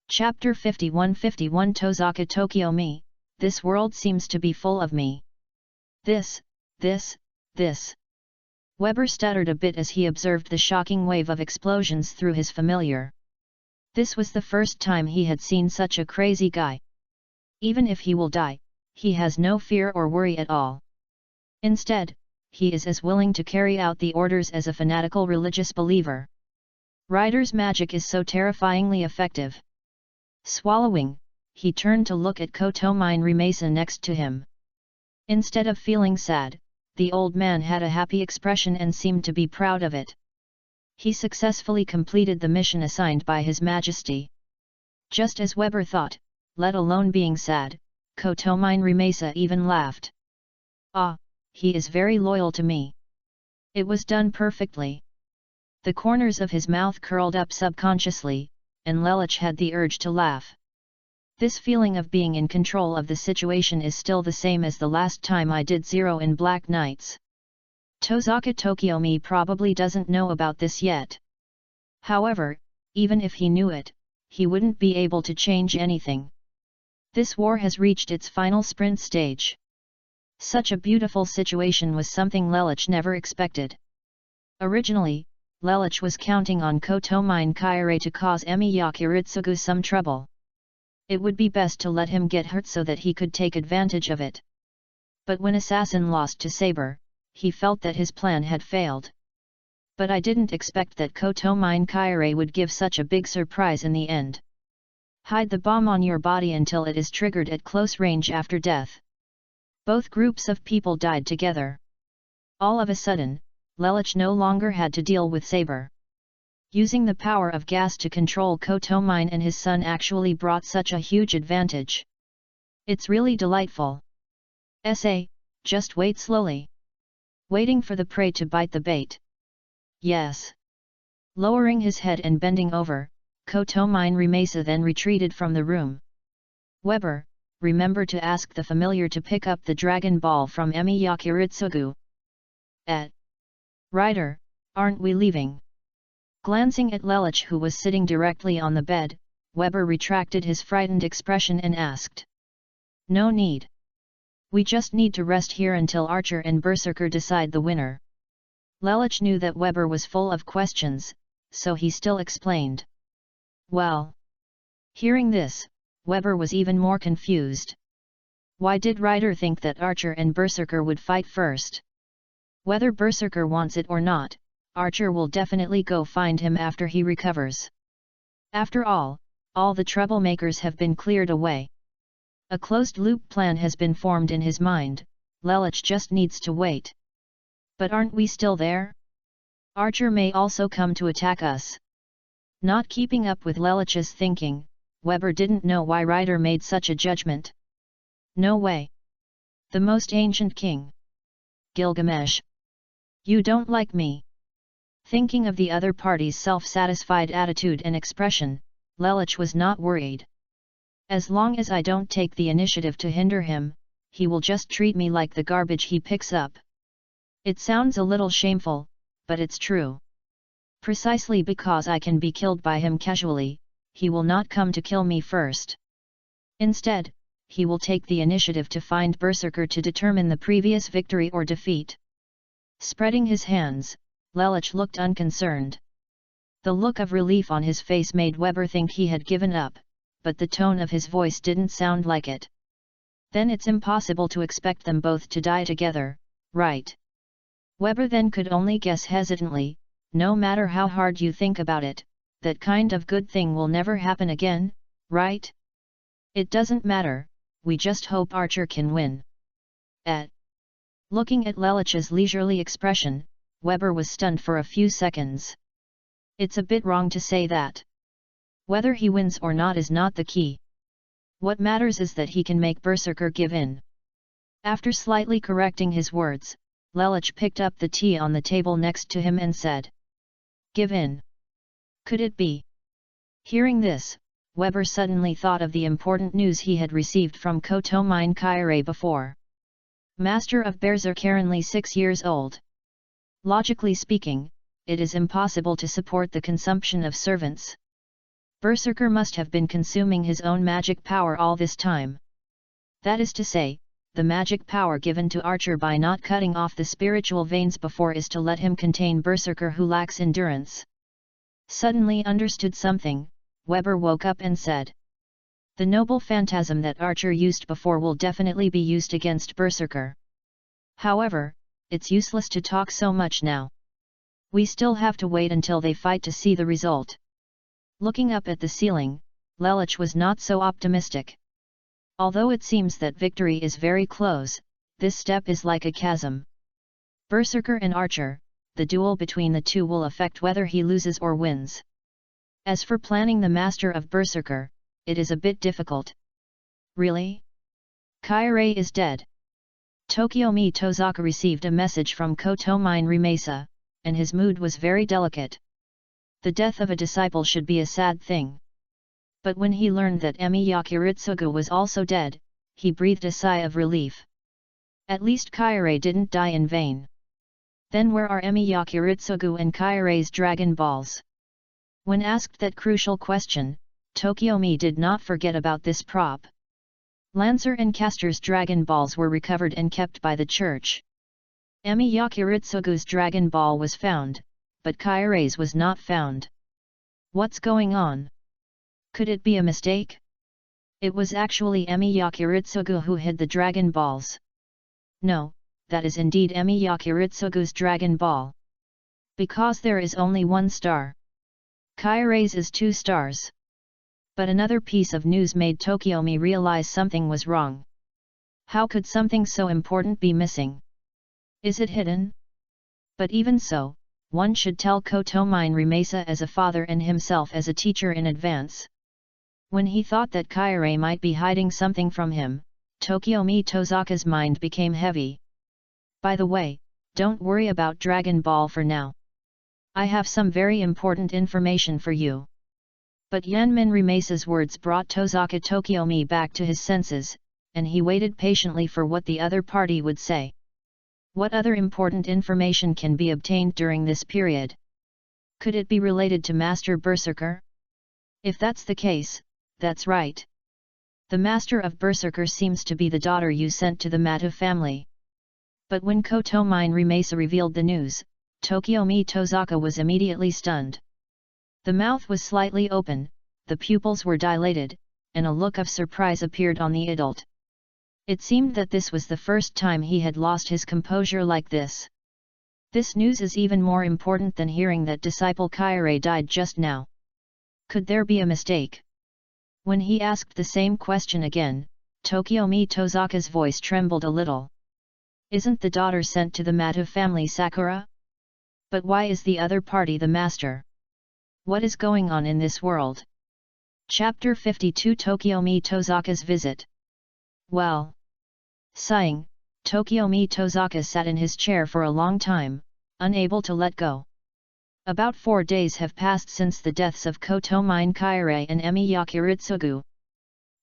Chapter 51 Tozaka Tokyo Me, this world seems to be full of me. This. Weber stuttered a bit as he observed the shocking wave of explosions through his familiar. This was the first time he had seen such a crazy guy. Even if he will die, he has no fear or worry at all. Instead, he is as willing to carry out the orders as a fanatical religious believer. Ryder's magic is so terrifyingly effective. Swallowing, he turned to look at Kotomine Rimasa next to him. Instead of feeling sad, the old man had a happy expression and seemed to be proud of it. He successfully completed the mission assigned by His Majesty. Just as Weber thought, let alone being sad, Kotomine Rimasa even laughed. Ah, he is very loyal to me. It was done perfectly. The corners of his mouth curled up subconsciously, and Lelich had the urge to laugh. This feeling of being in control of the situation is still the same as the last time I did Zero in Black Knights. Tozaka Tokyomi probably doesn't know about this yet. However, even if he knew it, he wouldn't be able to change anything. This war has reached its final sprint stage. Such a beautiful situation was something Lelich never expected. Originally, Lelich was counting on Kotomine Kaire to cause Emi Yakiritsugu some trouble. It would be best to let him get hurt so that he could take advantage of it. But when Assassin lost to Saber, he felt that his plan had failed. But I didn't expect that Kotomine Kaire would give such a big surprise in the end. Hide the bomb on your body until it is triggered at close range after death. Both groups of people died together. All of a sudden, Lelich no longer had to deal with Saber. Using the power of gas to control Kotomine and his son actually brought such a huge advantage. It's really delightful. Just wait slowly. Waiting for the prey to bite the bait. Yes. Lowering his head and bending over, Kotomine Rimasa then retreated from the room. Weber, remember to ask the familiar to pick up the Dragon Ball from Emi Yakiritsugu. Ryder, aren't we leaving? Glancing at Lelich who was sitting directly on the bed, Weber retracted his frightened expression and asked. No need. We just need to rest here until Archer and Berserker decide the winner. Lelich knew that Weber was full of questions, so he still explained. Well. Hearing this, Weber was even more confused. Why did Ryder think that Archer and Berserker would fight first? Whether Berserker wants it or not, Archer will definitely go find him after he recovers. After all the troublemakers have been cleared away. A closed-loop plan has been formed in his mind, Lelich just needs to wait. But aren't we still there? Archer may also come to attack us. Not keeping up with Lelich's thinking, Weber didn't know why Ryder made such a judgment. No way. The most ancient king. Gilgamesh. You don't like me. Thinking of the other party's self-satisfied attitude and expression, Lelich was not worried. As long as I don't take the initiative to hinder him, he will just treat me like the garbage he picks up. It sounds a little shameful, but it's true. Precisely because I can be killed by him casually, he will not come to kill me first. Instead, he will take the initiative to find Berserker to determine the previous victory or defeat. Spreading his hands, Lelich looked unconcerned. The look of relief on his face made Weber think he had given up, but the tone of his voice didn't sound like it. Then it's impossible to expect them both to die together, right? Weber then could only guess hesitantly, no matter how hard you think about it, that kind of good thing will never happen again, right? It doesn't matter, we just hope Archer can win. Looking at Lelich's leisurely expression, Weber was stunned for a few seconds. It's a bit wrong to say that. Whether he wins or not is not the key. What matters is that he can make Berserker give in. After slightly correcting his words, Lelich picked up the tea on the table next to him and said. Give in. Could it be? Hearing this, Weber suddenly thought of the important news he had received from Kotomine Kaire before. Master of Berserk currently 6 years old. Logically speaking, it is impossible to support the consumption of servants. Berserker must have been consuming his own magic power all this time. That is to say, the magic power given to Archer by not cutting off the spiritual veins before is to let him contain Berserker who lacks endurance. Suddenly understood something, Weber woke up and said, "The noble phantasm that Archer used before will definitely be used against Berserker. However, it's useless to talk so much now. We still have to wait until they fight to see the result." Looking up at the ceiling, Lelich was not so optimistic. Although it seems that victory is very close, this step is like a chasm. Berserker and Archer, the duel between the two will affect whether he loses or wins. As for planning the master of Berserker, it is a bit difficult. Really? Kairei is dead. Tokiomi Tozaka received a message from Kotomine Rimesa, and his mood was very delicate. The death of a disciple should be a sad thing. But when he learned that Emi Yakiritsugu was also dead, he breathed a sigh of relief. At least Kairei didn't die in vain. Then where are Emi Yakiritsugu and Kairei's Dragon Balls? When asked that crucial question, Tokiomi did not forget about this prop. Lancer and Castor's Dragon Balls were recovered and kept by the church. Emi Yakiritsugu's Dragon Ball was found, but Kairei's was not found. What's going on? Could it be a mistake? It was actually Emi Yakiritsugu who hid the Dragon Balls. No, that is indeed Emi Yakiritsugu's Dragon Ball. Because there is only one star. Kairei's is 2 stars. But another piece of news made Tokiomi realize something was wrong. How could something so important be missing? Is it hidden? But even so, one should tell Kotomine Rimesa as a father and himself as a teacher in advance. When he thought that Kairei might be hiding something from him, Tokiomi Tozaka's mind became heavy. By the way, don't worry about Dragon Ball for now. I have some very important information for you. But Yanmin Rimesa's words brought Tozaka Tokiomi back to his senses, and he waited patiently for what the other party would say. What other important information can be obtained during this period? Could it be related to Master Berserker? If that's the case, that's right. The Master of Berserker seems to be the daughter you sent to the Mata family. But when Kotomine Rimesa revealed the news, Tokiomi Tozaka was immediately stunned. The mouth was slightly open, the pupils were dilated, and a look of surprise appeared on the adult. It seemed that this was the first time he had lost his composure like this. This news is even more important than hearing that disciple Kairei died just now. Could there be a mistake? When he asked the same question again, Tokiomi Tozaka's voice trembled a little. Isn't the daughter sent to the Mata family Sakura? But why is the other party the master? What is going on in this world? Chapter 52 Tokiomi Tozaka's Visit. Well. Sighing, Tokiomi Tozaka sat in his chair for a long time, unable to let go. About 4 days have passed since the deaths of Kotomine Kairei and Emi Yakiritsugu.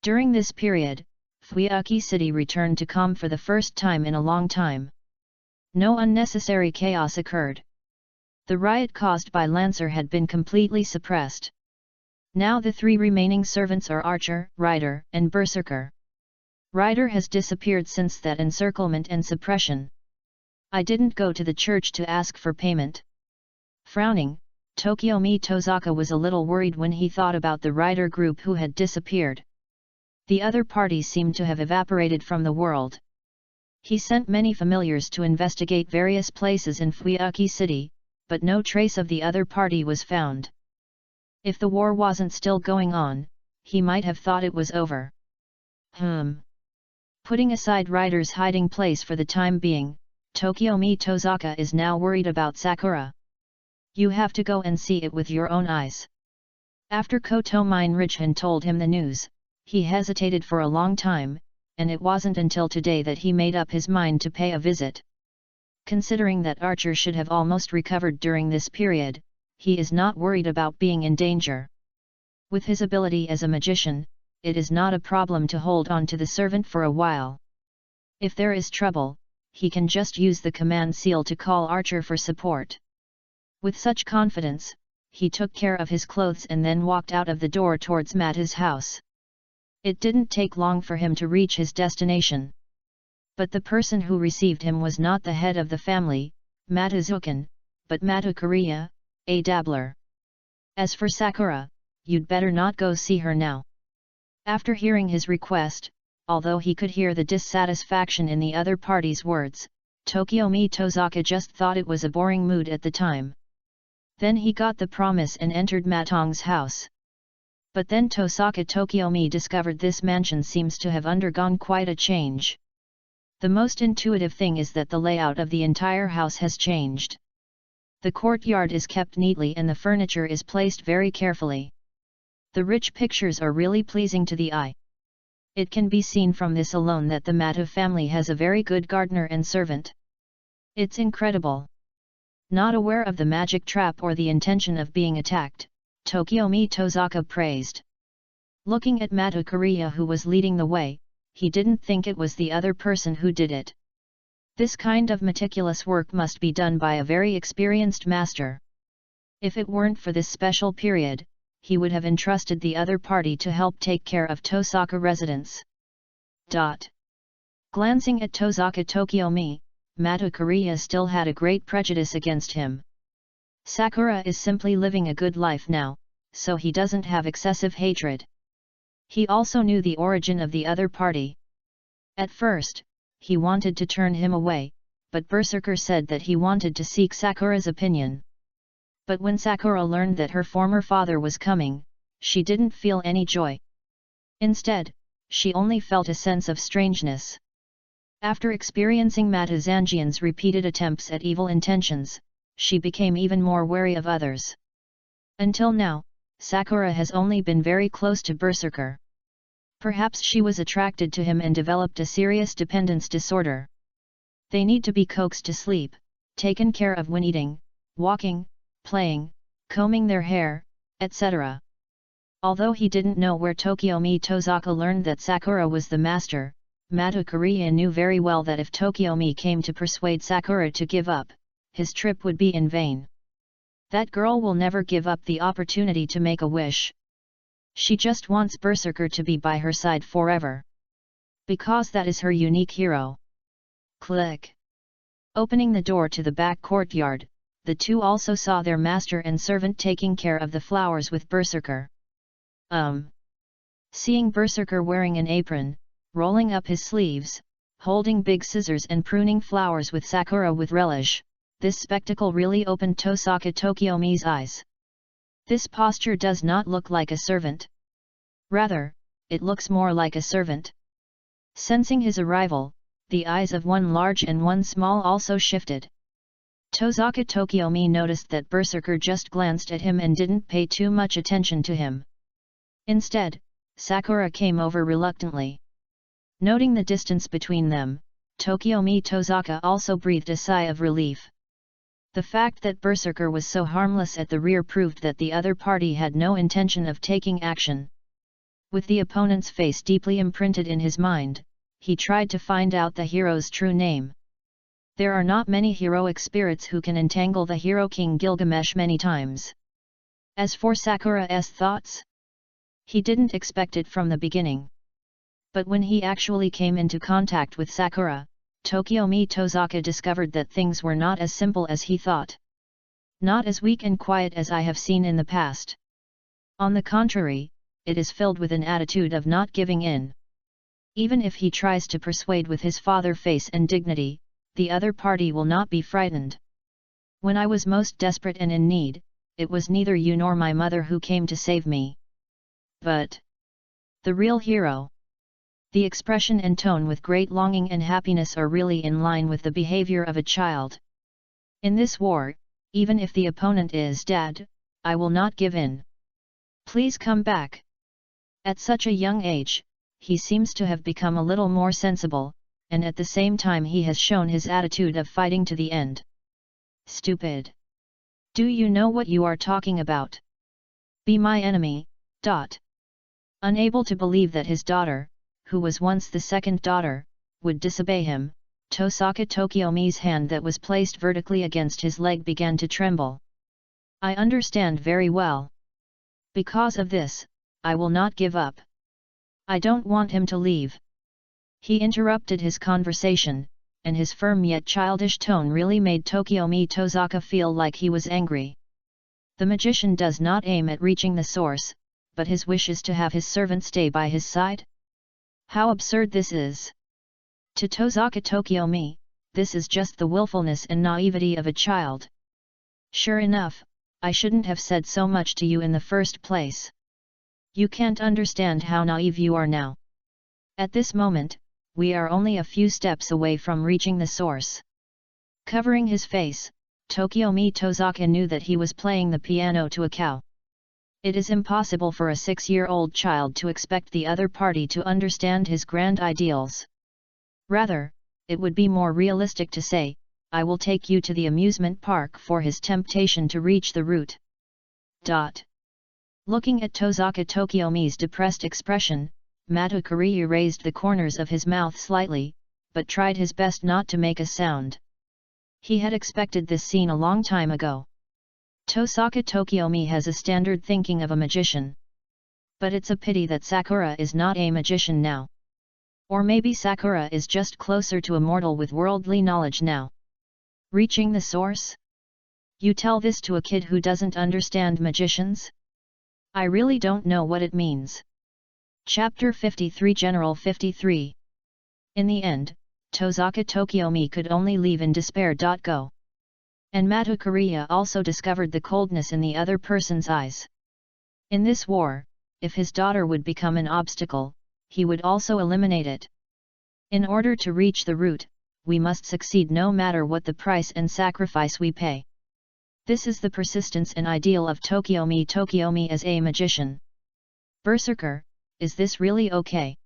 During this period, Fuyuki City returned to calm for the first time in a long time. No unnecessary chaos occurred. The riot caused by Lancer had been completely suppressed. Now the 3 remaining servants are Archer, Rider, and Berserker. Rider has disappeared since that encirclement and suppression. I didn't go to the church to ask for payment. Frowning, Tokiomi Tozaka was a little worried when he thought about the Rider group who had disappeared. The other parties seemed to have evaporated from the world. He sent many familiars to investigate various places in Fuyuki City, but no trace of the other party was found. If the war wasn't still going on, he might have thought it was over. Putting aside Rider's hiding place for the time being, Tokiomi Tozaka is now worried about Sakura. You have to go and see it with your own eyes. After Kotomine Rijhan told him the news, he hesitated for a long time, and it wasn't until today that he made up his mind to pay a visit. Considering that Archer should have almost recovered during this period, he is not worried about being in danger. With his ability as a magician, it is not a problem to hold on to the servant for a while. If there is trouble, he can just use the command seal to call Archer for support. With such confidence, he took care of his clothes and then walked out of the door towards Mata's house. It didn't take long for him to reach his destination. But the person who received him was not the head of the family, Matazukan, but Mata Korea, a dabbler. As for Sakura, you'd better not go see her now. After hearing his request, although he could hear the dissatisfaction in the other party's words, Tokiomi Tozaka just thought it was a boring mood at the time. Then he got the promise and entered Matong's house. But then Tosaka Tokiomi discovered this mansion seems to have undergone quite a change. The most intuitive thing is that the layout of the entire house has changed. The courtyard is kept neatly and the furniture is placed very carefully. The rich pictures are really pleasing to the eye. It can be seen from this alone that the Mata family has a very good gardener and servant. It's incredible. Not aware of the magic trap or the intention of being attacked, Tokiomi Tozaka praised. Looking at Mata Korea who was leading the way, he didn't think it was the other person who did it. This kind of meticulous work must be done by a very experienced master. If it weren't for this special period, he would have entrusted the other party to help take care of Tosaka residents. Glancing at Tosaka Tokiomi, Mata Korea still had a great prejudice against him. Sakura is simply living a good life now, so he doesn't have excessive hatred. He also knew the origin of the other party. At first, he wanted to turn him away, but Berserker said that he wanted to seek Sakura's opinion. But when Sakura learned that her former father was coming, she didn't feel any joy. Instead, she only felt a sense of strangeness. After experiencing Mata Zanjian's repeated attempts at evil intentions, she became even more wary of others. Until now, Sakura has only been very close to Berserker. Perhaps she was attracted to him and developed a serious dependence disorder. They need to be coaxed to sleep, taken care of when eating, walking, playing, combing their hair, etc. Although he didn't know where Tokiomi Tozaka learned that Sakura was the master, Mata Korea knew very well that if Tokiomi came to persuade Sakura to give up, his trip would be in vain. That girl will never give up the opportunity to make a wish. She just wants Berserker to be by her side forever. Because that is her unique hero. Click. Opening the door to the back courtyard, the two also saw their master and servant taking care of the flowers with Berserker. Seeing Berserker wearing an apron, rolling up his sleeves, holding big scissors and pruning flowers with Sakura with relish, this spectacle really opened Tosaka Tokiomi's eyes. This posture does not look like a servant. Rather, it looks more like a servant. Sensing his arrival, the eyes of one large and one small also shifted. Tosaka Tokiomi noticed that Berserker just glanced at him and didn't pay too much attention to him. Instead, Sakura came over reluctantly. Noting the distance between them, Tokiomi Tozaka also breathed a sigh of relief. The fact that Berserker was so harmless at the rear proved that the other party had no intention of taking action. With the opponent's face deeply imprinted in his mind, he tried to find out the hero's true name. There are not many heroic spirits who can entangle the hero King Gilgamesh many times. As for Sakura's thoughts, he didn't expect it from the beginning. But when he actually came into contact with Sakura, Tokiomi Tozaka discovered that things were not as simple as he thought. Not as weak and quiet as I have seen in the past. On the contrary, it is filled with an attitude of not giving in. Even if he tries to persuade with his father face and dignity, the other party will not be frightened. When I was most desperate and in need, it was neither you nor my mother who came to save me. But the real hero. The expression and tone with great longing and happiness are really in line with the behavior of a child. In this war, even if the opponent is dead, I will not give in. Please come back. At such a young age, he seems to have become a little more sensible, and at the same time he has shown his attitude of fighting to the end. Stupid. Do you know what you are talking about? Be my enemy. Unable to believe that his daughter, who was once the second daughter, would disobey him, Tosaka Tokiomi's hand that was placed vertically against his leg began to tremble. I understand very well. Because of this, I will not give up. I don't want him to leave. He interrupted his conversation, and his firm yet childish tone really made Tokiomi Tozaka feel like he was angry. The magician does not aim at reaching the source, but his wish is to have his servant stay by his side? How absurd this is! To Tozaka Tokiomi, this is just the willfulness and naivety of a child. Sure enough, I shouldn't have said so much to you in the first place. You can't understand how naive you are now. At this moment, we are only a few steps away from reaching the source. Covering his face, Tokiomi Tozaka knew that he was playing the piano to a cow. It is impossible for a 6-year-old child to expect the other party to understand his grand ideals. Rather, it would be more realistic to say, I will take you to the amusement park for his temptation to reach the route. Looking at Tozaka Tokiomi's depressed expression, Matukuriya raised the corners of his mouth slightly, but tried his best not to make a sound. He had expected this scene a long time ago. Tozaka Tokiomi has a standard thinking of a magician. But it's a pity that Sakura is not a magician now. Or maybe Sakura is just closer to a mortal with worldly knowledge now. Reaching the source? You tell this to a kid who doesn't understand magicians? I really don't know what it means. Chapter 53 General 53. In the end, Tozaka Tokiomi could only leave in despair. Go. And Matukuriya also discovered the coldness in the other person's eyes. In this war, if his daughter would become an obstacle, he would also eliminate it. In order to reach the route, we must succeed no matter what the price and sacrifice we pay. This is the persistence and ideal of Tokiomi as a magician. Berserker, is this really okay?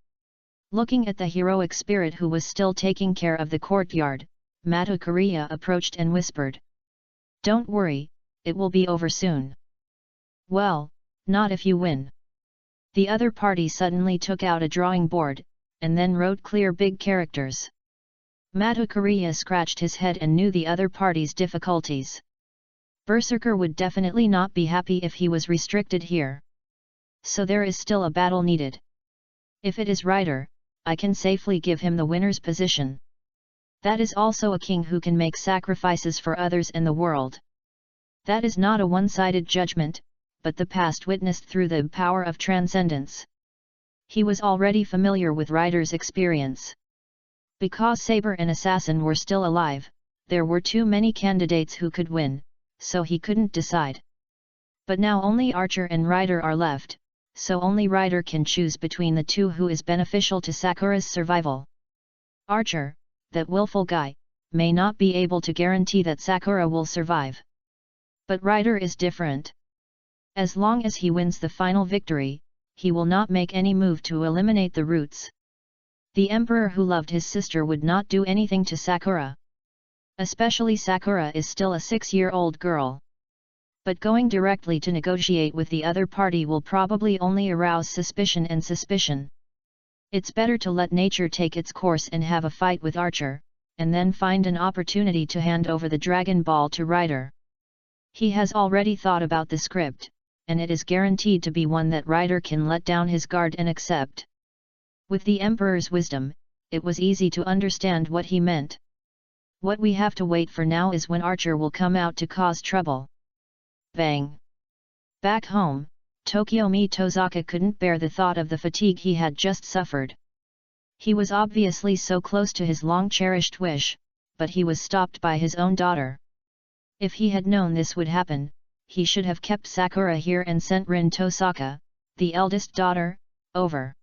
Looking at the heroic spirit who was still taking care of the courtyard, Matukuriya approached and whispered. Don't worry, it will be over soon. Well, not if you win. The other party suddenly took out a drawing board, and then wrote clear big characters. Matukuriya scratched his head and knew the other party's difficulties. Berserker would definitely not be happy if he was restricted here. So there is still a battle needed. If it is Rider, I can safely give him the winner's position. That is also a king who can make sacrifices for others and the world. That is not a one-sided judgment, but the past witnessed through the power of transcendence. He was already familiar with Rider's experience. Because Saber and Assassin were still alive, there were too many candidates who could win, so he couldn't decide. But now only Archer and Rider are left, so only Rider can choose between the two who is beneficial to Sakura's survival. Archer, that willful guy, may not be able to guarantee that Sakura will survive. But Rider is different. As long as he wins the final victory, he will not make any move to eliminate the roots. The emperor who loved his sister would not do anything to Sakura. Especially Sakura is still a 6-year-old girl. But going directly to negotiate with the other party will probably only arouse suspicion and suspicion. It's better to let nature take its course and have a fight with Archer, and then find an opportunity to hand over the Dragon Ball to Rider. He has already thought about the script, and it is guaranteed to be one that Rider can let down his guard and accept. With the Emperor's wisdom, it was easy to understand what he meant. What we have to wait for now is when Archer will come out to cause trouble. Bang! Back home, Tokiomi Tozaka couldn't bear the thought of the fatigue he had just suffered. He was obviously so close to his long-cherished wish, but he was stopped by his own daughter. If he had known this would happen, he should have kept Sakura here and sent Rin Tosaka, the eldest daughter, over.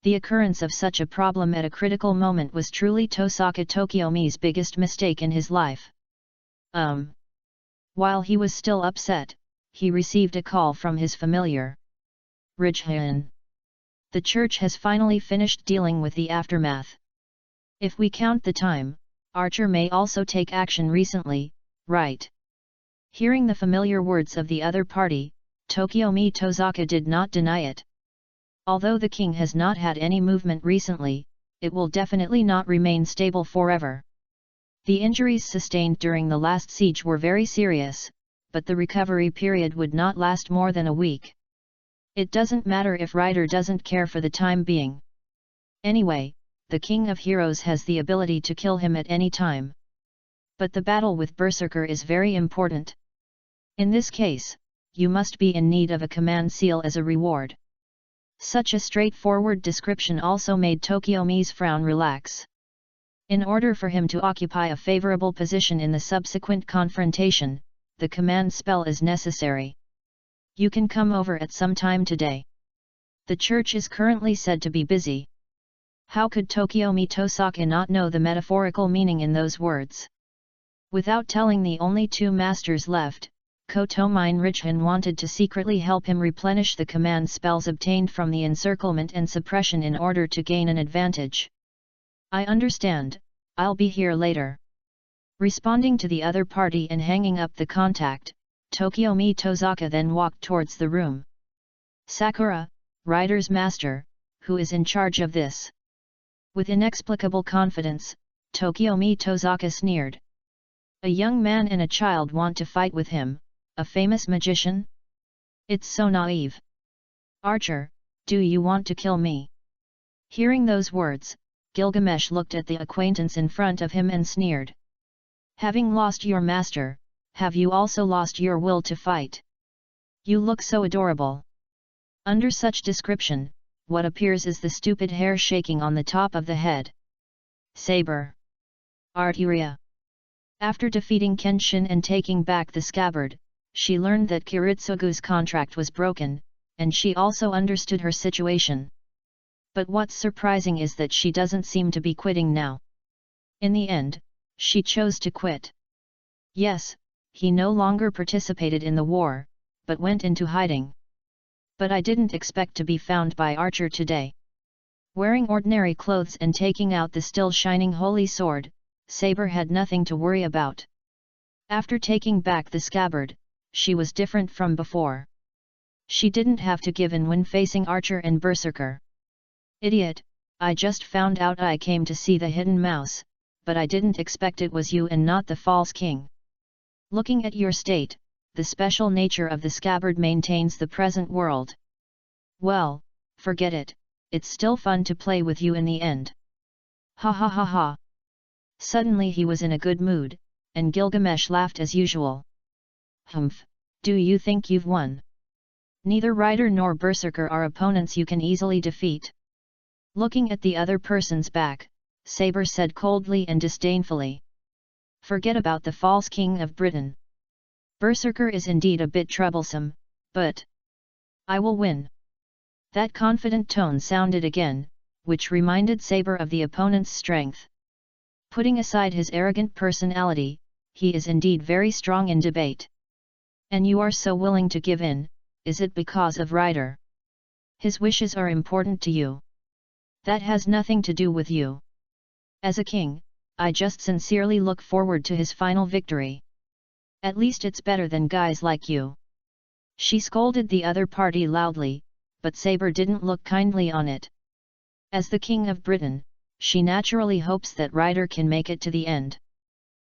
The occurrence of such a problem at a critical moment was truly Tosaka Tokiomi's biggest mistake in his life. While he was still upset, he received a call from his familiar. Rijhan. The church has finally finished dealing with the aftermath. If we count the time, Archer may also take action recently, right? Hearing the familiar words of the other party, Tokiomi Tozaka did not deny it. Although the king has not had any movement recently, it will definitely not remain stable forever. The injuries sustained during the last siege were very serious, but the recovery period would not last more than a week. It doesn't matter if Rider doesn't care for the time being. Anyway, the King of Heroes has the ability to kill him at any time. But the battle with Berserker is very important. In this case, you must be in need of a command seal as a reward. Such a straightforward description also made Tokiomi's frown relax. In order for him to occupy a favorable position in the subsequent confrontation, the command spell is necessary. You can come over at some time today. The church is currently said to be busy. How could Tokiomi Tosaka not know the metaphorical meaning in those words? Without telling the only two masters left, Kotomine Richhan wanted to secretly help him replenish the command spells obtained from the encirclement and suppression in order to gain an advantage. I understand, I'll be here later. Responding to the other party and hanging up the contact, Tokiomi Tosaka then walked towards the room. Sakura, Rider's master, who is in charge of this? With inexplicable confidence, Tokiomi Tosaka sneered. A young man and a child want to fight with him, a famous magician? It's so naive. Archer, do you want to kill me? Hearing those words, Gilgamesh looked at the acquaintance in front of him and sneered. Having lost your master, have you also lost your will to fight? You look so adorable. Under such description, what appears is the stupid hair shaking on the top of the head. Saber. Arteria. After defeating Kenshin and taking back the scabbard, she learned that Kiritsugu's contract was broken, and she also understood her situation. But what's surprising is that she doesn't seem to be quitting now. In the end, she chose to quit. Yes, he no longer participated in the war, but went into hiding. But I didn't expect to be found by Archer today. Wearing ordinary clothes and taking out the still shining holy sword, Saber had nothing to worry about. After taking back the scabbard, she was different from before. She didn't have to give in when facing Archer and Berserker. Idiot, I just found out I came to see the hidden mouse, but I didn't expect it was you and not the false king. Looking at your state, the special nature of the scabbard maintains the present world. Well, forget it, it's still fun to play with you in the end. Ha ha ha ha. Suddenly he was in a good mood, and Gilgamesh laughed as usual. Humph, do you think you've won? Neither Rider nor Berserker are opponents you can easily defeat. Looking at the other person's back, Saber said coldly and disdainfully. Forget about the false king of Britain. Berserker is indeed a bit troublesome, but I will win. That confident tone sounded again, which reminded Saber of the opponent's strength. Putting aside his arrogant personality, he is indeed very strong in debate. And you are so willing to give in, is it because of Rider? His wishes are important to you. That has nothing to do with you. As a king, I just sincerely look forward to his final victory. At least it's better than guys like you. She scolded the other party loudly, but Saber didn't look kindly on it. As the king of Britain, she naturally hopes that Rider can make it to the end.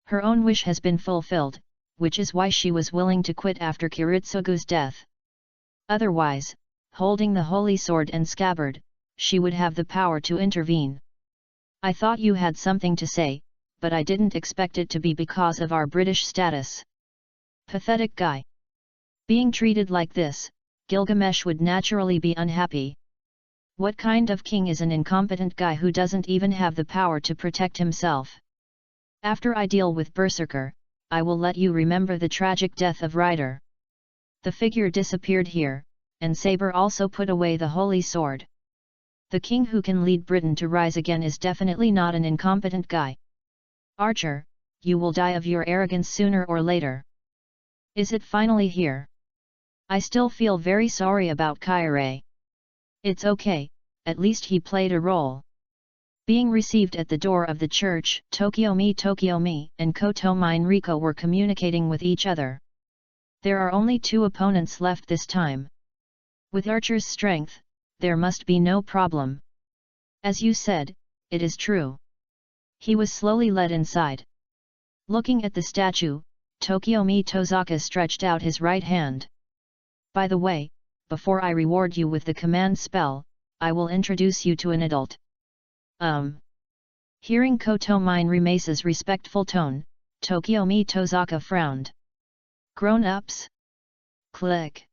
Her own wish has been fulfilled, which is why she was willing to quit after Kiritsugu's death. Otherwise, holding the holy sword and scabbard, she would have the power to intervene. I thought you had something to say, but I didn't expect it to be because of our British status. Pathetic guy. Being treated like this, Gilgamesh would naturally be unhappy. What kind of king is an incompetent guy who doesn't even have the power to protect himself? After I deal with Berserker, I will let you remember the tragic death of Rider. The figure disappeared here, and Saber also put away the holy sword. The king who can lead Britain to rise again is definitely not an incompetent guy. Archer, you will die of your arrogance sooner or later. Is it finally here? I still feel very sorry about Kaire. It's okay, at least he played a role. Being received at the door of the church, Tokiomi and Kotomine Riko were communicating with each other. There are only two opponents left this time. With Archer's strength, there must be no problem. As you said, it is true. He was slowly led inside. Looking at the statue, Tokiomi Tozaka stretched out his right hand. By the way, before I reward you with the command spell, I will introduce you to an adult. Hearing Kotomine Rimace's respectful tone, Tokiomi Tozaka frowned. Grown-ups? Click.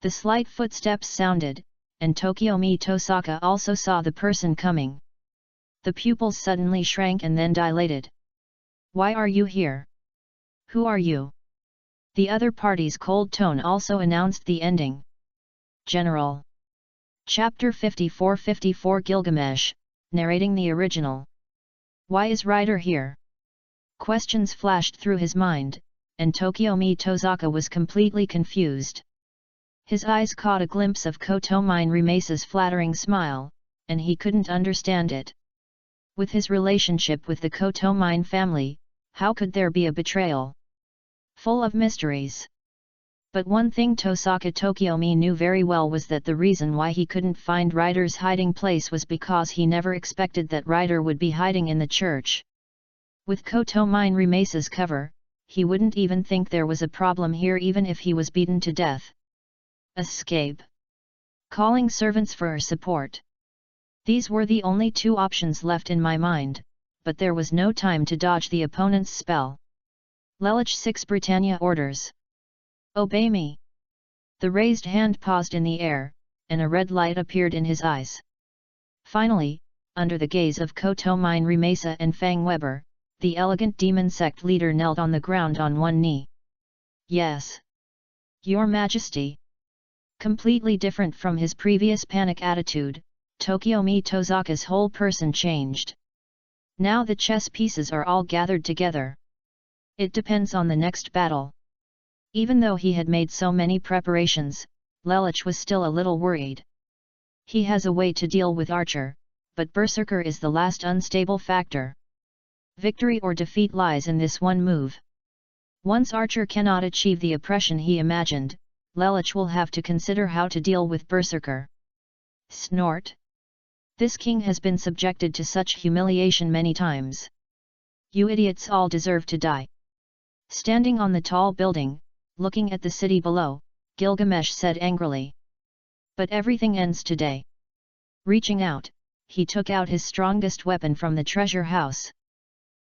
The slight footsteps sounded, and Tokiomi Tozaka also saw the person coming. The pupils suddenly shrank and then dilated. Why are you here? Who are you? The other party's cold tone also announced the ending. General. Chapter 54 Gilgamesh, narrating the original. Why is Ryder here? Questions flashed through his mind, and Tokiomi Tozaka was completely confused. His eyes caught a glimpse of Kotomine Rimace's flattering smile, and he couldn't understand it. With his relationship with the Kotomine family, how could there be a betrayal? Full of mysteries. But one thing Tosaka Tokiomi knew very well was that the reason why he couldn't find Ryder's hiding place was because he never expected that Ryder would be hiding in the church. With Kotomine Rimace's cover, he wouldn't even think there was a problem here even if he was beaten to death. Escape. Calling servants for support. These were the only two options left in my mind, but there was no time to dodge the opponent's spell. Lelich 6 Britannia orders. Obey me. The raised hand paused in the air, and a red light appeared in his eyes. Finally, under the gaze of Kotomine Rimace and Fang Weber, the elegant demon sect leader knelt on the ground on one knee. Yes. Your Majesty. Completely different from his previous panic attitude, Tokiomi Tozaka's whole person changed. Now the chess pieces are all gathered together. It depends on the next battle. Even though he had made so many preparations, Lelich was still a little worried. He has a way to deal with Archer, but Berserker is the last unstable factor. Victory or defeat lies in this one move. Once Archer cannot achieve the oppression he imagined, Lelich will have to consider how to deal with Berserker. Snort. This king has been subjected to such humiliation many times. You idiots all deserve to die. Standing on the tall building, looking at the city below, Gilgamesh said angrily. But everything ends today. Reaching out, he took out his strongest weapon from the treasure house.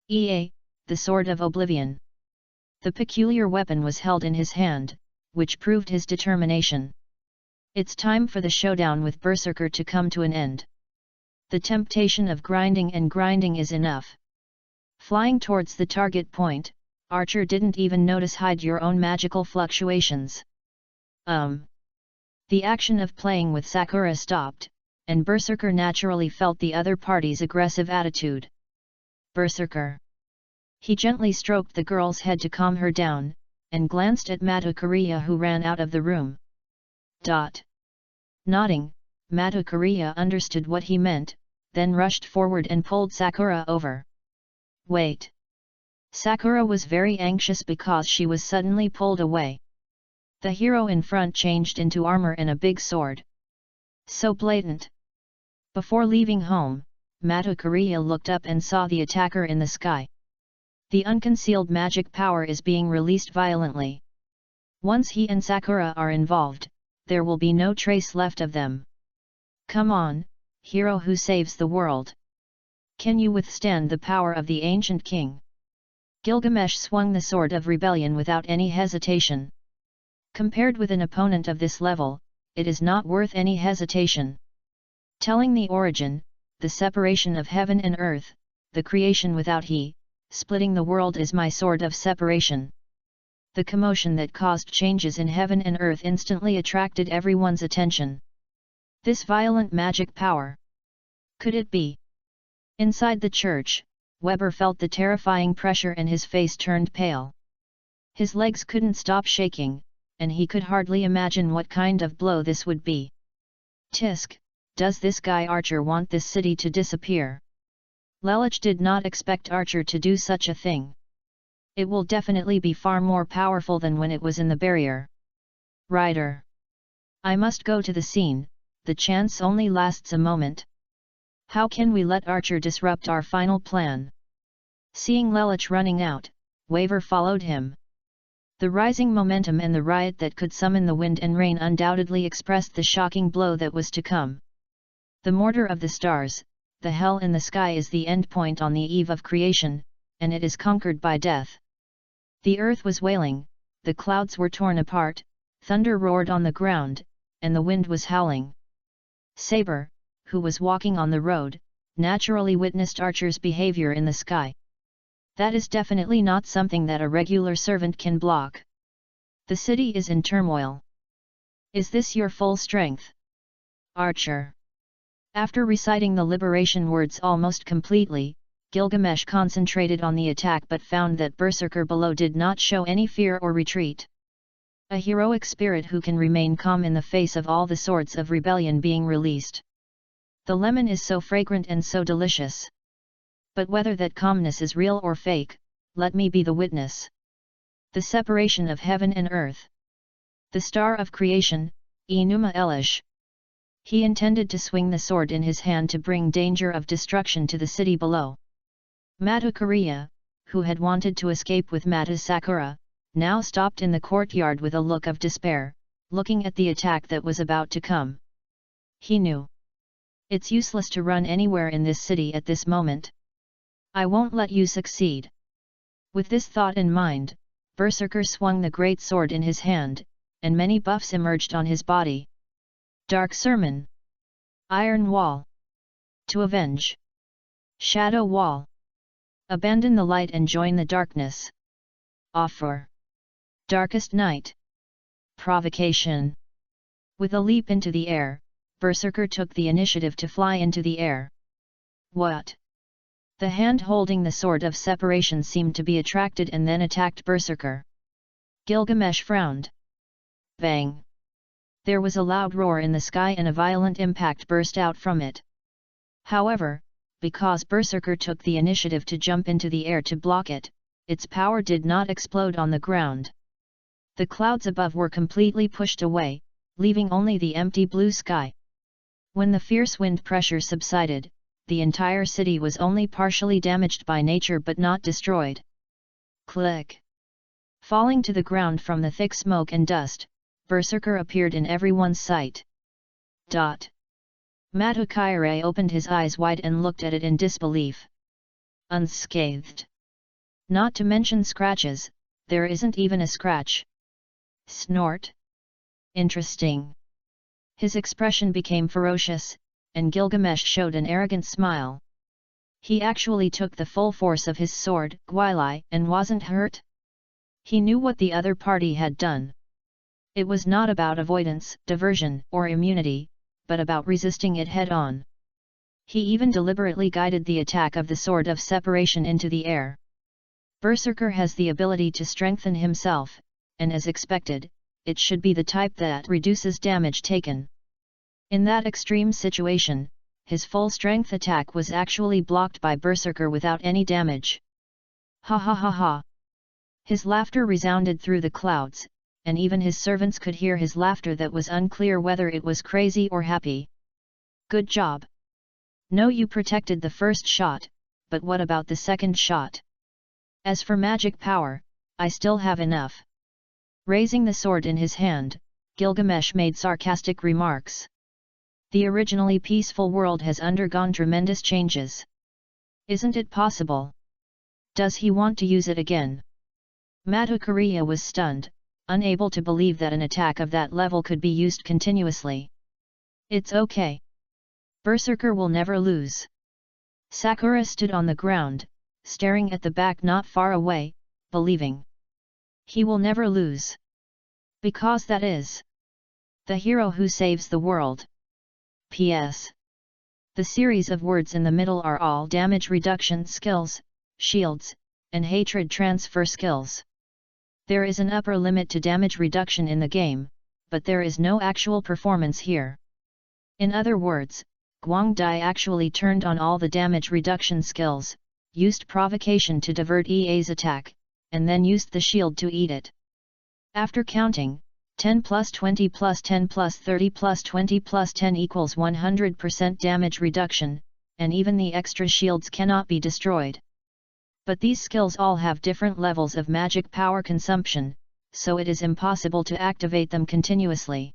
The Sword of Oblivion. The peculiar weapon was held in his hand, which proved his determination. It's time for the showdown with Berserker to come to an end. The temptation of grinding and grinding is enough. Flying towards the target point, Archer didn't even notice hide your own magical fluctuations. The action of playing with Sakura stopped, and Berserker naturally felt the other party's aggressive attitude. Berserker. He gently stroked the girl's head to calm her down, and glanced at Matukuriya who ran out of the room. Nodding, Matukuriya understood what he meant, then rushed forward and pulled Sakura over. Wait. Sakura was very anxious because she was suddenly pulled away. The hero in front changed into armor and a big sword. So blatant. Before leaving home, Matukuriya looked up and saw the attacker in the sky. The unconcealed magic power is being released violently. Once he and Sakura are involved, there will be no trace left of them. Come on, hero who saves the world. Can you withstand the power of the ancient king? Gilgamesh swung the sword of rebellion without any hesitation. Compared with an opponent of this level, it is not worth any hesitation. Telling the origin, the separation of heaven and earth, the creation without he, splitting the world is my sword of separation. The commotion that caused changes in heaven and earth instantly attracted everyone's attention. This violent magic power. Could it be? Inside the church, Weber felt the terrifying pressure and his face turned pale. His legs couldn't stop shaking, and he could hardly imagine what kind of blow this would be. Tisk, does this guy Archer want this city to disappear? Lelich did not expect Archer to do such a thing. It will definitely be far more powerful than when it was in the barrier. Ryder. I must go to the scene, the chance only lasts a moment. How can we let Archer disrupt our final plan? Seeing Lelich running out, Waver followed him. The rising momentum and the riot that could summon the wind and rain undoubtedly expressed the shocking blow that was to come. The mortar of the stars, the hell in the sky is the endpoint on the eve of creation, and it is conquered by death. The earth was wailing, the clouds were torn apart, thunder roared on the ground, and the wind was howling. Saber, who was walking on the road, naturally witnessed Archer's behavior in the sky. That is definitely not something that a regular servant can block. The city is in turmoil. Is this your full strength? Archer. After reciting the liberation words almost completely, Gilgamesh concentrated on the attack but found that Berserker below did not show any fear or retreat. A heroic spirit who can remain calm in the face of all the swords of rebellion being released. The lemon is so fragrant and so delicious. But whether that calmness is real or fake, let me be the witness. The separation of heaven and earth. The star of creation, Enuma Elish. He intended to swing the sword in his hand to bring danger of destruction to the city below. Mata Kariya, who had wanted to escape with Mata Sakura, now stopped in the courtyard with a look of despair, looking at the attack that was about to come. He knew. It's useless to run anywhere in this city at this moment. I won't let you succeed. With this thought in mind, Berserker swung the great sword in his hand, and many buffs emerged on his body. Dark Sermon. Iron Wall. To avenge. Shadow Wall. Abandon the light and join the darkness. Offer. Darkest Night. Provocation. With a leap into the air, Berserker took the initiative to fly into the air. What? The hand holding the sword of separation seemed to be attracted and then attacked Berserker. Gilgamesh frowned. Bang! There was a loud roar in the sky and a violent impact burst out from it. However, because Berserker took the initiative to jump into the air to block it, its power did not explode on the ground. The clouds above were completely pushed away, leaving only the empty blue sky. When the fierce wind pressure subsided, the entire city was only partially damaged by nature but not destroyed. Click! Falling to the ground from the thick smoke and dust, Berserker appeared in everyone's sight. Mata Kariya opened his eyes wide and looked at it in disbelief. Unscathed. Not to mention scratches, there isn't even a scratch. Snort. Interesting. His expression became ferocious, and Gilgamesh showed an arrogant smile. He actually took the full force of his sword, Gwili, and wasn't hurt? He knew what the other party had done. It was not about avoidance, diversion, or immunity, but about resisting it head-on. He even deliberately guided the attack of the sword of separation into the air. Berserker has the ability to strengthen himself, and as expected, it should be the type that reduces damage taken. In that extreme situation, his full-strength attack was actually blocked by Berserker without any damage. Ha ha ha ha! His laughter resounded through the clouds, and even his servants could hear his laughter that was unclear whether it was crazy or happy. Good job! No, you protected the first shot, but what about the second shot? As for magic power, I still have enough. Raising the sword in his hand, Gilgamesh made sarcastic remarks. The originally peaceful world has undergone tremendous changes. Isn't it possible? Does he want to use it again? Mata Kariya was stunned, unable to believe that an attack of that level could be used continuously. It's okay. Berserker will never lose. Sakura stood on the ground, staring at the back not far away, believing. He will never lose. Because that is the hero who saves the world. P.S. The series of words in the middle are all damage reduction skills, shields, and hatred transfer skills. There is an upper limit to damage reduction in the game, but there is no actual performance here. In other words, Guangdai actually turned on all the damage reduction skills, used provocation to divert EA's attack, and then used the shield to eat it. After counting, 10 plus 20 plus 10 plus 30 plus 20 plus 10 equals 100% damage reduction, and even the extra shields cannot be destroyed. But these skills all have different levels of magic power consumption, so it is impossible to activate them continuously.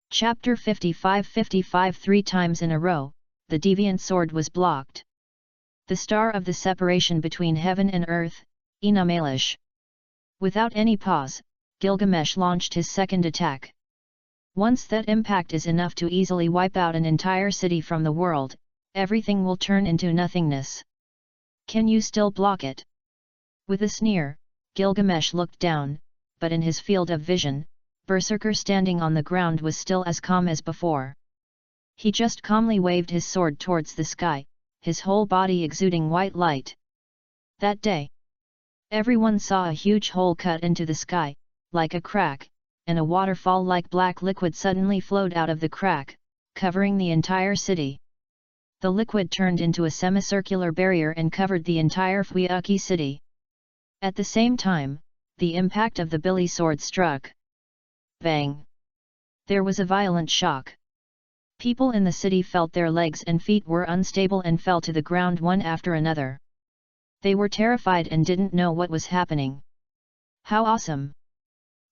Chapter 55 3 times in a row, the deviant sword was blocked. The star of the separation between heaven and earth, Enamalish. Without any pause, Gilgamesh launched his second attack. Once that impact is enough to easily wipe out an entire city from the world, everything will turn into nothingness. Can you still block it? With a sneer, Gilgamesh looked down, but in his field of vision, Berserker standing on the ground was still as calm as before. He just calmly waved his sword towards the sky, his whole body exuding white light. That day, everyone saw a huge hole cut into the sky, like a crack, and a waterfall-like black liquid suddenly flowed out of the crack, covering the entire city. The liquid turned into a semicircular barrier and covered the entire Fuiuki city. At the same time, the impact of the Billy sword struck. Bang! There was a violent shock. People in the city felt their legs and feet were unstable and fell to the ground one after another. They were terrified and didn't know what was happening. How awesome!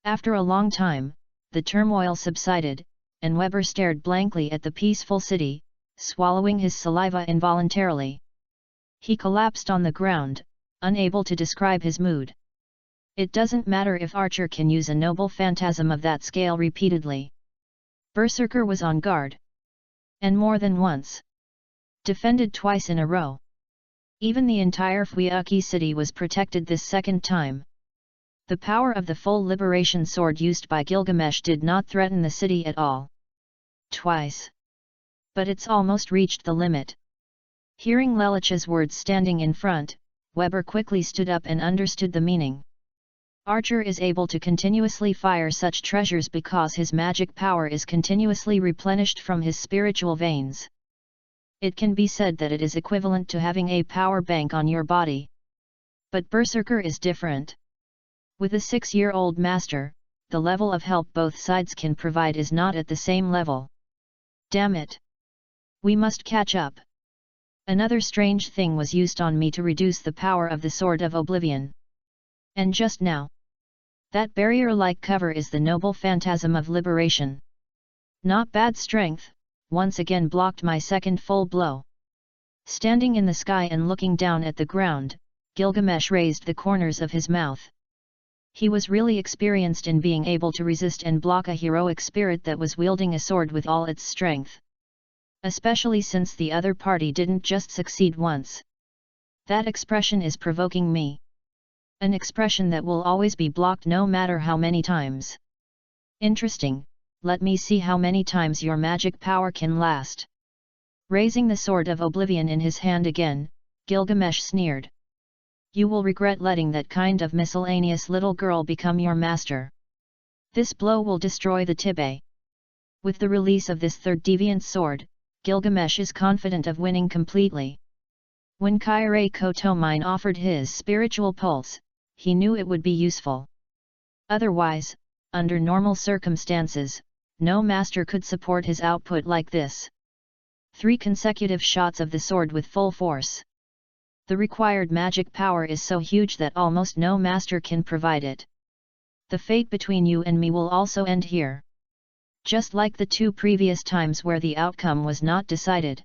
After a long time, the turmoil subsided, and Weber stared blankly at the peaceful city, swallowing his saliva involuntarily. He collapsed on the ground, unable to describe his mood. It doesn't matter if Archer can use a noble phantasm of that scale repeatedly. Berserker was on guard. And more than once. Defended twice in a row. Even the entire Fuiuki city was protected this second time. The power of the full liberation sword used by Gilgamesh did not threaten the city at all. Twice. But it's almost reached the limit. Hearing Lelich's words standing in front, Weber quickly stood up and understood the meaning. Archer is able to continuously fire such treasures because his magic power is continuously replenished from his spiritual veins. It can be said that it is equivalent to having a power bank on your body. But Berserker is different. With a 6-year-old master, the level of help both sides can provide is not at the same level. Damn it! We must catch up. Another strange thing was used on me to reduce the power of the Sword of Oblivion. And just now, that barrier-like cover is the noble phantasm of liberation. Not bad strength, once again blocked my second full blow. Standing in the sky and looking down at the ground, Gilgamesh raised the corners of his mouth. He was really experienced in being able to resist and block a heroic spirit that was wielding a sword with all its strength. Especially since the other party didn't just succeed once. That expression is provoking me. An expression that will always be blocked no matter how many times. Interesting, let me see how many times your magic power can last. Raising the Sword of Oblivion in his hand again, Gilgamesh sneered. You will regret letting that kind of miscellaneous little girl become your master. This blow will destroy the Tibet. With the release of this third deviant sword, Gilgamesh is confident of winning completely. When Kyrie Kotomine offered his spiritual pulse, he knew it would be useful. Otherwise, under normal circumstances, no master could support his output like this. 3 consecutive shots of the sword with full force. The required magic power is so huge that almost no master can provide it. The fate between you and me will also end here. Just like the 2 previous times where the outcome was not decided.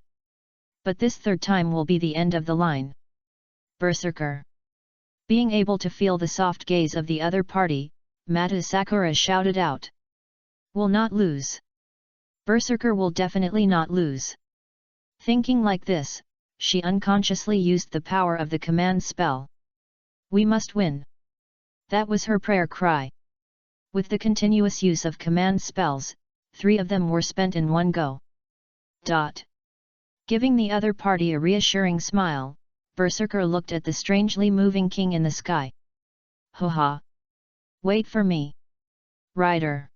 But this third time will be the end of the line. Berserker. Being able to feel the soft gaze of the other party, Mata Sakura shouted out. Will not lose. Berserker will definitely not lose. Thinking like this, she unconsciously used the power of the command spell. We must win. That was her prayer cry. With the continuous use of command spells, 3 of them were spent in one go. Giving the other party a reassuring smile, Berserker looked at the strangely moving king in the sky. Ha! Wait for me. Rider.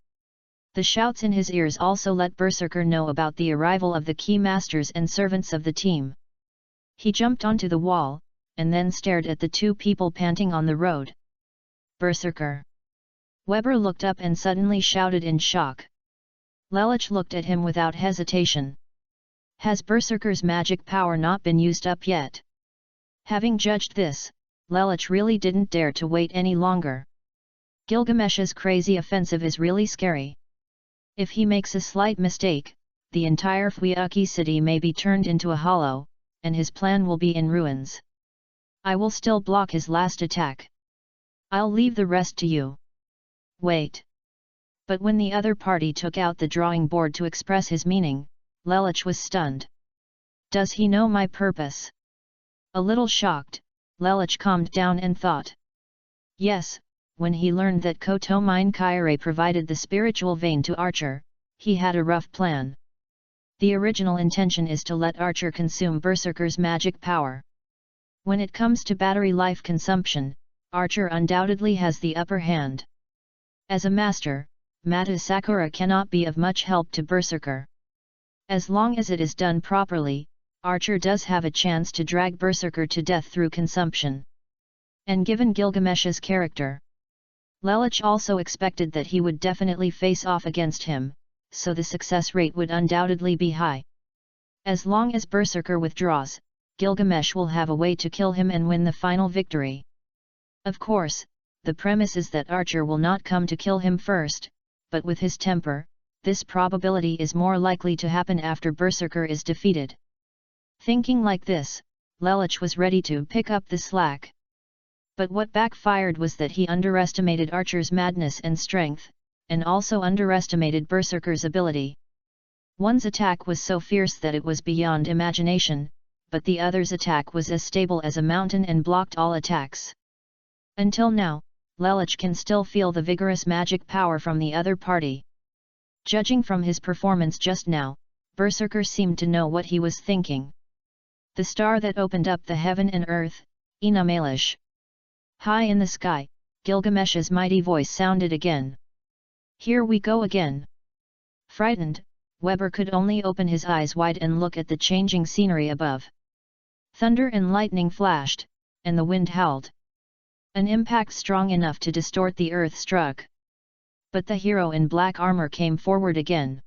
The shouts in his ears also let Berserker know about the arrival of the key masters and servants of the team. He jumped onto the wall, and then stared at the 2 people panting on the road. Berserker. Weber looked up and suddenly shouted in shock. Lelich looked at him without hesitation. Has Berserker's magic power not been used up yet? Having judged this, Lelich really didn't dare to wait any longer. Gilgamesh's crazy offensive is really scary. If he makes a slight mistake, the entire Fuiki city may be turned into a hollow, and his plan will be in ruins. I will still block his last attack. I'll leave the rest to you. Wait. But when the other party took out the drawing board to express his meaning, Lelich was stunned. Does he know my purpose? A little shocked, Lelich calmed down and thought. Yes, when he learned that Kotomine Kyrie provided the spiritual vein to Archer, he had a rough plan. The original intention is to let Archer consume Berserker's magic power. When it comes to battery life consumption, Archer undoubtedly has the upper hand. As a master, Mata Sakura cannot be of much help to Berserker. As long as it is done properly, Archer does have a chance to drag Berserker to death through consumption. And given Gilgamesh's character, Lelich also expected that he would definitely face off against him, so the success rate would undoubtedly be high. As long as Berserker withdraws, Gilgamesh will have a way to kill him and win the final victory. Of course, the premise is that Archer will not come to kill him first, but with his temper, this probability is more likely to happen after Berserker is defeated. Thinking like this, Lelich was ready to pick up the slack. But what backfired was that he underestimated Archer's madness and strength, and also underestimated Berserker's ability. One's attack was so fierce that it was beyond imagination, but the other's attack was as stable as a mountain and blocked all attacks. Until now, Lelich can still feel the vigorous magic power from the other party. Judging from his performance just now, Berserker seemed to know what he was thinking. The star that opened up the heaven and earth, Inamalish. High in the sky, Gilgamesh's mighty voice sounded again. Here we go again. Frightened, Weber could only open his eyes wide and look at the changing scenery above. Thunder and lightning flashed, and the wind howled. An impact strong enough to distort the earth struck. But the hero in black armor came forward again.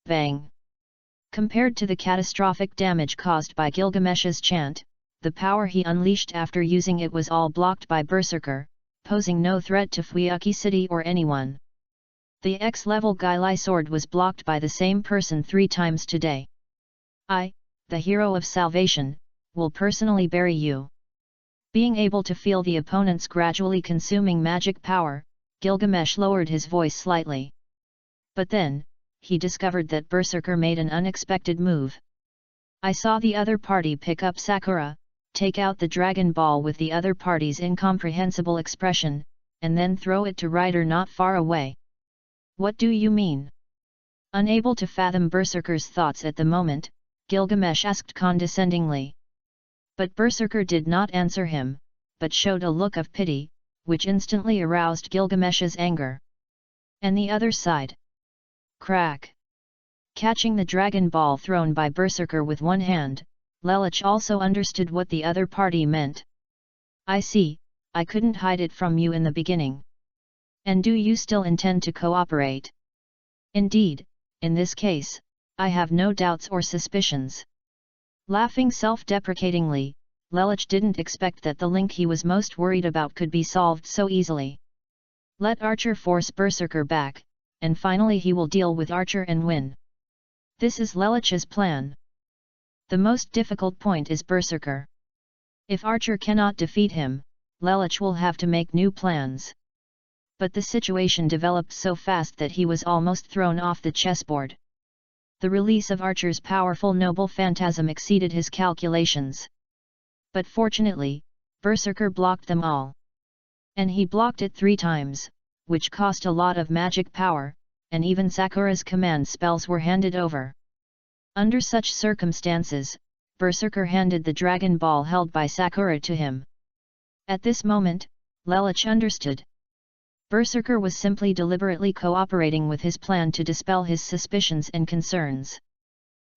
Bang! Compared to the catastrophic damage caused by Gilgamesh's chant, the power he unleashed after using it was all blocked by Berserker, posing no threat to Fuiki City or anyone. The X-level Gailai sword was blocked by the same person 3 times today. I, the hero of salvation, will personally bury you. Being able to feel the opponent's gradually consuming magic power, Gilgamesh lowered his voice slightly. But then, he discovered that Berserker made an unexpected move. I saw the other party pick up Sakura, take out the Dragon Ball with the other party's incomprehensible expression, and then throw it to Rider not far away. What do you mean? Unable to fathom Berserker's thoughts at the moment, Gilgamesh asked condescendingly. But Berserker did not answer him, but showed a look of pity, which instantly aroused Gilgamesh's anger. And the other side. Crack! Catching the Dragon Ball thrown by Berserker with one hand, Lelich also understood what the other party meant. I see, I couldn't hide it from you in the beginning. And do you still intend to cooperate? Indeed, in this case, I have no doubts or suspicions. Laughing self-deprecatingly, Lelich didn't expect that the link he was most worried about could be solved so easily. Let Archer force Berserker back, and finally he will deal with Archer and win. This is Lelich's plan. The most difficult point is Berserker. If Archer cannot defeat him, Lelich will have to make new plans. But the situation developed so fast that he was almost thrown off the chessboard. The release of Archer's powerful noble phantasm exceeded his calculations. But fortunately, Berserker blocked them all. And he blocked it 3 times, which cost a lot of magic power, and even Sakura's command spells were handed over. Under such circumstances, Berserker handed the Dragon Ball held by Sakura to him. At this moment, Lelich understood. Berserker was simply deliberately cooperating with his plan to dispel his suspicions and concerns.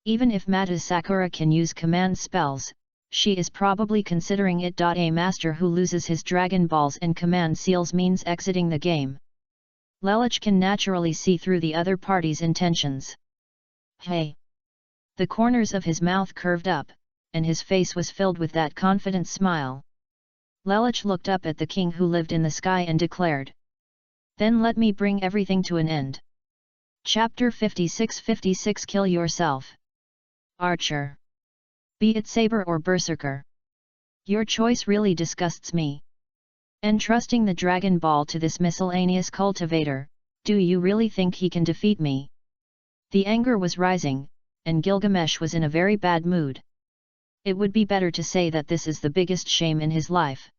Even if Mata Sakura can use command spells, she is probably considering it. A master who loses his Dragon Balls and command seals means exiting the game. Lelich can naturally see through the other party's intentions. Hey! The corners of his mouth curved up, and his face was filled with that confident smile. Lelich looked up at the king who lived in the sky and declared, Then let me bring everything to an end. Chapter 56 Kill Yourself. Archer. Be it saber or berserker. Your choice really disgusts me. Entrusting the Dragon Ball to this miscellaneous cultivator, do you really think he can defeat me? The anger was rising, and Gilgamesh was in a very bad mood. It would be better to say that this is the biggest shame in his life.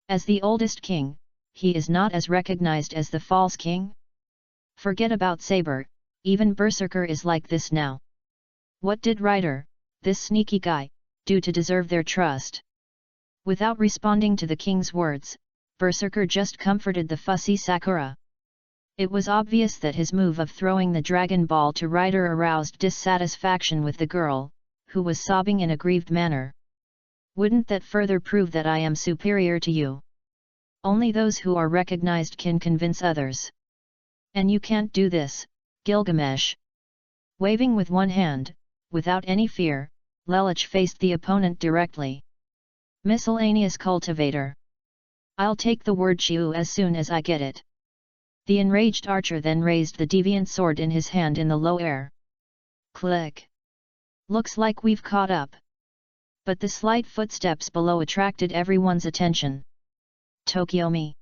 As the oldest king, he is not as recognized as the false king? Forget about saber, even berserker is like this now. What did Rider, this sneaky guy, do to deserve their trust? Without responding to the king's words, berserker just comforted the fussy Sakura. It was obvious that his move of throwing the Dragon Ball to Rider aroused dissatisfaction with the girl, who was sobbing in a grieved manner. Wouldn't that further prove that I am superior to you? Only those who are recognized can convince others. And you can't do this, Gilgamesh. Waving with one hand, without any fear, Lelich faced the opponent directly. Miscellaneous cultivator. I'll take the word Chiu as soon as I get it. The enraged archer then raised the deviant sword in his hand in the low air. Click. Looks like we've caught up. But the slight footsteps below attracted everyone's attention. Tokiomi.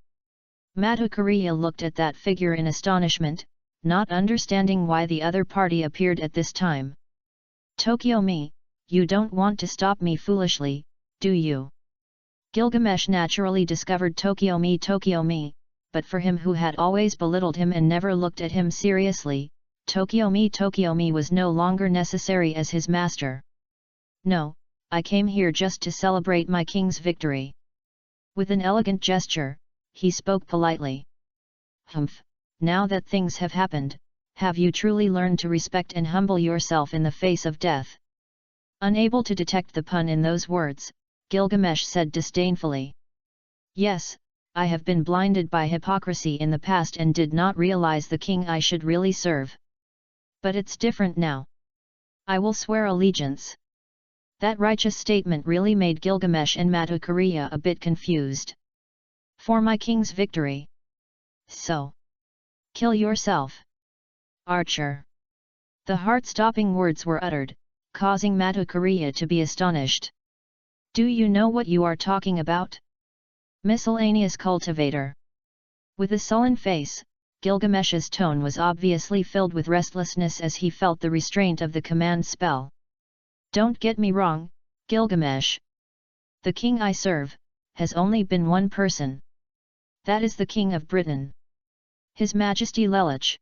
Madhukariya looked at that figure in astonishment, not understanding why the other party appeared at this time. Tokiomi, you don't want to stop me foolishly, do you? Gilgamesh naturally discovered Tokiomi, but for him who had always belittled him and never looked at him seriously, Tokiomi was no longer necessary as his master. No, I came here just to celebrate my king's victory. With an elegant gesture, he spoke politely. Humph, now that things have happened, have you truly learned to respect and humble yourself in the face of death? Unable to detect the pun in those words, Gilgamesh said disdainfully. Yes, I have been blinded by hypocrisy in the past and did not realize the king I should really serve. But it's different now. I will swear allegiance. That righteous statement really made Gilgamesh and Madhukariya a bit confused. For my king's victory. So. Kill yourself. Archer. The heart-stopping words were uttered, causing Madhukariya to be astonished. Do you know what you are talking about? Miscellaneous cultivator. With a sullen face, Gilgamesh's tone was obviously filled with restlessness as he felt the restraint of the command spell. Don't get me wrong, Gilgamesh. The king I serve, has only been one person. That is the king of Britain. His Majesty Lelich.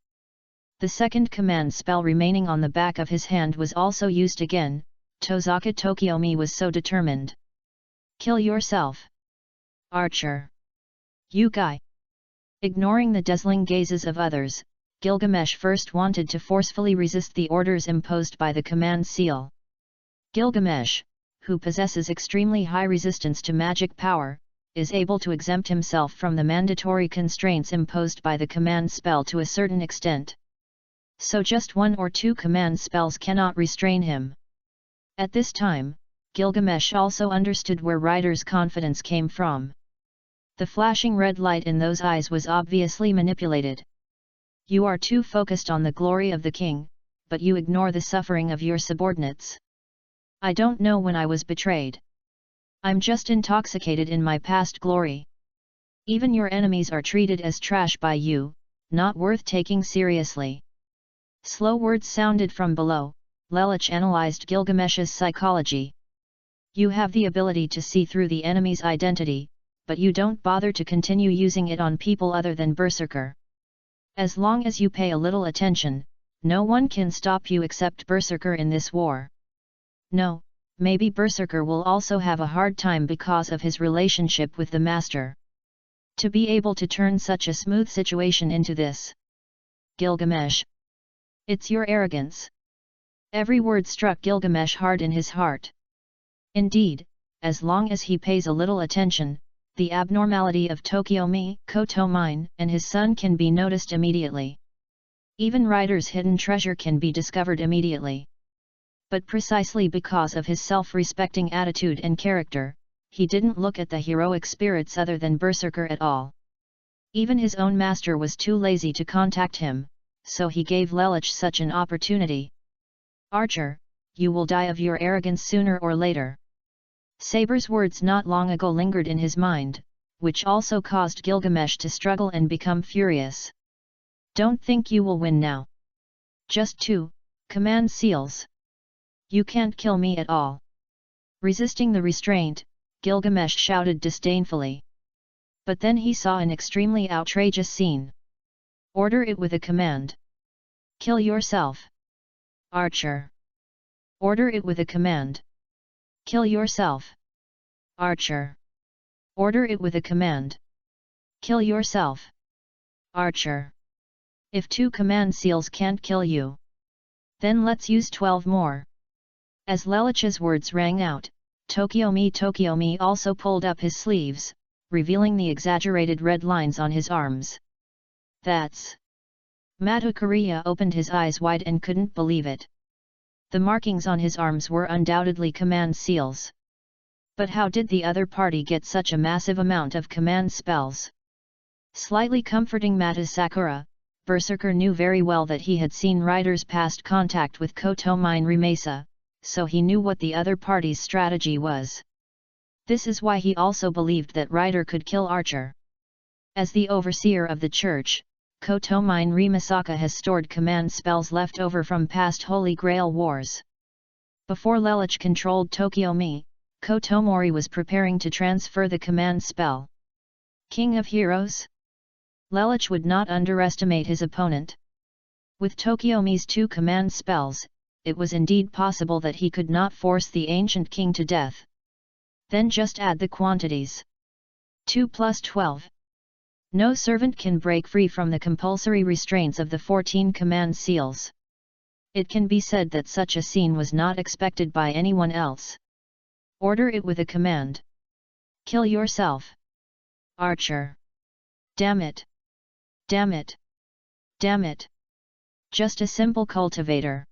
The second command spell remaining on the back of his hand was also used again. Tozaka Tokiomi was so determined. Kill yourself. Archer. You guy. Ignoring the dazzling gazes of others, Gilgamesh first wanted to forcefully resist the orders imposed by the command seal. Gilgamesh, who possesses extremely high resistance to magic power, is able to exempt himself from the mandatory constraints imposed by the command spell to a certain extent. So just one or two command spells cannot restrain him. At this time, Gilgamesh also understood where Rider's confidence came from. The flashing red light in those eyes was obviously manipulated. You are too focused on the glory of the king, but you ignore the suffering of your subordinates. I don't know when I was betrayed. I'm just intoxicated in my past glory. Even your enemies are treated as trash by you, not worth taking seriously. Slow words sounded from below. Lelich analyzed Gilgamesh's psychology. You have the ability to see through the enemy's identity, but you don't bother to continue using it on people other than Berserker. As long as you pay a little attention, no one can stop you except Berserker in this war. No, maybe Berserker will also have a hard time because of his relationship with the Master. To be able to turn such a smooth situation into this. Gilgamesh. It's your arrogance. Every word struck Gilgamesh hard in his heart. Indeed, as long as he pays a little attention, the abnormality of Tokiomi, Kotomine, and his son can be noticed immediately. Even Rider's hidden treasure can be discovered immediately. But precisely because of his self-respecting attitude and character, he didn't look at the heroic spirits other than Berserker at all. Even his own master was too lazy to contact him, so he gave Lelich such an opportunity. "Archer, you will die of your arrogance sooner or later." Saber's words not long ago lingered in his mind, which also caused Gilgamesh to struggle and become furious. "Don't think you will win now. Just 2 command seals. You can't kill me at all." Resisting the restraint, Gilgamesh shouted disdainfully. But then he saw an extremely outrageous scene. "Order it with a command. Kill yourself. Archer. Order it with a command. Kill yourself. Archer. Order it with a command. Kill yourself. Archer. If 2 command seals can't kill you, then let's use 12 more." As Lelich's words rang out, Tokiomi also pulled up his sleeves, revealing the exaggerated red lines on his arms. "That's..." Matukuriya opened his eyes wide and couldn't believe it. The markings on his arms were undoubtedly command seals. But how did the other party get such a massive amount of command spells? Slightly comforting Mata Sakura, Berserker knew very well that he had seen Rider's past contact with Kotomine Rimesa, so he knew what the other party's strategy was. This is why he also believed that Rider could kill Archer. As the overseer of the church, Kotomine Rimasaka has stored command spells left over from past Holy Grail wars. Before Lelich controlled Tokiomi, Kotomori was preparing to transfer the command spell. King of Heroes? Lelich would not underestimate his opponent. With Tokiomi's 2 command spells, it was indeed possible that he could not force the ancient king to death. Then just add the quantities. 2 plus 12. No servant can break free from the compulsory restraints of the 14 command seals. It can be said that such a scene was not expected by anyone else. Order it with a command. Kill yourself. Archer. Damn it. Damn it. Damn it. Just a simple cultivator.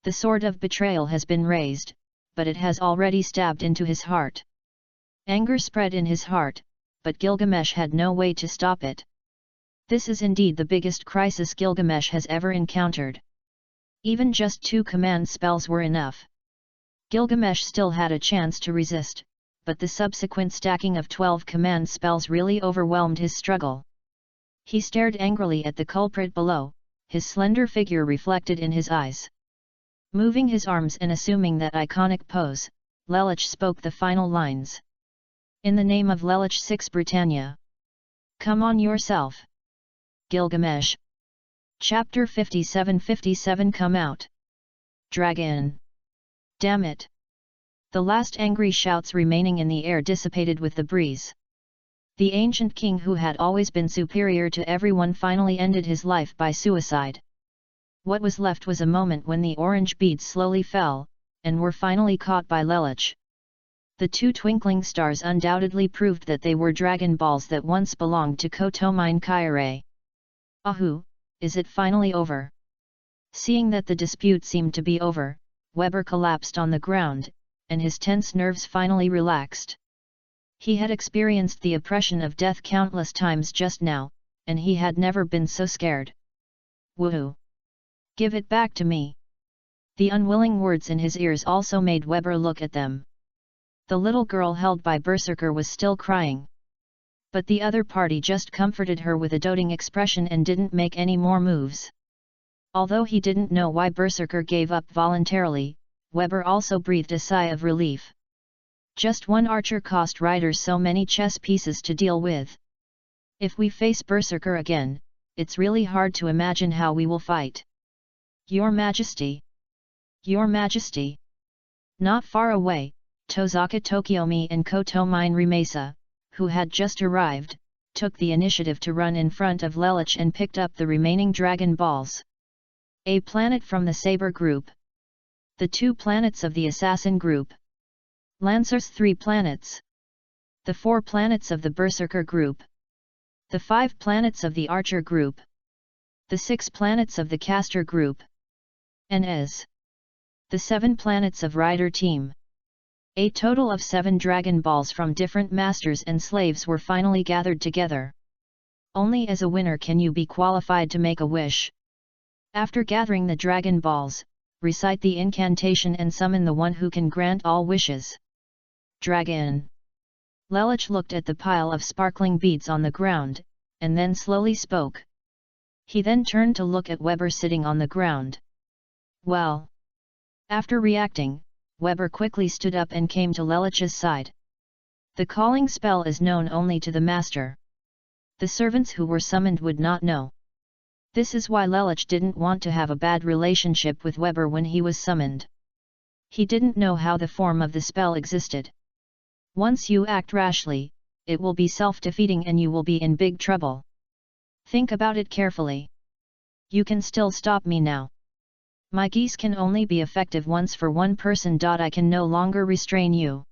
The sword of betrayal has been raised, but it has already stabbed into his heart. Anger spread in his heart, but Gilgamesh had no way to stop it. This is indeed the biggest crisis Gilgamesh has ever encountered. Even just 2 command spells were enough. Gilgamesh still had a chance to resist, but the subsequent stacking of 12 command spells really overwhelmed his struggle. He stared angrily at the culprit below, his slender figure reflected in his eyes. Moving his arms and assuming that iconic pose, Lelich spoke the final lines. "In the name of Lelich 6 Britannia. Come on yourself. Gilgamesh." Chapter 57 Come out. Dragon. Damn it. The last angry shouts remaining in the air dissipated with the breeze. The ancient king who had always been superior to everyone finally ended his life by suicide. What was left was a moment when the orange beads slowly fell, and were finally caught by Lelich. The 2 twinkling stars undoubtedly proved that they were dragon balls that once belonged to Kotomine Kyarei. Ahoo, is it finally over? Seeing that the dispute seemed to be over, Weber collapsed on the ground, and his tense nerves finally relaxed. He had experienced the oppression of death countless times just now, and he had never been so scared. Woohoo! Give it back to me! The unwilling words in his ears also made Weber look at them. The little girl held by Berserker was still crying. But the other party just comforted her with a doting expression and didn't make any more moves. Although he didn't know why Berserker gave up voluntarily, Weber also breathed a sigh of relief. Just 1 archer cost riders so many chess pieces to deal with. If we face Berserker again, it's really hard to imagine how we will fight. Your Majesty! Your Majesty! Not far away, Tozaka Tokiomi and Kotomine Rimesa, who had just arrived, took the initiative to run in front of Lelich and picked up the remaining dragon balls. A planet from the Saber group. The 2 planets of the Assassin group. Lancer's 3 planets. The 4 planets of the Berserker group. The 5 planets of the Archer group. The 6 planets of the Caster group. And as the 7 planets of Rider team. A total of 7 Dragon Balls from different masters and slaves were finally gathered together. Only as a winner can you be qualified to make a wish. After gathering the dragon balls, recite the incantation and summon the one who can grant all wishes. Dragon. Lelich looked at the pile of sparkling beads on the ground, and then slowly spoke. He then turned to look at Weber sitting on the ground. Well. After reacting, Weber quickly stood up and came to Lelich's side. The calling spell is known only to the master. The servants who were summoned would not know. This is why Lelich didn't want to have a bad relationship with Weber when he was summoned. He didn't know how the form of the spell existed. Once you act rashly, it will be self-defeating and you will be in big trouble. Think about it carefully. You can still stop me now. My geese can only be effective once for one person. I can no longer restrain you.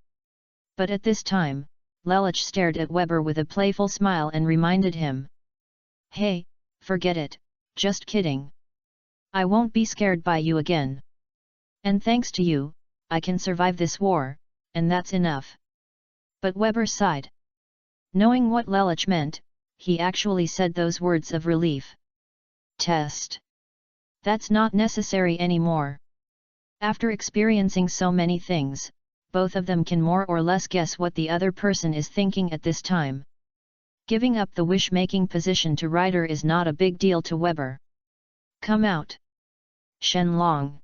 But at this time, Lelich stared at Weber with a playful smile and reminded him. Hey, forget it, just kidding. I won't be scared by you again. And thanks to you, I can survive this war, and that's enough. But Weber sighed. Knowing what Lelich meant, he actually said those words of relief. Test. That's not necessary anymore. After experiencing so many things, both of them can more or less guess what the other person is thinking at this time. Giving up the wish-making position to Ryder is not a big deal to Weber. Come out. Shenlong.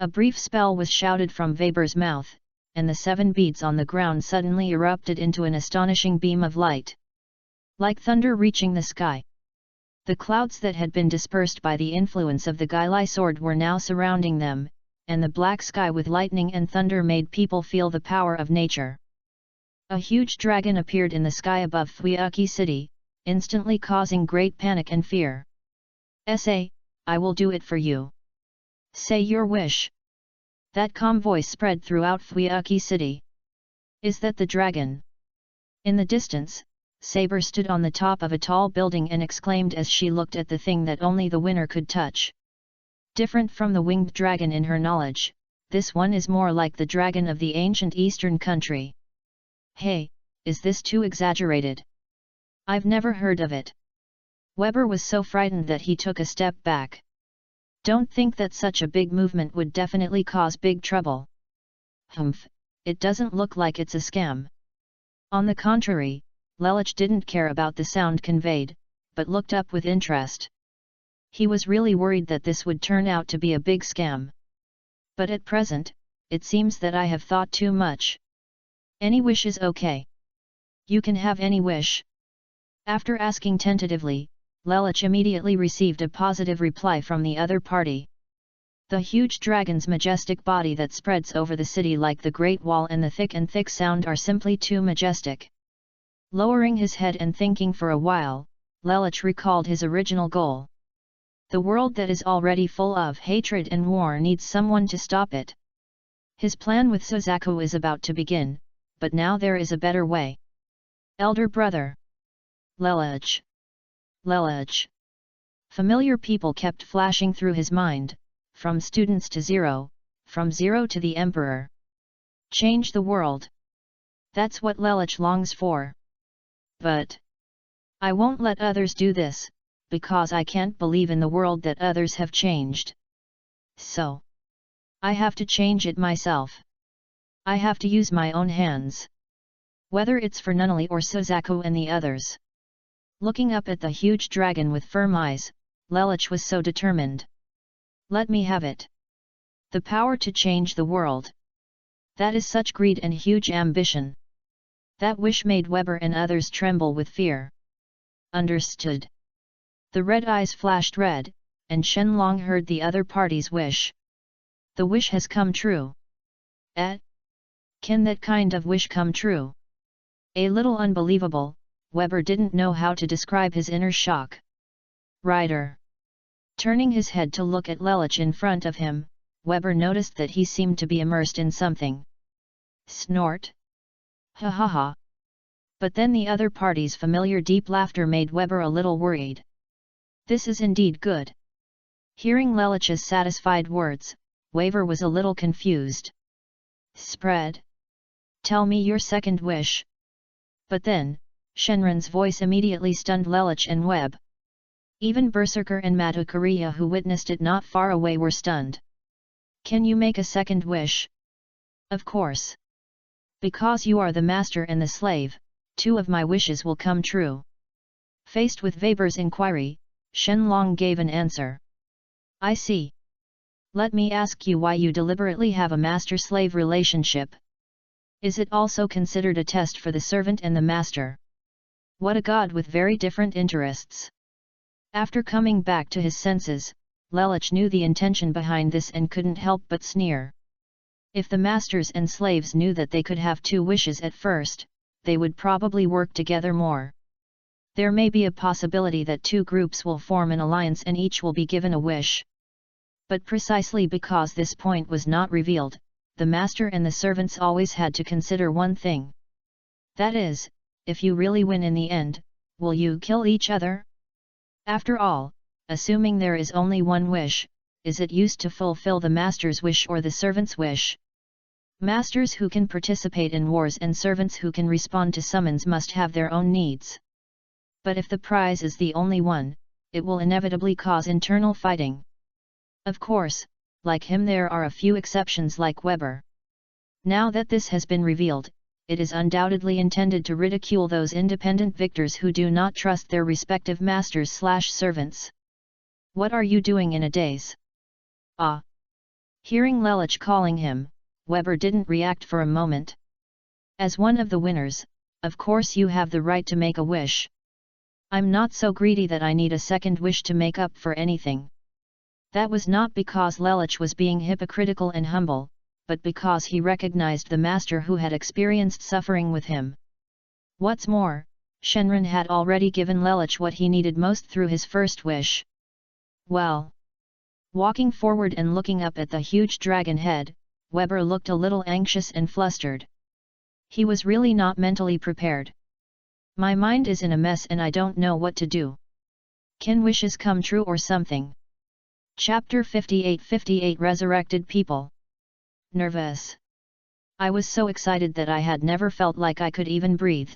A brief spell was shouted from Weber's mouth, and the 7 beads on the ground suddenly erupted into an astonishing beam of light. Like thunder reaching the sky. The clouds that had been dispersed by the influence of the Gailai sword were now surrounding them, and the black sky with lightning and thunder made people feel the power of nature. A huge dragon appeared in the sky above Fuiuki City, instantly causing great panic and fear. "Say, I will do it for you. Say your wish." That calm voice spread throughout Fuiuki City. "Is that the dragon?" In the distance, Saber stood on the top of a tall building and exclaimed as she looked at the thing that only the winner could touch. Different from the winged dragon in her knowledge, this one is more like the dragon of the ancient eastern country. Hey, is this too exaggerated? I've never heard of it. Weber was so frightened that he took a step back. Don't think that such a big movement would definitely cause big trouble. Humph, it doesn't look like it's a scam. On the contrary, Lelich didn't care about the sound conveyed, but looked up with interest. He was really worried that this would turn out to be a big scam. But at present, it seems that I have thought too much. Any wish is okay. You can have any wish. After asking tentatively, Lelich immediately received a positive reply from the other party. The huge dragon's majestic body that spreads over the city like the Great Wall and the thick sound are simply too majestic. Lowering his head and thinking for a while, Lelich recalled his original goal. The world that is already full of hatred and war needs someone to stop it. His plan with Suzaku is about to begin, but now there is a better way. Elder brother. Lelich. Lelich. Familiar people kept flashing through his mind, from students to Zero, from Zero to the Emperor. Change the world. That's what Lelich longs for. But I won't let others do this, because I can't believe in the world that others have changed. So I have to change it myself. I have to use my own hands. Whether it's for Nunnally or Suzaku and the others. Looking up at the huge dragon with firm eyes, Lelich was so determined. Let me have it. The power to change the world. That is such greed and huge ambition. That wish made Weber and others tremble with fear. Understood. The red eyes flashed red, and Shenlong heard the other party's wish. The wish has come true. Can that kind of wish come true? A little unbelievable, Weber didn't know how to describe his inner shock. Ryder. Turning his head to look at Lelich in front of him, Weber noticed that he seemed to be immersed in something. Snort. Ha ha ha. But then the other party's familiar deep laughter made Weber a little worried. This is indeed good. Hearing Lelich's satisfied words, Weber was a little confused. Spread. Tell me your second wish. But then, Shenron's voice immediately stunned Lelich and Webb. Even Berserker and Matukariya, who witnessed it not far away, were stunned. Can you make a second wish? Of course. Because you are the master and the slave, 2 of my wishes will come true. Faced with Weber's inquiry, Shenlong gave an answer. I see. Let me ask you why you deliberately have a master-slave relationship. Is it also considered a test for the servant and the master? What a god with very different interests. After coming back to his senses, Lelich knew the intention behind this and couldn't help but sneer. If the masters and slaves knew that they could have 2 wishes at first, they would probably work together more. There may be a possibility that 2 groups will form an alliance and each will be given a wish. But precisely because this point was not revealed, the master and the servants always had to consider one thing. That is, if you really win in the end, will you kill each other? After all, assuming there is only one wish, is it used to fulfill the master's wish or the servant's wish? Masters who can participate in wars and servants who can respond to summons must have their own needs. But if the prize is the only one, it will inevitably cause internal fighting. Of course, like him there are a few exceptions like Weber. Now that this has been revealed, it is undoubtedly intended to ridicule those independent victors who do not trust their respective masters/servants. What are you doing in a daze? Ah! Hearing Lelich calling him, Weber didn't react for a moment. As one of the winners, of course you have the right to make a wish. I'm not so greedy that I need a second wish to make up for anything. That was not because Lelich was being hypocritical and humble, but because he recognized the master who had experienced suffering with him. What's more, Shenron had already given Lelich what he needed most through his first wish. Well. Walking forward and looking up at the huge dragon head, Weber looked a little anxious and flustered. He was really not mentally prepared. My mind is in a mess and I don't know what to do. Can wishes come true or something? Chapter 58 Resurrected People. Nervous. I was so excited that I had never felt like I could even breathe.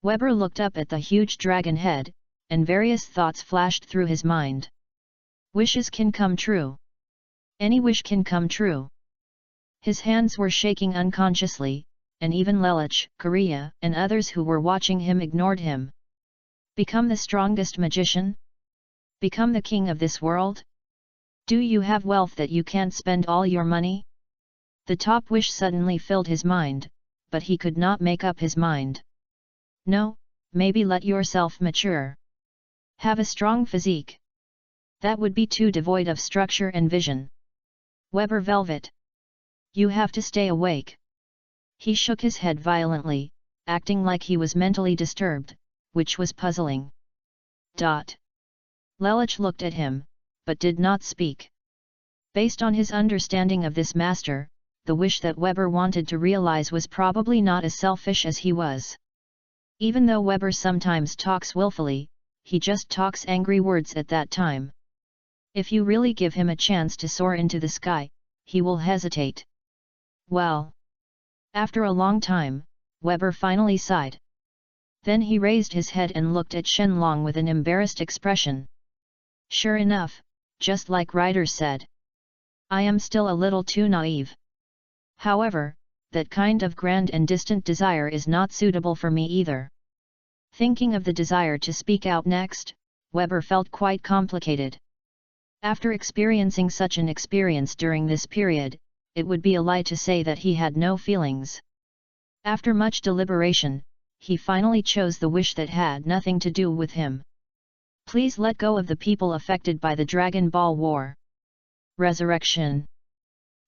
Weber looked up at the huge dragon head, and various thoughts flashed through his mind. Wishes can come true. Any wish can come true. His hands were shaking unconsciously, and even Lelich, Korea, and others who were watching him ignored him. Become the strongest magician? Become the king of this world? Do you have wealth that you can't spend all your money? The top wish suddenly filled his mind, but he could not make up his mind. No, maybe let yourself mature. Have a strong physique. That would be too devoid of structure and vision. Weber Velvet. You have to stay awake. He shook his head violently, acting like he was mentally disturbed, which was puzzling. Lelich looked at him, but did not speak. Based on his understanding of this master, the wish that Weber wanted to realize was probably not as selfish as he was. Even though Weber sometimes talks willfully, he just talks angry words at that time. If you really give him a chance to soar into the sky, he will hesitate. Well. After a long time, Weber finally sighed. Then he raised his head and looked at Shenlong with an embarrassed expression. Sure enough, just like Ryder said. I am still a little too naive. However, that kind of grand and distant desire is not suitable for me either. Thinking of the desire to speak out next, Weber felt quite complicated. After experiencing such an experience during this period, it would be a lie to say that he had no feelings. After much deliberation, he finally chose the wish that had nothing to do with him. Please let go of the people affected by the Dragon Ball War. Resurrection.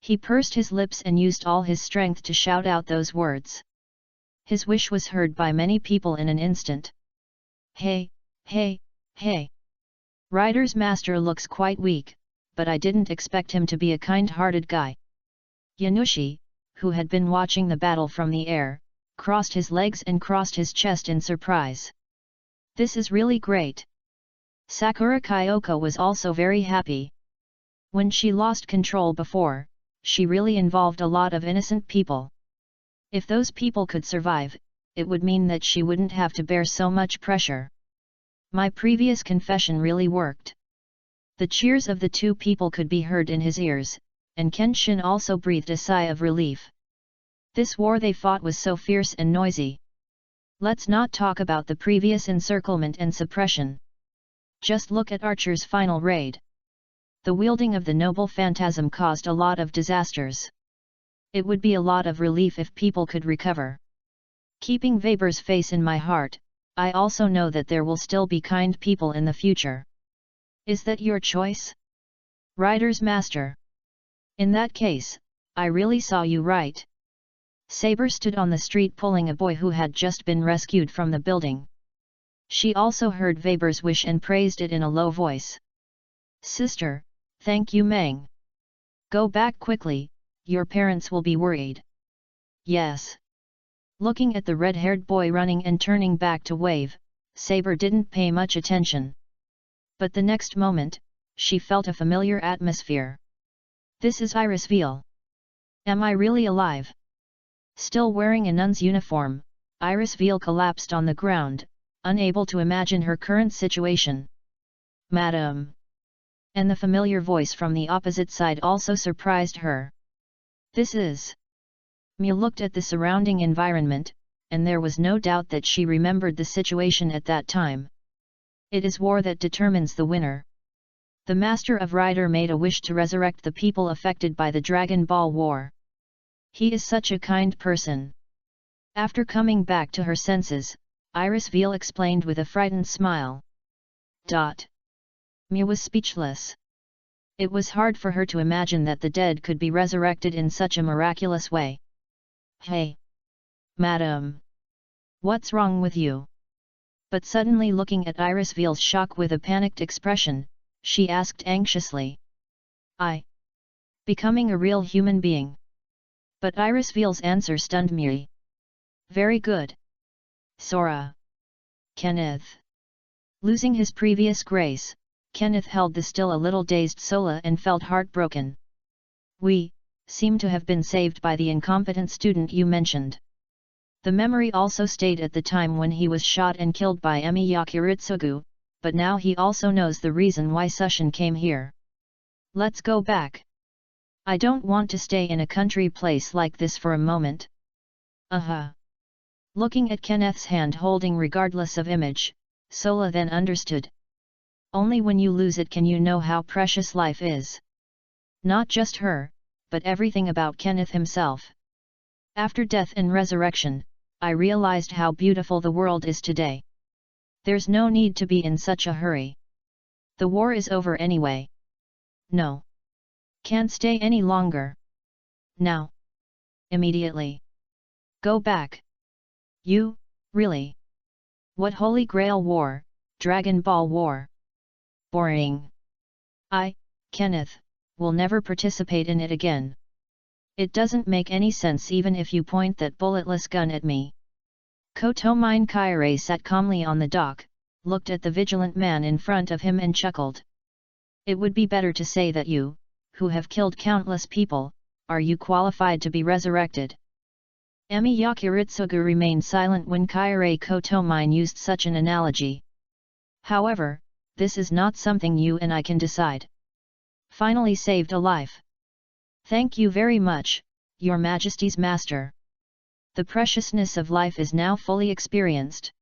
He pursed his lips and used all his strength to shout out those words. His wish was heard by many people in an instant. Hey, hey, hey. Ryder's master looks quite weak, but I didn't expect him to be a kind-hearted guy. Yanushi, who had been watching the battle from the air, crossed his legs and crossed his chest in surprise. This is really great. Sakura Kyoko was also very happy. When she lost control before, she really involved a lot of innocent people. If those people could survive, it would mean that she wouldn't have to bear so much pressure. My previous confession really worked. The cheers of the two people could be heard in his ears, and Kenshin also breathed a sigh of relief. This war they fought was so fierce and noisy. Let's not talk about the previous encirclement and suppression. Just look at Archer's final raid. The wielding of the noble phantasm caused a lot of disasters. It would be a lot of relief if people could recover. Keeping Weber's face in my heart, I also know that there will still be kind people in the future. Is that your choice? Rider's master. In that case, I really saw you right. Saber stood on the street pulling a boy who had just been rescued from the building. She also heard Weber's wish and praised it in a low voice. Sister, thank you Meng. Go back quickly, your parents will be worried. Yes. Looking at the red-haired boy running and turning back to wave, Saber didn't pay much attention. But the next moment, she felt a familiar atmosphere. This is Iris Veal. Am I really alive? Still wearing a nun's uniform, Iris Veal collapsed on the ground, unable to imagine her current situation. Madam! And the familiar voice from the opposite side also surprised her. This is... Mia looked at the surrounding environment, and there was no doubt that she remembered the situation at that time. It is war that determines the winner. The Master of Rider made a wish to resurrect the people affected by the Dragon Ball War. He is such a kind person. After coming back to her senses, Iris Veal explained with a frightened smile. Mia was speechless. It was hard for her to imagine that the dead could be resurrected in such a miraculous way. Hey! Madam! What's wrong with you? But suddenly looking at Iris Veal's shock with a panicked expression, she asked anxiously. Becoming a real human being. But Iris Veal's answer stunned me. Very good. Sora. Kenneth. Losing his previous grace, Kenneth held the still a little dazed Sola and felt heartbroken. We seem to have been saved by the incompetent student you mentioned. The memory also stayed at the time when he was shot and killed by Emi Yakiritsugu, but now he also knows the reason why Sushin came here. Let's go back. I don't want to stay in a country place like this for a moment. Looking at Kenneth's hand holding regardless of image, Sola then understood. Only when you lose it can you know how precious life is. Not just her, but everything about Kenneth himself. After death and resurrection, I realized how beautiful the world is today. There's no need to be in such a hurry. The war is over anyway. No. Can't stay any longer. Now. Immediately. Go back. You, really? What Holy Grail War, Dragon Ball War? Boring. Kenneth, will never participate in it again. It doesn't make any sense even if you point that bulletless gun at me. Kotomine Kaire sat calmly on the dock, looked at the vigilant man in front of him and chuckled. It would be better to say that you, who have killed countless people, are you qualified to be resurrected? Emi Yakiritsugu remained silent when Kaire Kotomine used such an analogy. However, this is not something you and I can decide. Finally saved a life. Thank you very much, Your Majesty's Master. The preciousness of life is now fully experienced.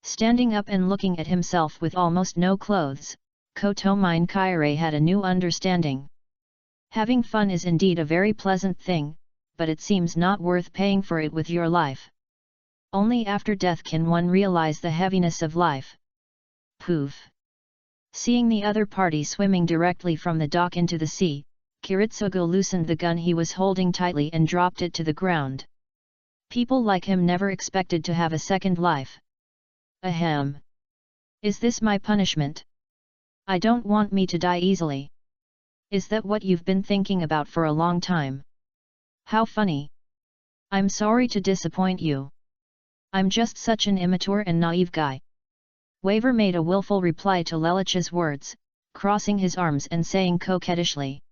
Standing up and looking at himself with almost no clothes, Kotomine Kaire had a new understanding. Having fun is indeed a very pleasant thing, but it seems not worth paying for it with your life. Only after death can one realize the heaviness of life. Poof! Seeing the other party swimming directly from the dock into the sea, Kiritsugu loosened the gun he was holding tightly and dropped it to the ground. People like him never expected to have a second life. Ahem! Is this my punishment? I don't want me to die easily. Is that what you've been thinking about for a long time? How funny! I'm sorry to disappoint you. I'm just such an immature and naive guy. Waver made a willful reply to Lelich's words, crossing his arms and saying coquettishly.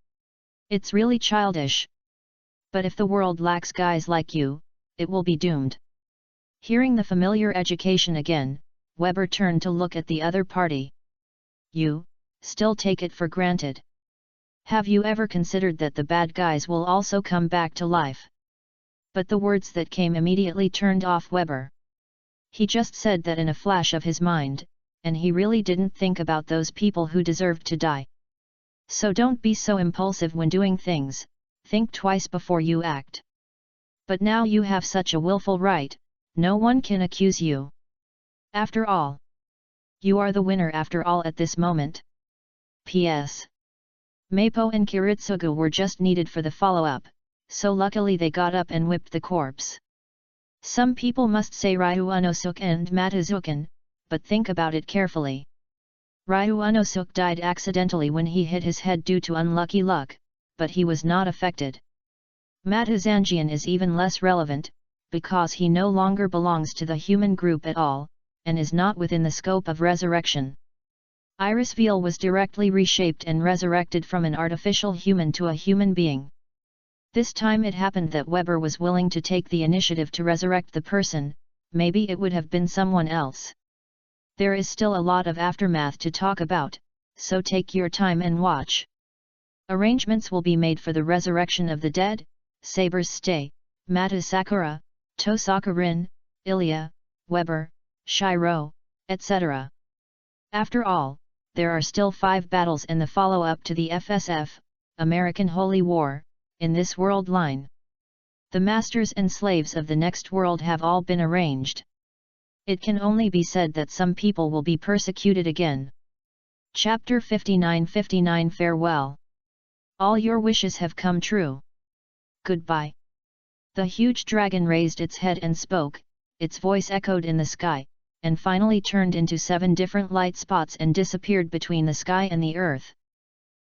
It's really childish. But if the world lacks guys like you, it will be doomed. Hearing the familiar education again, Weber turned to look at the other party. You still take it for granted? Have you ever considered that the bad guys will also come back to life? But the words that came immediately turned off Weber. He just said that in a flash of his mind, and he really didn't think about those people who deserved to die. So don't be so impulsive when doing things, think twice before you act. But now you have such a willful right, no one can accuse you. After all, you are the winner after all at this moment. P.S. Meipo and Kiritsugu were just needed for the follow-up, so luckily they got up and whipped the corpse. Some people must say Ryu Unosuk and Matazukan, but think about it carefully. Ryu Unosuk died accidentally when he hit his head due to unlucky luck, but he was not affected. Matazanjian is even less relevant, because he no longer belongs to the human group at all, and is not within the scope of resurrection. Iris Veal was directly reshaped and resurrected from an artificial human to a human being. This time it happened that Weber was willing to take the initiative to resurrect the person, maybe it would have been someone else. There is still a lot of aftermath to talk about, so take your time and watch. Arrangements will be made for the resurrection of the dead, Saber's stay, Mata Sakura, Tosaka Rin, Ilya, Weber, Shiro, etc. After all, there are still 5 battles in the follow-up to the FSF, American Holy War, in this world line. The masters and slaves of the next world have all been arranged. It can only be said that some people will be persecuted again. Chapter 59 Farewell. All your wishes have come true. Goodbye. The huge dragon raised its head and spoke, its voice echoed in the sky, and finally turned into 7 different light spots and disappeared between the sky and the earth.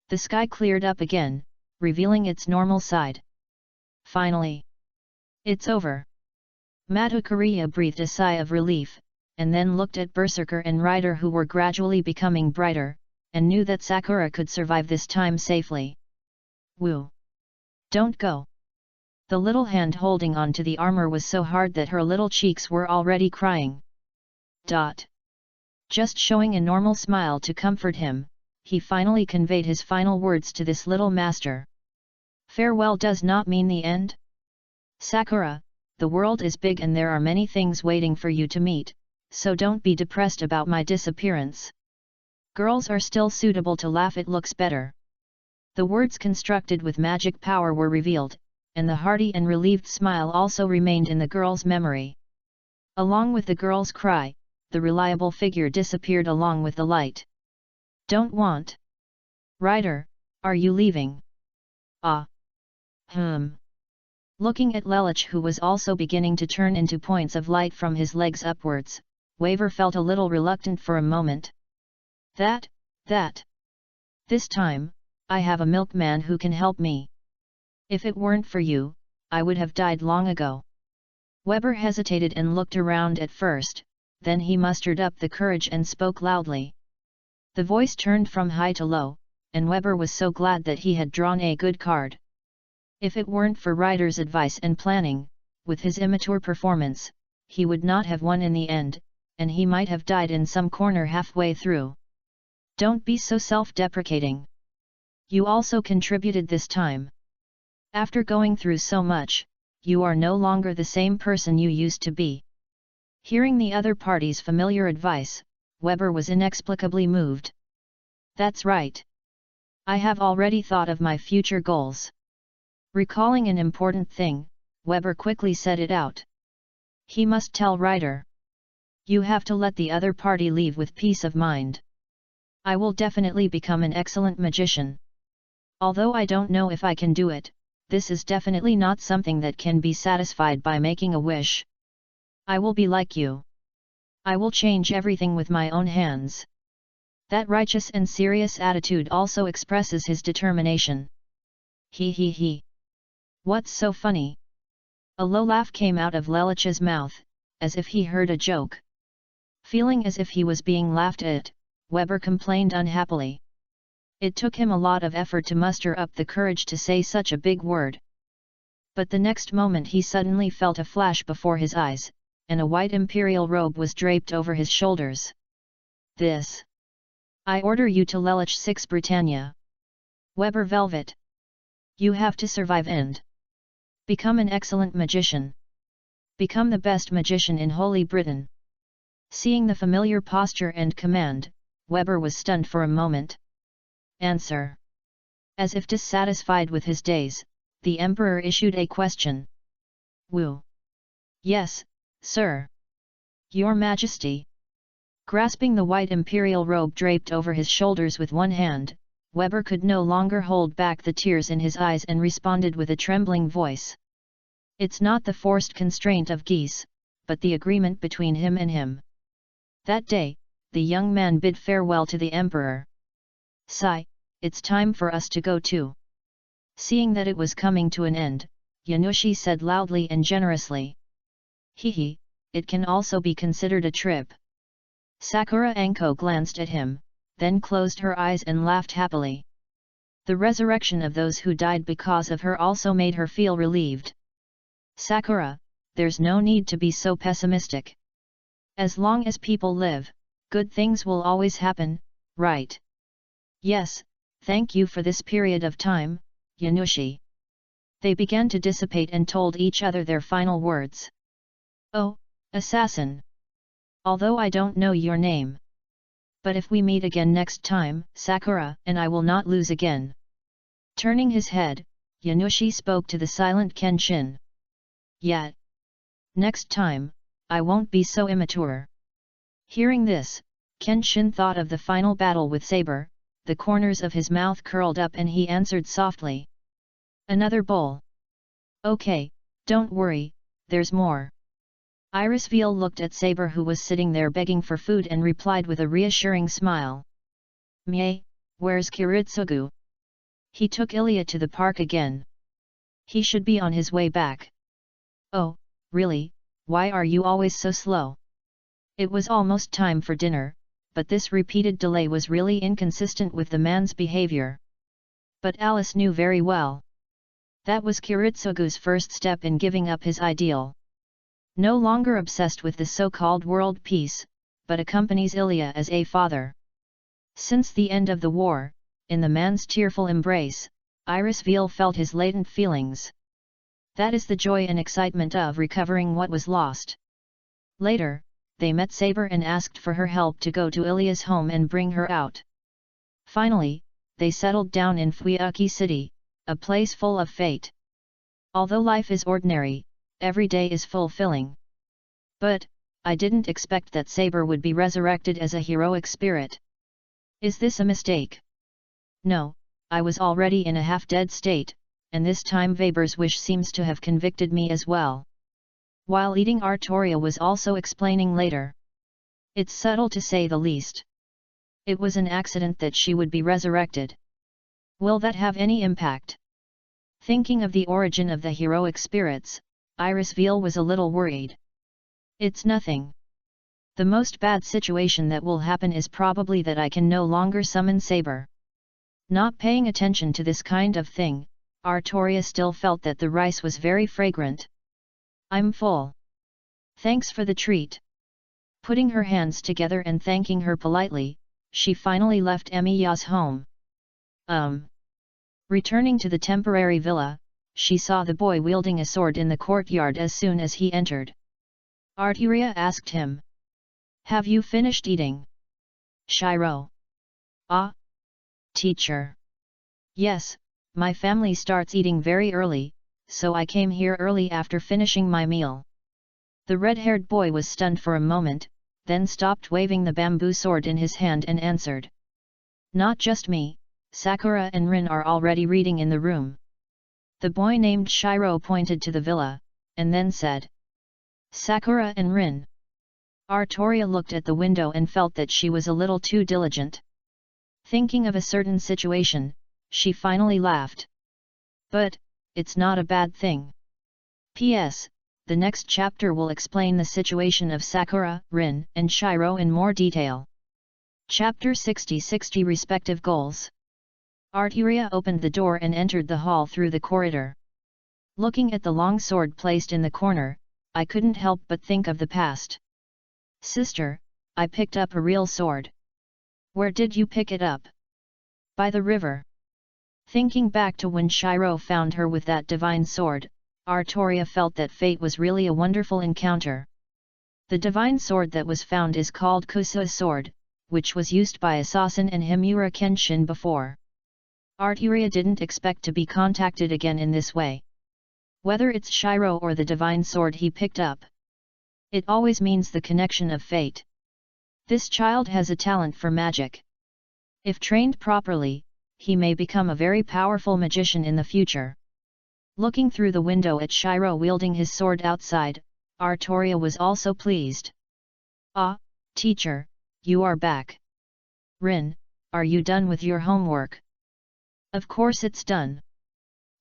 The sky cleared up again, revealing its normal side. Finally. It's over. Matukuriya breathed a sigh of relief, and then looked at Berserker and Rider who were gradually becoming brighter, and knew that Sakura could survive this time safely. Woo! Don't go! The little hand holding on to the armor was so hard that her little cheeks were already crying. Just showing a normal smile to comfort him, he finally conveyed his final words to this little master. Farewell does not mean the end. Sakura, the world is big and there are many things waiting for you to meet, so don't be depressed about my disappearance. Girls are still suitable to laugh, it looks better. The words constructed with magic power were revealed, and the hearty and relieved smile also remained in the girl's memory. Along with the girl's cry, the reliable figure disappeared along with the light. Don't want. Rider, are you leaving? Looking at Lelich, who was also beginning to turn into points of light from his legs upwards, Waver felt a little reluctant for a moment. That. This time, I have a milkman who can help me. If it weren't for you, I would have died long ago. Weber hesitated and looked around at first, then he mustered up the courage and spoke loudly. The voice turned from high to low, and Weber was so glad that he had drawn a good card. If it weren't for Ryder's advice and planning, with his immature performance, he would not have won in the end, and he might have died in some corner halfway through. Don't be so self-deprecating. You also contributed this time. After going through so much, you are no longer the same person you used to be. Hearing the other party's familiar advice, Weber was inexplicably moved. That's right. I have already thought of my future goals. Recalling an important thing, Weber quickly said it out. He must tell Ryder. You have to let the other party leave with peace of mind. I will definitely become an excellent magician. Although I don't know if I can do it, this is definitely not something that can be satisfied by making a wish. I will be like you. I will change everything with my own hands. That righteous and serious attitude also expresses his determination. He. What's so funny? A low laugh came out of Lelich's mouth, as if he heard a joke. Feeling as if he was being laughed at, Weber complained unhappily. It took him a lot of effort to muster up the courage to say such a big word. But the next moment he suddenly felt a flash before his eyes, and a white imperial robe was draped over his shoulders. This. I order you to Lelich 6 Britannia. Weber Velvet. You have to survive and become an excellent magician. Become the best magician in Holy Britain. Seeing the familiar posture and command, Weber was stunned for a moment. Answer. As if dissatisfied with his days, the Emperor issued a question. Wu. Yes, sir. Your Majesty. Grasping the white imperial robe draped over his shoulders with one hand, Weber could no longer hold back the tears in his eyes and responded with a trembling voice. It's not the forced constraint of geese, but the agreement between him and him. That day, the young man bid farewell to the Emperor. Sigh, it's time for us to go too. Seeing that it was coming to an end, Yanushi said loudly and generously. Hehe, it can also be considered a trip. Sakura Anko glanced at him, then closed her eyes and laughed happily. The resurrection of those who died because of her also made her feel relieved. Sakura, there's no need to be so pessimistic. As long as people live, good things will always happen, right? Yes, thank you for this period of time, Yanushi. They began to dissipate and told each other their final words. Oh, assassin! Although I don't know your name. But if we meet again next time, Sakura and I will not lose again. Turning his head, Yanushi spoke to the silent Kenshin. Yet. Next time, I won't be so immature. Hearing this, Kenshin thought of the final battle with Saber, the corners of his mouth curled up and he answered softly. Another bowl. Okay, don't worry, there's more. Iris Veal looked at Saber who was sitting there begging for food and replied with a reassuring smile. Mie, where's Kiritsugu? He took Ilya to the park again. He should be on his way back. Oh, really, why are you always so slow? It was almost time for dinner, but this repeated delay was really inconsistent with the man's behavior. But Alice knew very well. That was Kiritsugu's first step in giving up his ideal. No longer obsessed with the so-called world peace, but accompanies Ilya as a father. Since the end of the war, in the man's tearful embrace, Iris Veal felt his latent feelings. That is the joy and excitement of recovering what was lost. Later, they met Saber and asked for her help to go to Ilya's home and bring her out. Finally, they settled down in Fuyuki City, a place full of fate. Although life is ordinary, every day is fulfilling. But, I didn't expect that Saber would be resurrected as a heroic spirit. Is this a mistake? No, I was already in a half-dead state, and this time Weber's wish seems to have convicted me as well. While eating, Artoria was also explaining later. It's subtle to say the least. It was an accident that she would be resurrected. Will that have any impact? Thinking of the origin of the heroic spirits, Iris Veal was a little worried. It's nothing. The most bad situation that will happen is probably that I can no longer summon Saber. Not paying attention to this kind of thing, Artoria still felt that the rice was very fragrant. I'm full. Thanks for the treat. Putting her hands together and thanking her politely, she finally left Emiya's home. Returning to the temporary villa, she saw the boy wielding a sword in the courtyard as soon as he entered. Artoria asked him. Have you finished eating? Shiro. Ah. Teacher. Yes, my family starts eating very early, so I came here early after finishing my meal. The red-haired boy was stunned for a moment, then stopped waving the bamboo sword in his hand and answered. Not just me, Sakura and Rin are already reading in the room. The boy named Shiro pointed to the villa, and then said. Sakura and Rin. Artoria looked at the window and felt that she was a little too diligent. Thinking of a certain situation, she finally laughed. But, it's not a bad thing. P.S. The next chapter will explain the situation of Sakura, Rin, and Shiro in more detail. Chapter 60 Respective Goals. Artoria opened the door and entered the hall through the corridor. Looking at the long sword placed in the corner, I couldn't help but think of the past. Sister, I picked up a real sword. Where did you pick it up? By the river. Thinking back to when Shiro found her with that divine sword, Artoria felt that fate was really a wonderful encounter. The divine sword that was found is called Kusua's sword, which was used by Asasan and Himura Kenshin before. Artoria didn't expect to be contacted again in this way. Whether it's Shiro or the divine sword he picked up, it always means the connection of fate. This child has a talent for magic. If trained properly, he may become a very powerful magician in the future. Looking through the window at Shiro wielding his sword outside, Artoria was also pleased. Ah, teacher, you are back. Rin, are you done with your homework? Of course it's done.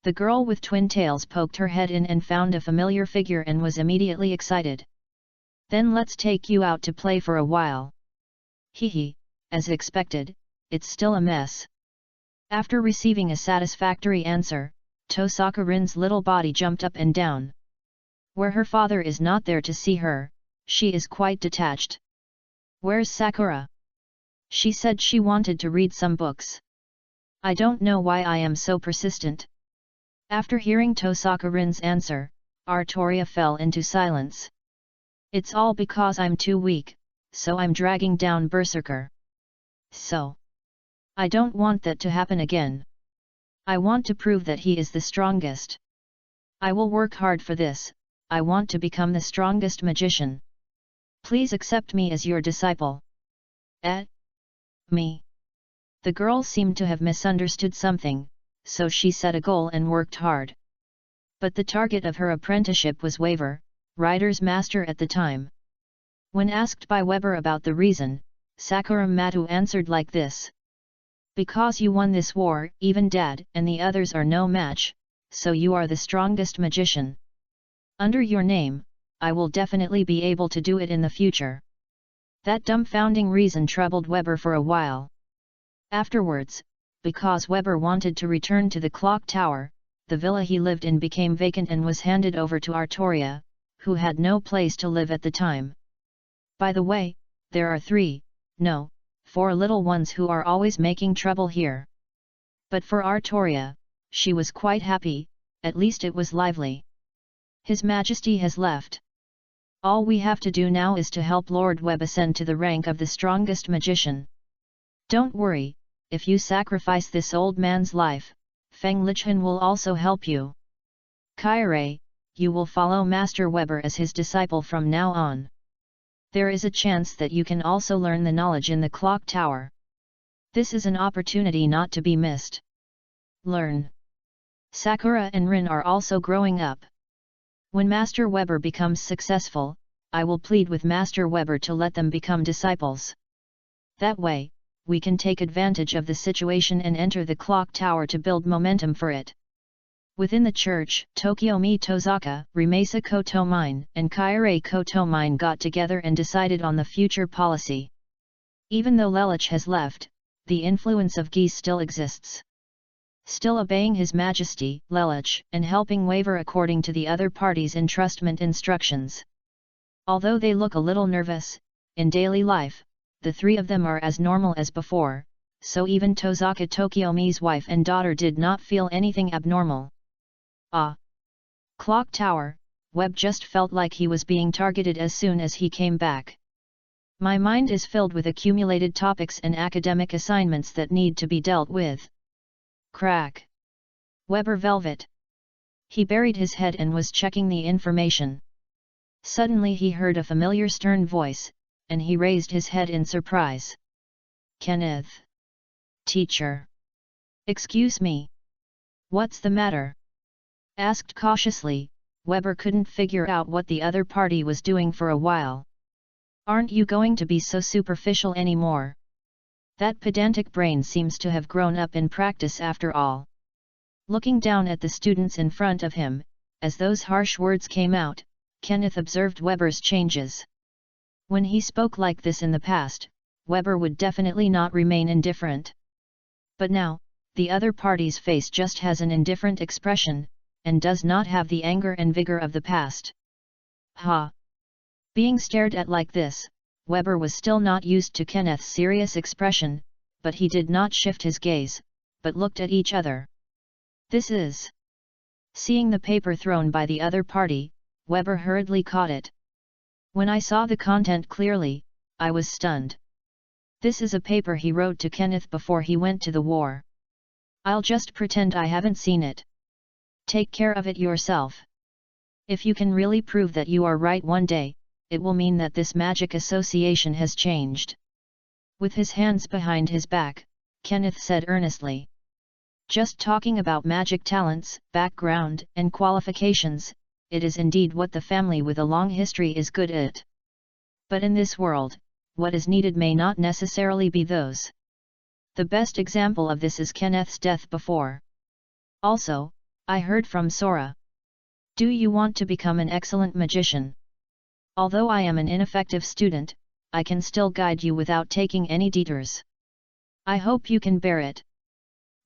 The girl with twin tails poked her head in and found a familiar figure and was immediately excited. Then let's take you out to play for a while. Hehe, as expected, it's still a mess. After receiving a satisfactory answer, Tosaka Rin's little body jumped up and down. Where her father is not there to see her, she is quite detached. Where's Sakura? She said she wanted to read some books. I don't know why I am so persistent. After hearing Tosaka Rin's answer, Artoria fell into silence. It's all because I'm too weak, so I'm dragging down Berserker. So. I don't want that to happen again. I want to prove that he is the strongest. I will work hard for this, I want to become the strongest magician. Please accept me as your disciple. Me. The girl seemed to have misunderstood something, so she set a goal and worked hard. But the target of her apprenticeship was Waver, Rider's master at the time. When asked by Weber about the reason, Sakura Matu answered like this. Because you won this war, even Dad and the others are no match, so you are the strongest magician. Under your name, I will definitely be able to do it in the future. That dumbfounding reason troubled Weber for a while. Afterwards, because Weber wanted to return to the clock tower, the villa he lived in became vacant and was handed over to Artoria, who had no place to live at the time. By the way, there are 4 little ones who are always making trouble here. But for Artoria, she was quite happy, at least it was lively. His Majesty has left. All we have to do now is to help Lord Webb ascend to the rank of the strongest magician. Don't worry, if you sacrifice this old man's life, Feng Lichun will also help you. Kaire, you will follow Master Weber as his disciple from now on. There is a chance that you can also learn the knowledge in the clock tower. This is an opportunity not to be missed. Learn. Sakura and Rin are also growing up. When Master Weber becomes successful, I will plead with Master Weber to let them become disciples. That way, we can take advantage of the situation and enter the clock tower to build momentum for it. Within the church, Tokiomi Tozaka, Rimasa Kotomine, and Kaire Kotomine got together and decided on the future policy. Even though Lelich has left, the influence of Geese still exists. Still obeying His Majesty, Lelich, and helping Waver according to the other party's entrustment instructions. Although they look a little nervous, in daily life, the 3 of them are as normal as before, so even Tozaka Tokiomi's wife and daughter did not feel anything abnormal. Clock Tower, Webb just felt like he was being targeted as soon as he came back. My mind is filled with accumulated topics and academic assignments that need to be dealt with. Crack. Weber Velvet. He buried his head and was checking the information. Suddenly he heard a familiar stern voice, and he raised his head in surprise. Kenneth. Teacher. Excuse me. What's the matter? Asked cautiously, Weber couldn't figure out what the other party was doing for a while. Aren't you going to be so superficial anymore? That pedantic brain seems to have grown up in practice after all. Looking down at the students in front of him, as those harsh words came out, Kenneth observed Weber's changes. When he spoke like this in the past, Weber would definitely not remain indifferent. But now, the other party's face just has an indifferent expression, and does not have the anger and vigor of the past. Ha! Being stared at like this, Weber was still not used to Kenneth's serious expression, but he did not shift his gaze, but looked at each other. This is... Seeing the paper thrown by the other party, Weber hurriedly caught it. When I saw the content clearly, I was stunned. This is a paper he wrote to Kenneth before he went to the war. I'll just pretend I haven't seen it. Take care of it yourself. If you can really prove that you are right one day, it will mean that this magic association has changed. With his hands behind his back, Kenneth said earnestly. Just talking about magic talents, background, and qualifications, it is indeed what the family with a long history is good at. But in this world, what is needed may not necessarily be those. The best example of this is Kenneth's death before. Also, I heard from Sora. Do you want to become an excellent magician? Although I am an ineffective student, I can still guide you without taking any detours. I hope you can bear it.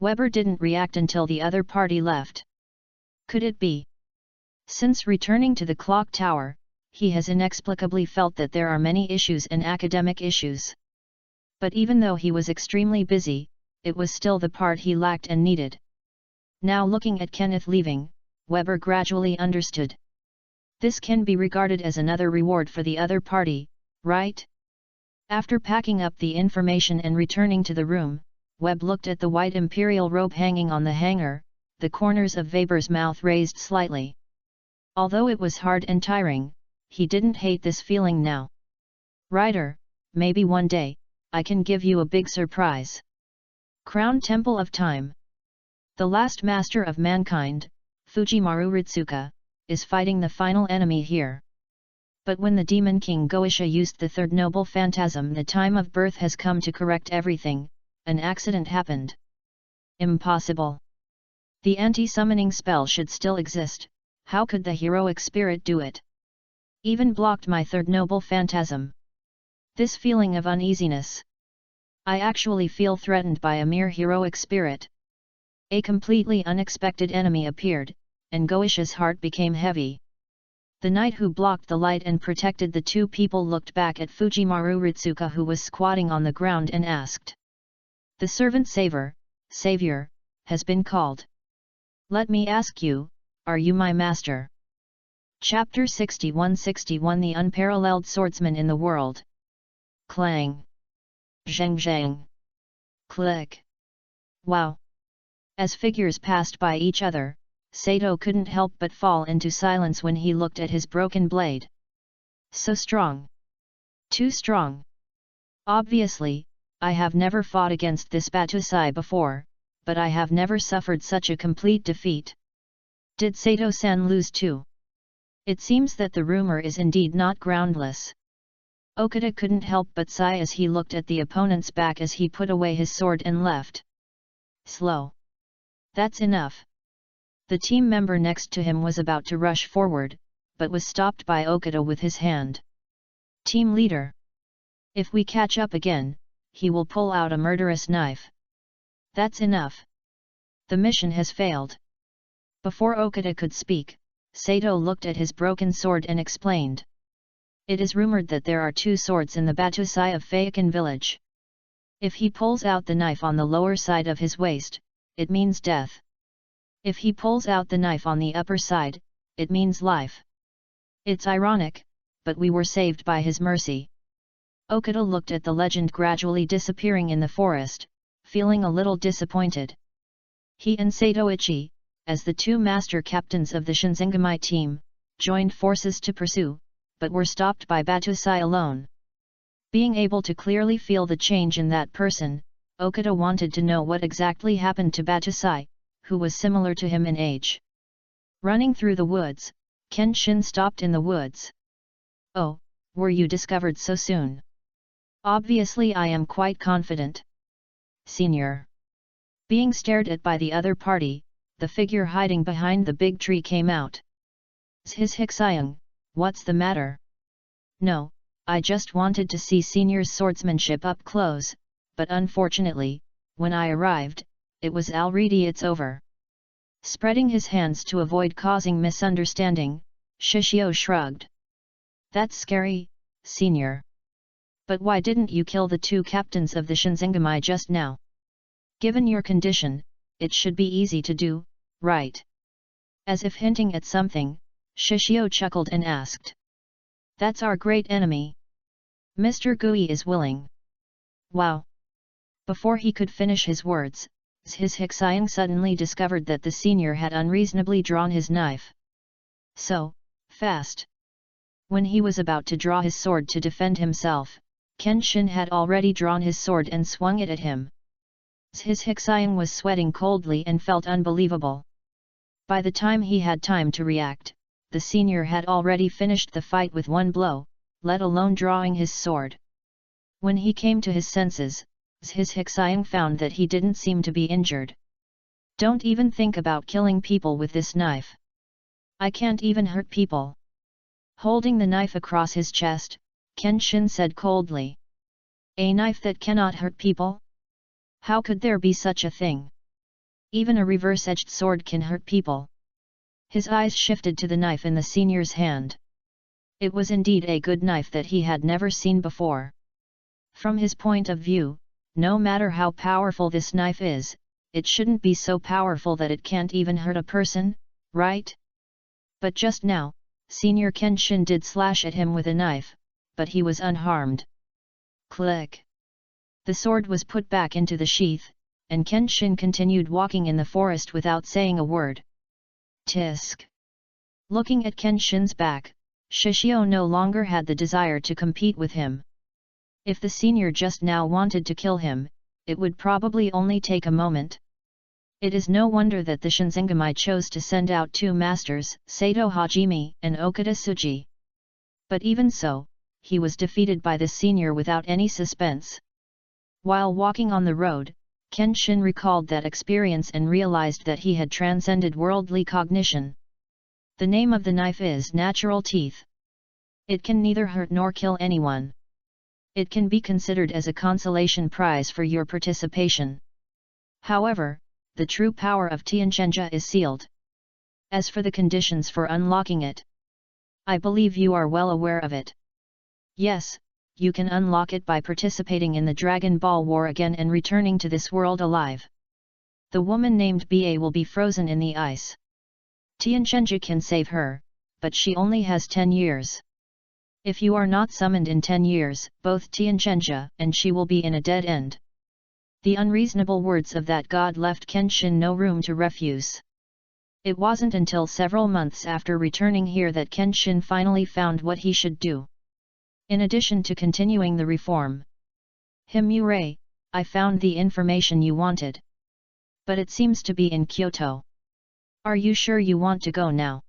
Weber didn't react until the other party left. Could it be? Since returning to the clock tower, he has inexplicably felt that there are many issues and academic issues. But even though he was extremely busy, it was still the part he lacked and needed. Now looking at Kenneth leaving, Weber gradually understood. This can be regarded as another reward for the other party, right? After packing up the information and returning to the room, Webb looked at the white imperial robe hanging on the hanger, the corners of Weber's mouth raised slightly. Although it was hard and tiring, he didn't hate this feeling now. Ryder, maybe one day, I can give you a big surprise. Crown Temple of Time. The last master of mankind, Fujimaru Ritsuka, is fighting the final enemy here. But when the demon king Goisha used the third noble phantasm, the time of birth has come to correct everything. An accident happened. Impossible. The anti-summoning spell should still exist, how could the heroic spirit do it? Even blocked my third noble phantasm. This feeling of uneasiness. I actually feel threatened by a mere heroic spirit. A completely unexpected enemy appeared, and Goisha's heart became heavy. The knight who blocked the light and protected the two people looked back at Fujimaru Ritsuka, who was squatting on the ground, and asked. The servant savior, has been called. Let me ask you, are you my master? Chapter 61 The Unparalleled Swordsman in the World. Clang. Zhang zhang. Click. Wow. As figures passed by each other, Sato couldn't help but fall into silence when he looked at his broken blade. So strong. Too strong. Obviously, I have never fought against this Batusai before, but I have never suffered such a complete defeat. Did Sato-san lose too? It seems that the rumor is indeed not groundless. Okada couldn't help but sigh as he looked at the opponent's back as he put away his sword and left. Slow. That's enough. The team member next to him was about to rush forward, but was stopped by Okada with his hand. Team leader. If we catch up again, he will pull out a murderous knife. That's enough. The mission has failed. Before Okada could speak, Sato looked at his broken sword and explained. It is rumored that there are two swords in the Batusai of Feikin village. If he pulls out the knife on the lower side of his waist, it means death. If he pulls out the knife on the upper side, it means life. It's ironic, but we were saved by his mercy. Okada looked at the legend gradually disappearing in the forest, feeling a little disappointed. He and Satoichi, as the two master captains of the Shinzengami team, joined forces to pursue, but were stopped by Batusai alone. Being able to clearly feel the change in that person, Okada wanted to know what exactly happened to Batusai, who was similar to him in age. Running through the woods, Kenshin stopped in the woods. Oh, were you discovered so soon? Obviously I am quite confident. Senior. Being stared at by the other party, the figure hiding behind the big tree came out. His Hixiang, what's the matter? No, I just wanted to see Senior's swordsmanship up close, but unfortunately, when I arrived, it was already it's over. Spreading his hands to avoid causing misunderstanding, Shishio shrugged. That's scary, senior. But why didn't you kill the 2 captains of the Shinzengami just now? Given your condition, it should be easy to do, right? As if hinting at something, Shishio chuckled and asked. That's our great enemy. Mr. Gui is willing. Wow! Before he could finish his words, his Hixiang suddenly discovered that the senior had unreasonably drawn his knife. So fast! When he was about to draw his sword to defend himself, Kenshin had already drawn his sword and swung it at him. His Hixiang was sweating coldly and felt unbelievable. By the time he had time to react, the senior had already finished the fight with one blow, let alone drawing his sword. When he came to his senses, his Hixiang found that he didn't seem to be injured. Don't even think about killing people with this knife. I can't even hurt people. Holding the knife across his chest, Kenshin said coldly. A knife that cannot hurt people? How could there be such a thing? Even a reverse-edged sword can hurt people. His eyes shifted to the knife in the senior's hand. It was indeed a good knife that he had never seen before. From his point of view, no matter how powerful this knife is, it shouldn't be so powerful that it can't even hurt a person, right? But just now, Senior Kenshin did slash at him with a knife, but he was unharmed. Click! The sword was put back into the sheath, and Kenshin continued walking in the forest without saying a word. Tisk! Looking at Kenshin's back, Shishio no longer had the desire to compete with him. If the senior just now wanted to kill him, it would probably only take a moment. It is no wonder that the Shinzengami chose to send out 2 masters, Sato Hajime and Okada Tsuji. But even so, he was defeated by the senior without any suspense. While walking on the road, Kenshin recalled that experience and realized that he had transcended worldly cognition. The name of the knife is Natural Teeth. It can neither hurt nor kill anyone. It can be considered as a consolation prize for your participation. However, the true power of Tianquanjia is sealed. As for the conditions for unlocking it, I believe you are well aware of it. Yes, you can unlock it by participating in the Dragon Ball War again and returning to this world alive. The woman named Ba will be frozen in the ice. Tianquanjia can save her, but she only has 10 years. If you are not summoned in 10 years, both Tianquanjia and she will be in a dead end. The unreasonable words of that god left Kenshin no room to refuse. It wasn't until several months after returning here that Kenshin finally found what he should do. In addition to continuing the reform. Himure, I found the information you wanted. But it seems to be in Kyoto. Are you sure you want to go now?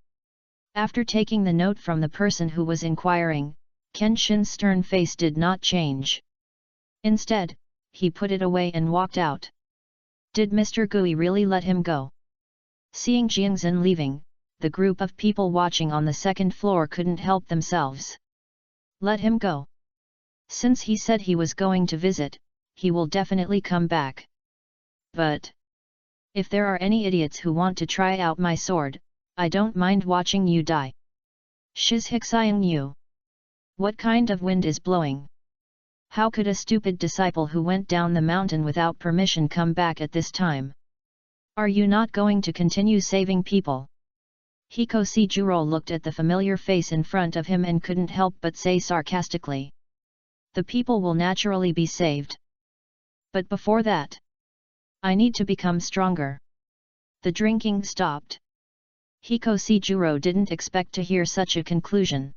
After taking the note from the person who was inquiring, Kenshin's stern face did not change. Instead, he put it away and walked out. Did Mr. Gui really let him go? Seeing Jiangxin leaving, the group of people watching on the second floor couldn't help themselves. Let him go. Since he said he was going to visit, he will definitely come back. But if there are any idiots who want to try out my sword, I don't mind watching you die. Shiz Hixiang you. What kind of wind is blowing? How could a stupid disciple who went down the mountain without permission come back at this time? Are you not going to continue saving people? Hikoshi Juro looked at the familiar face in front of him and couldn't help but say sarcastically. The people will naturally be saved. But before that, I need to become stronger. The drinking stopped. Hikoshi Juro didn't expect to hear such a conclusion.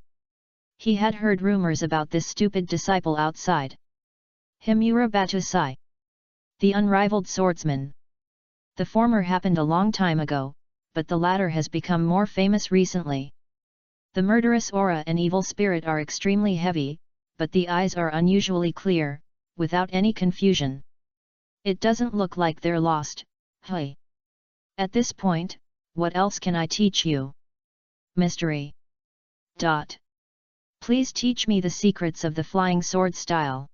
He had heard rumors about this stupid disciple outside. Himura Batusai. The unrivaled swordsman. The former happened a long time ago, but the latter has become more famous recently. The murderous aura and evil spirit are extremely heavy, but the eyes are unusually clear, without any confusion. It doesn't look like they're lost, hey. At this point, what else can I teach you? Mystery. Please teach me the secrets of the flying sword style.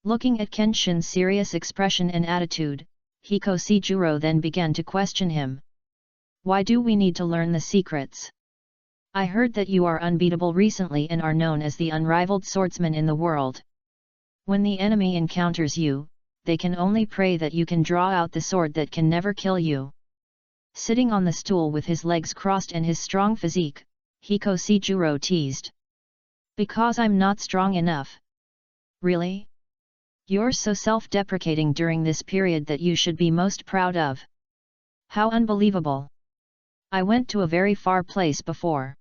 Looking at Kenshin's serious expression and attitude, Hikoshi Juro then began to question him. Why do we need to learn the secrets? I heard that you are unbeatable recently and are known as the unrivaled swordsman in the world. When the enemy encounters you, they can only pray that you can draw out the sword that can never kill you. Sitting on the stool with his legs crossed and his strong physique, Hikosejuro teased. Because I'm not strong enough. Really? You're so self-deprecating during this period that you should be most proud of. How unbelievable. I went to a very far place before.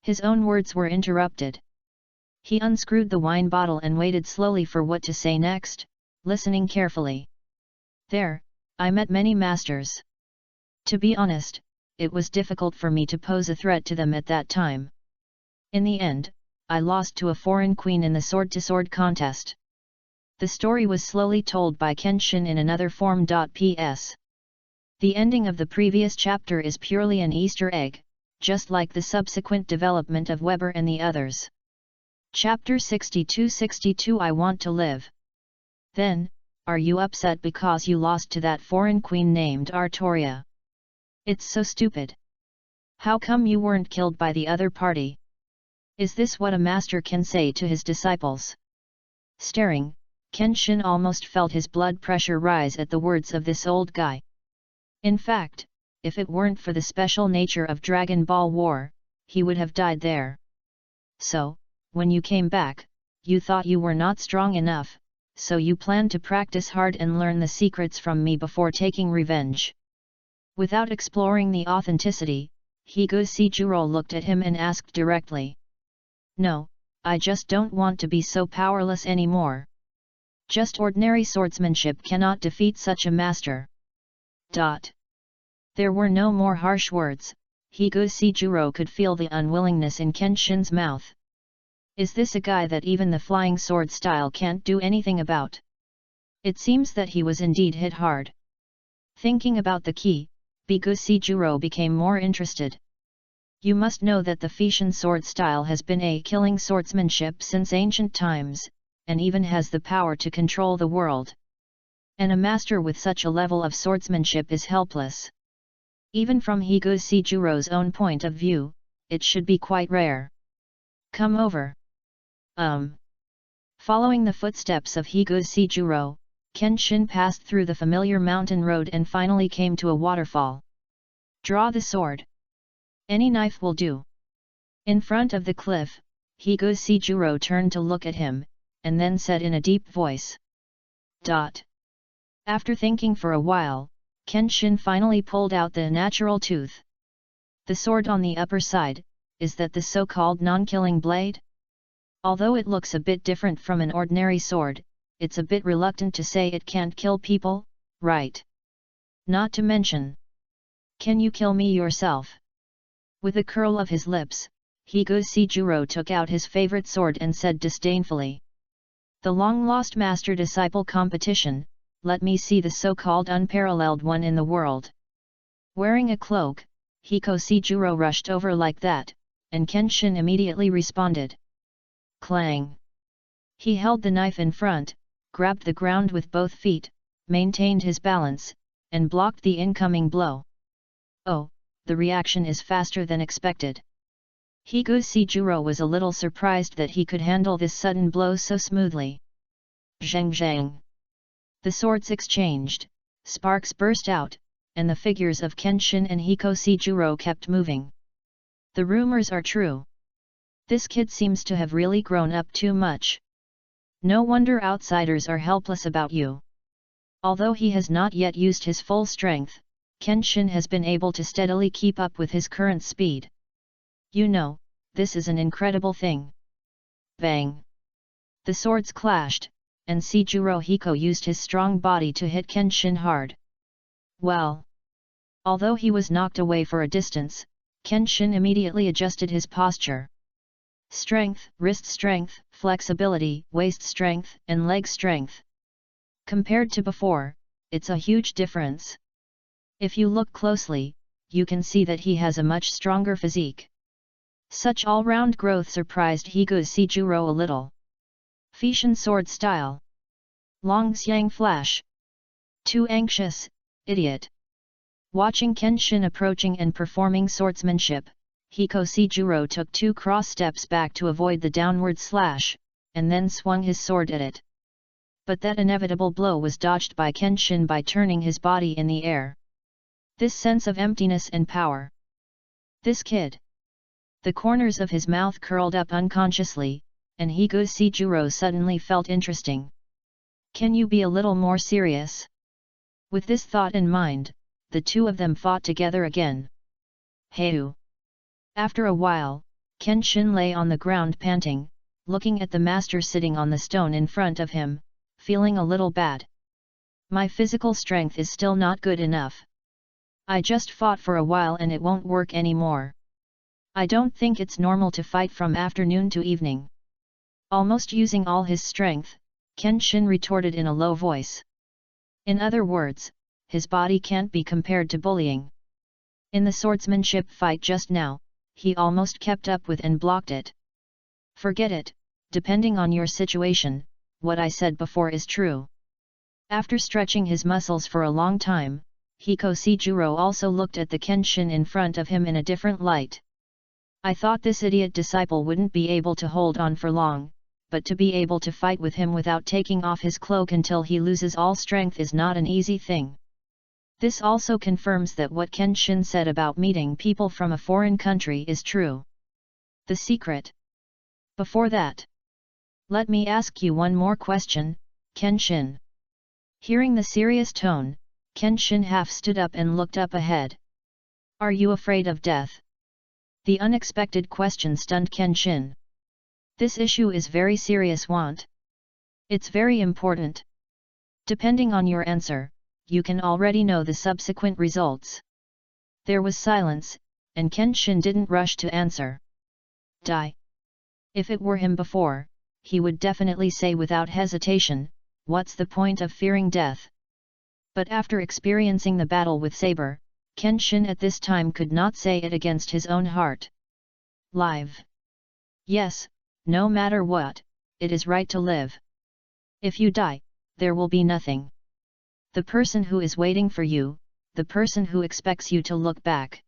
His own words were interrupted. He unscrewed the wine bottle and waited slowly for what to say next, listening carefully. There, I met many masters. To be honest, it was difficult for me to pose a threat to them at that time. In the end, I lost to a foreign queen in the sword-to-sword contest. The story was slowly told by Kenshin in another form. Ps. The ending of the previous chapter is purely an Easter egg, just like the subsequent development of Weber and the others. Chapter 62 I Want to Live. Then, are you upset because you lost to that foreign queen named Artoria? It's so stupid. How come you weren't killed by the other party? Is this what a master can say to his disciples? Staring, Kenshin almost felt his blood pressure rise at the words of this old guy. In fact, if it weren't for the special nature of Dragon Ball War, he would have died there. So, when you came back, you thought you were not strong enough, so you planned to practice hard and learn the secrets from me before taking revenge. Without exploring the authenticity, Hikosejuro looked at him and asked directly. No, I just don't want to be so powerless anymore. Just ordinary swordsmanship cannot defeat such a master. There were no more harsh words. Hikosejuro could feel the unwillingness in Kenshin's mouth. Is this a guy that even the flying sword style can't do anything about? It seems that he was indeed hit hard. Thinking about the key, Hikosejuro became more interested. You must know that the Fanfiction sword style has been a killing swordsmanship since ancient times, and even has the power to control the world. And a master with such a level of swordsmanship is helpless. Even from Hikosejuro's own point of view, it should be quite rare. Come over. Following the footsteps of Hikosejuro, Kenshin passed through the familiar mountain road and finally came to a waterfall. Draw the sword. Any knife will do. In front of the cliff, Hikosejuro turned to look at him, and then said in a deep voice. After thinking for a while, Kenshin finally pulled out the natural tooth. The sword on the upper side, is that the so-called non-killing blade? Although it looks a bit different from an ordinary sword, it's a bit reluctant to say it can't kill people, right? Not to mention. Can you kill me yourself? With a curl of his lips, Hikosejuro took out his favorite sword and said disdainfully. The long-lost master-disciple competition, let me see the so-called unparalleled one in the world. Wearing a cloak, Hikosejuro rushed over like that, and Kenshin immediately responded. Clang! He held the knife in front, grabbed the ground with both feet, maintained his balance, and blocked the incoming blow. Oh, the reaction is faster than expected. Hikosejuro was a little surprised that he could handle this sudden blow so smoothly. Zhang zhang! The swords exchanged, sparks burst out, and the figures of Kenshin and Hikosejuro kept moving. The rumors are true. This kid seems to have really grown up too much. No wonder outsiders are helpless about you. Although he has not yet used his full strength, Kenshin has been able to steadily keep up with his current speed. You know, this is an incredible thing. Bang! The swords clashed, and Sejuro Hiko used his strong body to hit Kenshin hard. Well! Although he was knocked away for a distance, Kenshin immediately adjusted his posture. Strength, wrist strength, flexibility, waist strength, and leg strength. Compared to before, it's a huge difference. If you look closely, you can see that he has a much stronger physique. Such all-round growth surprised Hikosejuro a little. Fanfiction sword style. Long Xiang flash. Too anxious, idiot. Watching Kenshin approaching and performing swordsmanship, Hikosejuro took 2 cross steps back to avoid the downward slash, and then swung his sword at it. But that inevitable blow was dodged by Kenshin by turning his body in the air. This sense of emptiness and power. This kid. The corners of his mouth curled up unconsciously, and Hikosejuro suddenly felt interesting. Can you be a little more serious? With this thought in mind, the two of them fought together again. Heyu. After a while, Kenshin lay on the ground panting, looking at the master sitting on the stone in front of him, feeling a little bad. My physical strength is still not good enough. I just fought for a while and it won't work anymore. I don't think it's normal to fight from afternoon to evening. Almost using all his strength, Kenshin retorted in a low voice. In other words, his body can't be compared to bullying. In the swordsmanship fight just now, he almost kept up with and blocked it. Forget it, depending on your situation, what I said before is true. After stretching his muscles for a long time, Hikosejuro also looked at the Kenshin in front of him in a different light. I thought this idiot disciple wouldn't be able to hold on for long, but to be able to fight with him without taking off his cloak until he loses all strength is not an easy thing. This also confirms that what Kenshin said about meeting people from a foreign country is true. The secret. Before that, let me ask you one more question, Kenshin. Hearing the serious tone, Kenshin half stood up and looked up ahead. Are you afraid of death? The unexpected question stunned Kenshin. This issue is very serious, want. It's very important. Depending on your answer, you can already know the subsequent results. There was silence, and Kenshin didn't rush to answer. Die. If it were him before, he would definitely say without hesitation, what's the point of fearing death? But after experiencing the battle with Saber, Kenshin at this time could not say it against his own heart. Live. Yes, no matter what, it is right to live. If you die, there will be nothing. The person who is waiting for you, the person who expects you to look back.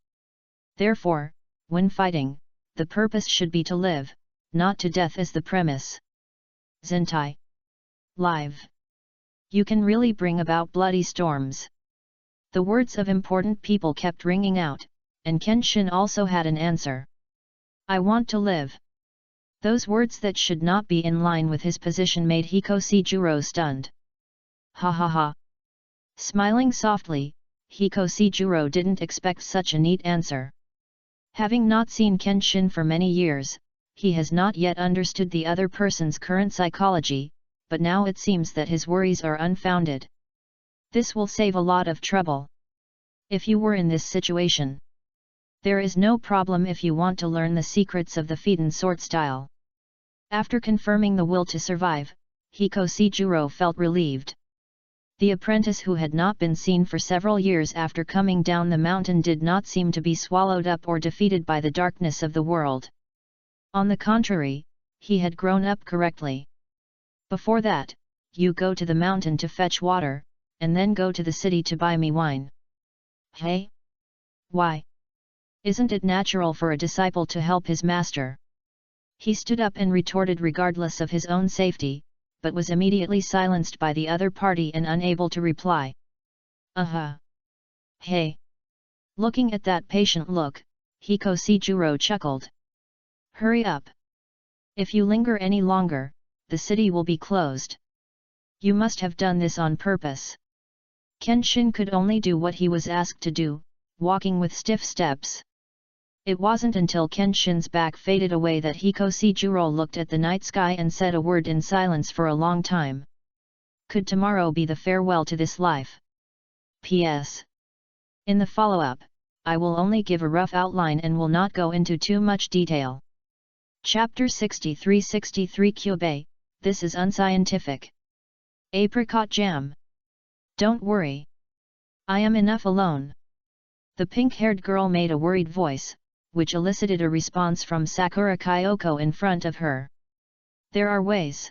Therefore, when fighting, the purpose should be to live, not to death as the premise. Zentai. Live. You can really bring about bloody storms. The words of important people kept ringing out, and Kenshin also had an answer. I want to live. Those words that should not be in line with his position made Hikosejuro stunned. Ha ha ha. Smiling softly, Hikosejuro didn't expect such a neat answer. Having not seen Kenshin for many years, he has not yet understood the other person's current psychology, but now it seems that his worries are unfounded. This will save a lot of trouble. If you were in this situation, there is no problem if you want to learn the secrets of the Fiden sword style. After confirming the will to survive, Hikosejuro felt relieved. The apprentice who had not been seen for several years after coming down the mountain did not seem to be swallowed up or defeated by the darkness of the world. On the contrary, he had grown up correctly. Before that, you go to the mountain to fetch water, and then go to the city to buy me wine. Hey? Why? Isn't it natural for a disciple to help his master? He stood up and retorted regardless of his own safety, but was immediately silenced by the other party and unable to reply. Hey! Looking at that patient look, Hikosejuro chuckled. Hurry up! If you linger any longer, the city will be closed. You must have done this on purpose. Kenshin could only do what he was asked to do, walking with stiff steps. It wasn't until Kenshin's back faded away that Hikosejuro looked at the night sky and said a word in silence for a long time. Could tomorrow be the farewell to this life? P.S. In the follow-up, I will only give a rough outline and will not go into too much detail. Chapter 63 Kyubei, this is unscientific. Apricot jam. Don't worry. I am enough alone. The pink-haired girl made a worried voice, which elicited a response from Sakura Kyoko in front of her. There are ways.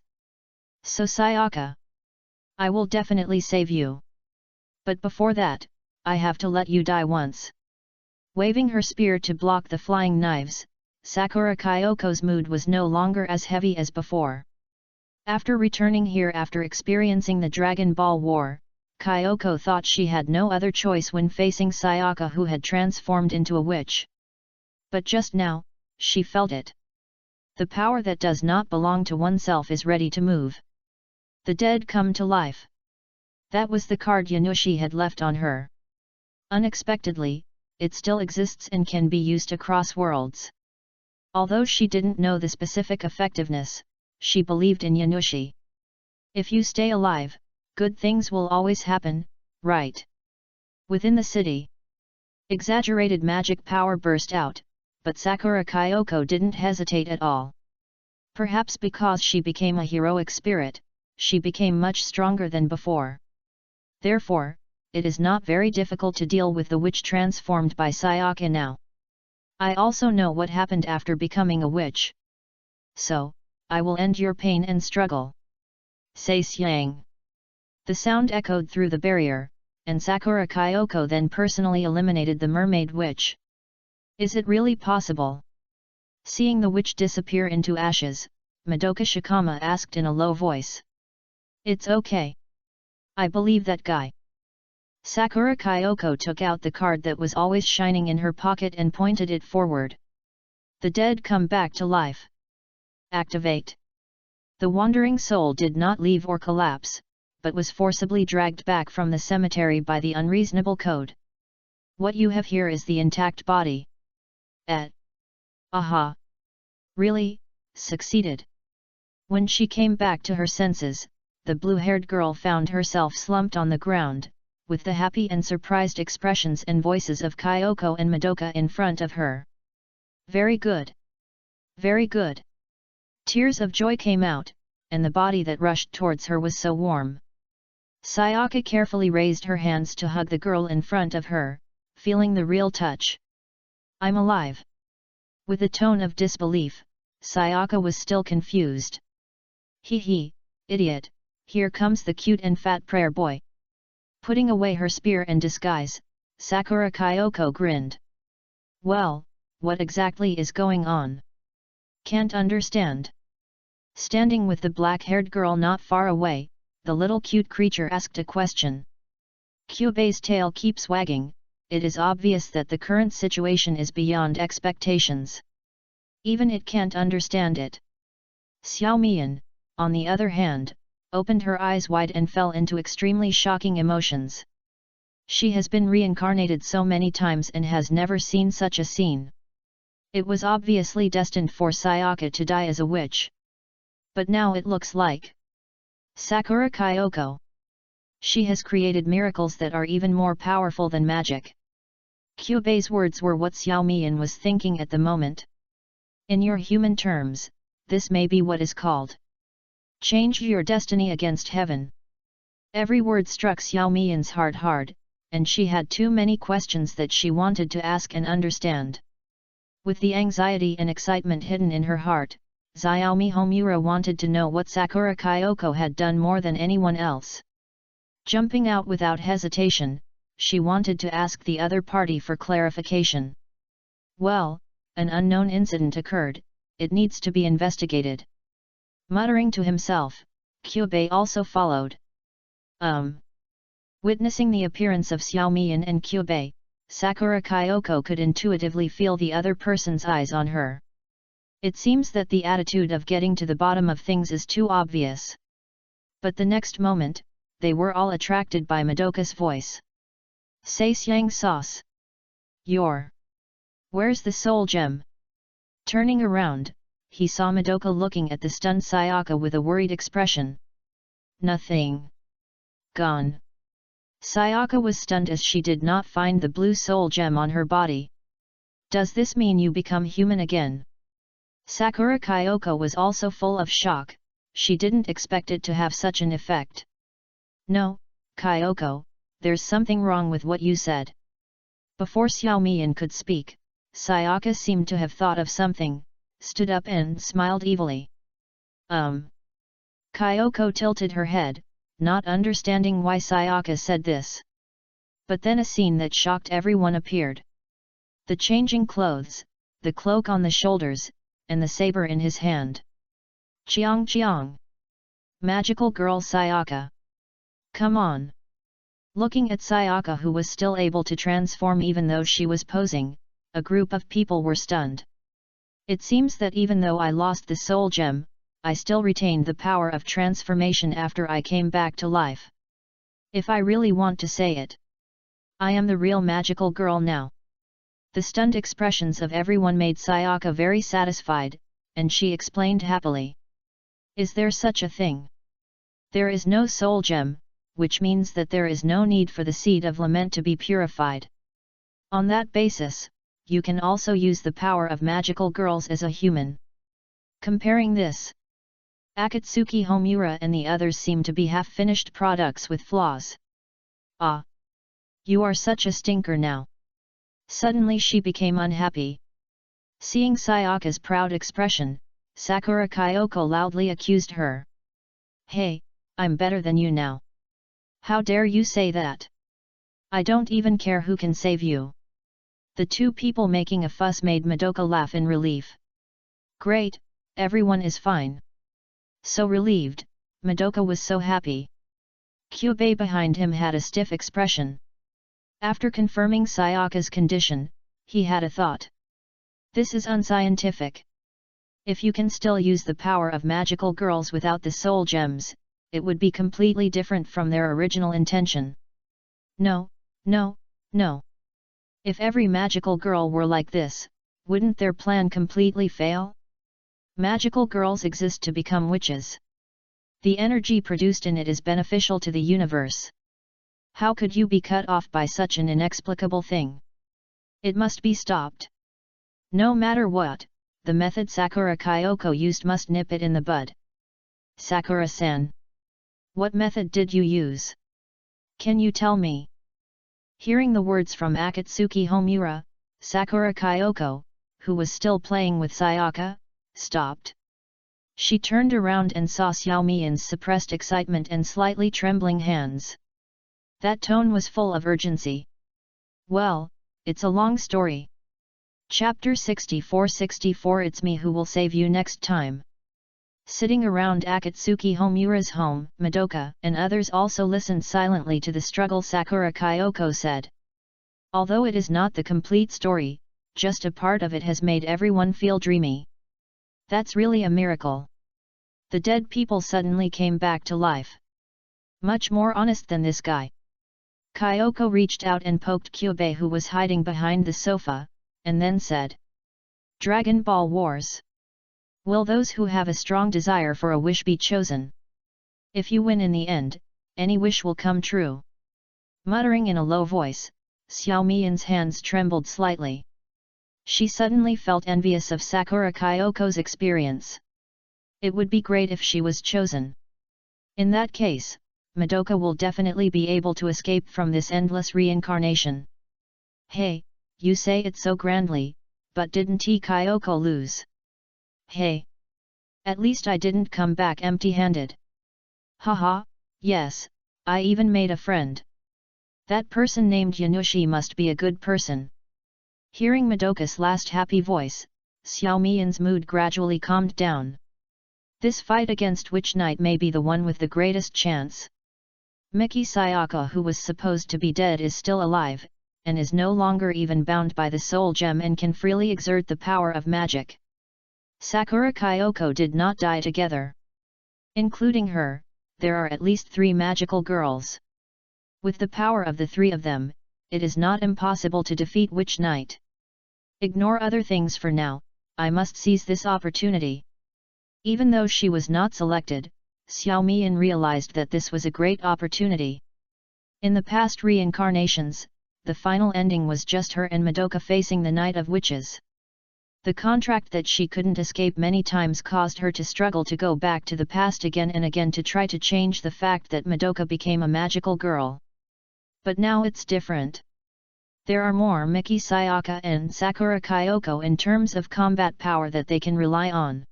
So Sayaka. I will definitely save you. But before that, I have to let you die once. Waving her spear to block the flying knives, Sakura Kyoko's mood was no longer as heavy as before. After returning here after experiencing the Dragon Ball War, Kyoko thought she had no other choice when facing Sayaka, who had transformed into a witch. But just now, she felt it. The power that does not belong to oneself is ready to move. The dead come to life. That was the card Yanushi had left on her. Unexpectedly, it still exists and can be used across worlds. Although she didn't know the specific effectiveness, she believed in Yanushi. If you stay alive, good things will always happen, right? Within the city, exaggerated magic power burst out, but Sakura Kyoko didn't hesitate at all. Perhaps because she became a heroic spirit, she became much stronger than before. Therefore, it is not very difficult to deal with the witch transformed by Sayaka now. I also know what happened after becoming a witch. So, I will end your pain and struggle. Say Xiang. The sound echoed through the barrier, and Sakura Kyoko then personally eliminated the mermaid witch. Is it really possible? Seeing the witch disappear into ashes, Madoka Shikama asked in a low voice. It's okay. I believe that guy. Sakura Kyoko took out the card that was always shining in her pocket and pointed it forward. The dead come back to life. Activate. The wandering soul did not leave or collapse, but was forcibly dragged back from the cemetery by the unreasonable code. What you have here is the intact body. Aha! Really, succeeded. When she came back to her senses, the blue-haired girl found herself slumped on the ground, with the happy and surprised expressions and voices of Kyoko and Madoka in front of her. Very good! Very good! Tears of joy came out, and the body that rushed towards her was so warm. Sayaka carefully raised her hands to hug the girl in front of her, feeling the real touch. I'm alive. With a tone of disbelief, Sayaka was still confused. Hee, idiot, here comes the cute and fat prayer boy. Putting away her spear and disguise, Sakura Kyoko grinned. Well, what exactly is going on? Can't understand. Standing with the black-haired girl not far away, the little cute creature asked a question. Kyubei's tail keeps wagging. It is obvious that the current situation is beyond expectations. Even it can't understand it. Xiao Mian, on the other hand, opened her eyes wide and fell into extremely shocking emotions. She has been reincarnated so many times and has never seen such a scene. It was obviously destined for Sayaka to die as a witch. But now it looks like Sakura Kyoko. She has created miracles that are even more powerful than magic. Kyubei's words were what Xiao Mian was thinking at the moment. In your human terms, this may be what is called change your destiny against heaven. Every word struck Xiao Mian's heart hard, and she had too many questions that she wanted to ask and understand. With the anxiety and excitement hidden in her heart, Xiaomi Homura wanted to know what Sakura Kyoko had done more than anyone else. Jumping out without hesitation, she wanted to ask the other party for clarification. Well, an unknown incident occurred, it needs to be investigated. Muttering to himself, Kyubei also followed. Witnessing the appearance of Xiao Mian and Kyubei, Sakura Kyoko could intuitively feel the other person's eyes on her. It seems that the attitude of getting to the bottom of things is too obvious. But the next moment, they were all attracted by Madoka's voice. Say Xiang sauce. Where's the soul gem? Turning around, he saw Madoka looking at the stunned Sayaka with a worried expression. Nothing. Gone. Sayaka was stunned as she did not find the blue soul gem on her body. Does this mean you become human again? Sakura Kyoko was also full of shock, she didn't expect it to have such an effect. No, Kyoko, there's something wrong with what you said. Before Xiao Mian could speak, Sayaka seemed to have thought of something, stood up and smiled evilly. Kyoko tilted her head, not understanding why Sayaka said this. But then a scene that shocked everyone appeared. The changing clothes, the cloak on the shoulders, and the saber in his hand. Chiang Chiang! Magical girl Sayaka! Come on! Looking at Sayaka, who was still able to transform even though she was posing, a group of people were stunned. It seems that even though I lost the soul gem, I still retained the power of transformation after I came back to life. If I really want to say it, I am the real magical girl now. The stunned expressions of everyone made Sayaka very satisfied, and she explained happily. Is there such a thing? There is no soul gem, which means that there is no need for the seed of lament to be purified. On that basis, you can also use the power of magical girls as a human. Comparing this, Akatsuki Homura and the others seem to be half-finished products with flaws. Ah! You are such a stinker now. Suddenly she became unhappy. Seeing Sayaka's proud expression, Sakura Kyoko loudly accused her. Hey, I'm better than you now. How dare you say that? I don't even care who can save you. The two people making a fuss made Madoka laugh in relief. Great, everyone is fine. So relieved, Madoka was so happy. Kyubei behind him had a stiff expression. After confirming Sayaka's condition, he had a thought. This is unscientific. If you can still use the power of magical girls without the soul gems, it would be completely different from their original intention. No, no, no. If every magical girl were like this, wouldn't their plan completely fail? Magical girls exist to become witches. The energy produced in it is beneficial to the universe. How could you be cut off by such an inexplicable thing? It must be stopped. No matter what, the method Sakura Kyoko used must nip it in the bud. Sakura-san. What method did you use? Can you tell me? Hearing the words from Akatsuki Homura, Sakura Kyoko, who was still playing with Sayaka, stopped. She turned around and saw Xiaomian's suppressed excitement and slightly trembling hands. That tone was full of urgency. Well, it's a long story. Chapter 64-64 It's me who will save you next time. Sitting around Akatsuki Homura's home, Madoka and others also listened silently to the struggle Sakura Kyoko said. Although it is not the complete story, just a part of it has made everyone feel dreamy. That's really a miracle. The dead people suddenly came back to life. Much more honest than this guy. Kyoko reached out and poked Kyubei, who was hiding behind the sofa, and then said, Dragon Ball Wars. Will those who have a strong desire for a wish be chosen? If you win in the end, any wish will come true. Muttering in a low voice, Xiaomian's hands trembled slightly. She suddenly felt envious of Sakura Kyoko's experience. It would be great if she was chosen. In that case, Madoka will definitely be able to escape from this endless reincarnation. Hey, you say it so grandly, but didn't Kyoko lose? Hey! At least I didn't come back empty-handed. Haha, yes, I even made a friend. That person named Yanushi must be a good person. Hearing Madoka's last happy voice, Xiaomian's mood gradually calmed down. This fight against Witch Knight may be the one with the greatest chance. Miki Sayaka, who was supposed to be dead, is still alive, and is no longer even bound by the soul gem and can freely exert the power of magic. Sakura Kyoko did not die together. Including her, there are at least 3 magical girls. With the power of the 3 of them, it is not impossible to defeat Witch Knight. Ignore other things for now, I must seize this opportunity. Even though she was not selected, Xiaomian realized that this was a great opportunity. In the past reincarnations, the final ending was just her and Madoka facing the Night of Witches. The contract that she couldn't escape many times caused her to struggle to go back to the past again and again to try to change the fact that Madoka became a magical girl. But now it's different. There are more Miki Sayaka and Sakura Kyoko in terms of combat power that they can rely on.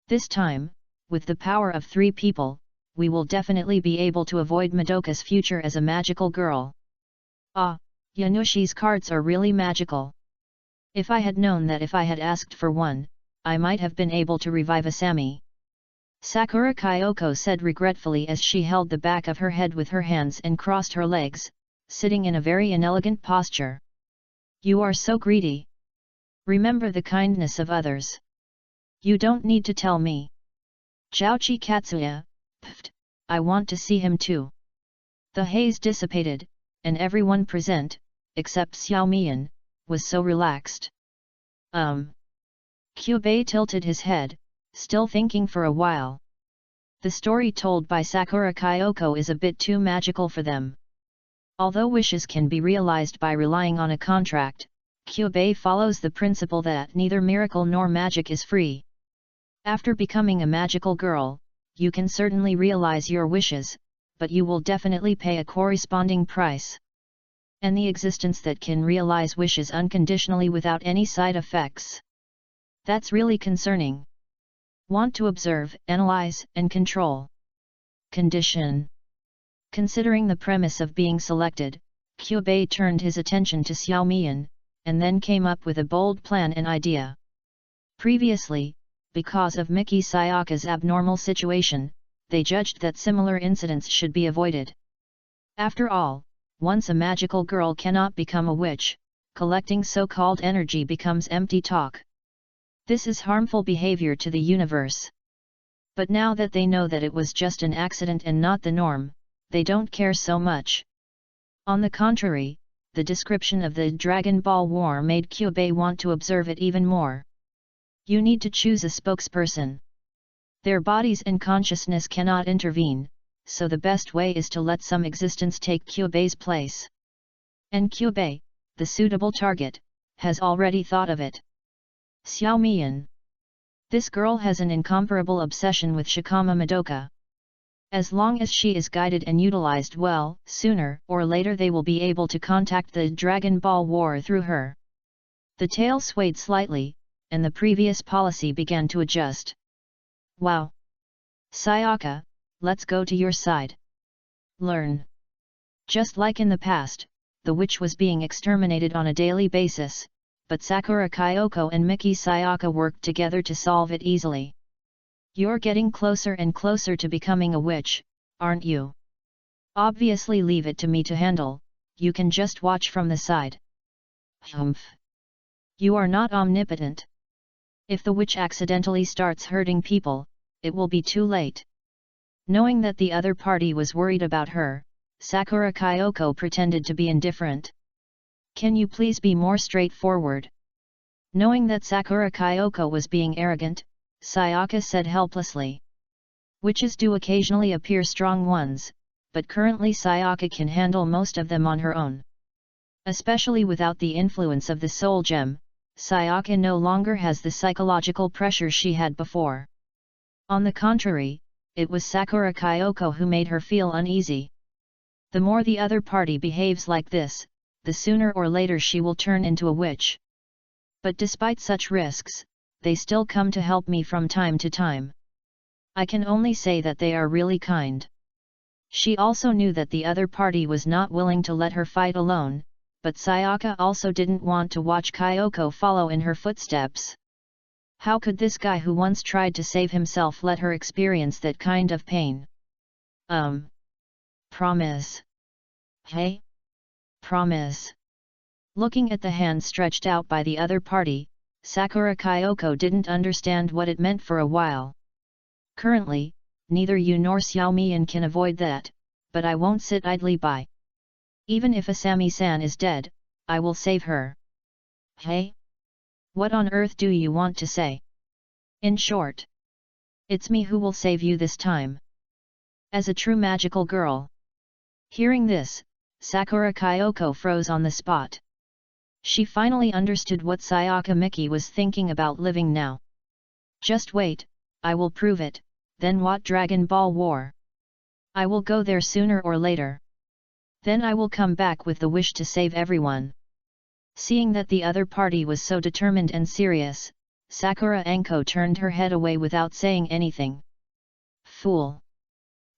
This time, with the power of 3 people, we will definitely be able to avoid Madoka's future as a magical girl. Ah, Yanushi's cards are really magical. If I had known that if I had asked for one, I might have been able to revive Asami. Sakura Kyoko said regretfully as she held the back of her head with her hands and crossed her legs, sitting in a very inelegant posture. You are so greedy. Remember the kindness of others. You don't need to tell me. Jiaoqi Katsuya, pfft, I want to see him too. The haze dissipated, and everyone present, except Xiao Mian, was so relaxed. Kyubei tilted his head, still thinking for a while. The story told by Sakura Kyoko is a bit too magical for them. Although wishes can be realized by relying on a contract, Kyubei follows the principle that neither miracle nor magic is free. After becoming a magical girl, you can certainly realize your wishes, but you will definitely pay a corresponding price. And the existence that can realize wishes unconditionally without any side effects. That's really concerning. Want to observe, analyze, and control. Condition. Considering the premise of being selected, Kyubei turned his attention to Xiao Mian, and then came up with a bold plan and idea. Previously, because of Miki Sayaka's abnormal situation, they judged that similar incidents should be avoided. After all, once a magical girl cannot become a witch, collecting so-called energy becomes empty talk. This is harmful behavior to the universe. But now that they know that it was just an accident and not the norm, they don't care so much. On the contrary, the description of the Dragon Ball War made Kyubei want to observe it even more. You need to choose a spokesperson. Their bodies and consciousness cannot intervene, so the best way is to let some existence take Kyubei's place. And Kyubei, the suitable target, has already thought of it. Xiao Mian. This girl has an incomparable obsession with Shikama Madoka. As long as she is guided and utilized well, sooner or later they will be able to contact the Dragon Ball War through her. The tail swayed slightly, and the previous policy began to adjust. Wow! Sayaka, let's go to your side. Learn. Just like in the past, the witch was being exterminated on a daily basis, but Sakura Kyoko and Miki Sayaka worked together to solve it easily. You're getting closer and closer to becoming a witch, aren't you? Obviously leave it to me to handle, you can just watch from the side. Humph. You are not omnipotent. If the witch accidentally starts hurting people, it will be too late. Knowing that the other party was worried about her, Sakura Kyoko pretended to be indifferent. Can you please be more straightforward? Knowing that Sakura Kyoko was being arrogant, Sayaka said helplessly. Witches do occasionally appear strong ones, but currently Sayaka can handle most of them on her own. Especially without the influence of the soul gem, Sayaka no longer has the psychological pressure she had before. On the contrary, it was Sakura Kyoko who made her feel uneasy. The more the other party behaves like this, the sooner or later she will turn into a witch. But despite such risks, they still come to help me from time to time. I can only say that they are really kind. She also knew that the other party was not willing to let her fight alone, but Sayaka also didn't want to watch Kyoko follow in her footsteps. How could this guy who once tried to save himself let her experience that kind of pain? Promise. Hey? Promise. Looking at the hand stretched out by the other party, Sakura Kyoko didn't understand what it meant for a while. Currently, neither you nor Xiao Mian can avoid that, but I won't sit idly by. Even if Asami-san is dead, I will save her. Hey? What on earth do you want to say? In short, it's me who will save you this time. As a true magical girl. Hearing this, Sakura Kyoko froze on the spot. She finally understood what Sayaka Miki was thinking about living now. Just wait, I will prove it, then what Dragon Ball War? I will go there sooner or later. Then I will come back with the wish to save everyone. Seeing that the other party was so determined and serious, Sakura Anko turned her head away without saying anything. Fool!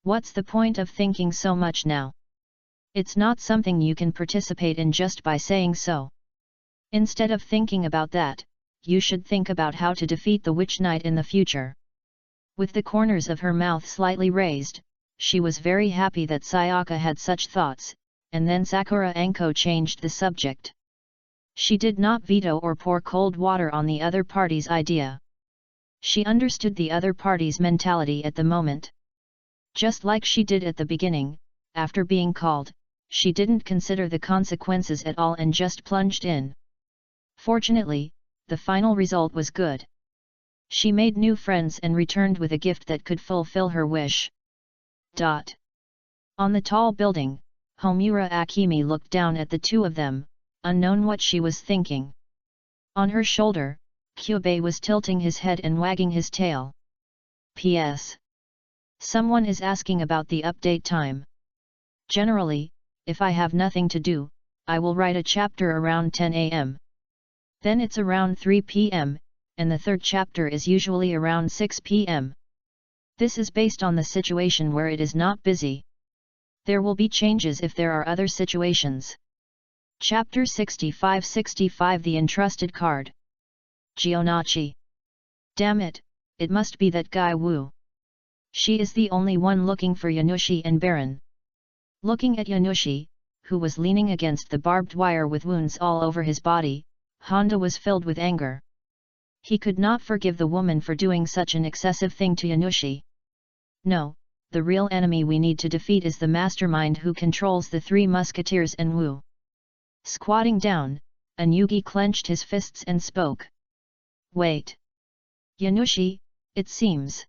What's the point of thinking so much now? It's not something you can participate in just by saying so. Instead of thinking about that, you should think about how to defeat the Witch Knight in the future. With the corners of her mouth slightly raised, she was very happy that Sayaka had such thoughts, and then Sakura Anko changed the subject. She did not veto or pour cold water on the other party's idea. She understood the other party's mentality at the moment. Just like she did at the beginning, after being called, she didn't consider the consequences at all and just plunged in. Fortunately, the final result was good. She made new friends and returned with a gift that could fulfill her wish. On the tall building, Homura Akemi looked down at the two of them, unknown what she was thinking. On her shoulder, Kyubei was tilting his head and wagging his tail. P.S. Someone is asking about the update time. Generally, if I have nothing to do, I will write a chapter around 10 am. Then it's around 3 pm, and the third chapter is usually around 6 pm. This is based on the situation where it is not busy. There will be changes if there are other situations. Chapter 65-65 The Entrusted Card. Gionachi. Damn it, it must be that guy Wu. She is the only one looking for Yanushi and Baron. Looking at Yanushi, who was leaning against the barbed wire with wounds all over his body, Honda was filled with anger. He could not forgive the woman for doing such an excessive thing to Yanushi. No, the real enemy we need to defeat is the mastermind who controls the Three Musketeers and Wu. Squatting down, Anyugi clenched his fists and spoke. Wait. Yanushi, it seems.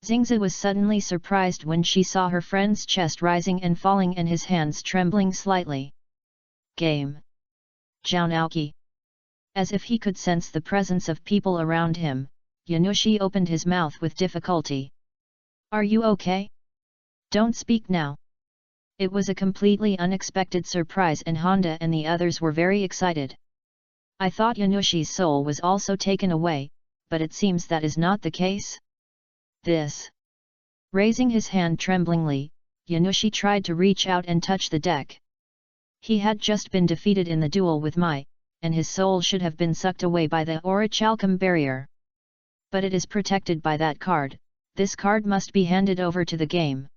Xingzi was suddenly surprised when she saw her friend's chest rising and falling and his hands trembling slightly. Game. Zhao Naoki. As if he could sense the presence of people around him, Yanushi opened his mouth with difficulty. Are you okay? Don't speak now. It was a completely unexpected surprise and Honda and the others were very excited. I thought Yanushi's soul was also taken away, but it seems that is not the case. This. Raising his hand tremblingly, Yanushi tried to reach out and touch the deck. He had just been defeated in the duel with Mai, and his soul should have been sucked away by the Orichalcum barrier. But it is protected by that card. This card must be handed over to the game.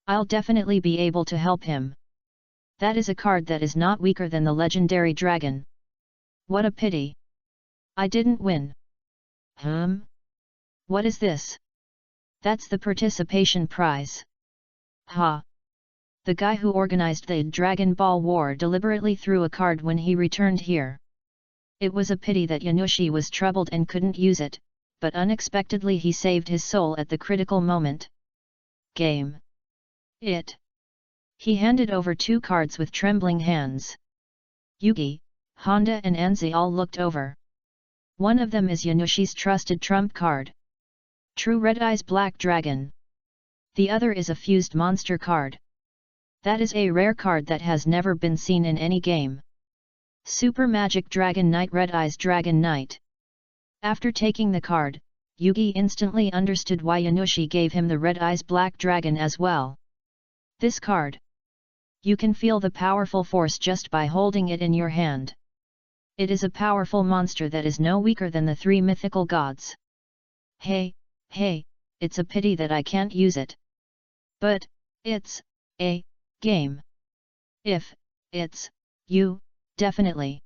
I'll definitely be able to help him. That is a card that is not weaker than the legendary dragon. What a pity. I didn't win. What is this? That's the participation prize. Ha! The guy who organized the Dragon Ball War deliberately threw a card when he returned here. It was a pity that Yanushi was troubled and couldn't use it, but unexpectedly he saved his soul at the critical moment. Game. It. He handed over two cards with trembling hands. Yugi, Honda and Anzi all looked over. One of them is Yanushi's trusted trump card. True Red Eyes Black Dragon. The other is a fused monster card. That is a rare card that has never been seen in any game. Super Magic Dragon Knight Red Eyes Dragon Knight. After taking the card, Yugi instantly understood why Yanushi gave him the Red Eyes Black Dragon as well. This card. You can feel the powerful force just by holding it in your hand. It is a powerful monster that is no weaker than the three mythical gods. Hey, it's a pity that I can't use it. But, it's a game. If it's you, definitely.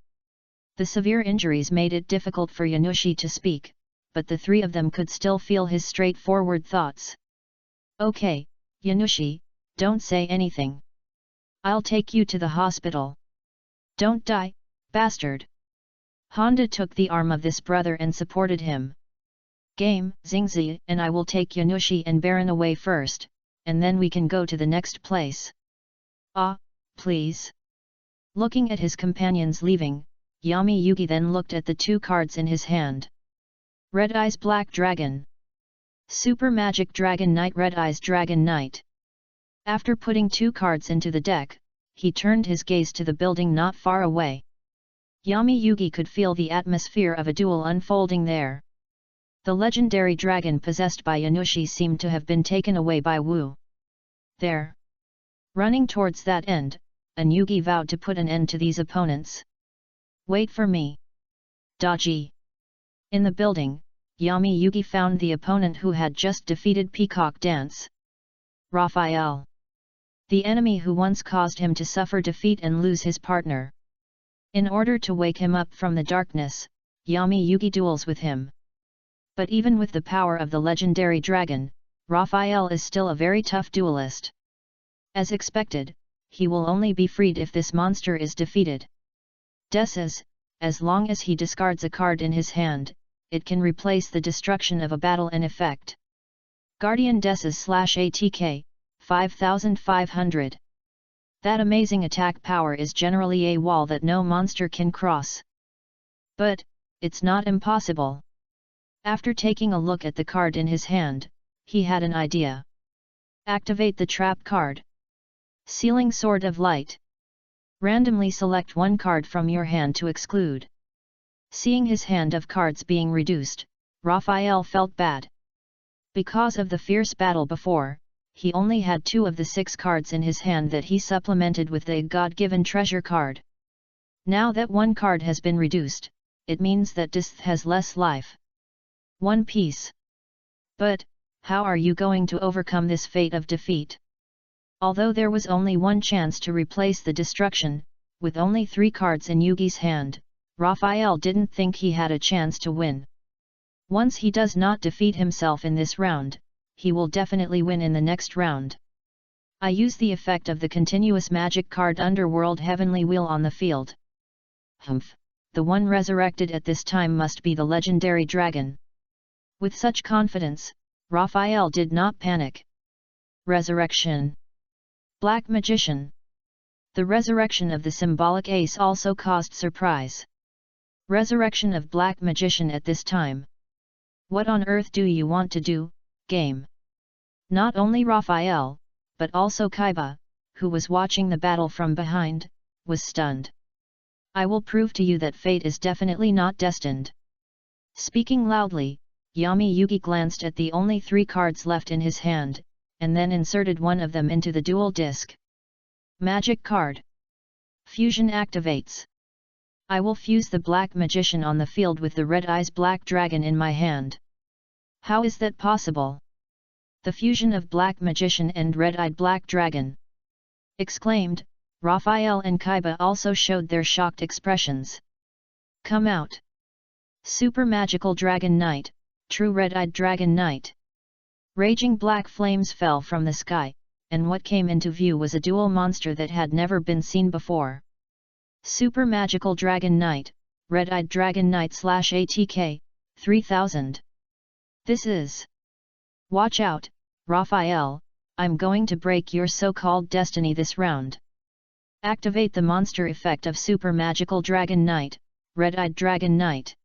The severe injuries made it difficult for Yanushi to speak, but the three of them could still feel his straightforward thoughts. Okay, Yanushi, don't say anything. I'll take you to the hospital. Don't die, bastard. Honda took the arm of this brother and supported him. Game, Xingzi and I will take Yanushi and Baron away first, and then we can go to the next place. Ah, please. Looking at his companions leaving, Yami Yugi then looked at the two cards in his hand. Red Eyes Black Dragon. Super Magic Dragon Knight Red Eyes Dragon Knight. After putting two cards into the deck, he turned his gaze to the building not far away. Yami Yugi could feel the atmosphere of a duel unfolding there. The legendary dragon possessed by Yanushi seemed to have been taken away by Wu. There. Running towards that end, Anyugi vowed to put an end to these opponents. Wait for me. Dodgy. In the building, Yami Yugi found the opponent who had just defeated Peacock Dance. Raphael. The enemy who once caused him to suffer defeat and lose his partner. In order to wake him up from the darkness, Yami Yugi duels with him. But even with the power of the legendary dragon, Raphael is still a very tough duelist. As expected, he will only be freed if this monster is defeated. Deces, as long as he discards a card in his hand, it can replace the destruction of a battle in effect. Guardian Deces/ATK, 5500. That amazing attack power is generally a wall that no monster can cross. But, it's not impossible. After taking a look at the card in his hand, he had an idea. Activate the trap card. Sealing Sword of Light. Randomly select one card from your hand to exclude. Seeing his hand of cards being reduced, Raphael felt bad. Because of the fierce battle before, he only had 2 of the 6 cards in his hand that he supplemented with the God-given treasure card. Now that one card has been reduced, it means that Deces has less life. One piece. But, how are you going to overcome this fate of defeat? Although there was only one chance to replace the destruction, with only 3 cards in Yugi's hand, Raphael didn't think he had a chance to win. Once he does not defeat himself in this round, he will definitely win in the next round. I use the effect of the continuous magic card Underworld Heavenly Wheel on the field. The one resurrected at this time must be the legendary dragon. With such confidence, Raphael did not panic. Resurrection. Black Magician. The resurrection of the symbolic ace also caused surprise. Resurrection of Black Magician at this time. What on earth do you want to do, game? Not only Raphael, but also Kaiba, who was watching the battle from behind, was stunned. I will prove to you that fate is definitely not destined. Speaking loudly, Yami Yugi glanced at the only 3 cards left in his hand, and then inserted one of them into the dual disc. Magic card. Fusion activates. I will fuse the Black Magician on the field with the Red Eyes Black Dragon in my hand. How is that possible? The fusion of Black Magician and Red-Eyed Black Dragon. Exclaimed, Raphael and Kaiba also showed their shocked expressions. Come out. Super Magical Dragon Knight, True Red-Eyed Dragon Knight. Raging black flames fell from the sky, and what came into view was a dual monster that had never been seen before. Super Magical Dragon Knight, Red-Eyed Dragon Knight/ATK, 3000. This is. Watch out, Raphael, I'm going to break your so-called destiny this round. Activate the monster effect of Super Magical Dragon Knight, Red-Eyed Dragon Knight.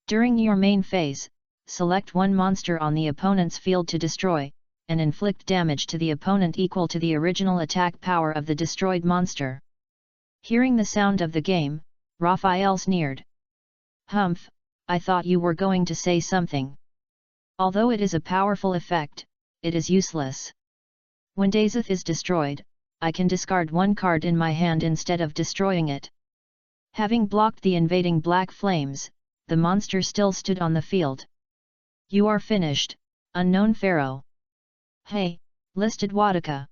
During your main phase, select one monster on the opponent's field to destroy, and inflict damage to the opponent equal to the original attack power of the destroyed monster. Hearing the sound of the game, Raphael sneered. Humph, I thought you were going to say something. Although it is a powerful effect, it is useless. When Deces is destroyed, I can discard one card in my hand instead of destroying it. Having blocked the invading black flames, the monster still stood on the field. You are finished, unknown pharaoh. Hey, listed Wadaka.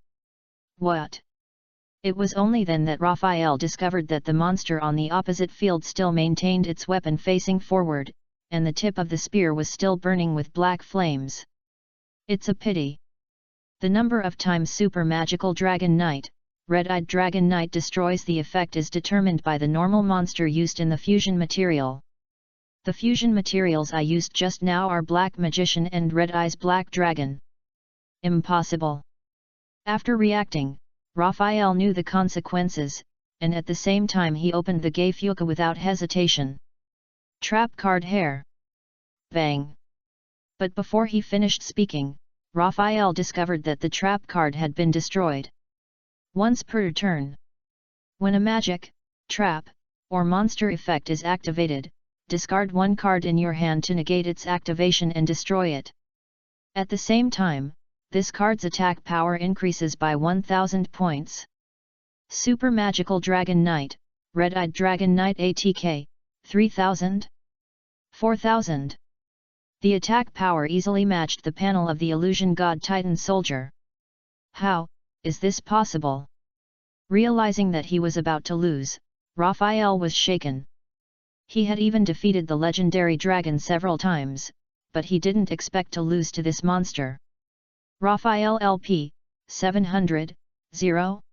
What? It was only then that Raphael discovered that the monster on the opposite field still maintained its weapon facing forward, and the tip of the spear was still burning with black flames. It's a pity. The number of times Super Magical Dragon Knight, Red-Eyed Dragon Knight destroys the effect is determined by the normal monster used in the fusion material. The fusion materials I used just now are Black Magician and Red Eyes Black Dragon. Impossible. After reacting, Raphael knew the consequences, and at the same time he opened the Geifuka without hesitation. Trap card hair. Bang. But before he finished speaking, Raphael discovered that the trap card had been destroyed. Once per turn. When a magic, trap, or monster effect is activated, discard one card in your hand to negate its activation and destroy it. At the same time, this card's attack power increases by 1000 points. Super Magical Dragon Knight, Red-Eyed Dragon Knight ATK, 3000? 4000. The attack power easily matched the panel of the Illusion God Titan Soldier. How is this possible? Realizing that he was about to lose, Raphael was shaken. He had even defeated the legendary dragon several times, but he didn't expect to lose to this monster. Raphael LP, 700, 0?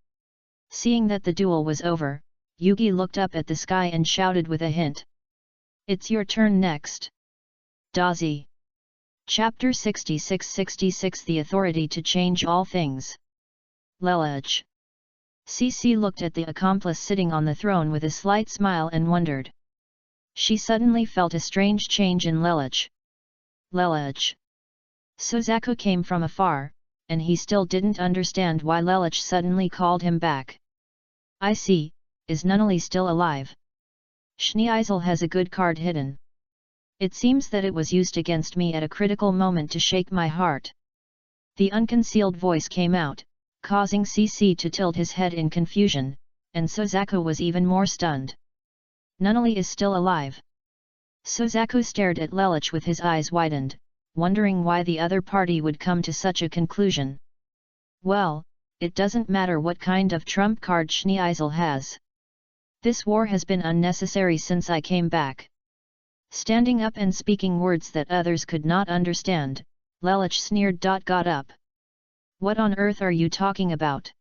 Seeing that the duel was over, Yugi looked up at the sky and shouted with a hint. It's your turn next. Dazi. Chapter 66-66 The Authority to Change All Things. Lelaj. CC looked at the accomplice sitting on the throne with a slight smile and wondered. She suddenly felt a strange change in Lelaj. Lelaj. Suzaku came from afar, and he still didn't understand why Lelaj suddenly called him back. I see, is Nunnally still alive? Schneeisel has a good card hidden. It seems that it was used against me at a critical moment to shake my heart. The unconcealed voice came out, causing CC to tilt his head in confusion, and Suzaku was even more stunned. Nunnally is still alive. Suzaku stared at Lelaj with his eyes widened, wondering why the other party would come to such a conclusion. Well, it doesn't matter what kind of trump card Schneeisel has. This war has been unnecessary since I came back. Standing up and speaking words that others could not understand, Lelaj sneered. Got up. What on earth are you talking about?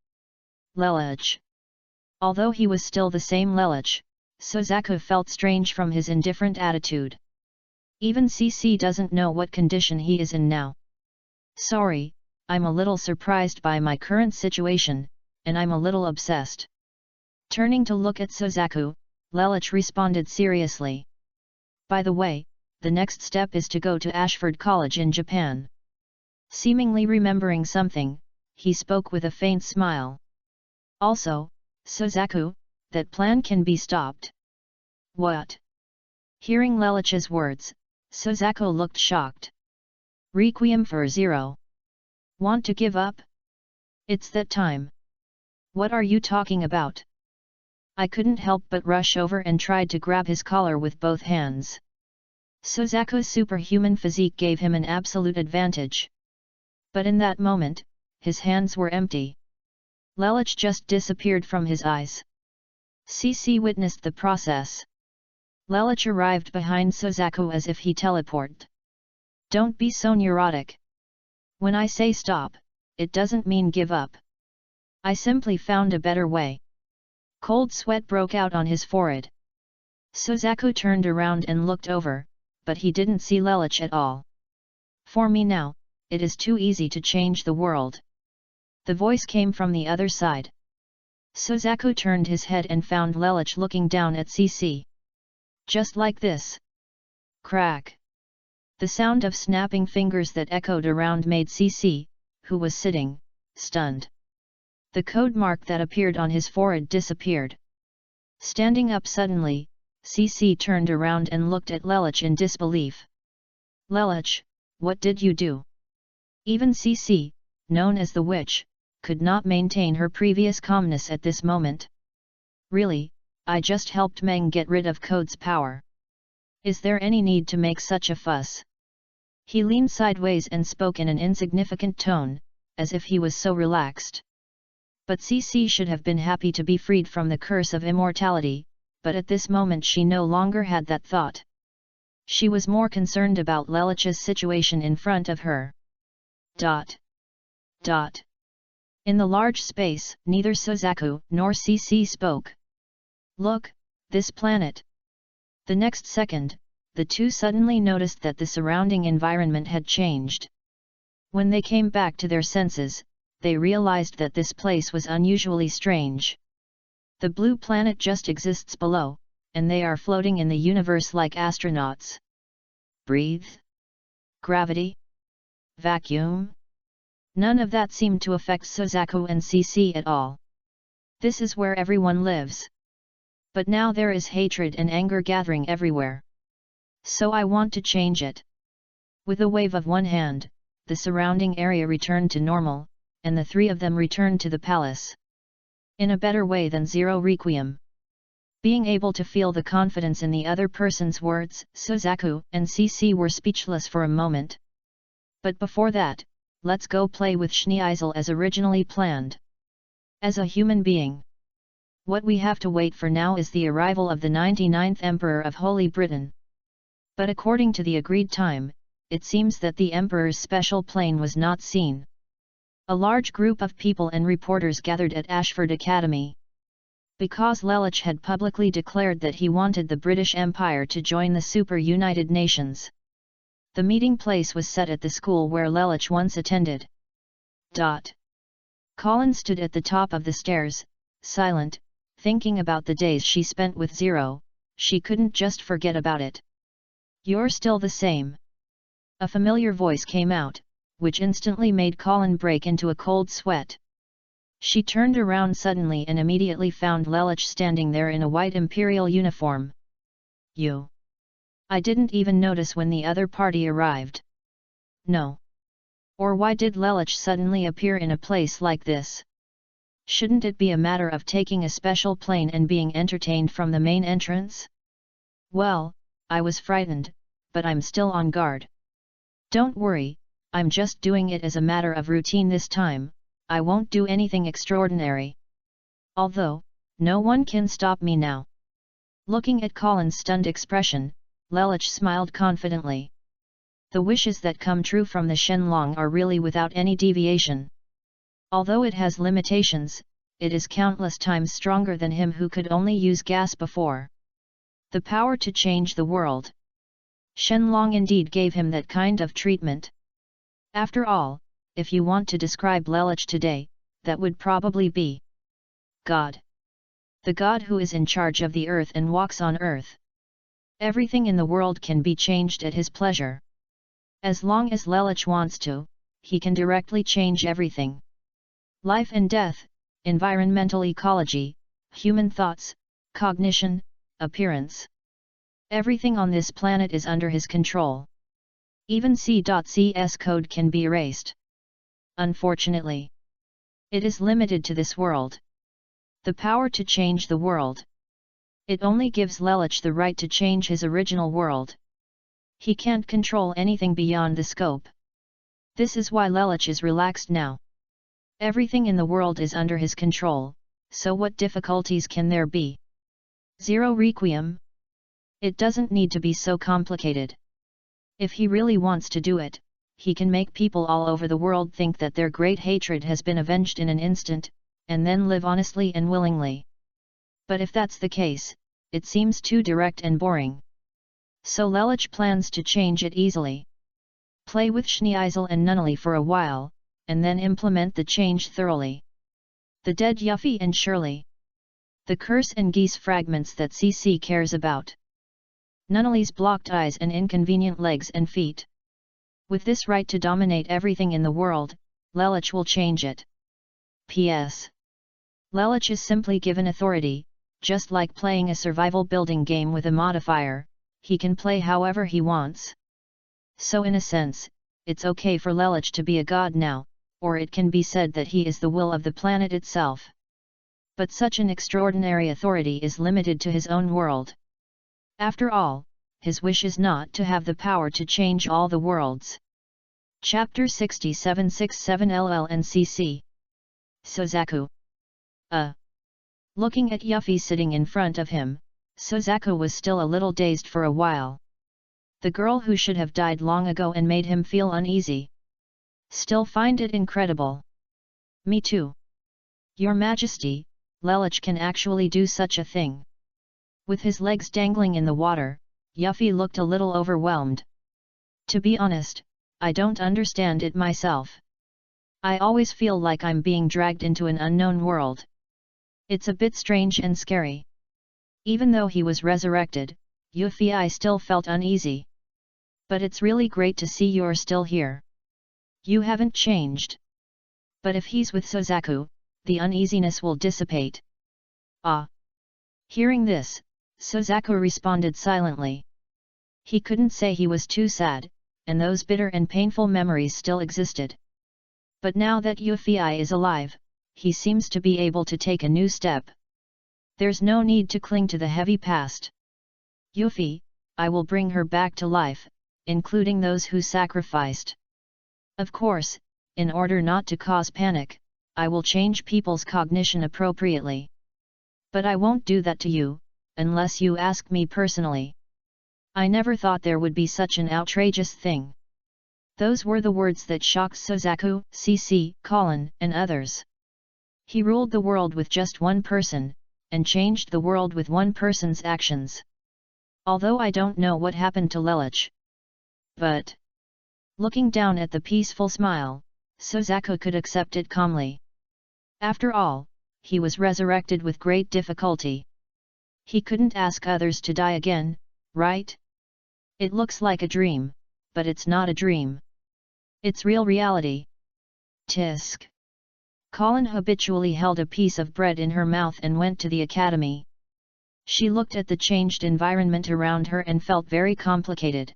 Lelaj. Although he was still the same Lelaj, Suzaku felt strange from his indifferent attitude. Even CC doesn't know what condition he is in now. Sorry, I'm a little surprised by my current situation, and I'm a little obsessed. Turning to look at Suzaku, Lelaj responded seriously. By the way, the next step is to go to Ashford College in Japan. Seemingly remembering something, he spoke with a faint smile. Also, Suzaku, that plan can be stopped. What? Hearing Lelaj's words, Suzaku looked shocked. Requiem for 0. Want to give up? It's that time. What are you talking about? I couldn't help but rush over and tried to grab his collar with both hands. Suzaku's superhuman physique gave him an absolute advantage. But in that moment, his hands were empty. Lelaj just disappeared from his eyes. CC witnessed the process. Lelaj arrived behind Suzaku as if he teleported. Don't be so neurotic. When I say stop, it doesn't mean give up. I simply found a better way. Cold sweat broke out on his forehead. Suzaku turned around and looked over, but he didn't see Lelaj at all. For me now, it is too easy to change the world. The voice came from the other side. Suzaku turned his head and found Lelaj looking down at CC. Just like this. Crack. The sound of snapping fingers that echoed around made CC, who was sitting, stunned. The code mark that appeared on his forehead disappeared. Standing up suddenly, CC turned around and looked at Lelaj in disbelief. Lelaj, what did you do? Even CC, known as the witch, could not maintain her previous calmness at this moment. Really, I just helped Meng get rid of Code's power. Is there any need to make such a fuss? He leaned sideways and spoke in an insignificant tone, as if he was so relaxed. But CC should have been happy to be freed from the curse of immortality, but at this moment she no longer had that thought. She was more concerned about Lelaj's situation in front of her. In the large space, neither Suzaku nor CC spoke. Look, this planet. The next second, the two suddenly noticed that the surrounding environment had changed. When they came back to their senses, they realized that this place was unusually strange. The blue planet just exists below, and they are floating in the universe like astronauts. Breathe? Gravity? Vacuum? None of that seemed to affect Suzaku and CC at all. This is where everyone lives. But now there is hatred and anger gathering everywhere. So I want to change it. With a wave of one hand, the surrounding area returned to normal, and the three of them returned to the palace. In a better way than Zero Requiem. Being able to feel the confidence in the other person's words, Suzaku and CC were speechless for a moment. But before that, let's go play with Schneeisel as originally planned. As a human being, what we have to wait for now is the arrival of the 99th Emperor of Holy Britain. But according to the agreed time, it seems that the Emperor's special plane was not seen. A large group of people and reporters gathered at Ashford Academy. Because Lelich had publicly declared that he wanted the British Empire to join the Super United Nations. The meeting place was set at the school where Lelich once attended. Colin stood at the top of the stairs, silent, thinking about the days she spent with Zero. She couldn't just forget about it. "You're still the same." A familiar voice came out, which instantly made Colin break into a cold sweat. She turned around suddenly and immediately found Lelich standing there in a white imperial uniform. "You? I didn't even notice when the other party arrived." "No. Or why did Lelich suddenly appear in a place like this? Shouldn't it be a matter of taking a special plane and being entertained from the main entrance?" "Well, I was frightened, but I'm still on guard." "Don't worry, I'm just doing it as a matter of routine this time. I won't do anything extraordinary. Although, no one can stop me now." Looking at Colin's stunned expression, Lelich smiled confidently. The wishes that come true from the Shenlong are really without any deviation. Although it has limitations, it is countless times stronger than him who could only use gas before. The power to change the world. Shenlong indeed gave him that kind of treatment. After all, if you want to describe Lelich today, that would probably be God. The God who is in charge of the earth and walks on earth. Everything in the world can be changed at his pleasure. As long as Lelich wants to, he can directly change everything. Life and death, environmental ecology, human thoughts, cognition, appearance. Everything on this planet is under his control. Even C.CS code can be erased. Unfortunately, it is limited to this world. The power to change the world. It only gives Lelich the right to change his original world. He can't control anything beyond the scope. This is why Lelich is relaxed now. Everything in the world is under his control, so what difficulties can there be? Zero Requiem? It doesn't need to be so complicated. If he really wants to do it, he can make people all over the world think that their great hatred has been avenged in an instant, and then live honestly and willingly. But if that's the case, it seems too direct and boring. So Lelich plans to change it easily. Play with Schneeisel and Nunnally for a while, and then implement the change thoroughly. The dead Yuffie and Shirley. The curse and geese fragments that CC cares about. Nunnally's blocked eyes and inconvenient legs and feet. With this right to dominate everything in the world, Lelich will change it. P.S. Lelich is simply given authority, just like playing a survival building game with a modifier, he can play however he wants. So in a sense, it's okay for Lelich to be a god now, or it can be said that he is the will of the planet itself. But such an extraordinary authority is limited to his own world. After all, his wish is not to have the power to change all the worlds. Chapter 6767 LL and CC. Suzaku. Looking at Yuffie sitting in front of him, Suzaku was still a little dazed for a while. The girl who should have died long ago and made him feel uneasy. Still find it incredible. Me too. Your Majesty, Lelich can actually do such a thing. With his legs dangling in the water, Yuffie looked a little overwhelmed. To be honest, I don't understand it myself. I always feel like I'm being dragged into an unknown world. It's a bit strange and scary. Even though he was resurrected, Yuffie still felt uneasy. But it's really great to see you're still here. You haven't changed. But if he's with Suzaku, the uneasiness will dissipate. Ah! Hearing this, Suzaku responded silently. He couldn't say he was too sad, and those bitter and painful memories still existed. But now that Yuffie is alive, he seems to be able to take a new step. There's no need to cling to the heavy past. Yuffie, I will bring her back to life, including those who sacrificed. Of course, in order not to cause panic, I will change people's cognition appropriately. But I won't do that to you, unless you ask me personally. I never thought there would be such an outrageous thing. Those were the words that shocked Suzaku, CC, Colin, and others. He ruled the world with just one person, and changed the world with one person's actions. Although I don't know what happened to Lelich. But, looking down at the peaceful smile, Suzaku could accept it calmly. After all, he was resurrected with great difficulty. He couldn't ask others to die again, right? It looks like a dream, but it's not a dream. It's real reality. Tisk. Colin habitually held a piece of bread in her mouth and went to the academy. She looked at the changed environment around her and felt very complicated.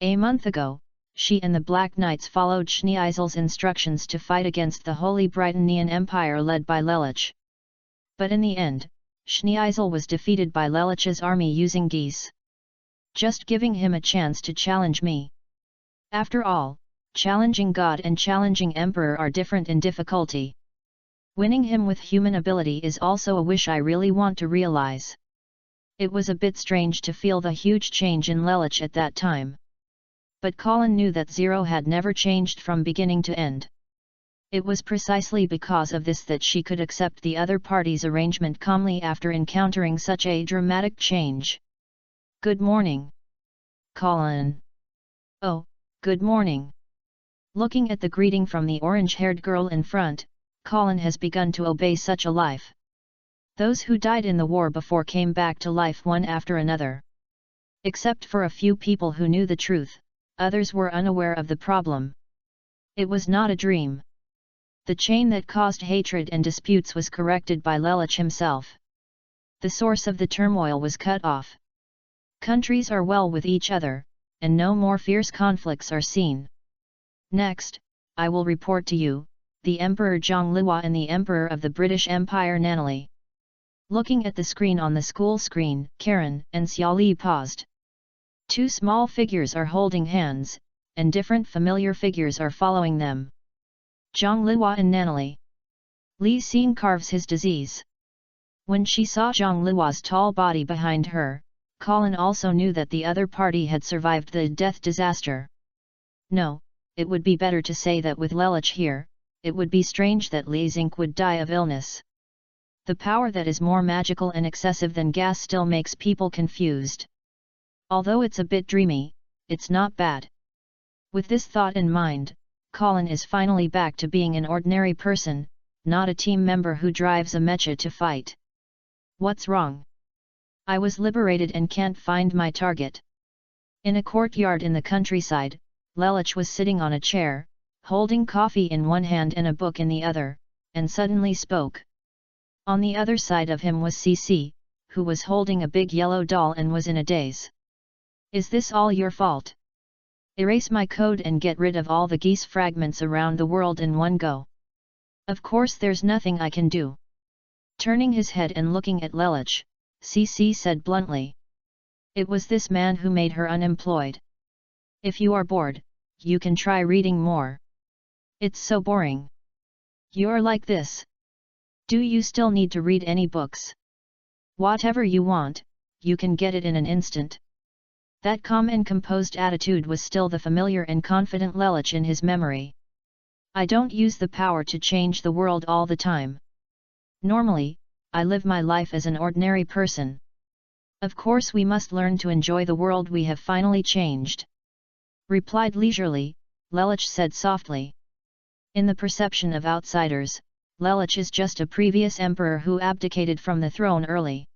A month ago, she and the Black Knights followed Schneeisel's instructions to fight against the Holy Britannian Empire led by Lelich. But in the end, Schneeisel was defeated by Lelich's army using geese. Just giving him a chance to challenge me. After all, challenging God and challenging Emperor are different in difficulty. Winning him with human ability is also a wish I really want to realize. It was a bit strange to feel the huge change in Lelich at that time. But Colin knew that Zero had never changed from beginning to end. It was precisely because of this that she could accept the other party's arrangement calmly after encountering such a dramatic change. Good morning, Colin. Oh, good morning. Looking at the greeting from the orange-haired girl in front, Colin has begun to obey such a life. Those who died in the war before came back to life one after another. Except for a few people who knew the truth, others were unaware of the problem. It was not a dream. The chain that caused hatred and disputes was corrected by Lelich himself. The source of the turmoil was cut off. Countries are well with each other, and no more fierce conflicts are seen. Next, I will report to you, the Emperor Zhonglihua and the Emperor of the British Empire Nanali. Looking at the screen on the school screen, Karen and Xiaoli paused. Two small figures are holding hands, and different familiar figures are following them. Zhonglihua and Nanali. Li Xin carves his disease. When she saw Zhonglihua's tall body behind her, Colin also knew that the other party had survived the death disaster. No, it would be better to say that with Lelich here, it would be strange that Li Xing would die of illness. The power that is more magical and excessive than gas still makes people confused. Although it's a bit dreamy, it's not bad. With this thought in mind, Colin is finally back to being an ordinary person, not a team member who drives a mecha to fight. What's wrong? I was liberated and can't find my target. In a courtyard in the countryside, Lelich was sitting on a chair, holding coffee in one hand and a book in the other, and suddenly spoke. On the other side of him was CC, who was holding a big yellow doll and was in a daze. Is this all your fault? Erase my code and get rid of all the geese fragments around the world in one go. Of course there's nothing I can do. Turning his head and looking at Lelich, CC said bluntly. It was this man who made her unemployed. If you are bored, you can try reading more. It's so boring. You're like this. Do you still need to read any books? Whatever you want, you can get it in an instant. That calm and composed attitude was still the familiar and confident Lelich in his memory. I don't use the power to change the world all the time. Normally, I live my life as an ordinary person. Of course we must learn to enjoy the world we have finally changed. Replied leisurely, Lelich said softly. In the perception of outsiders, Lelich is just a previous emperor who abdicated from the throne early.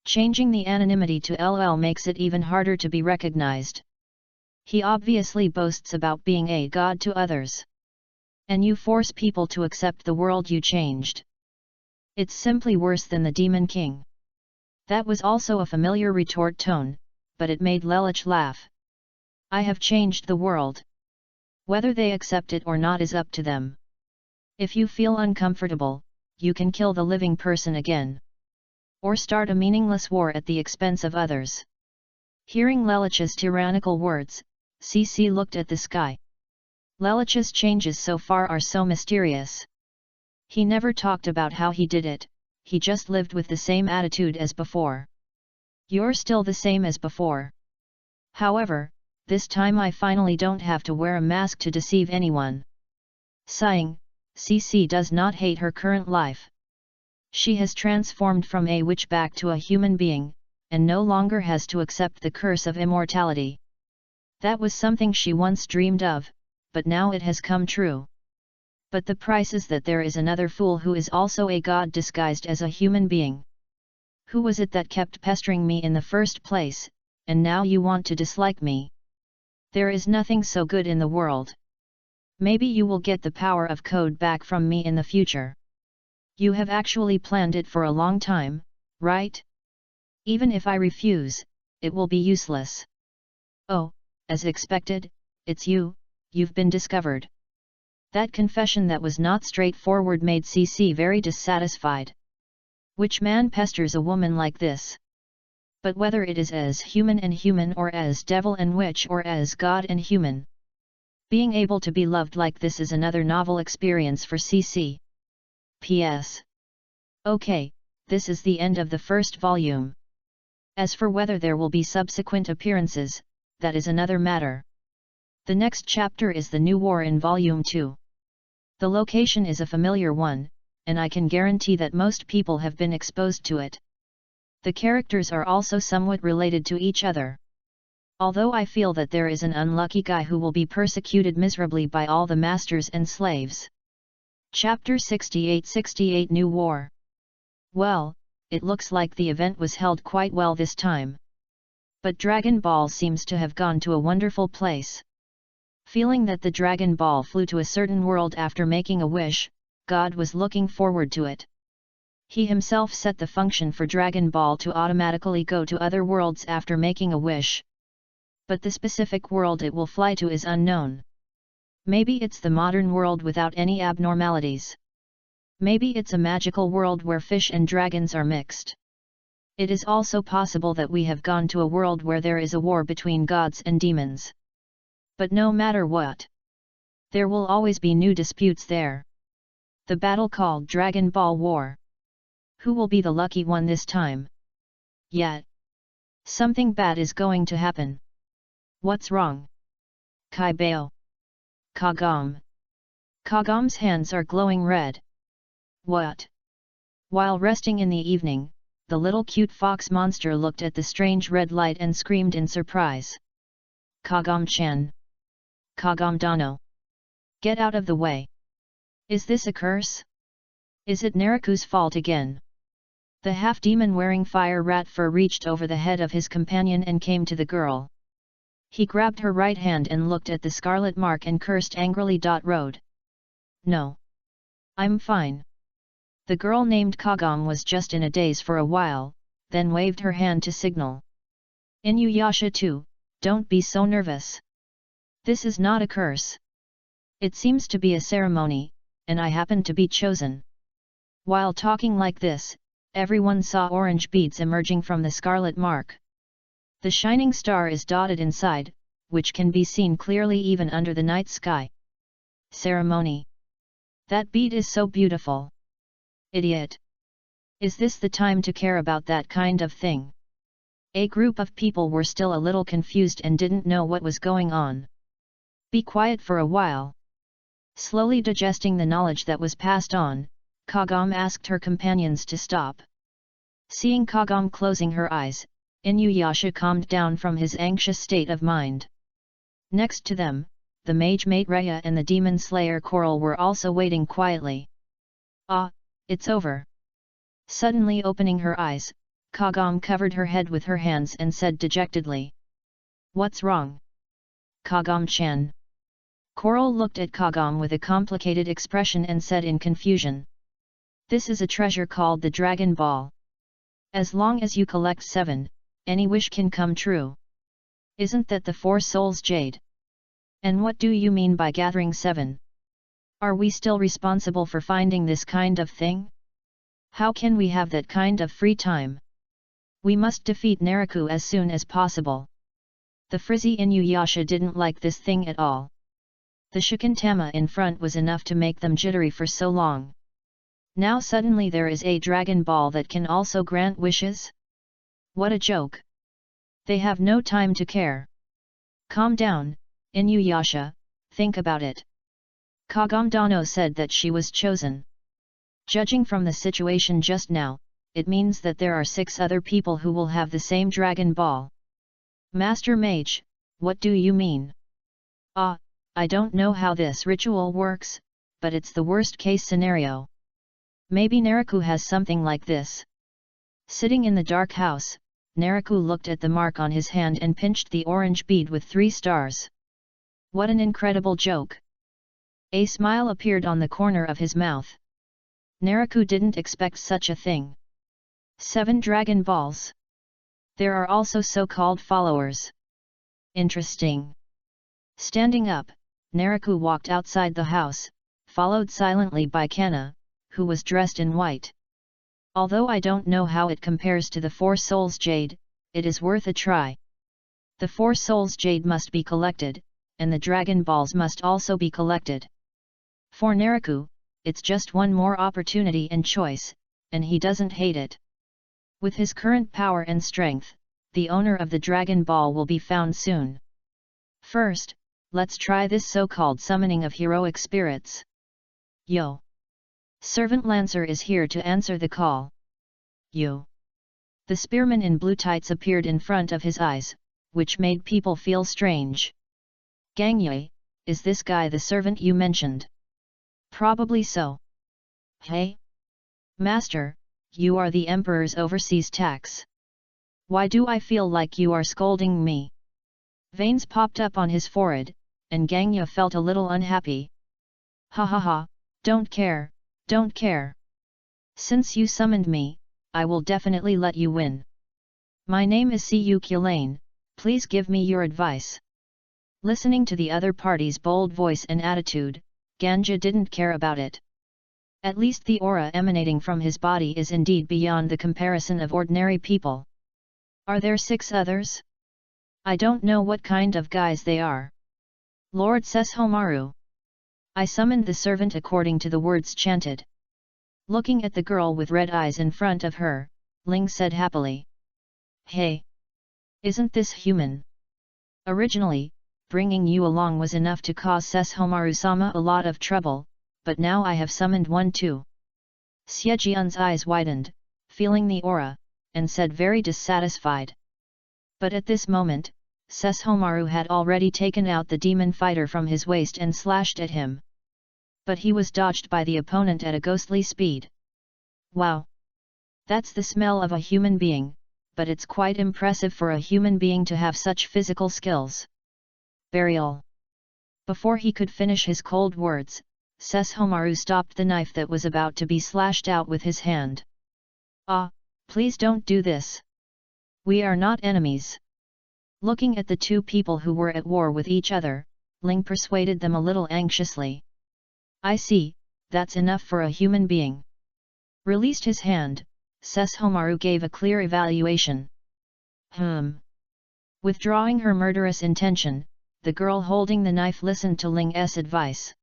Changing the anonymity to LL makes it even harder to be recognized. He obviously boasts about being a god to others. And you force people to accept the world you changed. It's simply worse than the Demon King. That was also a familiar retort tone, but it made Lelich laugh. I have changed the world. Whether they accept it or not is up to them. If you feel uncomfortable, you can kill the living person again. or start a meaningless war at the expense of others. Hearing Lelich's tyrannical words, CC looked at the sky. Lelich's changes so far are so mysterious. He never talked about how he did it, he just lived with the same attitude as before. You're still the same as before. However, this time I finally don't have to wear a mask to deceive anyone. Sighing, CC does not hate her current life. She has transformed from a witch back to a human being, and no longer has to accept the curse of immortality. That was something she once dreamed of, but now it has come true. But the price is that there is another fool who is also a god disguised as a human being. Who was it that kept pestering me in the first place, and now you want to dislike me? There is nothing so good in the world. Maybe you will get the power of code back from me in the future. You have actually planned it for a long time, right? Even if I refuse, it will be useless. Oh, as expected, it's you, you've been discovered. That confession that was not straightforward made CC very dissatisfied. Which man pesters a woman like this? But whether it is as human and human or as devil and witch or as god and human, being able to be loved like this is another novel experience for CC. P.S. Okay, this is the end of the first volume. As for whether there will be subsequent appearances, that is another matter. The next chapter is the new war in Volume 2. The location is a familiar one, and I can guarantee that most people have been exposed to it. The characters are also somewhat related to each other. Although I feel that there is an unlucky guy who will be persecuted miserably by all the masters and slaves. Chapter 68 New War. Well, it looks like the event was held quite well this time. But Dragon Ball seems to have gone to a wonderful place. Feeling that the Dragon Ball flew to a certain world after making a wish, God was looking forward to it. He himself set the function for Dragon Ball to automatically go to other worlds after making a wish. But the specific world it will fly to is unknown. Maybe it's the modern world without any abnormalities. Maybe it's a magical world where fish and dragons are mixed. It is also possible that we have gone to a world where there is a war between gods and demons. But no matter what, there will always be new disputes there. The battle called Dragon Ball War. Who will be the lucky one this time? Yet, something bad is going to happen. What's wrong? Kaibao. Kagam. Kagam's hands are glowing red. What? While resting in the evening, the little cute fox monster looked at the strange red light and screamed in surprise. Kagam-chan. Kagam-dano. Get out of the way. Is this a curse? Is it Nariku's fault again? The half-demon wearing fire rat fur reached over the head of his companion and came to the girl. He grabbed her right hand and looked at the scarlet mark and cursed angrily. Road. No. I'm fine. The girl named Kagam was just in a daze for a while, then waved her hand to signal. Inuyasha too, don't be so nervous. This is not a curse. It seems to be a ceremony, and I happen to be chosen. While talking like this, everyone saw orange beads emerging from the scarlet mark. The shining star is dotted inside, which can be seen clearly even under the night sky. Ceremony. That bead is so beautiful. Idiot. Is this the time to care about that kind of thing? A group of people were still a little confused and didn't know what was going on. Be quiet for a while. Slowly digesting the knowledge that was passed on, Kagam asked her companions to stop. Seeing Kagam closing her eyes, Inuyasha calmed down from his anxious state of mind. Next to them, the mage mate Raya and the demon slayer Coral were also waiting quietly. Ah, it's over. Suddenly opening her eyes, Kagam covered her head with her hands and said dejectedly. What's wrong? Kagam-chan. Coral looked at Kagam with a complicated expression and said in confusion. This is a treasure called the Dragon Ball. As long as you collect 7, any wish can come true. Isn't that the Four Souls Jade? And what do you mean by gathering 7? Are we still responsible for finding this kind of thing? How can we have that kind of free time? We must defeat Naraku as soon as possible. The frizzy Inuyasha didn't like this thing at all. The Shikintama in front was enough to make them jittery for so long. Now suddenly there is a Dragon Ball that can also grant wishes? What a joke! They have no time to care. Calm down, Inuyasha, think about it. Kagamdano said that she was chosen. Judging from the situation just now, it means that there are 6 other people who will have the same Dragon Ball. Master Mage, what do you mean? I don't know how this ritual works, but it's the worst case scenario. Maybe Naraku has something like this. Sitting in the dark house, Naraku looked at the mark on his hand and pinched the orange bead with 3 stars. What an incredible joke! A smile appeared on the corner of his mouth. Naraku didn't expect such a thing. 7 Dragon Balls. There are also so-called followers. Interesting. Standing up, Naraku walked outside the house, followed silently by Kana, who was dressed in white. Although I don't know how it compares to the 4 Souls Jade, it is worth a try. The 4 Souls Jade must be collected, and the Dragon Balls must also be collected. For Naraku, it's just one more opportunity and choice, and he doesn't hate it. With his current power and strength, the owner of the Dragon Ball will be found soon. First, let's try this so-called summoning of heroic spirits. Yo! Servant Lancer is here to answer the call. Yo! The spearman in blue tights appeared in front of his eyes, which made people feel strange. Gangye, is this guy the servant you mentioned? Probably so. Hey? Master, you are the Emperor's overseas tax. Why do I feel like you are scolding me? Veins popped up on his forehead, and Gangye felt a little unhappy. Ha ha ha, don't care, don't care. Since you summoned me, I will definitely let you win. My name is Siyu Kulane, please give me your advice. Listening to the other party's bold voice and attitude, Gangye didn't care about it. At least the aura emanating from his body is indeed beyond the comparison of ordinary people. Are there 6 others? I don't know what kind of guys they are. Lord Sesshomaru. I summoned the servant according to the words chanted. Looking at the girl with red eyes in front of her, Ling said happily. Hey! Isn't this human? Originally, bringing you along was enough to cause Sesshomaru-sama a lot of trouble, but now I have summoned one too. Xiejian's eyes widened, feeling the aura, and said very dissatisfied. But at this moment, Sesshomaru had already taken out the demon fighter from his waist and slashed at him. But he was dodged by the opponent at a ghostly speed. Wow! That's the smell of a human being, but it's quite impressive for a human being to have such physical skills. Burial. Before he could finish his cold words, Sesshomaru stopped the knife that was about to be slashed out with his hand. Please don't do this. We are not enemies. Looking at the 2 people who were at war with each other, Ling persuaded them a little anxiously. I see, that's enough for a human being. Released his hand, Sesshomaru gave a clear evaluation. Withdrawing her murderous intention, the girl holding the knife listened to Ling's advice.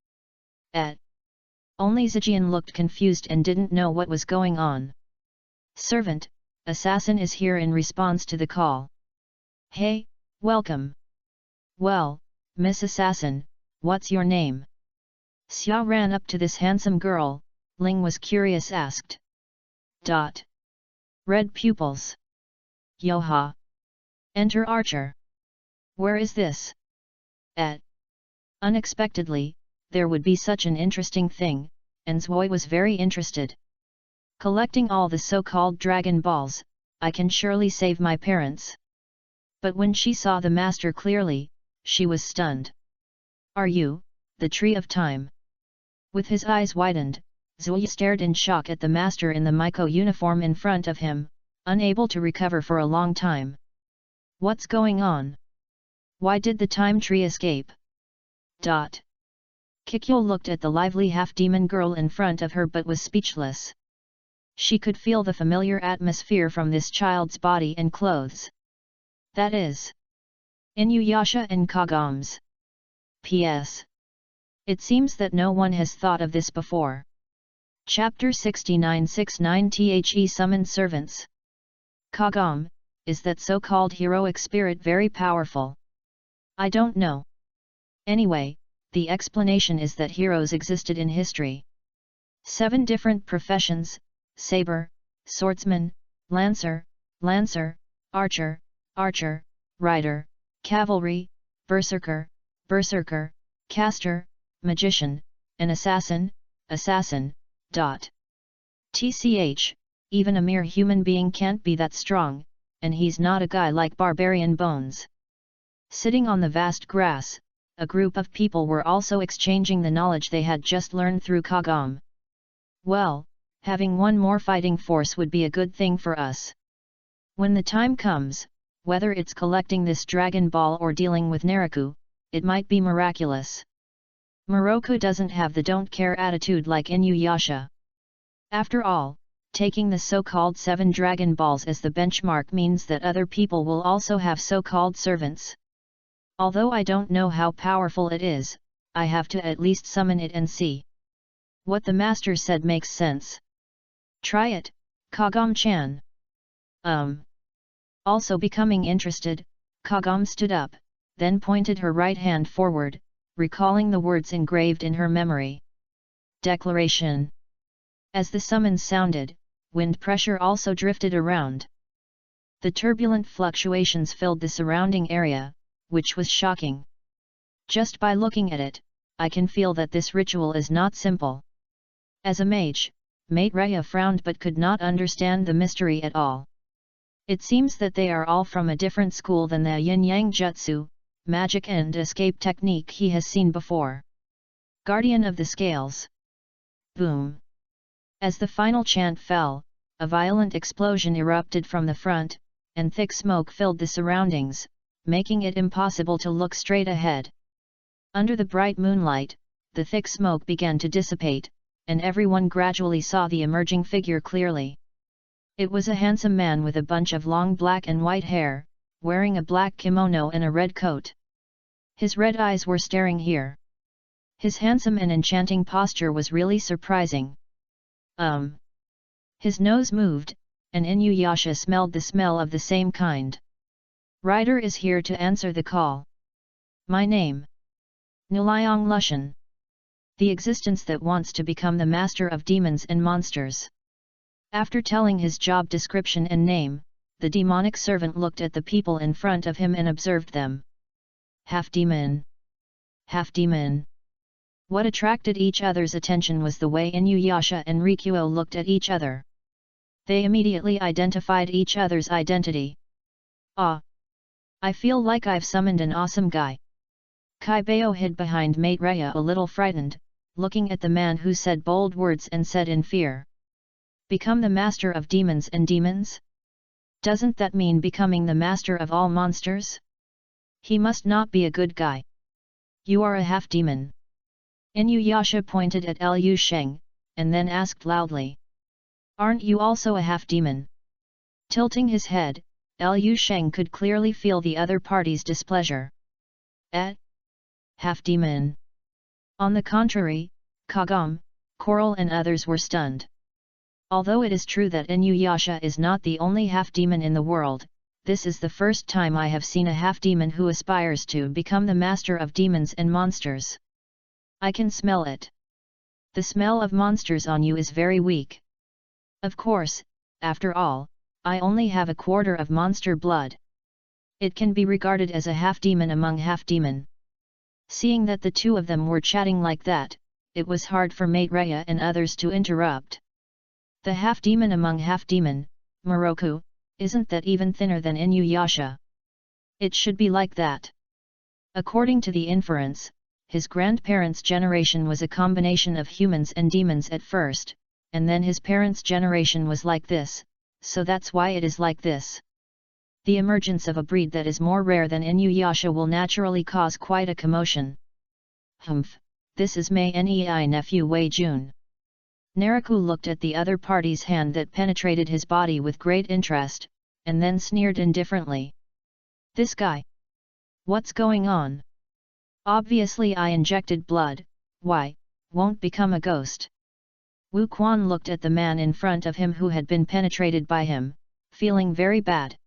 Only Zijian looked confused and didn't know what was going on. Servant, assassin is here in response to the call. Hey, welcome. Well, Miss Assassin, what's your name? Xia ran up to this handsome girl, Ling was curious asked. Red pupils. Yoha. Enter Archer. Where is this? Unexpectedly, there would be such an interesting thing, and Zui was very interested. Collecting all the so-called Dragon Balls, I can surely save my parents. But when she saw the master clearly, she was stunned. Are you, the Tree of Time? With his eyes widened, Zui stared in shock at the master in the Miko uniform in front of him, unable to recover for a long time. What's going on? Why did the time tree escape? Kikyo looked at the lively half-demon girl in front of her but was speechless. She could feel the familiar atmosphere from this child's body and clothes. That is Inuyasha and Kagams. P.S. It seems that no one has thought of this before. Chapter 6969 The Summoned Servants. Kagam, is that so-called heroic spirit very powerful? I don't know. Anyway, the explanation is that heroes existed in history. 7 different professions: saber, swordsman, lancer, archer, rider, cavalry, berserker, caster, magician, and assassin. Tch, even a mere human being can't be that strong, and he's not a guy like Barbarian Bones. Sitting on the vast grass, a group of people were also exchanging the knowledge they had just learned through Kagam. Well, having one more fighting force would be a good thing for us. When the time comes, whether it's collecting this Dragon Ball or dealing with Naraku, it might be miraculous. Moroku doesn't have the don't care attitude like Inuyasha. After all, taking the so-called 7 Dragon Balls as the benchmark means that other people will also have so-called servants. Although I don't know how powerful it is, I have to at least summon it and see. What the master said makes sense. Try it, Kagam-chan. Also becoming interested, Kagam stood up, then pointed her right hand forward, recalling the words engraved in her memory. Declaration. As the summons sounded, wind pressure also drifted around. The turbulent fluctuations filled the surrounding area, which was shocking. Just by looking at it, I can feel that this ritual is not simple. As a mage, Maitreya frowned but could not understand the mystery at all. It seems that they are all from a different school than the yin-yang jutsu, magic and escape technique he has seen before. Guardian of the Scales. Boom. As the final chant fell, a violent explosion erupted from the front, and thick smoke filled the surroundings, making it impossible to look straight ahead. Under the bright moonlight, the thick smoke began to dissipate, and everyone gradually saw the emerging figure clearly. It was a handsome man with a bunch of long black and white hair, wearing a black kimono and a red coat. His red eyes were staring here. His handsome and enchanting posture was really surprising. His nose moved, and Inuyasha smelled the smell of the same kind. Rider is here to answer the call. My name. Nuliang Lushan. The existence that wants to become the master of demons and monsters. After telling his job description and name, the demonic servant looked at the people in front of him and observed them. Half demon. Half demon. What attracted each other's attention was the way Inuyasha and Rikuo looked at each other. They immediately identified each other's identity. Ah! I feel like I've summoned an awesome guy. Kaibao hid behind Maitreya a little frightened, looking at the man who said bold words and said in fear. Become the master of demons and demons? Doesn't that mean becoming the master of all monsters? He must not be a good guy. You are a half-demon. Inuyasha pointed at Liu Sheng, and then asked loudly. Aren't you also a half-demon? Tilting his head, Liu Sheng could clearly feel the other party's displeasure. Half-demon. On the contrary, Kagam, Coral and others were stunned. Although it is true that Inuyasha is not the only half-demon in the world, this is the first time I have seen a half-demon who aspires to become the master of demons and monsters. I can smell it. The smell of monsters on you is very weak. Of course, after all, I only have a quarter of monster blood. It can be regarded as a half-demon among half-demon. Seeing that the two of them were chatting like that, it was hard for Maitreya and others to interrupt. The half-demon among half-demon, Moroku, isn't that even thinner than Inuyasha? It should be like that. According to the inference, his grandparents' generation was a combination of humans and demons at first, and then his parents' generation was like this, so that's why it is like this. The emergence of a breed that is more rare than Inuyasha will naturally cause quite a commotion. Humph, this is Mei Nei nephew Wei Jun. Naraku looked at the other party's hand that penetrated his body with great interest, and then sneered indifferently. This guy? What's going on? Obviously I injected blood, why, won't become a ghost. Wu Quan looked at the man in front of him who had been penetrated by him, feeling very bad.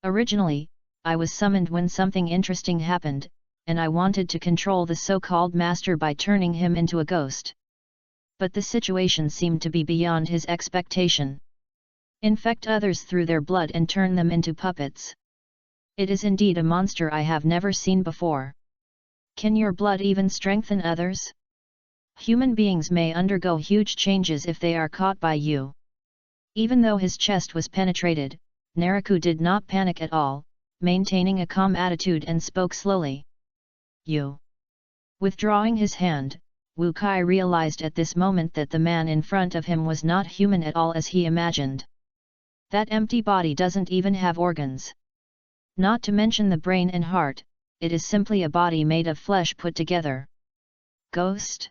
Originally, I was summoned when something interesting happened, and I wanted to control the so-called master by turning him into a ghost. But the situation seemed to be beyond his expectation. Infect others through their blood and turn them into puppets. It is indeed a monster I have never seen before. Can your blood even strengthen others? Human beings may undergo huge changes if they are caught by you. Even though his chest was penetrated, Naraku did not panic at all, maintaining a calm attitude and spoke slowly. You. Withdrawing his hand, Wu Kai realized at this moment that the man in front of him was not human at all as he imagined. That empty body doesn't even have organs. Not to mention the brain and heart, it is simply a body made of flesh put together. Ghost?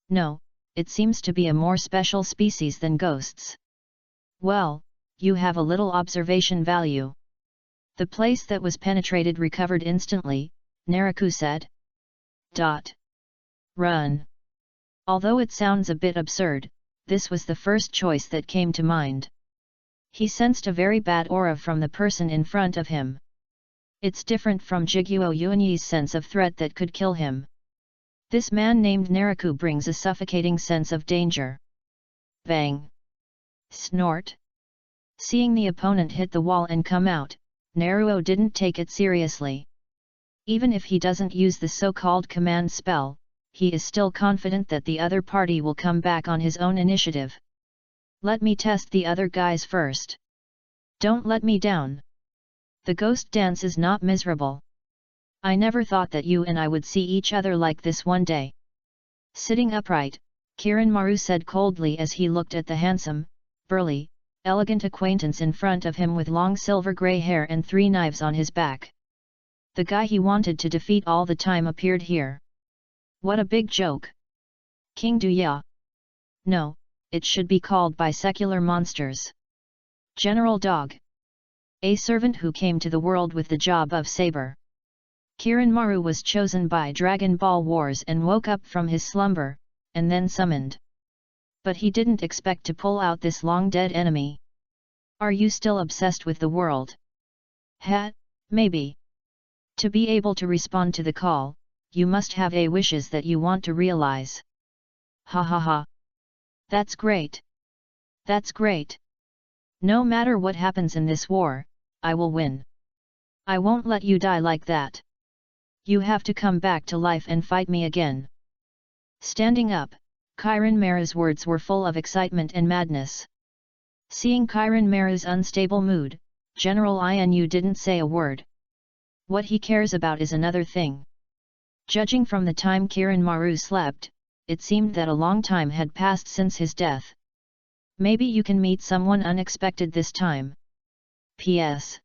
No, it seems to be a more special species than ghosts. Well, you have a little observation value. The place that was penetrated recovered instantly, Naraku said. Run. Although it sounds a bit absurd, this was the first choice that came to mind. He sensed a very bad aura from the person in front of him. It's different from Jiguo Yuanyi's sense of threat that could kill him. This man named Naraku brings a suffocating sense of danger. Bang! Snort! Seeing the opponent hit the wall and come out, Naruo didn't take it seriously. Even if he doesn't use the so-called command spell, he is still confident that the other party will come back on his own initiative. Let me test the other guys first. Don't let me down. The ghost dance is not miserable. I never thought that you and I would see each other like this one day. Sitting upright, Kirin Maru said coldly as he looked at the handsome, burly, elegant acquaintance in front of him with long silver grey hair and 3 knives on his back. The guy he wanted to defeat all the time appeared here. What a big joke! King Duya. No, it should be called by secular monsters. General Dog. A servant who came to the world with the job of saber. Kirin Maru was chosen by Dragon Ball Wars and woke up from his slumber, and then summoned. But he didn't expect to pull out this long-dead enemy. Are you still obsessed with the world? Maybe. To be able to respond to the call, you must have a wishes that you want to realize. Ha ha ha. That's great. That's great. No matter what happens in this war, I will win. I won't let you die like that. You have to come back to life and fight me again. Standing up, Kirin Maru's words were full of excitement and madness. Seeing Kirin Maru's unstable mood, General Inu didn't say a word. What he cares about is another thing. Judging from the time Kirin Maru slept, it seemed that a long time had passed since his death. Maybe you can meet someone unexpected this time. P.S.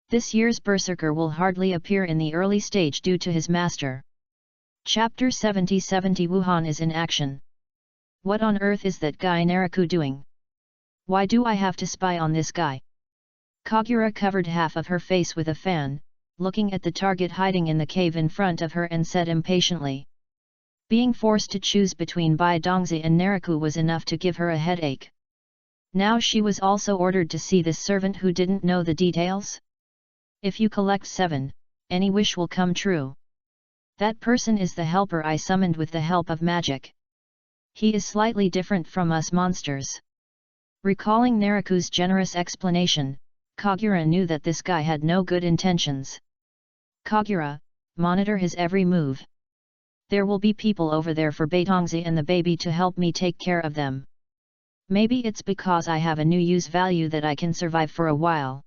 This year's Berserker will hardly appear in the early stage due to his master. Chapter 70-70 Wuhan is in action. What on earth is that guy Naraku doing? Why do I have to spy on this guy? Kagura covered half of her face with a fan, looking at the target hiding in the cave in front of her and said impatiently. Being forced to choose between Bai Dongzi and Naraku was enough to give her a headache. Now she was also ordered to see this servant who didn't know the details. If you collect 7, any wish will come true. That person is the helper I summoned with the help of magic. He is slightly different from us monsters. Recalling Naraku's generous explanation, Kagura knew that this guy had no good intentions. Kagura, monitor his every move. There will be people over there for Baitongzi and the baby to help me take care of them. Maybe it's because I have a new use value that I can survive for a while.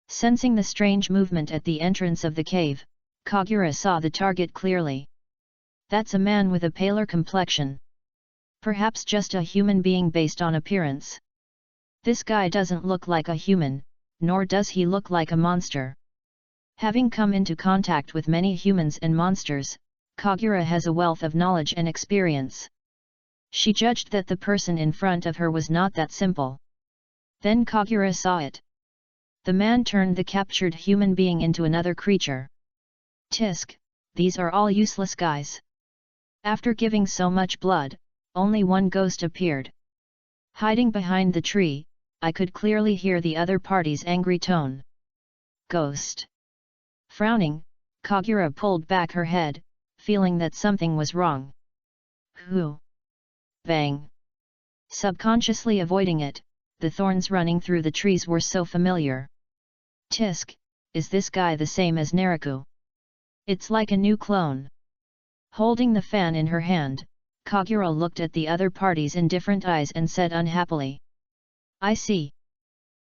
Sensing the strange movement at the entrance of the cave, Kagura saw the target clearly. That's a man with a paler complexion. Perhaps just a human being based on appearance. This guy doesn't look like a human, nor does he look like a monster. Having come into contact with many humans and monsters, Kagura has a wealth of knowledge and experience. She judged that the person in front of her was not that simple. Then Kagura saw it. The man turned the captured human being into another creature. Tisk, these are all useless guys. After giving so much blood, only one ghost appeared. Hiding behind the tree, I could clearly hear the other party's angry tone. Ghost. Frowning, Kagura pulled back her head, feeling that something was wrong. Who? Bang. Subconsciously avoiding it, the thorns running through the trees were so familiar. Tisk, is this guy the same as Naraku? It's like a new clone. Holding the fan in her hand, Kagura looked at the other parties in different eyes and said unhappily. I see.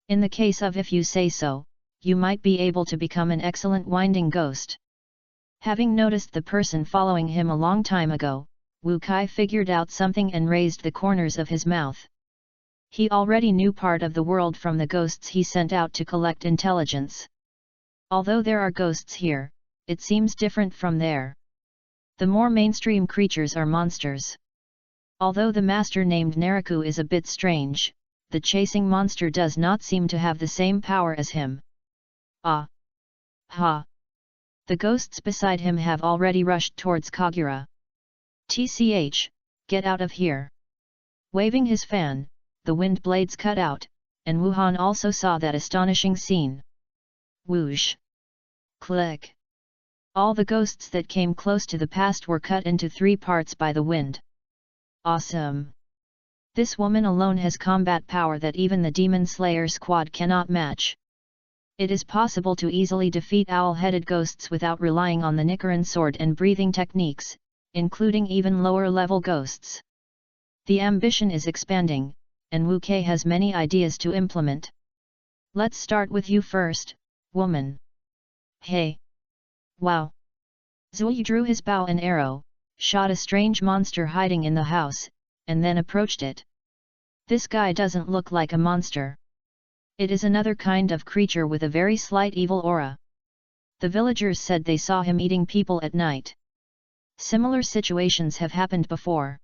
In the case of if you say so, you might be able to become an excellent winding ghost. Having noticed the person following him a long time ago, Wu Kai figured out something and raised the corners of his mouth. He already knew part of the world from the ghosts he sent out to collect intelligence. Although there are ghosts here, it seems different from there. The more mainstream creatures are monsters. Although the master named Naraku is a bit strange, the chasing monster does not seem to have the same power as him. Ah! Ha! The ghosts beside him have already rushed towards Kagura. TCH, get out of here! Waving his fan, the wind blades cut out, and Wuhan also saw that astonishing scene. Whoosh! Click! All the ghosts that came close to the past were cut into 3 parts by the wind. Awesome! This woman alone has combat power that even the Demon Slayer squad cannot match. It is possible to easily defeat owl-headed ghosts without relying on the Nichiren sword and breathing techniques, including even lower-level ghosts. The ambition is expanding, and Wu Kei has many ideas to implement. Let's start with you first, woman. Hey! Wow! Zui drew his bow and arrow, shot a strange monster hiding in the house, and then approached it. This guy doesn't look like a monster. It is another kind of creature with a very slight evil aura. The villagers said they saw him eating people at night. Similar situations have happened before.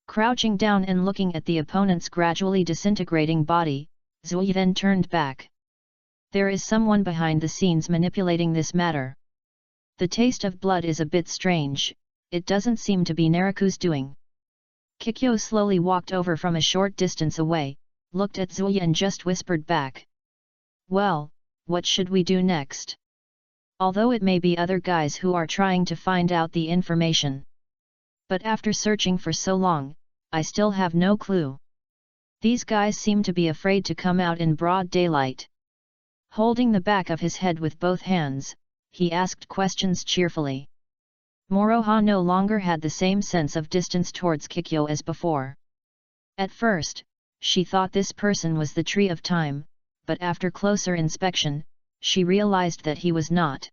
Crouching down and looking at the opponent's gradually disintegrating body, Zui then turned back. There is someone behind the scenes manipulating this matter. The taste of blood is a bit strange, it doesn't seem to be Naraku's doing. Kikyo slowly walked over from a short distance away, looked at Zui and just whispered back. Well, what should we do next? Although it may be other guys who are trying to find out the information. But after searching for so long, I still have no clue. These guys seem to be afraid to come out in broad daylight. Holding the back of his head with both hands, he asked questions cheerfully. Moroha no longer had the same sense of distance towards Kikyo as before. At first, she thought this person was the Tree of Time, but after closer inspection, she realized that he was not.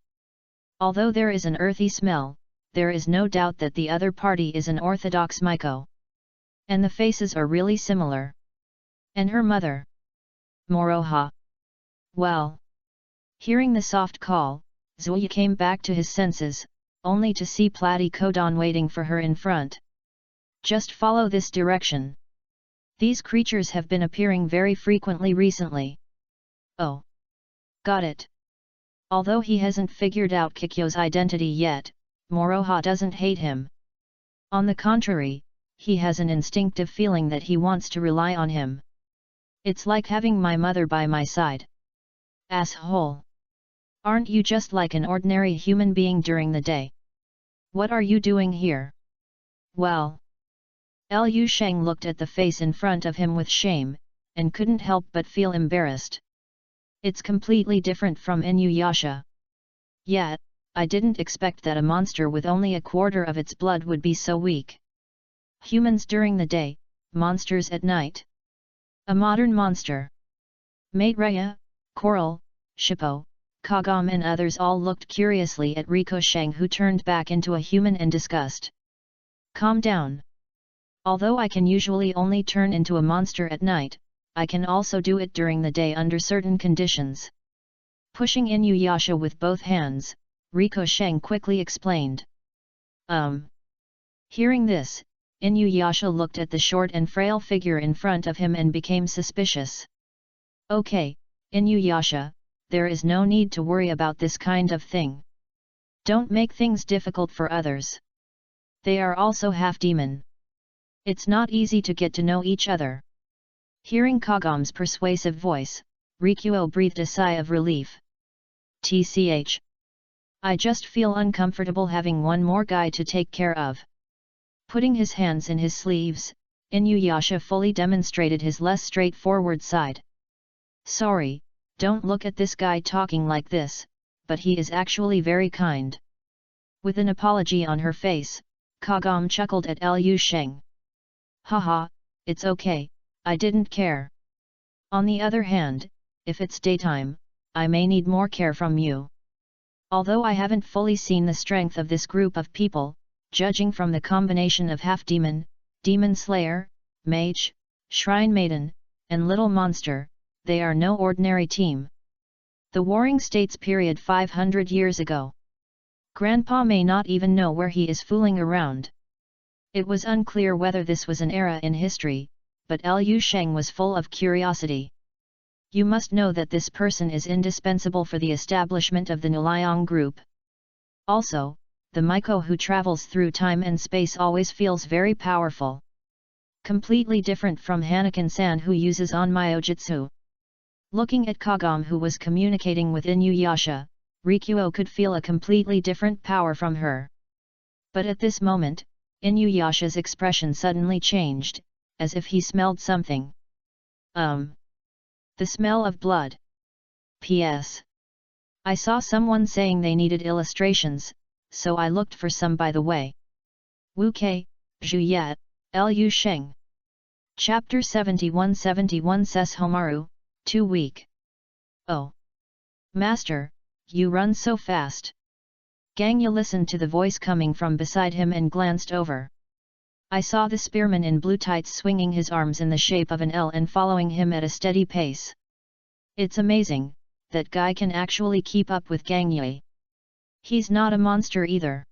Although there is an earthy smell, there is no doubt that the other party is an orthodox Miko. And the faces are really similar. And her mother? Moroha. Well. Hearing the soft call, Zui came back to his senses, only to see Platy Kodan waiting for her in front. Just follow this direction. These creatures have been appearing very frequently recently. Oh. Got it. Although he hasn't figured out Kikyo's identity yet, Moroha doesn't hate him. On the contrary, he has an instinctive feeling that he wants to rely on him. It's like having my mother by my side. Asshole! Aren't you just like an ordinary human being during the day? What are you doing here? Well. Liu Sheng looked at the face in front of him with shame, and couldn't help but feel embarrassed. It's completely different from Inuyasha. Yet, I didn't expect that a monster with only a quarter of its blood would be so weak. Humans during the day, monsters at night. A modern monster. Maitreya, Coral, Shippo, Kagam and others all looked curiously at Riko Sheng, who turned back into a human in disgust. Calm down. Although I can usually only turn into a monster at night, I can also do it during the day under certain conditions. Pushing Inuyasha with both hands, Riko Sheng quickly explained. Hearing this, Inuyasha looked at the short and frail figure in front of him and became suspicious. Okay, Inuyasha, there is no need to worry about this kind of thing. Don't make things difficult for others. They are also half-demon. It's not easy to get to know each other. Hearing Kagam's persuasive voice, Rikuo breathed a sigh of relief. TCH. I just feel uncomfortable having one more guy to take care of. Putting his hands in his sleeves, Inuyasha fully demonstrated his less straightforward side. Sorry, don't look at this guy talking like this, but he is actually very kind. With an apology on her face, Kagam chuckled at Liu Sheng. Haha, it's okay, I didn't care. On the other hand, if it's daytime, I may need more care from you. Although I haven't fully seen the strength of this group of people, judging from the combination of half-demon, demon slayer, mage, shrine maiden, and little monster, they are no ordinary team. The Warring States period 500 years ago. Grandpa may not even know where he is fooling around. It was unclear whether this was an era in history, but Liu Sheng was full of curiosity. You must know that this person is indispensable for the establishment of the Nuliang group. Also, the Miko who travels through time and space always feels very powerful. Completely different from Hanakin-san who uses Onmyojutsu. Looking at Kagam who was communicating with Inuyasha, Rikuo could feel a completely different power from her. But at this moment, Inuyasha's expression suddenly changed, as if he smelled something. The smell of blood. P.S. I saw someone saying they needed illustrations, so I looked for some by the way. Wu Kei, Zhu Yat, Liu Sheng. Chapter 71 Ses Homaru, 2 week. Oh. Master, you run so fast. Gangya listened to the voice coming from beside him and glanced over. I saw the spearman in blue tights swinging his arms in the shape of an L and following him at a steady pace. It's amazing, that guy can actually keep up with Gangya. He's not a monster either.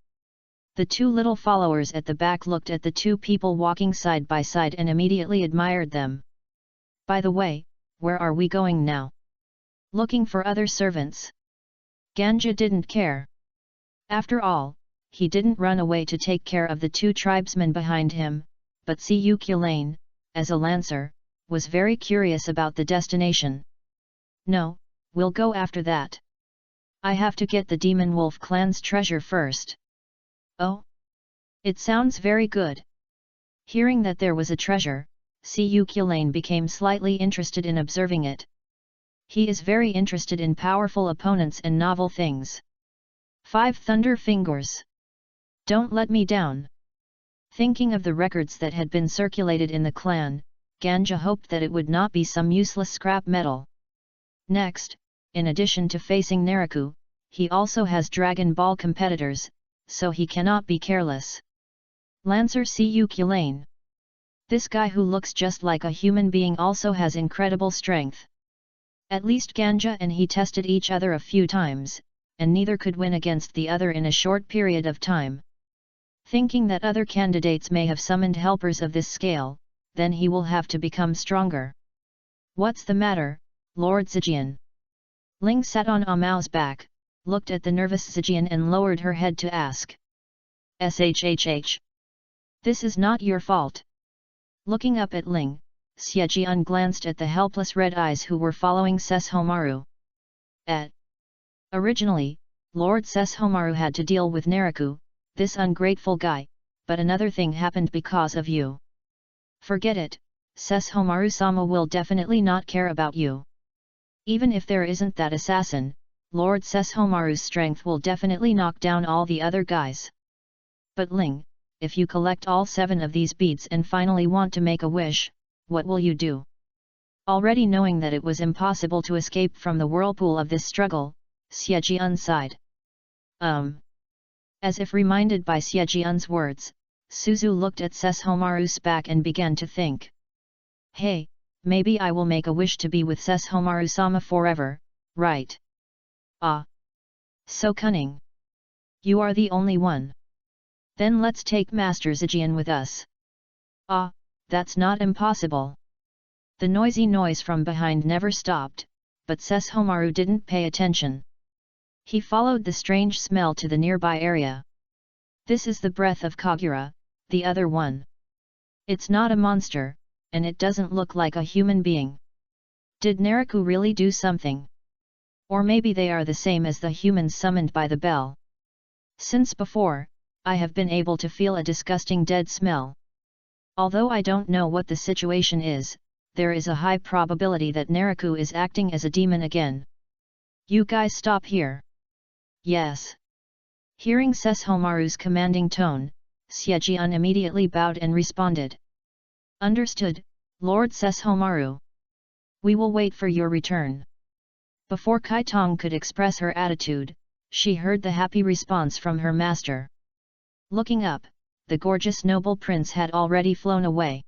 The two little followers at the back looked at the two people walking side by side and immediately admired them. By the way, where are we going now? Looking for other servants. Gangya didn't care. After all, he didn't run away to take care of the two tribesmen behind him, but Siyu Kulane, as a lancer, was very curious about the destination. No, we'll go after that. I have to get the Demon Wolf clan's treasure first. Oh? It sounds very good. Hearing that there was a treasure, Siyu Kulane became slightly interested in observing it. He is very interested in powerful opponents and novel things. 5 Thunder Fingers. Don't let me down. Thinking of the records that had been circulated in the clan, Gangya hoped that it would not be some useless scrap metal. Next, in addition to facing Naraku, he also has Dragon Ball competitors, so he cannot be careless. Lancer Siyu Kulane. This guy who looks just like a human being also has incredible strength. At least Gangya and he tested each other a few times, and neither could win against the other in a short period of time. Thinking that other candidates may have summoned helpers of this scale, then he will have to become stronger. What's the matter, Lord Zijian? Ling sat on Amao's back, looked at the nervous Zijian and lowered her head to ask. Shhh. This is not your fault. Looking up at Ling, Xiejian glanced at the helpless red eyes who were following Ses Homaru. Originally, Lord Ses Homaru had to deal with Naraku, this ungrateful guy, but another thing happened because of you. Forget it, Ses Homaru-sama will definitely not care about you. Even if there isn't that assassin, Lord Ses Homaru's strength will definitely knock down all the other guys. But Ling, if you collect all 7 of these beads and finally want to make a wish, what will you do? Already knowing that it was impossible to escape from the whirlpool of this struggle, Xiejian sighed. As if reminded by Xiejian's words, Suzu looked at Ses Homaru's back and began to think. Hey, maybe I will make a wish to be with Ses Homaru-sama forever, right? Ah! So cunning! You are the only one. Then let's take Master Zijian with us. Ah, that's not impossible. The noisy noise from behind never stopped, but Sesshomaru didn't pay attention. He followed the strange smell to the nearby area. This is the breath of Kagura, the other one. It's not a monster, and it doesn't look like a human being. Did Naraku really do something? Or maybe they are the same as the humans summoned by the bell. Since before, I have been able to feel a disgusting dead smell. Although I don't know what the situation is, there is a high probability that Naraku is acting as a demon again. You guys stop here. Yes. Hearing Sesshomaru's commanding tone, Siejian immediately bowed and responded. Understood, Lord Sesshomaru. We will wait for your return. Before Kaitong could express her attitude, she heard the happy response from her master. Looking up, the gorgeous noble prince had already flown away.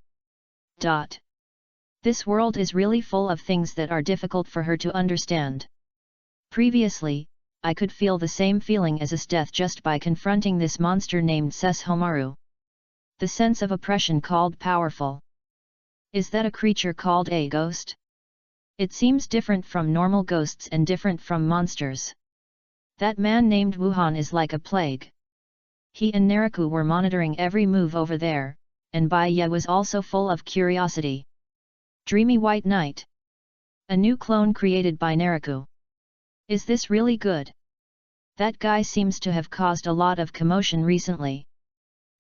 This world is really full of things that are difficult for her to understand. Previously, I could feel the same feeling as his death just by confronting this monster named Sesshomaru. The sense of oppression called powerful. Is that a creature called a ghost? It seems different from normal ghosts and different from monsters. That man named Wuhan is like a plague. He and Naraku were monitoring every move over there, and Bai Ye was also full of curiosity. Dreamy White Night. A new clone created by Naraku. Is this really good? That guy seems to have caused a lot of commotion recently.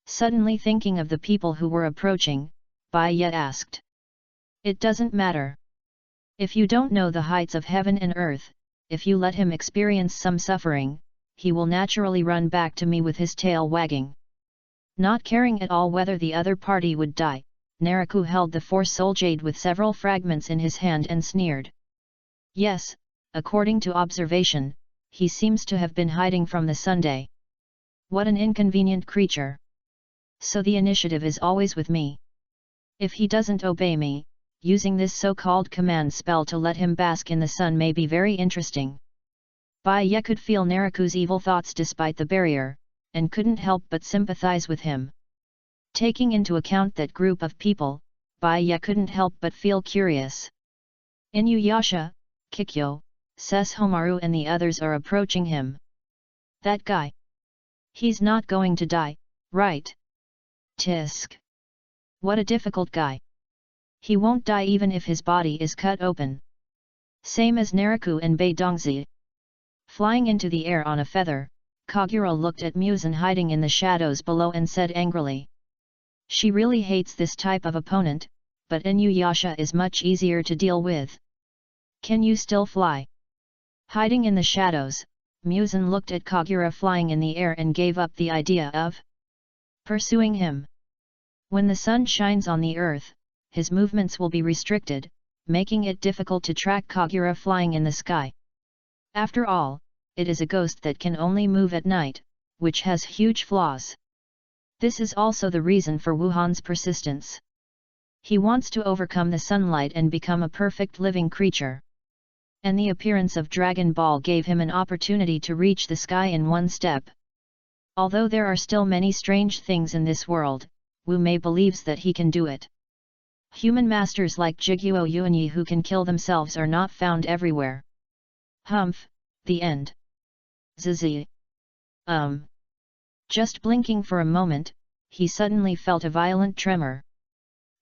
Suddenly thinking of the people who were approaching, Bai Ye asked. It doesn't matter. If you don't know the heights of heaven and earth, if you let him experience some suffering, he will naturally run back to me with his tail wagging. Not caring at all whether the other party would die, Naraku held the four-soul jade with several fragments in his hand and sneered. Yes, according to observation, he seems to have been hiding from the Sunday. What an inconvenient creature. So the initiative is always with me. If he doesn't obey me, using this so-called command spell to let him bask in the sun may be very interesting. Bai Ye could feel Naraku's evil thoughts despite the barrier, and couldn't help but sympathize with him. Taking into account that group of people, Bai Ye couldn't help but feel curious. Inuyasha, Kikyo, Sesshomaru and the others are approaching him. That guy. He's not going to die, right? Tisk. What a difficult guy. He won't die even if his body is cut open. Same as Naraku and Bei Dongzi. Flying into the air on a feather, Kagura looked at Muzan hiding in the shadows below and said angrily. She really hates this type of opponent, but Inuyasha is much easier to deal with. Can you still fly? Hiding in the shadows, Muzan looked at Kagura flying in the air and gave up the idea of pursuing him. When the sun shines on the earth, his movements will be restricted, making it difficult to track Kagura flying in the sky. After all, it is a ghost that can only move at night, which has huge flaws. This is also the reason for Wuhan's persistence. He wants to overcome the sunlight and become a perfect living creature. And the appearance of Dragon Ball gave him an opportunity to reach the sky in one step. Although there are still many strange things in this world, Wu Mei believes that he can do it. Human masters like Jiguo Yuanyi who can kill themselves are not found everywhere. Humph, the end. Zizi. Just blinking for a moment, he suddenly felt a violent tremor.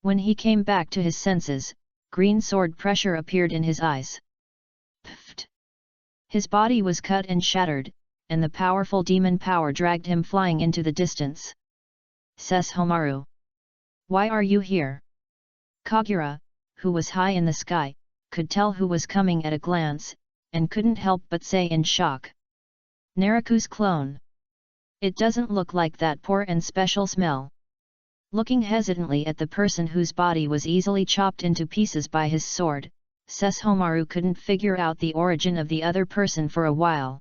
When he came back to his senses, green sword pressure appeared in his eyes. Pfft. His body was cut and shattered, and the powerful demon power dragged him flying into the distance. Sesshomaru. Why are you here? Kagura, who was high in the sky, could tell who was coming at a glance, and couldn't help but say in shock. Naraku's clone. It doesn't look like that poor and special smell. Looking hesitantly at the person whose body was easily chopped into pieces by his sword, Sesshomaru couldn't figure out the origin of the other person for a while.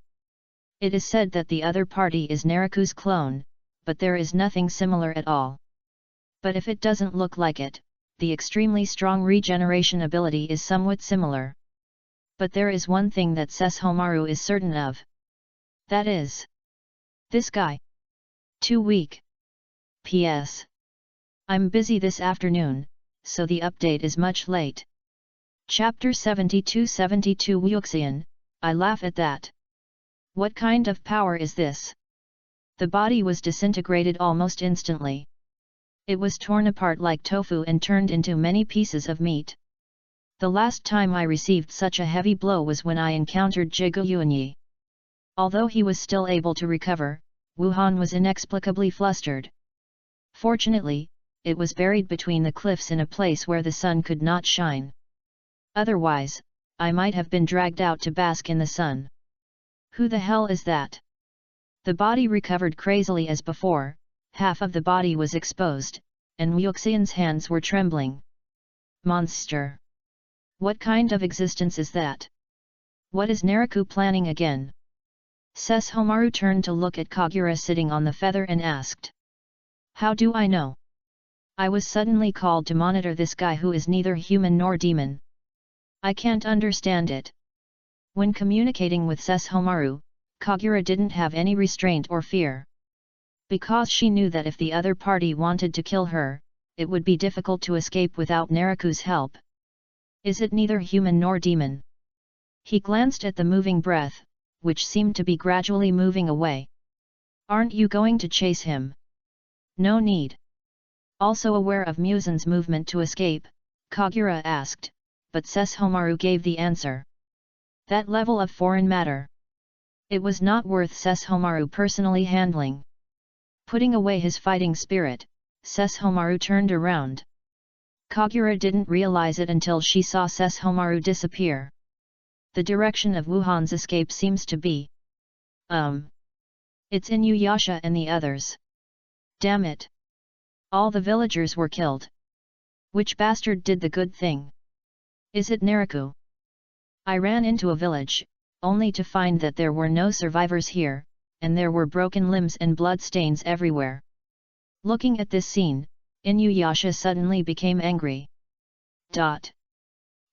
It is said that the other party is Naraku's clone, but there is nothing similar at all. But if it doesn't look like it, the extremely strong regeneration ability is somewhat similar. But there is one thing that Sesshomaru is certain of. That is, this guy. Too weak. P.S. I'm busy this afternoon, so the update is much late. Chapter 72 Wuxian, I laugh at that. What kind of power is this? The body was disintegrated almost instantly. It was torn apart like tofu and turned into many pieces of meat. The last time I received such a heavy blow was when I encountered Jigu Yuanyi. Although he was still able to recover, Wuhan was inexplicably flustered. Fortunately, it was buried between the cliffs in a place where the sun could not shine. Otherwise, I might have been dragged out to bask in the sun. Who the hell is that? The body recovered crazily as before, half of the body was exposed, and Wuxian's hands were trembling. Monster! What kind of existence is that? What is Naraku planning again? Sesshomaru turned to look at Kagura sitting on the feather and asked. How do I know? I was suddenly called to monitor this guy who is neither human nor demon. I can't understand it. When communicating with Sesshomaru, Kagura didn't have any restraint or fear. Because she knew that if the other party wanted to kill her, it would be difficult to escape without Naraku's help. Is it neither human nor demon? He glanced at the moving breath, which seemed to be gradually moving away. Aren't you going to chase him? No need. Also aware of Musen's movement to escape, Kagura asked, but Sesshomaru gave the answer. That level of foreign matter. It was not worth Sesshomaru personally handling. Putting away his fighting spirit, Sesshomaru turned around. Kagura didn't realize it until she saw Sesshomaru disappear. The direction of Wuhan's escape seems to be... It's Inuyasha and the others. Damn it! All the villagers were killed. Which bastard did the good thing? Is it Naraku? I ran into a village, only to find that there were no survivors here, and there were broken limbs and blood stains everywhere. Looking at this scene, Inuyasha suddenly became angry.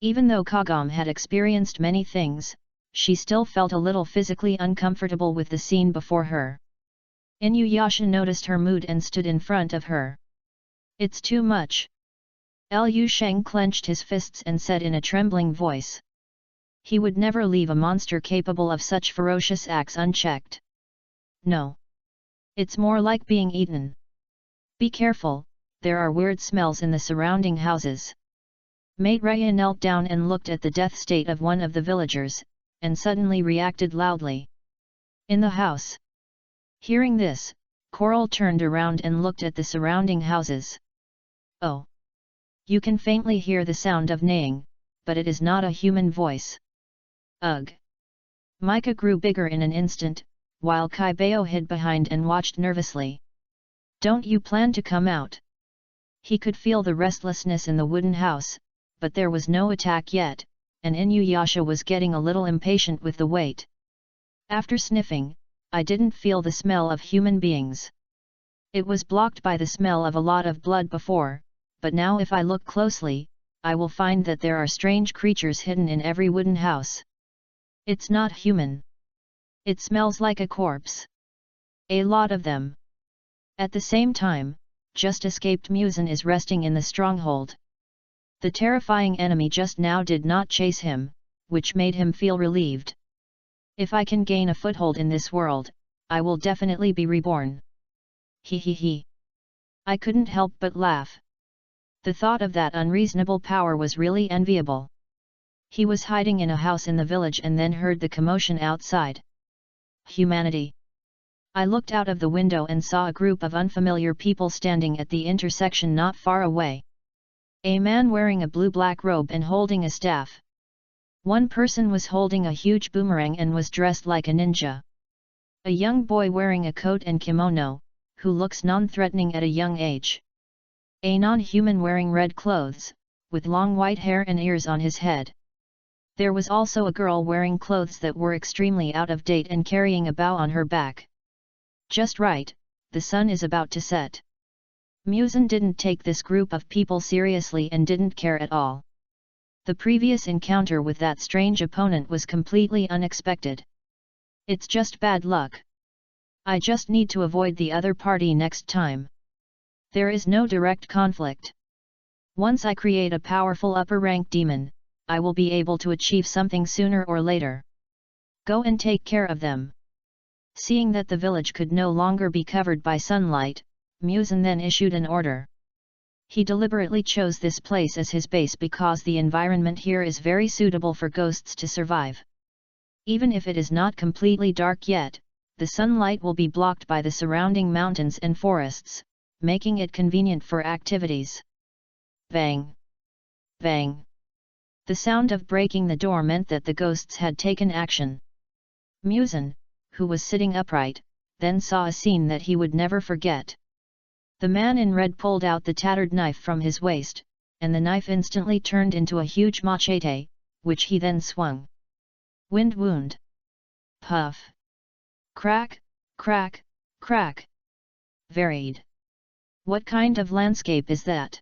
Even though Kagome had experienced many things, she still felt a little physically uncomfortable with the scene before her. Inuyasha noticed her mood and stood in front of her. It's too much. Liu Sheng clenched his fists and said in a trembling voice. He would never leave a monster capable of such ferocious acts unchecked. No. It's more like being eaten. Be careful, there are weird smells in the surrounding houses. Maitreya knelt down and looked at the death state of one of the villagers, and suddenly reacted loudly. In the house. Hearing this, Coral turned around and looked at the surrounding houses. Oh! You can faintly hear the sound of neighing, but it is not a human voice. Ugh! Micah grew bigger in an instant, while Kaibao hid behind and watched nervously. Don't you plan to come out? He could feel the restlessness in the wooden house, but there was no attack yet, and Inuyasha was getting a little impatient with the wait. After sniffing, I didn't feel the smell of human beings. It was blocked by the smell of a lot of blood before, but now if I look closely, I will find that there are strange creatures hidden in every wooden house. It's not human. It smells like a corpse. A lot of them. At the same time, just escaped Musen is resting in the stronghold. The terrifying enemy just now did not chase him, which made him feel relieved. If I can gain a foothold in this world, I will definitely be reborn. He. I couldn't help but laugh. The thought of that unreasonable power was really enviable. He was hiding in a house in the village and then heard the commotion outside. Humanity. I looked out of the window and saw a group of unfamiliar people standing at the intersection not far away. A man wearing a blue-black robe and holding a staff. One person was holding a huge boomerang and was dressed like a ninja. A young boy wearing a coat and kimono, who looks non-threatening at a young age. A non-human wearing red clothes, with long white hair and ears on his head. There was also a girl wearing clothes that were extremely out of date and carrying a bow on her back. Just right, the sun is about to set. Musen didn't take this group of people seriously and didn't care at all. The previous encounter with that strange opponent was completely unexpected. It's just bad luck. I just need to avoid the other party next time. There is no direct conflict. Once I create a powerful upper-rank demon, I will be able to achieve something sooner or later. Go and take care of them. Seeing that the village could no longer be covered by sunlight, Muzan then issued an order. He deliberately chose this place as his base because the environment here is very suitable for ghosts to survive. Even if it is not completely dark yet, the sunlight will be blocked by the surrounding mountains and forests, making it convenient for activities. Bang! Bang! The sound of breaking the door meant that the ghosts had taken action. Muzan, who was sitting upright, then saw a scene that he would never forget. The man in red pulled out the tattered knife from his waist, and the knife instantly turned into a huge machete, which he then swung. Wind wound. Puff. Crack, crack, crack. Varied. What kind of landscape is that?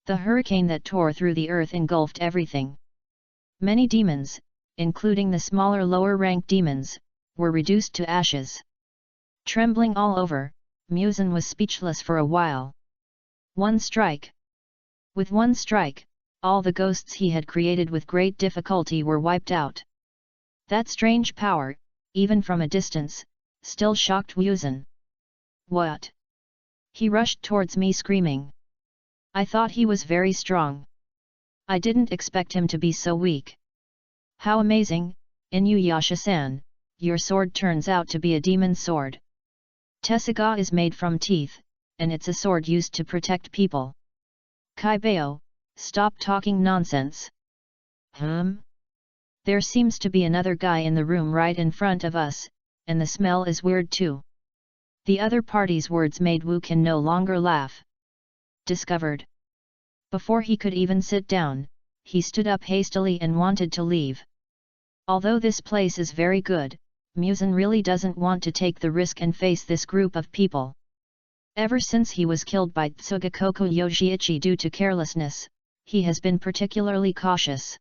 The hurricane that tore through the earth engulfed everything. Many demons, including the smaller lower-ranked demons, were reduced to ashes. Trembling all over, Muzan was speechless for a while. One strike. With one strike, all the ghosts he had created with great difficulty were wiped out. That strange power, even from a distance, still shocked Muzan. What? He rushed towards me screaming. I thought he was very strong. I didn't expect him to be so weak. How amazing, Inuyasha-san, your sword turns out to be a demon sword. Tessagá is made from teeth, and it's a sword used to protect people. Kaibao, stop talking nonsense. There seems to be another guy in the room right in front of us, and the smell is weird too. The other party's words made Wu Can no longer laugh. Discovered. Before he could even sit down, he stood up hastily and wanted to leave. Although this place is very good, Muzan really doesn't want to take the risk and face this group of people. Ever since he was killed by Tsugakoku Yoshiichi due to carelessness, he has been particularly cautious.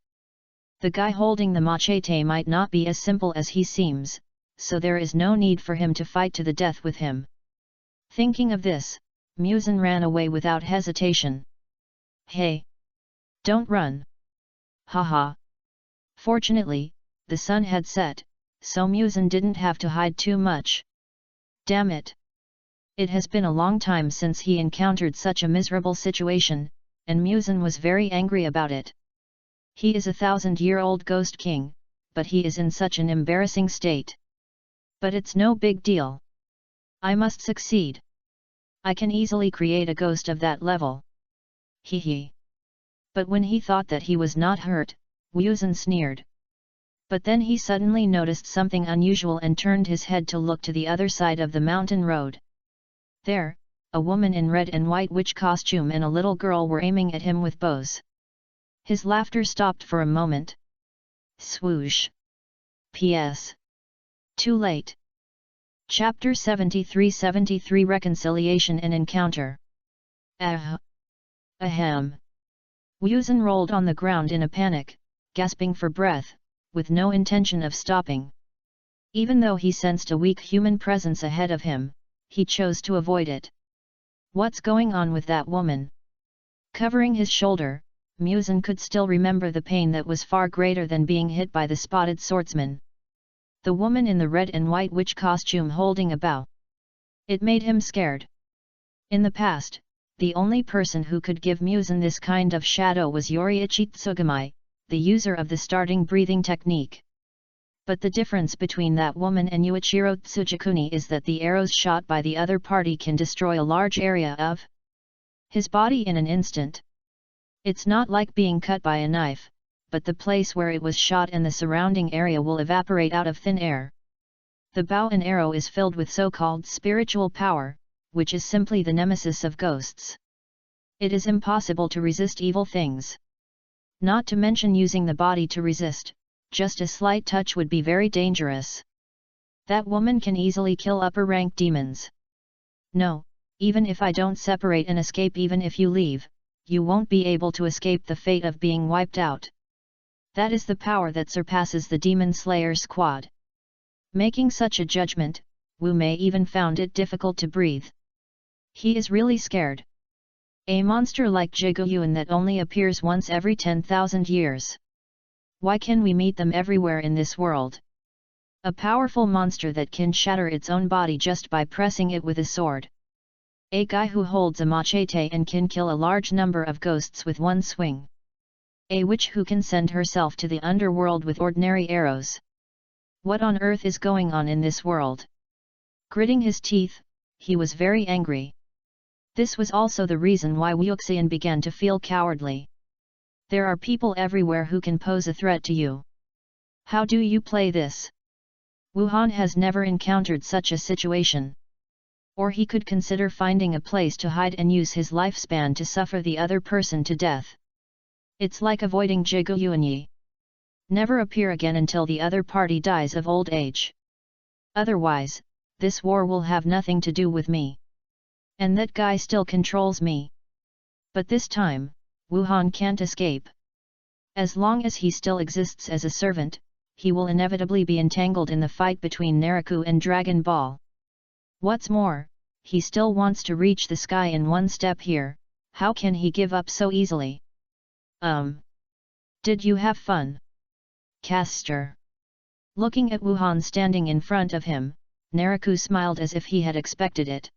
The guy holding the machete might not be as simple as he seems, so there is no need for him to fight to the death with him. Thinking of this, Muzan ran away without hesitation. Hey! Don't run! Haha! Fortunately, the sun had set, so Muzan didn't have to hide too much. Damn it! It has been a long time since he encountered such a miserable situation, and Muzan was very angry about it. He is a 1,000-year-old ghost king, but he is in such an embarrassing state. But it's no big deal. I must succeed. I can easily create a ghost of that level. Hee. But when he thought that he was not hurt, Muzan sneered. But then he suddenly noticed something unusual and turned his head to look to the other side of the mountain road. There, a woman in red and white witch costume and a little girl were aiming at him with bows. His laughter stopped for a moment. Swoosh. P.S. Too late. Chapter 73 Reconciliation and Encounter. Ahem. Muzan rolled on the ground in a panic, gasping for breath, with no intention of stopping. Even though he sensed a weak human presence ahead of him, he chose to avoid it. What's going on with that woman? Covering his shoulder, Muzan could still remember the pain that was far greater than being hit by the spotted swordsman. The woman in the red and white witch costume holding a bow. It made him scared. In the past, the only person who could give Muzan this kind of shadow was Yoriichi Tsugamai, the user of the starting breathing technique. But the difference between that woman and Yuichiro Tsujakuni is that the arrows shot by the other party can destroy a large area of his body in an instant. It's not like being cut by a knife, but the place where it was shot and the surrounding area will evaporate out of thin air. The bow and arrow is filled with so-called spiritual power, which is simply the nemesis of ghosts. It is impossible to resist evil things. Not to mention using the body to resist, just a slight touch would be very dangerous. That woman can easily kill upper-rank demons. No, even if I don't separate and escape, even if you leave, you won't be able to escape the fate of being wiped out. That is the power that surpasses the Demon Slayer squad. Making such a judgment, Wu Mei even found it difficult to breathe. He is really scared. A monster like Jiguyuan that only appears once every 10,000 years. Why can we meet them everywhere in this world? A powerful monster that can shatter its own body just by pressing it with a sword. A guy who holds a machete and can kill a large number of ghosts with one swing. A witch who can send herself to the underworld with ordinary arrows. What on earth is going on in this world? Gritting his teeth, he was very angry. This was also the reason why Wuxian began to feel cowardly. There are people everywhere who can pose a threat to you. How do you play this? Wuhan has never encountered such a situation. Or he could consider finding a place to hide and use his lifespan to suffer the other person to death. It's like avoiding Jiguyuanyi. Never appear again until the other party dies of old age. Otherwise, this war will have nothing to do with me. And that guy still controls me. But this time, Wuhan can't escape. As long as he still exists as a servant, he will inevitably be entangled in the fight between Naraku and Dragon Ball. What's more, he still wants to reach the sky in one step here. How can he give up so easily? Did you have fun? Caster. Looking at Wuhan standing in front of him, Naraku smiled as if he had expected it.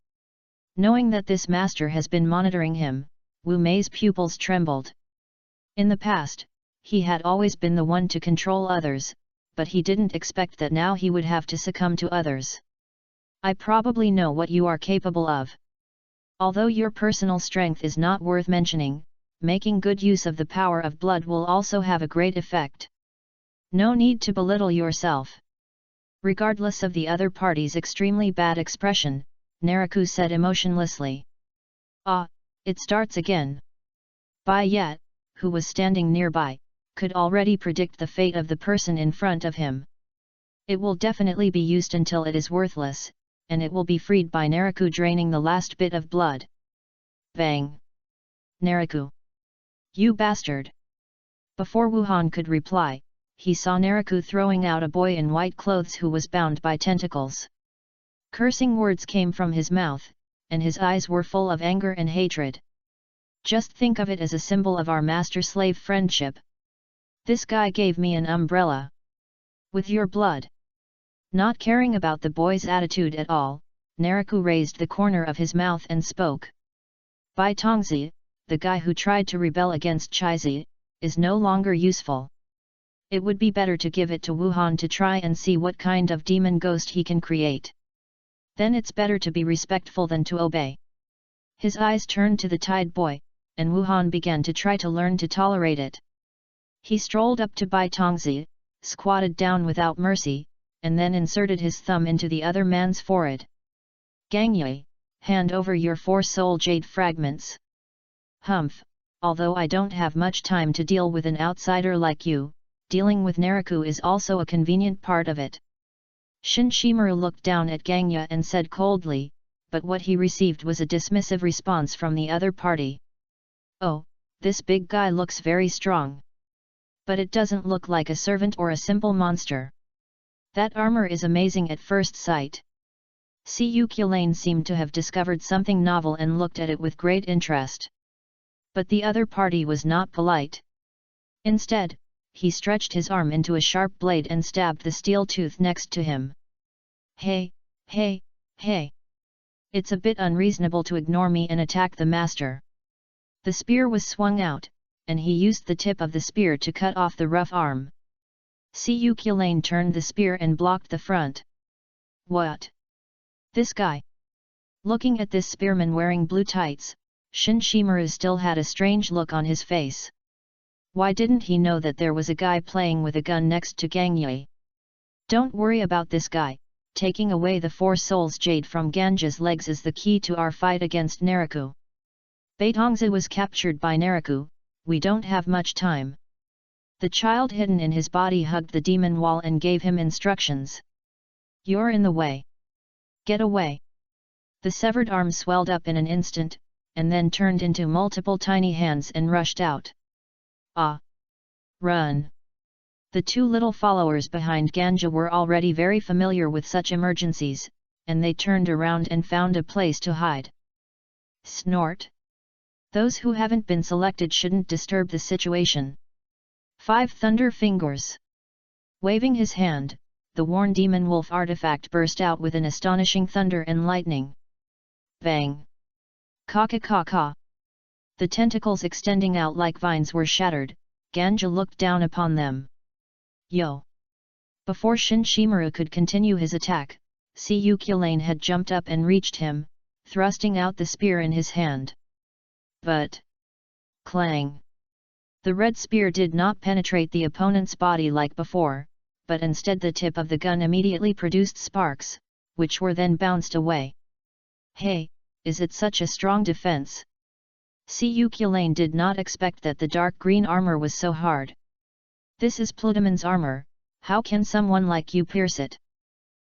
Knowing that this master has been monitoring him, Wu Mei's pupils trembled. In the past, he had always been the one to control others, but he didn't expect that now he would have to succumb to others. I probably know what you are capable of. Although your personal strength is not worth mentioning, making good use of the power of blood will also have a great effect. No need to belittle yourself. Regardless of the other party's extremely bad expression, Naraku said emotionlessly. Ah, it starts again. Bai Yat, who was standing nearby, could already predict the fate of the person in front of him. It will definitely be used until it is worthless, and it will be freed by Naraku draining the last bit of blood. Bang! Naraku! You bastard! Before Wuhan could reply, he saw Naraku throwing out a boy in white clothes who was bound by tentacles. Cursing words came from his mouth, and his eyes were full of anger and hatred. Just think of it as a symbol of our master-slave friendship. This guy gave me an umbrella. With your blood. Not caring about the boy's attitude at all, Naraku raised the corner of his mouth and spoke. Bai Tongzi, the guy who tried to rebel against Chaizi, is no longer useful. It would be better to give it to Wuhan to try and see what kind of demon ghost he can create. Then it's better to be respectful than to obey. His eyes turned to the Tide boy, and Wuhan began to try to learn to tolerate it. He strolled up to Bai Tongzi, squatted down without mercy, and then inserted his thumb into the other man's forehead. Gangyue, hand over your 4 soul jade fragments. Humph, although I don't have much time to deal with an outsider like you, dealing with Naraku is also a convenient part of it. Shin Shimaru looked down at Gangyue and said coldly, but what he received was a dismissive response from the other party. Oh, this big guy looks very strong. But it doesn't look like a servant or a simple monster. That armor is amazing at first sight. Siyu Kulane seemed to have discovered something novel and looked at it with great interest. But the other party was not polite. Instead, he stretched his arm into a sharp blade and stabbed the steel tooth next to him. Hey, hey, hey! It's a bit unreasonable to ignore me and attack the master. The spear was swung out, and he used the tip of the spear to cut off the rough arm. Siyu Kulane turned the spear and blocked the front. What? This guy? Looking at this spearman wearing blue tights, Shin Shimaru still had a strange look on his face. Why didn't he know that there was a guy playing with a gun next to Gangyue? Don't worry about this guy, taking away the 4 souls jade from Ganja's legs is the key to our fight against Naraku. Baitongzi was captured by Naraku, we don't have much time. The child hidden in his body hugged the demon wall and gave him instructions. You're in the way. Get away. The severed arm swelled up in an instant, and then turned into multiple tiny hands and rushed out. Ah! Run! The 2 little followers behind Ganja were already very familiar with such emergencies, and they turned around and found a place to hide. Snort. Those who haven't been selected shouldn't disturb the situation. 5 Thunder Fingers. Waving his hand, the worn demon wolf artifact burst out with an astonishing thunder and lightning. Bang! Ka-ka-ka-ka! The tentacles extending out like vines were shattered. Ganja looked down upon them. Yo! Before Shin Shimaru could continue his attack, Seiyukulane had jumped up and reached him, thrusting out the spear in his hand. But... clang! The red spear did not penetrate the opponent's body like before, but instead the tip of the gun immediately produced sparks, which were then bounced away. Hey, is it such a strong defense? Seiyukulane did not expect that the dark green armor was so hard. This is Plutoman's armor, how can someone like you pierce it?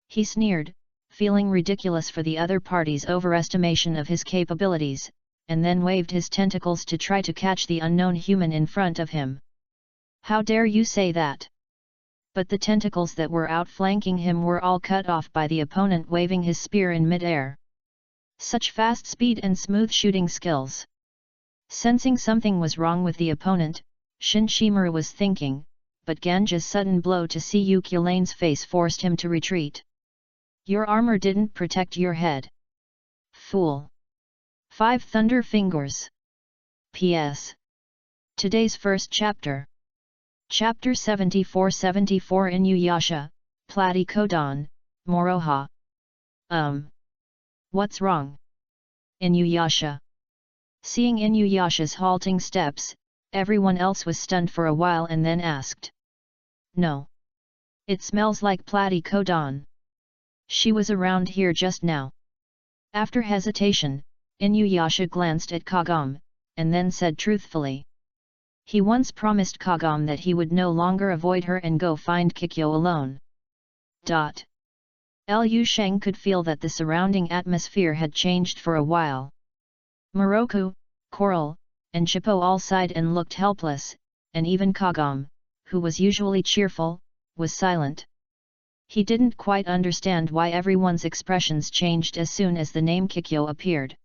He sneered, feeling ridiculous for the other party's overestimation of his capabilities, and then waved his tentacles to try to catch the unknown human in front of him. How dare you say that? But the tentacles that were outflanking him were all cut off by the opponent waving his spear in mid-air. Such fast speed and smooth shooting skills. Sensing something was wrong with the opponent, Shin Shimaru was thinking, but Ganja's sudden blow to Seiyukulane's face forced him to retreat. Your armor didn't protect your head. Fool! 5 Thunder Fingers. P.S. Today's first chapter. Chapter 74 Inuyasha, Platycodon, Moroha. What's wrong? Inuyasha. Seeing Inuyasha's halting steps, everyone else was stunned for a while and then asked. No. It smells like Platycodon. She was around here just now. After hesitation, Inuyasha glanced at Kagome, and then said truthfully. He once promised Kagome that he would no longer avoid her and go find Kikyo alone. Liu Sheng could feel that the surrounding atmosphere had changed for a while. Moroku, Coral, and Chippo all sighed and looked helpless, and even Kagome, who was usually cheerful, was silent. He didn't quite understand why everyone's expressions changed as soon as the name Kikyo appeared.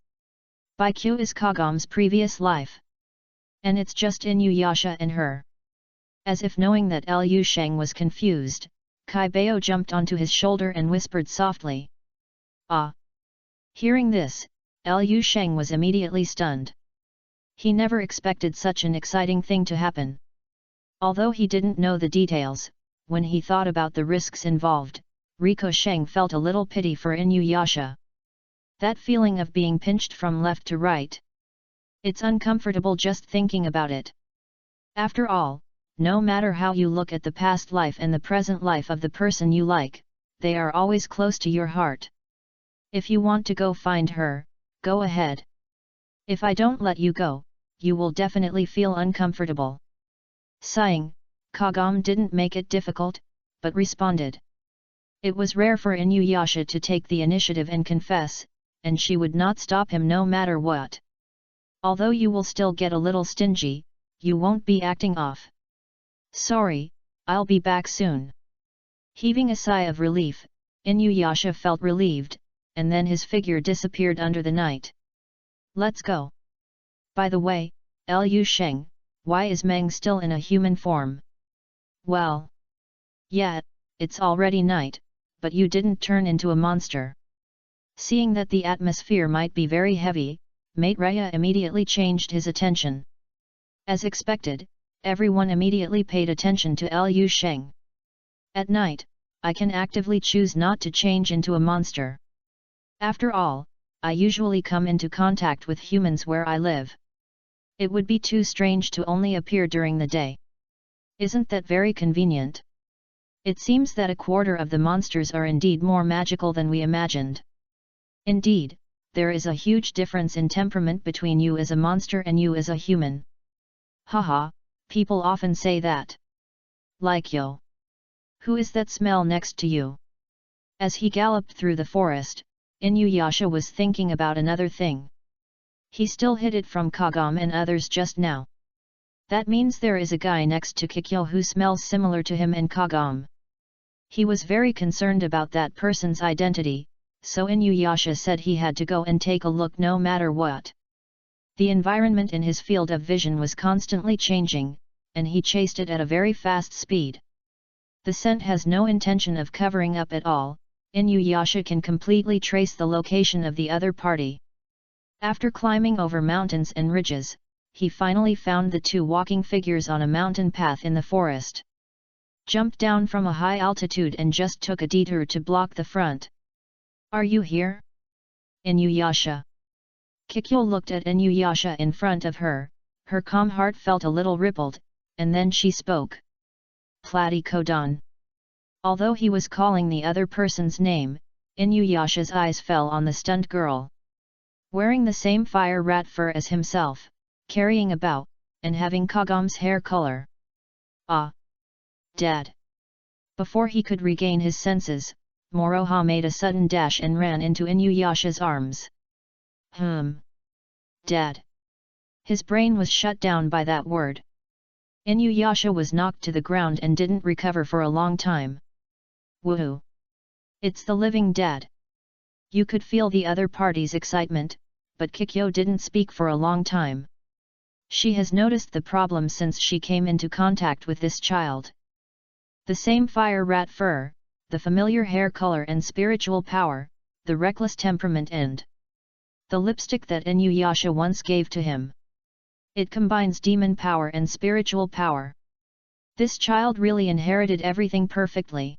Baikyu is Kagome's previous life. And it's just Inuyasha and her. As if knowing that Liu Sheng was confused, Kaibayo jumped onto his shoulder and whispered softly. Ah! Hearing this, Liu Sheng was immediately stunned. He never expected such an exciting thing to happen. Although he didn't know the details, when he thought about the risks involved, Riko Sheng felt a little pity for Inuyasha. That feeling of being pinched from left to right. It's uncomfortable just thinking about it. After all, no matter how you look at the past life and the present life of the person you like, they are always close to your heart. If you want to go find her, go ahead. If I don't let you go, you will definitely feel uncomfortable. Sighing, Kagome didn't make it difficult, but responded. It was rare for Inuyasha to take the initiative and confess, and she would not stop him no matter what. Although you will still get a little stingy, you won't be acting off. Sorry, I'll be back soon. Heaving a sigh of relief, Inuyasha felt relieved, and then his figure disappeared under the night. Let's go. By the way, Liu Sheng, why is Meng still in a human form? Well. Yeah, it's already night, but you didn't turn into a monster. Seeing that the atmosphere might be very heavy, Mate Raya immediately changed his attention. As expected, everyone immediately paid attention to Liu Sheng. At night, I can actively choose not to change into a monster. After all, I usually come into contact with humans where I live. It would be too strange to only appear during the day. Isn't that very convenient? It seems that a quarter of the monsters are indeed more magical than we imagined. Indeed, there is a huge difference in temperament between you as a monster and you as a human. Haha, people often say that. Like yo. Who is that smell next to you? As he galloped through the forest, Inuyasha was thinking about another thing. He still hid it from Kagome and others just now. That means there is a guy next to Kikyo who smells similar to him and Kagome. He was very concerned about that person's identity, so Inuyasha said he had to go and take a look no matter what. The environment in his field of vision was constantly changing, and he chased it at a very fast speed. The scent has no intention of covering up at all. Inuyasha can completely trace the location of the other party. After climbing over mountains and ridges, he finally found the two walking figures on a mountain path in the forest. Jumped down from a high altitude and just took a detour to block the front. "Are you here, Inuyasha?" Kikyo looked at Inuyasha in front of her, her calm heart felt a little rippled, and then she spoke. "Platycodon." Although he was calling the other person's name, Inuyasha's eyes fell on the stunned girl. Wearing the same fire rat fur as himself, carrying a bow, and having Kagam's hair color. "Ah! Dad!" Before he could regain his senses, Moroha made a sudden dash and ran into Inuyasha's arms. Dad!" His brain was shut down by that word. Inuyasha was knocked to the ground and didn't recover for a long time. "Woohoo! It's the living dad!" You could feel the other party's excitement, but Kikyo didn't speak for a long time. She has noticed the problem since she came into contact with this child. The same fire rat fur, the familiar hair color and spiritual power, the reckless temperament and the lipstick that Inuyasha once gave to him. It combines demon power and spiritual power. This child really inherited everything perfectly.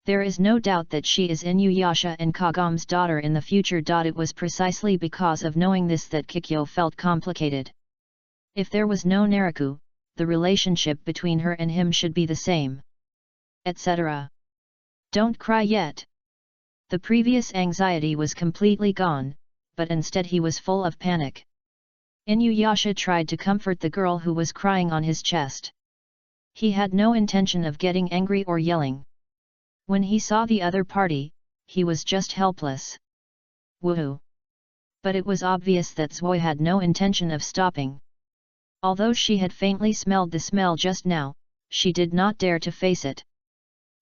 There is no doubt that she is Inuyasha and Kagam's daughter in the future. It was precisely because of knowing this that Kikyo felt complicated. If there was no Naraku, the relationship between her and him should be the same. Etc. "Don't cry yet." The previous anxiety was completely gone, but instead he was full of panic. Inuyasha tried to comfort the girl who was crying on his chest. He had no intention of getting angry or yelling. When he saw the other party, he was just helpless. "Woohoo!" But it was obvious that Zoi had no intention of stopping. Although she had faintly smelled the smell just now, she did not dare to face it.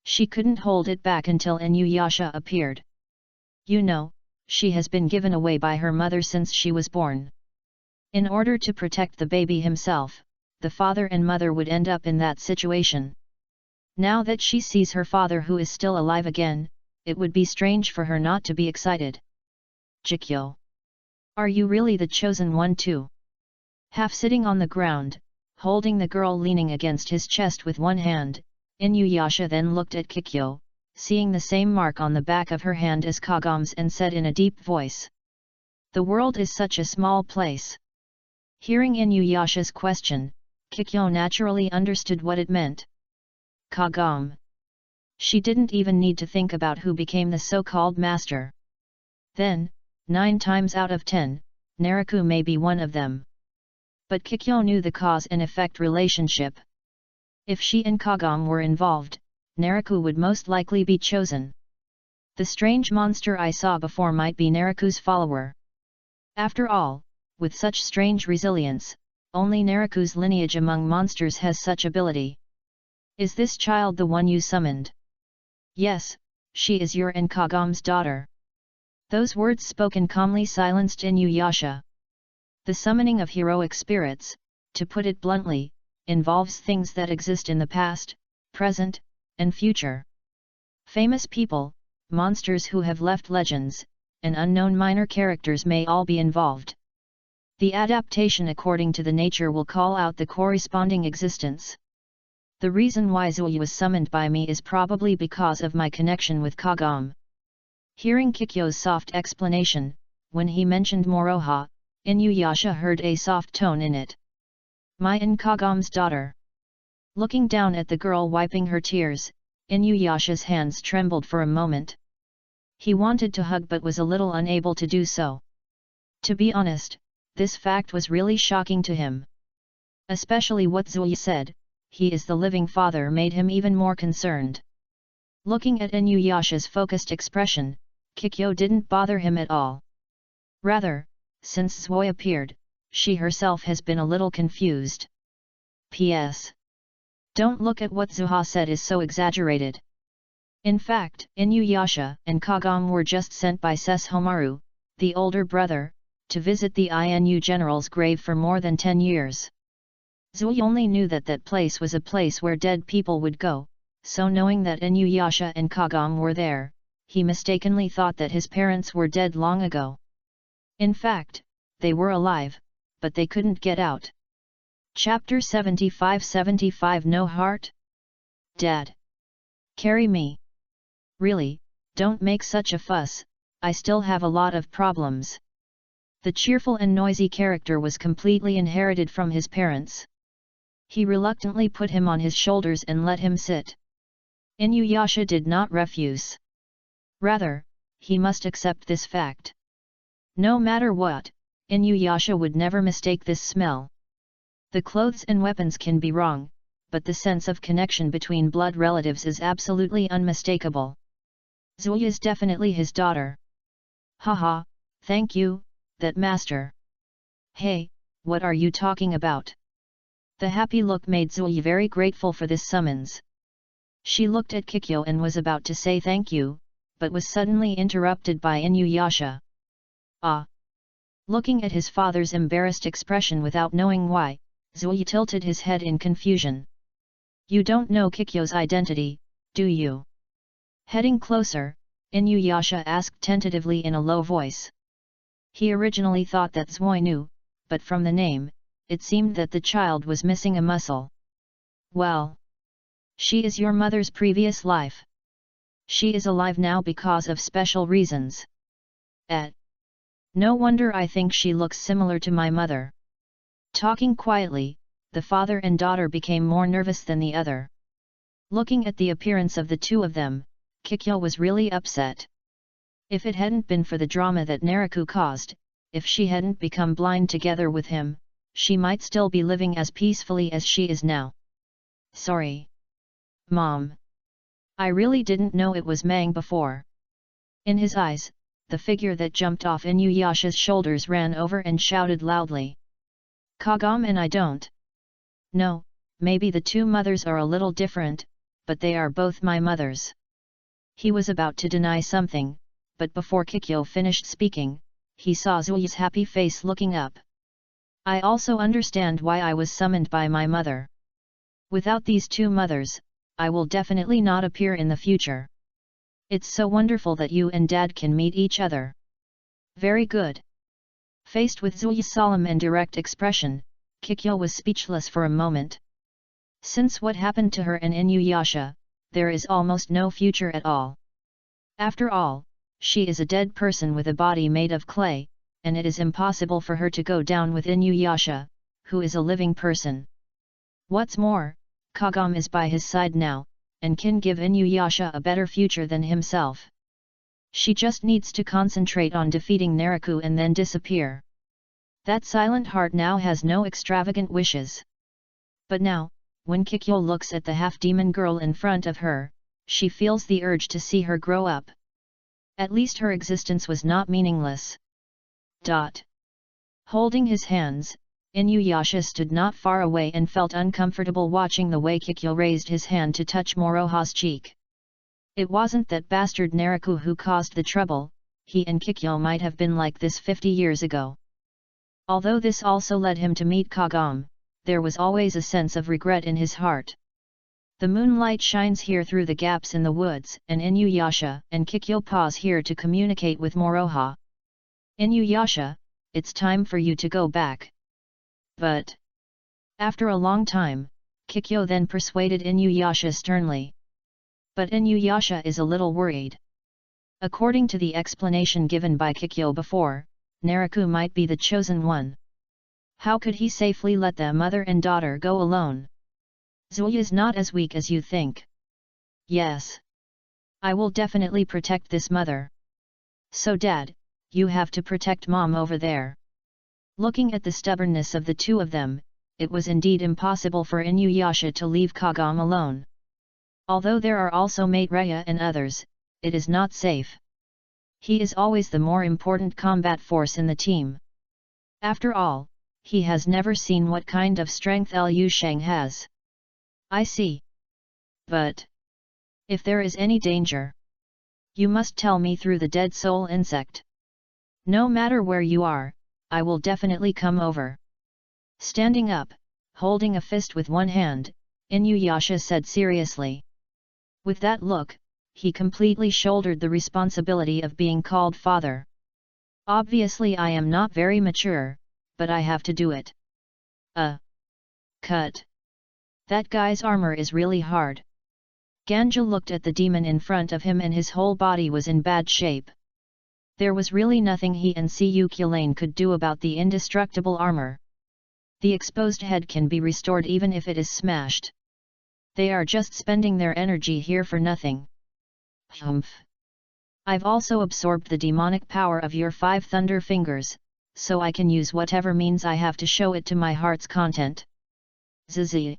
She couldn't hold it back until Inuyasha appeared. "You know, she has been given away by her mother since she was born. In order to protect the baby himself, the father and mother would end up in that situation. Now that she sees her father who is still alive again, it would be strange for her not to be excited." "Jikyo! Are you really the chosen one too?" Half sitting on the ground, holding the girl leaning against his chest with one hand, Inuyasha then looked at Kikyo, seeing the same mark on the back of her hand as Kagam's, and said in a deep voice. "The world is such a small place." Hearing Inuyasha's question, Kikyo naturally understood what it meant. Kagam. She didn't even need to think about who became the so-called master. Then, 9 times out of 10, Naraku may be one of them. But Kikyo knew the cause and effect relationship. If she and Kagam were involved, Naraku would most likely be chosen. The strange monster I saw before might be Naraku's follower. After all, with such strange resilience, only Naraku's lineage among monsters has such ability. "Is this child the one you summoned?" "Yes, she is your and Kagam's daughter." Those words spoken calmly silenced Inuyasha. The summoning of heroic spirits, to put it bluntly, involves things that exist in the past, present, and future. Famous people, monsters who have left legends, and unknown minor characters may all be involved. The adaptation according to the nature will call out the corresponding existence. The reason why Zui was summoned by me is probably because of my connection with Kagam. Hearing Kikyo's soft explanation, when he mentioned Moroha, Inuyasha heard a soft tone in it. "My and Kagam's daughter." Looking down at the girl wiping her tears, Inuyasha's hands trembled for a moment. He wanted to hug but was a little unable to do so. To be honest, this fact was really shocking to him. Especially what Zui said, "He is the living father," made him even more concerned. Looking at Inuyasha's focused expression, Kikyo didn't bother him at all. Rather, since Zui appeared, she herself has been a little confused. P.S. Don't look at what Zuha said is so exaggerated. In fact, Inuyasha and Kagam were just sent by Sesshomaru, the older brother, to visit the Inu general's grave for more than 10 years. Zui only knew that that place was a place where dead people would go, so knowing that Inuyasha and Kagome were there, he mistakenly thought that his parents were dead long ago. In fact, they were alive, but they couldn't get out. Chapter 75-75 No Heart? Dad! Carry me! Really, don't make such a fuss, I still have a lot of problems. The cheerful and noisy character was completely inherited from his parents. He reluctantly put him on his shoulders and let him sit. Inuyasha did not refuse. Rather, he must accept this fact. No matter what, Inuyasha would never mistake this smell. The clothes and weapons can be wrong, but the sense of connection between blood relatives is absolutely unmistakable. Zui is definitely his daughter. Haha, thank you, that master. Hey, what are you talking about? The happy look made Zui very grateful for this summons. She looked at Kikyo and was about to say thank you, but was suddenly interrupted by Inuyasha. Ah! Looking at his father's embarrassed expression without knowing why, Zui tilted his head in confusion. You don't know Kikyo's identity, do you? Heading closer, Inuyasha asked tentatively in a low voice. He originally thought that Zui knew, but from the name, it seemed that the child was missing a muscle. Well, she is your mother's previous life. She is alive now because of special reasons. No wonder I think she looks similar to my mother. Talking quietly, the father and daughter became more nervous than the other. Looking at the appearance of the two of them, Kikyo was really upset. If it hadn't been for the drama that Naraku caused, if she hadn't become blind together with him, she might still be living as peacefully as she is now. Sorry. Mom. I really didn't know it was Mang before. In his eyes, the figure that jumped off Inuyasha's shoulders ran over and shouted loudly. Kagome and I don't. No, maybe the two mothers are a little different, but they are both my mothers. He was about to deny something, but before Kikyo finished speaking, he saw Zui's happy face looking up. I also understand why I was summoned by my mother. Without these two mothers, I will definitely not appear in the future. It's so wonderful that you and Dad can meet each other. Very good. Faced with Zui's solemn and direct expression, Kikyo was speechless for a moment. Since what happened to her and Inuyasha, there is almost no future at all. After all, she is a dead person with a body made of clay, and it is impossible for her to go down with Inuyasha, who is a living person. What's more, Kagome is by his side now, and can give Inuyasha a better future than himself. She just needs to concentrate on defeating Naraku and then disappear. That silent heart now has no extravagant wishes. But now, when Kikyo looks at the half-demon girl in front of her, she feels the urge to see her grow up. At least her existence was not meaningless. Holding his hands, Inuyasha stood not far away and felt uncomfortable watching the way Kikyo raised his hand to touch Moroha's cheek. It wasn't that bastard Naraku who caused the trouble, he and Kikyo might have been like this 50 years ago. Although this also led him to meet Kagome, there was always a sense of regret in his heart. The moonlight shines here through the gaps in the woods, and Inuyasha and Kikyo pause here to communicate with Moroha. Inuyasha, it's time for you to go back. But after a long time, Kikyo then persuaded Inuyasha sternly. But Inuyasha is a little worried. According to the explanation given by Kikyo before, Naraku might be the chosen one. How could he safely let the mother and daughter go alone? Zui is not as weak as you think. Yes. I will definitely protect this mother. So Dad, you have to protect Mom over there. Looking at the stubbornness of the two of them, it was indeed impossible for Inuyasha to leave Kagome alone. Although there are also Mate Rhea and others, it is not safe. He is always the more important combat force in the team. After all, he has never seen what kind of strength Liu Shang has. I see. But if there is any danger, you must tell me through the dead soul insect. No matter where you are, I will definitely come over. Standing up, holding a fist with one hand, Inuyasha said seriously. With that look, he completely shouldered the responsibility of being called father. Obviously I am not very mature, but I have to do it. Cut. That guy's armor is really hard. Ganja looked at the demon in front of him and his whole body was in bad shape. There was really nothing he and Cyuculane could do about the indestructible armor. The exposed head can be restored even if it is smashed. They are just spending their energy here for nothing. Humph. I've also absorbed the demonic power of your 5 thunder fingers, so I can use whatever means I have to show it to my heart's content. Zzz.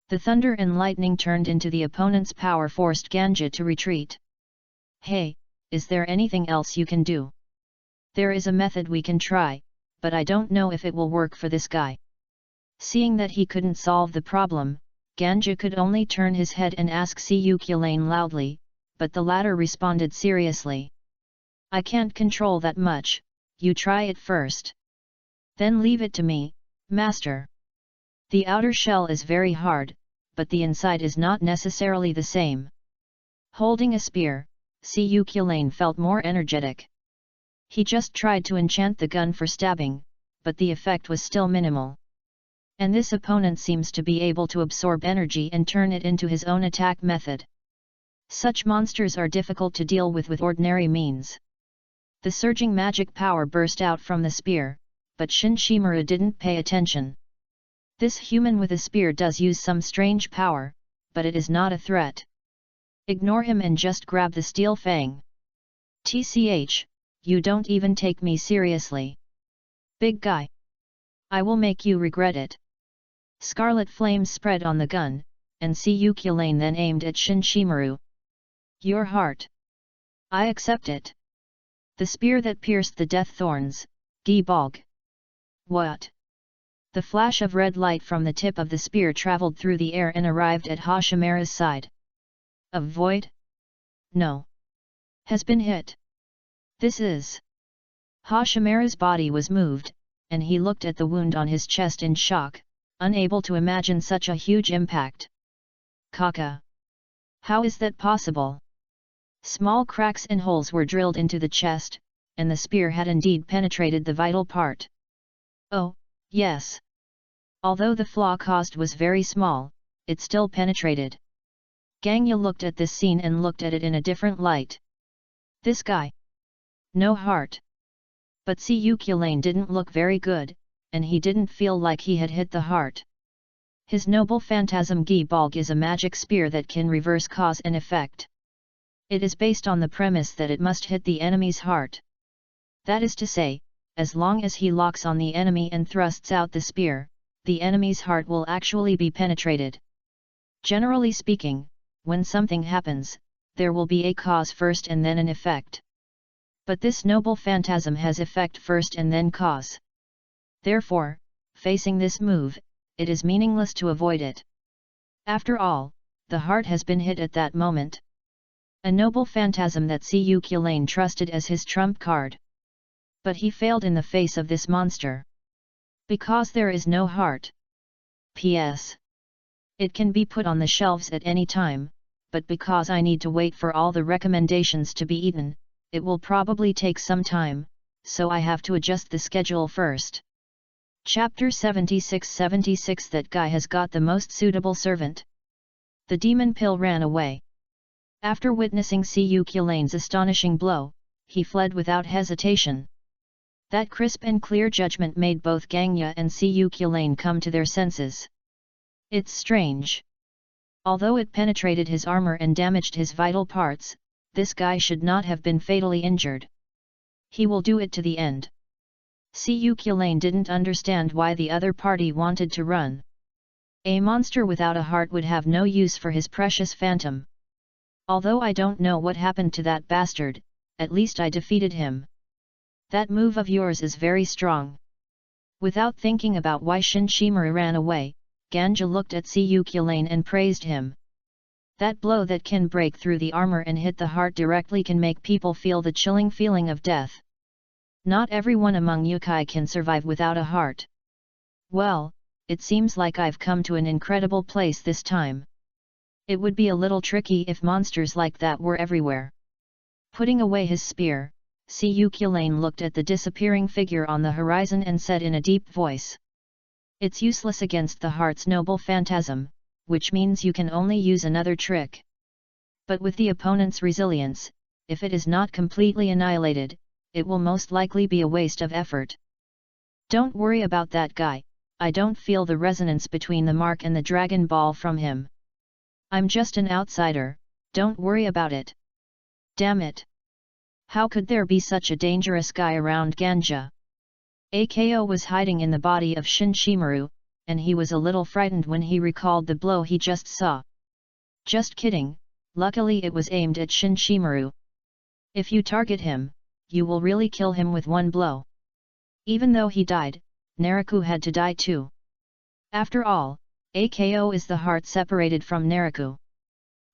The thunder and lightning turned into the opponent's power forced Ganja to retreat. Hey, is there anything else you can do? There is a method we can try, but I don't know if it will work for this guy. Seeing that he couldn't solve the problem, Ganja could only turn his head and ask Cyuculane loudly, but the latter responded seriously. I can't control that much, you try it first. Then leave it to me, master. The outer shell is very hard, but the inside is not necessarily the same. Holding a spear, Cyuculane felt more energetic. He just tried to enchant the gun for stabbing, but the effect was still minimal. And this opponent seems to be able to absorb energy and turn it into his own attack method. Such monsters are difficult to deal with ordinary means. The surging magic power burst out from the spear, but Shinshimura didn't pay attention. This human with a spear does use some strange power, but it is not a threat. Ignore him and just grab the steel fang. TCH, you don't even take me seriously. Big guy. I will make you regret it. Scarlet flames spread on the gun, and Cyuculane then aimed at Shinshimura. Your heart. I accept it. The spear that pierced the death thorns, Gibalg. What? The flash of red light from the tip of the spear traveled through the air and arrived at Hashimura's side. A void? No. Has been hit. This is. Hashimura's body was moved, and he looked at the wound on his chest in shock, unable to imagine such a huge impact. Kaka. How is that possible? Small cracks and holes were drilled into the chest, and the spear had indeed penetrated the vital part. Oh, yes. Although the flaw caused was very small, it still penetrated. Ganya looked at this scene and looked at it in a different light. This guy. No heart. But Cyuculane didn't look very good, and he didn't feel like he had hit the heart. His noble phantasm Gibalg is a magic spear that can reverse cause and effect. It is based on the premise that it must hit the enemy's heart. That is to say, as long as he locks on the enemy and thrusts out the spear, the enemy's heart will actually be penetrated. Generally speaking, when something happens, there will be a cause first and then an effect. But this noble phantasm has effect first and then cause. Therefore, facing this move, it is meaningless to avoid it. After all, the heart has been hit at that moment. A noble phantasm that Cyuculane trusted as his trump card. But he failed in the face of this monster. Because there is no heart. P.S. It can be put on the shelves at any time, but because I need to wait for all the recommendations to be eaten, it will probably take some time, so I have to adjust the schedule first. Chapter 76-76 That guy has got the most suitable servant. The demon pill ran away. After witnessing Cyuculane's astonishing blow, he fled without hesitation. That crisp and clear judgment made both Ganya and Cyuculane come to their senses. It's strange. Although it penetrated his armor and damaged his vital parts, this guy should not have been fatally injured. He will do it to the end. Cyuculane didn't understand why the other party wanted to run. A monster without a heart would have no use for his precious phantom. Although I don't know what happened to that bastard, at least I defeated him. That move of yours is very strong. Without thinking about why Shinshimura ran away, Ganja looked at Cyuculane and praised him. That blow that can break through the armor and hit the heart directly can make people feel the chilling feeling of death. Not everyone among yokai can survive without a heart. Well, it seems like I've come to an incredible place this time. It would be a little tricky if monsters like that were everywhere. Putting away his spear, Siukulane looked at the disappearing figure on the horizon and said in a deep voice. It's useless against the heart's noble phantasm, which means you can only use another trick. But with the opponent's resilience, if it is not completely annihilated, it will most likely be a waste of effort. Don't worry about that guy, I don't feel the resonance between the mark and the Dragon Ball from him. I'm just an outsider, don't worry about it. Damn it! How could there be such a dangerous guy around Ganja? Ako was hiding in the body of Shinshimaru, and he was a little frightened when he recalled the blow he just saw. Just kidding, luckily it was aimed at Shinshimaru. If you target him, you will really kill him with one blow. Even though he died, Naraku had to die too. After all, Ako is the heart separated from Naraku.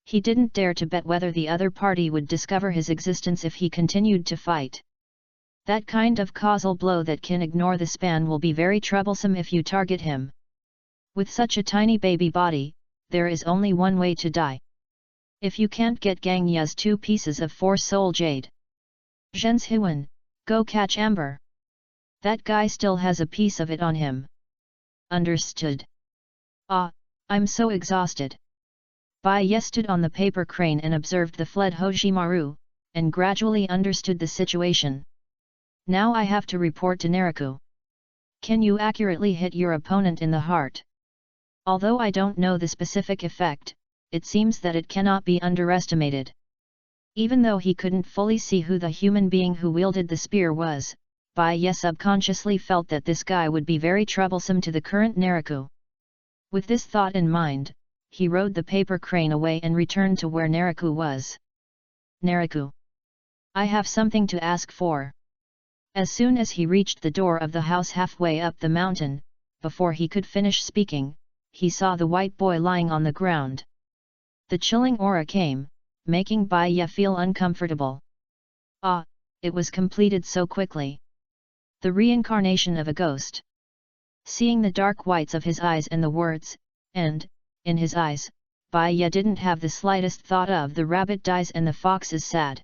He didn't dare to bet whether the other party would discover his existence if he continued to fight. That kind of causal blow that can ignore the span will be very troublesome if you target him. With such a tiny baby body, there is only one way to die. If you can't get Gangya's 2 pieces of 4-soul jade. Zhen's Huan, go catch Amber. That guy still has a piece of it on him. Understood. Ah, I'm so exhausted. Bai Ye stood on the paper crane and observed the fled Hojimaru, and gradually understood the situation. Now I have to report to Naraku. Can you accurately hit your opponent in the heart? Although I don't know the specific effect, it seems that it cannot be underestimated. Even though he couldn't fully see who the human being who wielded the spear was, Bai Ye subconsciously felt that this guy would be very troublesome to the current Naraku. With this thought in mind, he rode the paper crane away and returned to where Naraku was. Naraku! I have something to ask for. As soon as he reached the door of the house halfway up the mountain, before he could finish speaking, he saw the white boy lying on the ground. The chilling aura came, making Bai Ye feel uncomfortable. Ah, it was completed so quickly. The reincarnation of a ghost. Seeing the dark whites of his eyes and the words, and, in his eyes, Bai Ye didn't have the slightest thought of the rabbit dies and the fox is sad.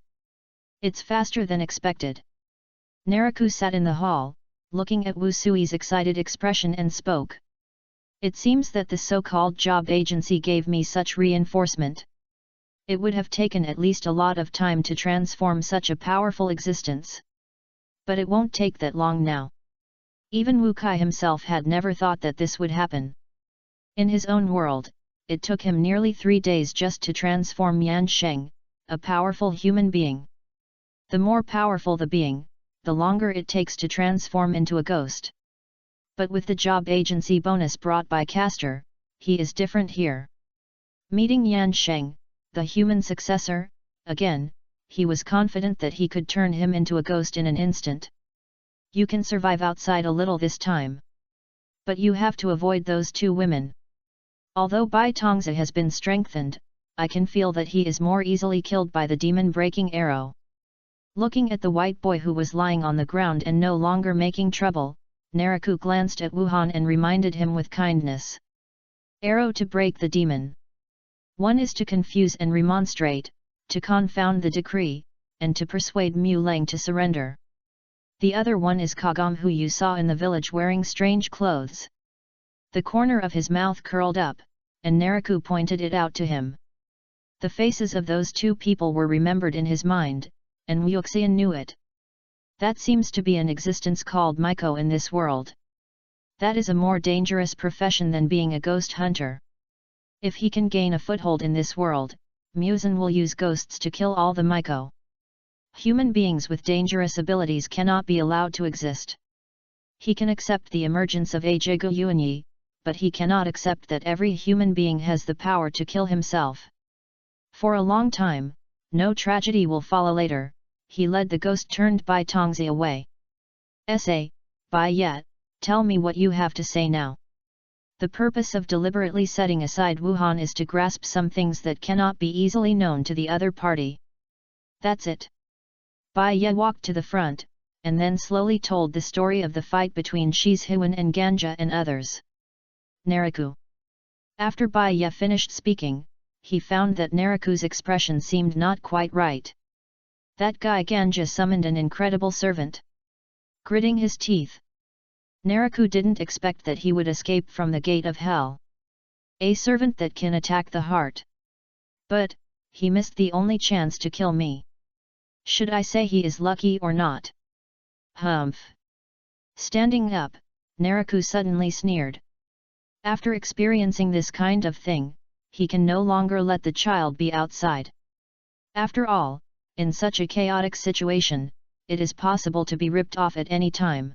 It's faster than expected. Naraku sat in the hall, looking at Wu Sui's excited expression and spoke. It seems that the so-called job agency gave me such reinforcement. It would have taken at least a lot of time to transform such a powerful existence. But it won't take that long now. Even Wu Kai himself had never thought that this would happen. In his own world, it took him nearly 3 days just to transform Yan Sheng, a powerful human being. The more powerful the being, the longer it takes to transform into a ghost. But with the job agency bonus brought by Castor, he is different here. Meeting Yan Sheng, the human successor, again, he was confident that he could turn him into a ghost in an instant. You can survive outside a little this time. But you have to avoid those 2 women. Although Bai Tongzi has been strengthened, I can feel that he is more easily killed by the demon-breaking arrow. Looking at the white boy who was lying on the ground and no longer making trouble, Naraku glanced at Wuhan and reminded him with kindness. Arrow to break the demon. One is to confuse and remonstrate, to confound the decree, and to persuade Mu Lang to surrender. The other one is Kagam, who you saw in the village wearing strange clothes. The corner of his mouth curled up, and Naraku pointed it out to him. The faces of those 2 people were remembered in his mind, and Wuxian knew it. That seems to be an existence called Maiko in this world. That is a more dangerous profession than being a ghost hunter. If he can gain a foothold in this world, Muzan will use ghosts to kill all the Maiko. Human beings with dangerous abilities cannot be allowed to exist. He can accept the emergence of a Jigu Yuanyi, but he cannot accept that every human being has the power to kill himself. For a long time, no tragedy will follow later, he led the ghost-turned Bai Tongzi away. Essay, Bai Ye, tell me what you have to say now. The purpose of deliberately setting aside Wuhan is to grasp some things that cannot be easily known to the other party. That's it. Bai Ye walked to the front, and then slowly told the story of the fight between Shizuan and Ganja and others. Naraku. After Bai Ye finished speaking, he found that Naraku's expression seemed not quite right. That guy Ganja summoned an incredible servant. Gritting his teeth, Naraku didn't expect that he would escape from the gate of hell. A servant that can attack the heart. But, he missed the only chance to kill me. Should I say he is lucky or not? Humph. Standing up, Naraku suddenly sneered. After experiencing this kind of thing, he can no longer let the child be outside. After all, in such a chaotic situation, it is possible to be ripped off at any time.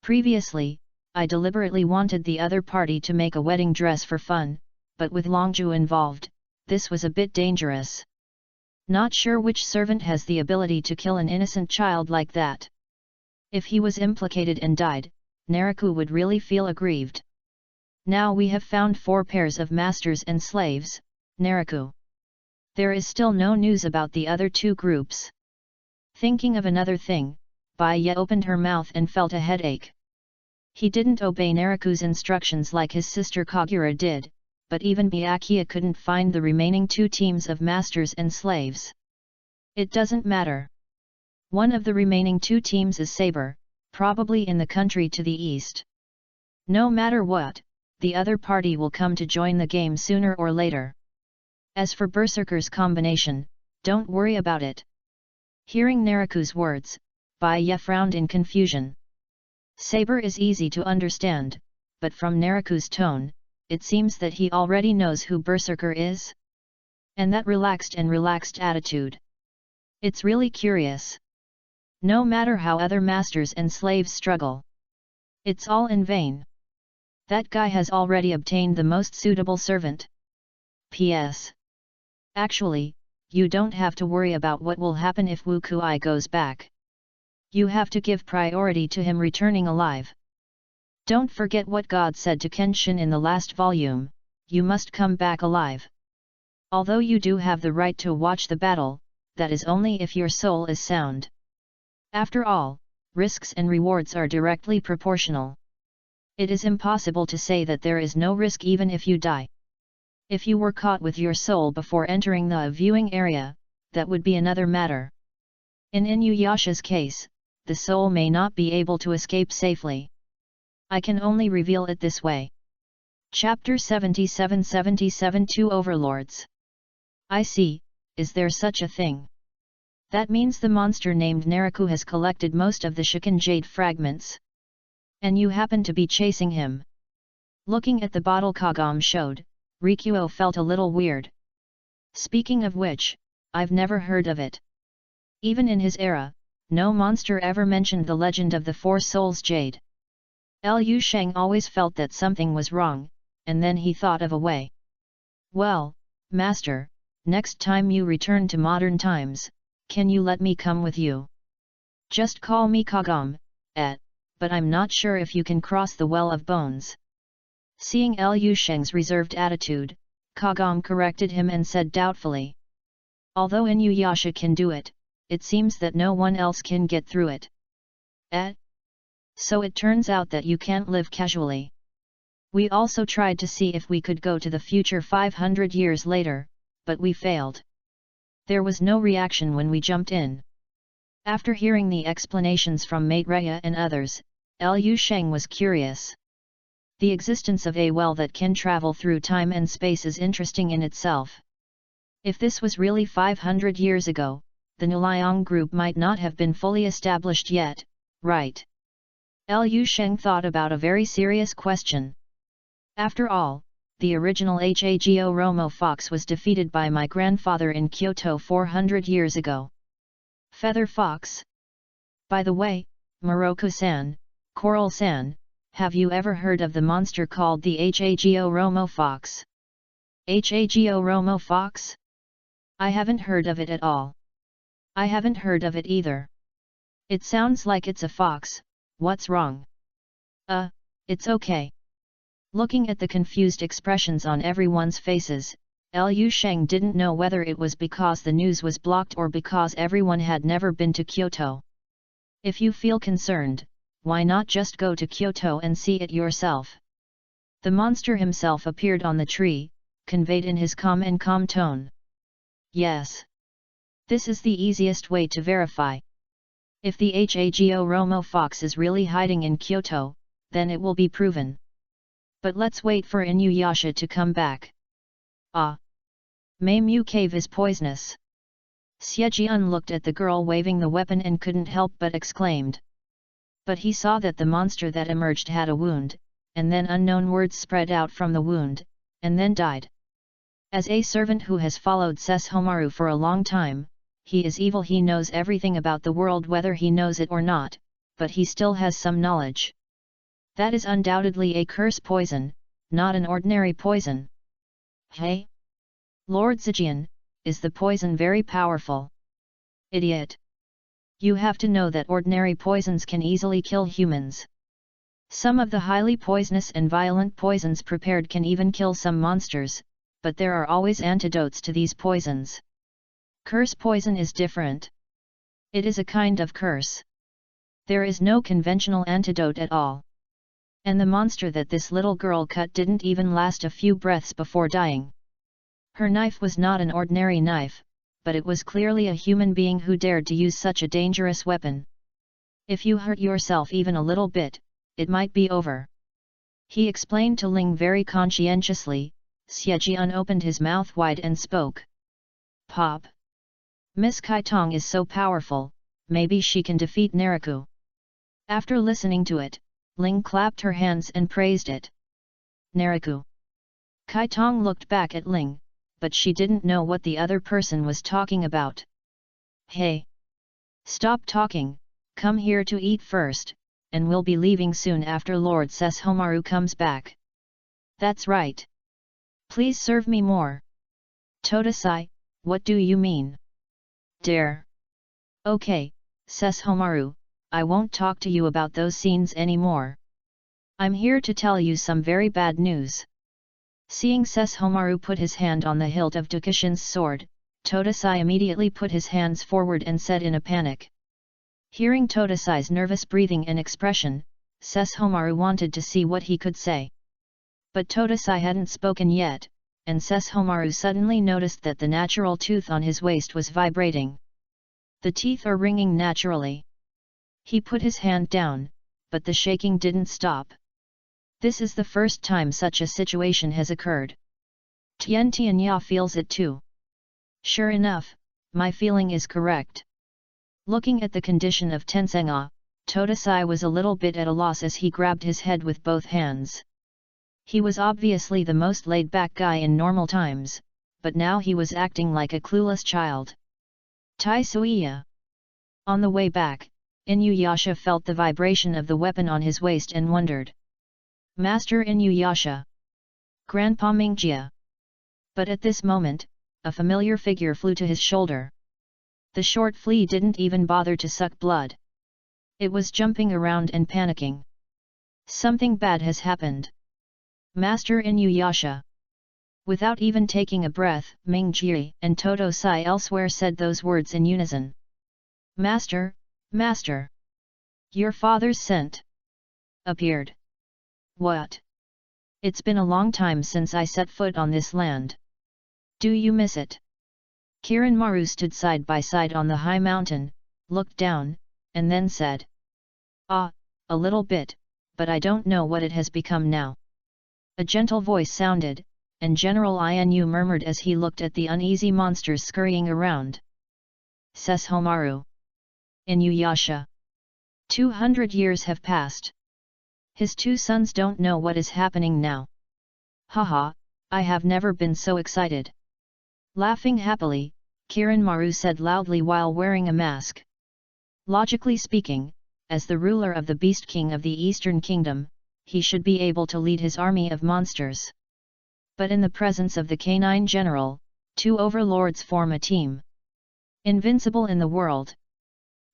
Previously, I deliberately wanted the other party to make a wedding dress for fun, but with Longju involved, this was a bit dangerous. Not sure which servant has the ability to kill an innocent child like that. If he was implicated and died, Naraku would really feel aggrieved. Now we have found 4 pairs of masters and slaves, Naraku. There is still no news about the other 2 groups. Thinking of another thing, Bai Ye opened her mouth and felt a headache. He didn't obey Naraku's instructions like his sister Kagura did, but even Byakuya couldn't find the remaining 2 teams of masters and slaves. It doesn't matter. One of the remaining 2 teams is Saber, probably in the country to the east. No matter what, the other party will come to join the game sooner or later. As for Berserker's combination, don't worry about it. Hearing Naraku's words, Bai Ye frowned in confusion. Saber is easy to understand, but from Naraku's tone, it seems that he already knows who Berserker is. And that relaxed attitude. It's really curious. No matter how other masters and slaves struggle, it's all in vain. That guy has already obtained the most suitable servant. P.S. Actually, you don't have to worry about what will happen if Wu Kuai goes back. You have to give priority to him returning alive. Don't forget what God said to Kenshin in the last volume, you must come back alive. Although you do have the right to watch the battle, that is only if your soul is sound. After all, risks and rewards are directly proportional. It is impossible to say that there is no risk even if you die. If you were caught with your soul before entering the viewing area, that would be another matter. In Inuyasha's case, the soul may not be able to escape safely. I can only reveal it this way. Chapter 77 Two Overlords. I see, is there such a thing? That means the monster named Naraku has collected most of the Shiken Jade fragments. And you happen to be chasing him. Looking at the bottle Kagam showed, Rikuo felt a little weird. Speaking of which, I've never heard of it. Even in his era, no monster ever mentioned the legend of the Four Souls Jade. Liu Sheng always felt that something was wrong, and then he thought of a way. Well, Master, next time you return to modern times, can you let me come with you? Just call me Kagam, but I'm not sure if you can cross the Well of Bones. Seeing Liu Sheng's reserved attitude, Kagam corrected him and said doubtfully. Although Inuyasha can do it, it seems that no one else can get through it. So it turns out that you can't live casually. We also tried to see if we could go to the future 500 years later, but we failed. There was no reaction when we jumped in. After hearing the explanations from Maitreya and others, Liu Sheng was curious. The existence of a well that can travel through time and space is interesting in itself. If this was really 500 years ago, the Niliang group might not have been fully established yet, right? Liu Sheng thought about a very serious question. After all, the original Hago Romo Fox was defeated by my grandfather in Kyoto 400 years ago. Feather Fox? By the way, Moroku-san, Coral-san, have you ever heard of the monster called the Hago Romo Fox? Hago Romo Fox? I haven't heard of it at all. I haven't heard of it either. It sounds like it's a fox, what's wrong? It's okay. Looking at the confused expressions on everyone's faces, Liu Sheng didn't know whether it was because the news was blocked or because everyone had never been to Kyoto. If you feel concerned, why not just go to Kyoto and see it yourself? The monster himself appeared on the tree, conveyed in his calm tone. Yes. This is the easiest way to verify. If the Hago Romo fox is really hiding in Kyoto, then it will be proven. But let's wait for Inuyasha to come back. Ah! Meimu cave is poisonous. Xiejian looked at the girl waving the weapon and couldn't help but exclaimed. But he saw that the monster that emerged had a wound, and then unknown words spread out from the wound, and then died. As a servant who has followed Sesshomaru for a long time, he is evil. He knows everything about the world whether he knows it or not, but he still has some knowledge. That is undoubtedly a curse poison, not an ordinary poison. Hey? Lord Zijian, is the poison very powerful? Idiot! You have to know that ordinary poisons can easily kill humans. Some of the highly poisonous and violent poisons prepared can even kill some monsters, but there are always antidotes to these poisons. Curse poison is different. It is a kind of curse. There is no conventional antidote at all. And the monster that this little girl cut didn't even last a few breaths before dying. Her knife was not an ordinary knife, but it was clearly a human being who dared to use such a dangerous weapon. If you hurt yourself even a little bit, it might be over. He explained to Ling very conscientiously. Xiejian opened his mouth wide and spoke. Pop! Miss Kaitong is so powerful, maybe she can defeat Naraku. After listening to it, Ling clapped her hands and praised it. Naraku. Kaitong looked back at Ling, but she didn't know what the other person was talking about. Hey! Stop talking, come here to eat first, and we'll be leaving soon after Lord Sesshomaru comes back. That's right. Please serve me more. Todasai, what do you mean? Dare. Okay, Sesshomaru, I won't talk to you about those scenes anymore. I'm here to tell you some very bad news. Seeing Sesshomaru put his hand on the hilt of Dukishin's sword, Todasai immediately put his hands forward and said in a panic. Hearing Todasai's nervous breathing and expression, Sesshomaru wanted to see what he could say. But Todasai hadn't spoken yet, and Sesshomaru suddenly noticed that the natural tooth on his waist was vibrating. The teeth are ringing naturally. He put his hand down, but the shaking didn't stop. This is the first time such a situation has occurred. Tian Tianya feels it too. Sure enough, my feeling is correct. Looking at the condition of Tensenga, Todasai was a little bit at a loss as he grabbed his head with both hands. He was obviously the most laid-back guy in normal times, but now he was acting like a clueless child. Tai Suiya. On the way back, Inuyasha felt the vibration of the weapon on his waist and wondered. Master Inuyasha. Grandpa Mingjia. But at this moment, a familiar figure flew to his shoulder. The short flea didn't even bother to suck blood. It was jumping around and panicking. Something bad has happened. Master Inuyasha. Without even taking a breath, Mingjie and Todasai elsewhere said those words in unison. Master, Master! Your father's scent appeared. What? It's been a long time since I set foot on this land. Do you miss it? Kiranmaru stood side by side on the high mountain, looked down, and then said. Ah, a little bit, but I don't know what it has become now. A gentle voice sounded, and General Inu murmured as he looked at the uneasy monsters scurrying around. Sesshomaru. Inuyasha. 200 years have passed. His two sons don't know what is happening now. Haha, I have never been so excited. Laughing happily, Kiranmaru said loudly while wearing a mask. Logically speaking, as the ruler of the Beast King of the Eastern Kingdom, he should be able to lead his army of monsters. But in the presence of the Canine General, two overlords form a team. Invincible in the world.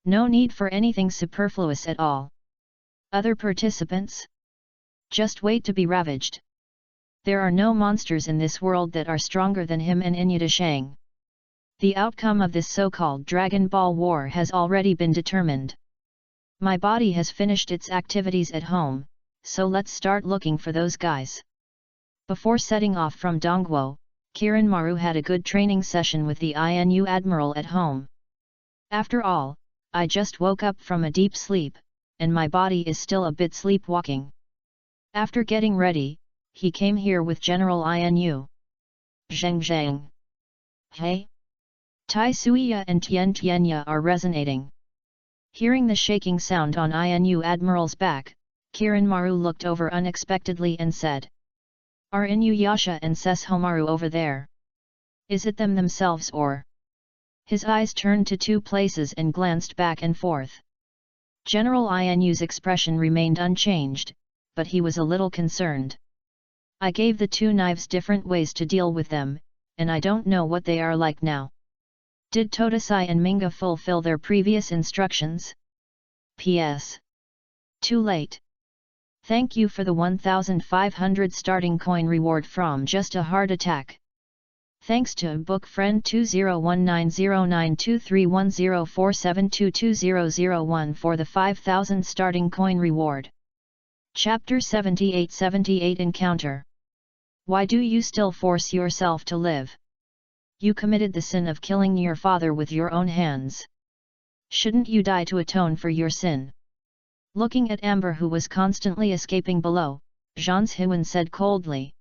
No need for anything superfluous at all. Other participants? Just wait to be ravaged. There are no monsters in this world that are stronger than him and Inuyashang. The outcome of this so-called Dragon Ball War has already been determined. My body has finished its activities at home, so let's start looking for those guys. Before setting off from Dongguo, Kiranmaru had a good training session with the Inu Admiral at home. After all, I just woke up from a deep sleep, and my body is still a bit sleepwalking. After getting ready, he came here with General Inu. Zheng Zheng. Hey? Tai Suiya and Tian Tianya are resonating. Hearing the shaking sound on Inu Admiral's back, Kiranmaru looked over unexpectedly and said, "Are Inuyasha and Sesshomaru over there? Is it them themselves or?" His eyes turned to two places and glanced back and forth. General Inu's expression remained unchanged, but he was a little concerned. "I gave the two knives different ways to deal with them, and I don't know what they are like now. Did Todasai and Minga fulfill their previous instructions? P.S. Too late. Thank you for the 1,500 starting coin reward from Just a Heart Attack. Thanks to book friend 201909231047222001 for the 5,000 starting coin reward." Chapter 78 Encounter. Why do you still force yourself to live? You committed the sin of killing your father with your own hands. Shouldn't you die to atone for your sin? Looking at Amber, who was constantly escaping below, Zhang Zhiwen said coldly.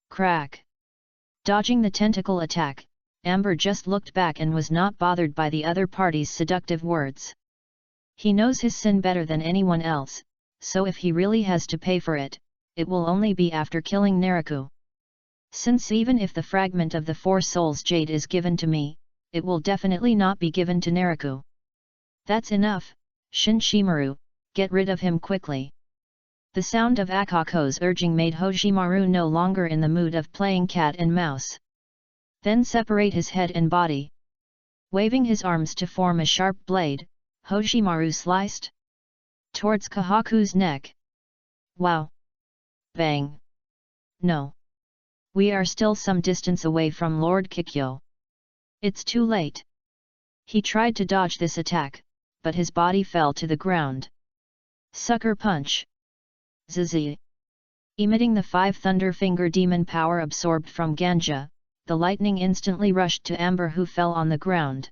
Crack. Dodging the tentacle attack, Amber just looked back and was not bothered by the other party's seductive words. He knows his sin better than anyone else, so if he really has to pay for it, it will only be after killing Naraku. Since even if the fragment of the Four Souls Jade is given to me, it will definitely not be given to Naraku. That's enough, Shinshimaru, get rid of him quickly. The sound of Akako's urging made Hojimaru no longer in the mood of playing cat and mouse. Then separate his head and body. Waving his arms to form a sharp blade, Hojimaru sliced towards Kahaku's neck. Wow! Bang! No! We are still some distance away from Lord Kikyo. It's too late. He tried to dodge this attack, but his body fell to the ground. Sucker punch! Zizi! Emitting the 5 Thunder Finger demon power absorbed from Ganja, the lightning instantly rushed to Amber, who fell on the ground.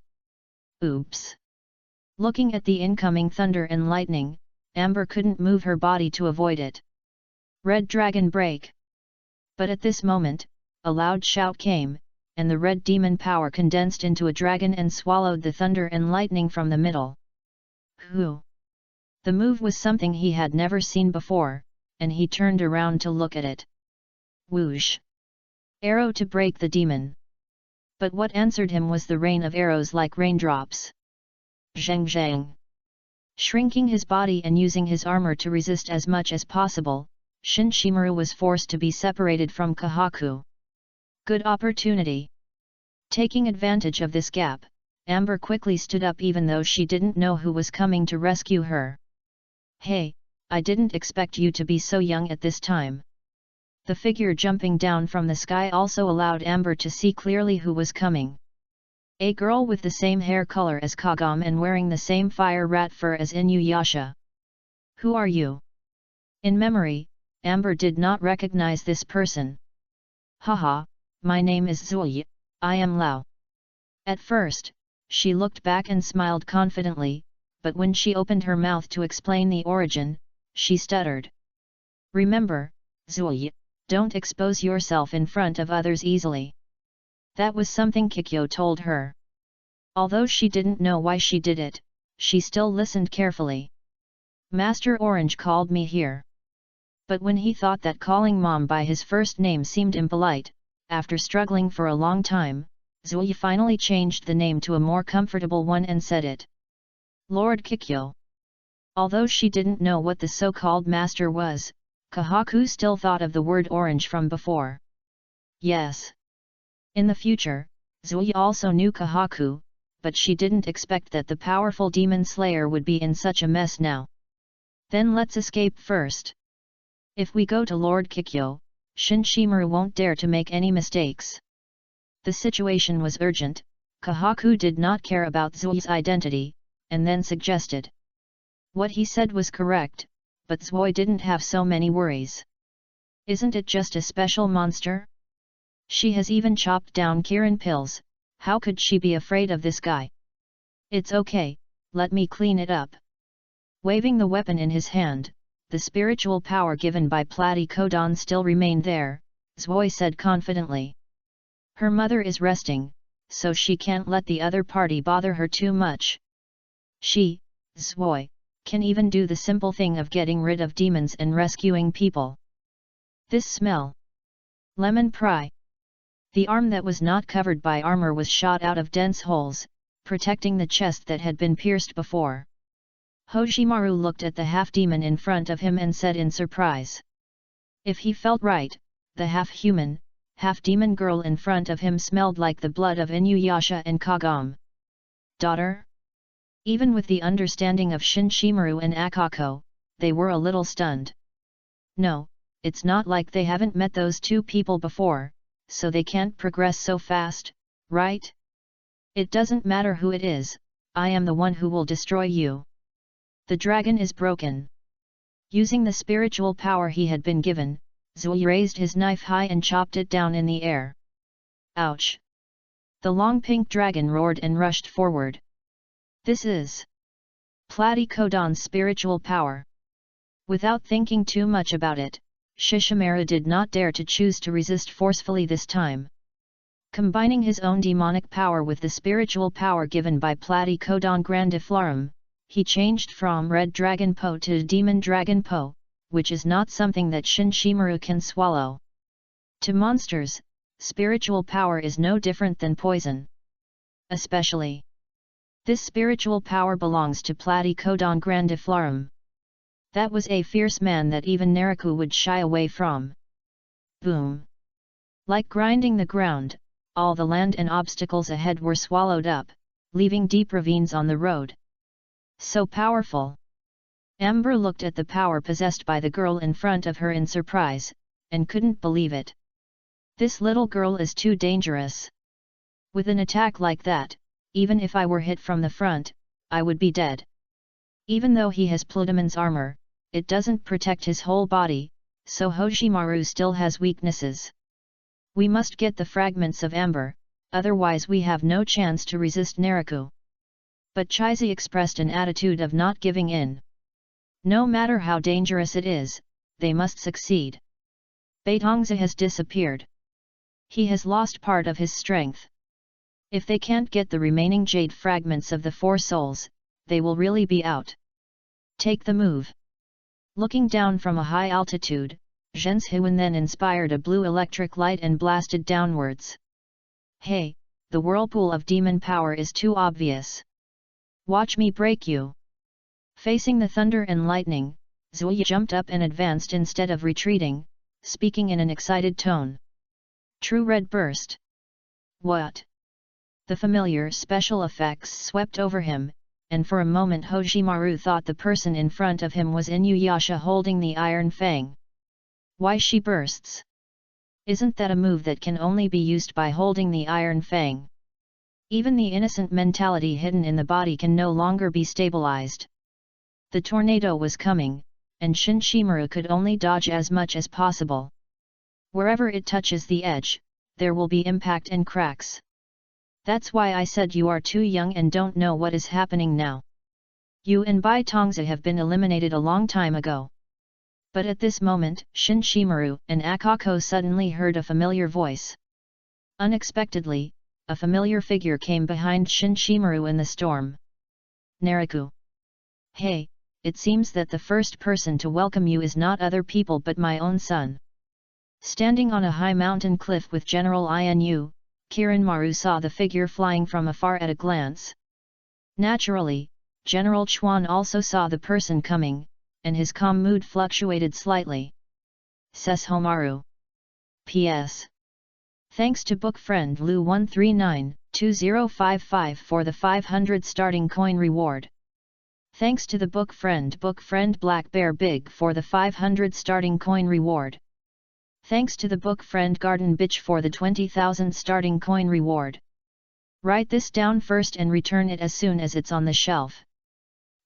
Oops! Looking at the incoming thunder and lightning, Amber couldn't move her body to avoid it. Red Dragon Break! But at this moment, a loud shout came, and the red demon power condensed into a dragon and swallowed the thunder and lightning from the middle. Whew! The move was something he had never seen before, and he turned around to look at it. Whoosh! Arrow to break the demon. But what answered him was the rain of arrows like raindrops. Zheng Zheng! Shrinking his body and using his armor to resist as much as possible, Shinshimaru was forced to be separated from Kahaku. Good opportunity. Taking advantage of this gap, Amber quickly stood up even though she didn't know who was coming to rescue her. Hey, I didn't expect you to be so young at this time. The figure jumping down from the sky also allowed Amber to see clearly who was coming. A girl with the same hair color as Kagam and wearing the same fire rat fur as Inuyasha. Who are you? In memory, Amber did not recognize this person. Haha, my name is Zui, I am Lao. At first, she looked back and smiled confidently, but when she opened her mouth to explain the origin, she stuttered. Remember, Zui, don't expose yourself in front of others easily. That was something Kikyo told her. Although she didn't know why she did it, she still listened carefully. Master Orange called me here. But when he thought that calling Mom by his first name seemed impolite, after struggling for a long time, Zui finally changed the name to a more comfortable one and said it. Lord Kikyo. Although she didn't know what the so-called master was, Kahaku still thought of the word orange from before. Yes. In the future, Zui also knew Kahaku, but she didn't expect that the powerful demon slayer would be in such a mess now. Then let's escape first. If we go to Lord Kikyo, Shinshimaru won't dare to make any mistakes. The situation was urgent. Kahaku did not care about Zui's identity, and then suggested. What he said was correct, but Zui didn't have so many worries. Isn't it just a special monster? She has even chopped down Kirin pills, how could she be afraid of this guy? It's okay, let me clean it up. Waving the weapon in his hand, the spiritual power given by Platycodon still remained there, Zui said confidently. Her mother is resting, so she can't let the other party bother her too much. She, Zui, can even do the simple thing of getting rid of demons and rescuing people. This smell. Lemon pie. The arm that was not covered by armor was shot out of dense holes, protecting the chest that had been pierced before. Hoshimaru looked at the half-demon in front of him and said in surprise. If he felt right, the half-human, half-demon girl in front of him smelled like the blood of Inuyasha and Kagome. Daughter? Even with the understanding of Shinshimaru and Akako, they were a little stunned. No, it's not like they haven't met those two people before, so they can't progress so fast, right? It doesn't matter who it is, I am the one who will destroy you. The dragon is broken. Using the spiritual power he had been given, Zui raised his knife high and chopped it down in the air. Ouch! The long pink dragon roared and rushed forward. This is Platycodon's spiritual power. Without thinking too much about it, Shishimaru did not dare to choose to resist forcefully this time. Combining his own demonic power with the spiritual power given by Platycodon Grandiflorum, he changed from Red Dragon Po to Demon Dragon Po, which is not something that Shinshimaru can swallow. To monsters, spiritual power is no different than poison. Especially, this spiritual power belongs to Platycodon Grandiflorum. That was a fierce man that even Naraku would shy away from. Boom! Like grinding the ground, all the land and obstacles ahead were swallowed up, leaving deep ravines on the road. So powerful! Amber looked at the power possessed by the girl in front of her in surprise, and couldn't believe it. This little girl is too dangerous. With an attack like that, even if I were hit from the front, I would be dead. Even though he has Plutoman's armor, it doesn't protect his whole body, so Hoshimaru still has weaknesses. We must get the fragments of amber, otherwise we have no chance to resist Naraku. But Chaizi expressed an attitude of not giving in. No matter how dangerous it is, they must succeed. Beitongzi has disappeared. He has lost part of his strength. If they can't get the remaining jade fragments of the four souls, they will really be out. Take the move. Looking down from a high altitude, Zhen's Huan then inspired a blue electric light and blasted downwards. Hey, the whirlpool of demon power is too obvious. Watch me break you. Facing the thunder and lightning, Zui jumped up and advanced instead of retreating, speaking in an excited tone. True red burst. What? The familiar special effects swept over him, and for a moment Hoshimaru thought the person in front of him was Inuyasha holding the Iron Fang. Why she bursts? Isn't that a move that can only be used by holding the Iron Fang? Even the innocent mentality hidden in the body can no longer be stabilized. The tornado was coming, and Shinshimaru could only dodge as much as possible. Wherever it touches the edge, there will be impact and cracks. That's why I said you are too young and don't know what is happening now. You and Beitongzi have been eliminated a long time ago. But at this moment, Shinshimaru and Akako suddenly heard a familiar voice. Unexpectedly, a familiar figure came behind Shinshimaru in the storm. Naraku. Hey, it seems that the first person to welcome you is not other people but my own son. Standing on a high mountain cliff with General Inu, Kirinmaru saw the figure flying from afar at a glance. Naturally, General Chuan also saw the person coming, and his calm mood fluctuated slightly. Sesshomaru. P.S. Thanks to book friend Lu139-2055 for the 500 starting coin reward. Thanks to the book friend Black Bear Big for the 500 starting coin reward. Thanks to the book friend Garden Bitch for the 20,000 starting coin reward. Write this down first and return it as soon as it's on the shelf.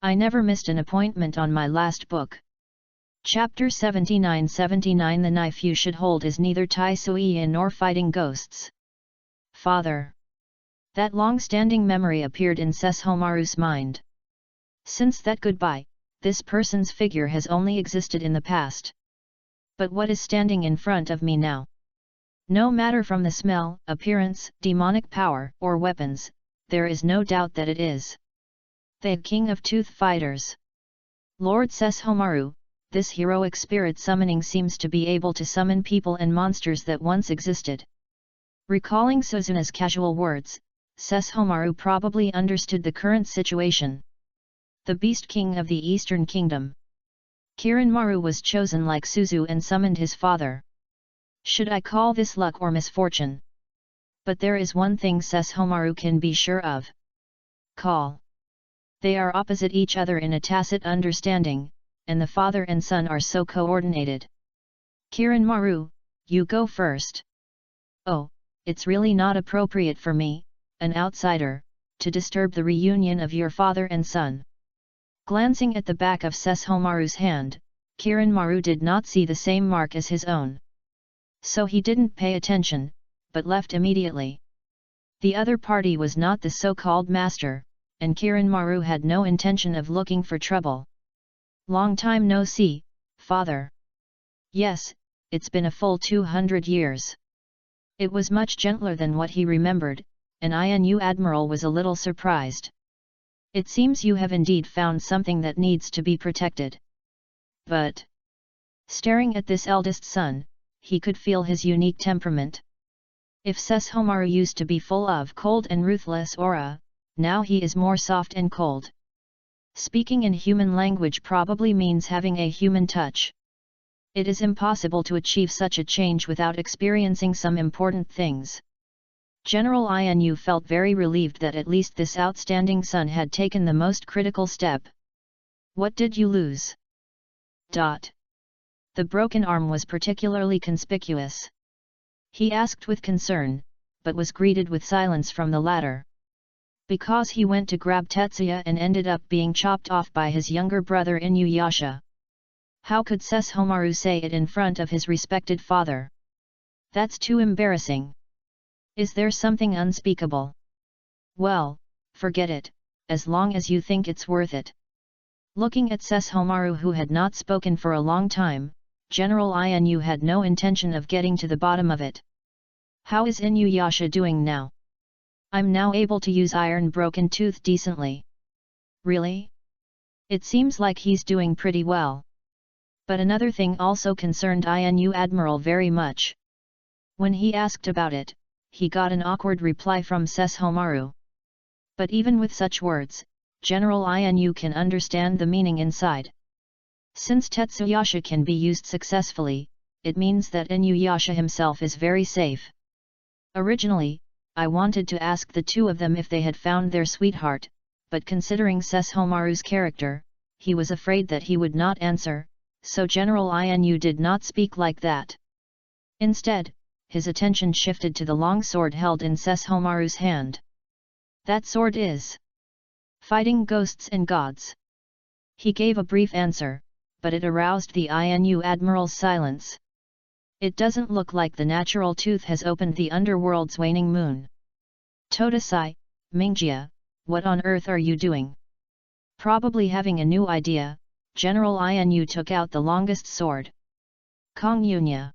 I never missed an appointment on my last book. Chapter 79. The knife you should hold is neither Tai Sui nor fighting ghosts. Father. That long-standing memory appeared in Sesshomaru's mind. Since that goodbye, this person's figure has only existed in the past. But what is standing in front of me now? No matter from the smell, appearance, demonic power, or weapons, there is no doubt that it is the King of Tooth Fighters. Lord Sesshomaru. This heroic spirit summoning seems to be able to summon people and monsters that once existed. Recalling Suzuna's casual words, Sesshomaru probably understood the current situation. The Beast King of the Eastern Kingdom. Kiranmaru was chosen like Suzu and summoned his father. Should I call this luck or misfortune? But there is one thing Sesshomaru can be sure of. Call. They are opposite each other in a tacit understanding, and the father and son are so coordinated. Kiranmaru, you go first. Oh, it's really not appropriate for me, an outsider, to disturb the reunion of your father and son. Glancing at the back of Sesshomaru's hand, Kiranmaru did not see the same mark as his own. So he didn't pay attention, but left immediately. The other party was not the so-called master, and Kiranmaru had no intention of looking for trouble. Long time no see, father. Yes, it's been a full 200 years. It was much gentler than what he remembered, and Inu Admiral was a little surprised. It seems you have indeed found something that needs to be protected. But, staring at this eldest son, he could feel his unique temperament. If Sesshomaru used to be full of cold and ruthless aura, now he is more soft and cold. Speaking in human language probably means having a human touch. It is impossible to achieve such a change without experiencing some important things. General Inu felt very relieved that at least this outstanding son had taken the most critical step. What did you lose? The broken arm was particularly conspicuous. He asked with concern, but was greeted with silence from the latter. Because he went to grab Tetsuya and ended up being chopped off by his younger brother Inuyasha. How could Sesshomaru say it in front of his respected father? That's too embarrassing. Is there something unspeakable? Well, forget it, as long as you think it's worth it. Looking at Sesshomaru, who had not spoken for a long time, General Inu had no intention of getting to the bottom of it. How is Inuyasha doing now? I'm now able to use Iron Broken Tooth decently. Really? It seems like he's doing pretty well. But another thing also concerned Inu Admiral very much. When he asked about it, he got an awkward reply from Sesshomaru. But even with such words, General Inu can understand the meaning inside. Since Tetsuyasha can be used successfully, it means that Inuyasha himself is very safe. Originally, I wanted to ask the two of them if they had found their sweetheart, but considering Sesshomaru's character, he was afraid that he would not answer, so General Inu did not speak like that. Instead, his attention shifted to the long sword held in Sesshomaru's hand. That sword is fighting ghosts and gods. He gave a brief answer, but it aroused the Inu Admiral's silence. It doesn't look like the natural tooth has opened the underworld's waning moon. Todasai, Mingjia, what on earth are you doing? Probably having a new idea, General Inu took out the longest sword. Kongyunya.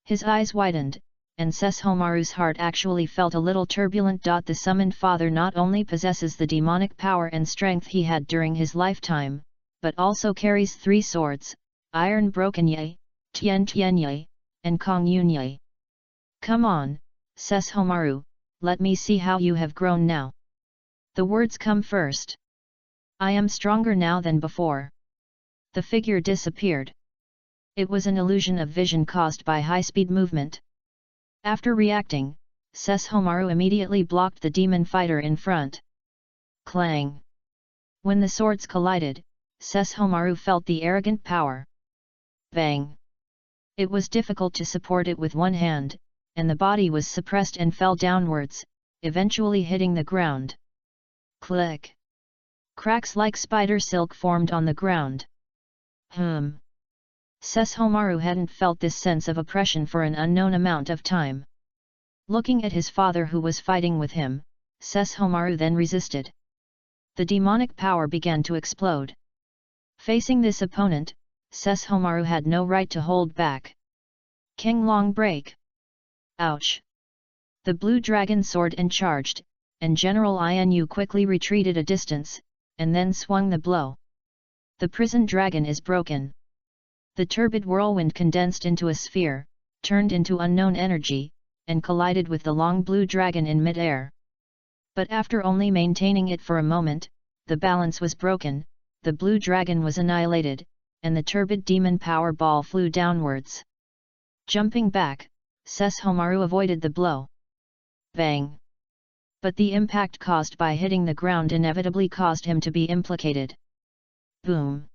His eyes widened, and Sesshomaru's heart actually felt a little turbulent. The summoned father not only possesses the demonic power and strength he had during his lifetime, but also carries 3 swords, Iron Broken Ye, Tien Tien Ye, and Kongyunya. Come on, Sesshomaru, let me see how you have grown now. The words come first. I am stronger now than before. The figure disappeared. It was an illusion of vision caused by high-speed movement. After reacting, Sesshomaru immediately blocked the demon fighter in front. Clang! When the swords collided, Sesshomaru felt the arrogant power. Bang! It was difficult to support it with one hand, and the body was suppressed and fell downwards, eventually hitting the ground. Click! Cracks like spider silk formed on the ground. Sesshomaru hadn't felt this sense of oppression for an unknown amount of time. Looking at his father who was fighting with him, Sesshomaru then resisted. The demonic power began to explode. Facing this opponent, Sesshomaru had no right to hold back. King Long break! Ouch! The blue dragon soared and charged, and General Inu quickly retreated a distance, and then swung the blow. The prison dragon is broken. The turbid whirlwind condensed into a sphere, turned into unknown energy, and collided with the long blue dragon in mid-air. But after only maintaining it for a moment, the balance was broken, the blue dragon was annihilated, and the turbid demon power ball flew downwards. Jumping back, Sesshomaru avoided the blow. Bang! But the impact caused by hitting the ground inevitably caused him to be implicated. Boom!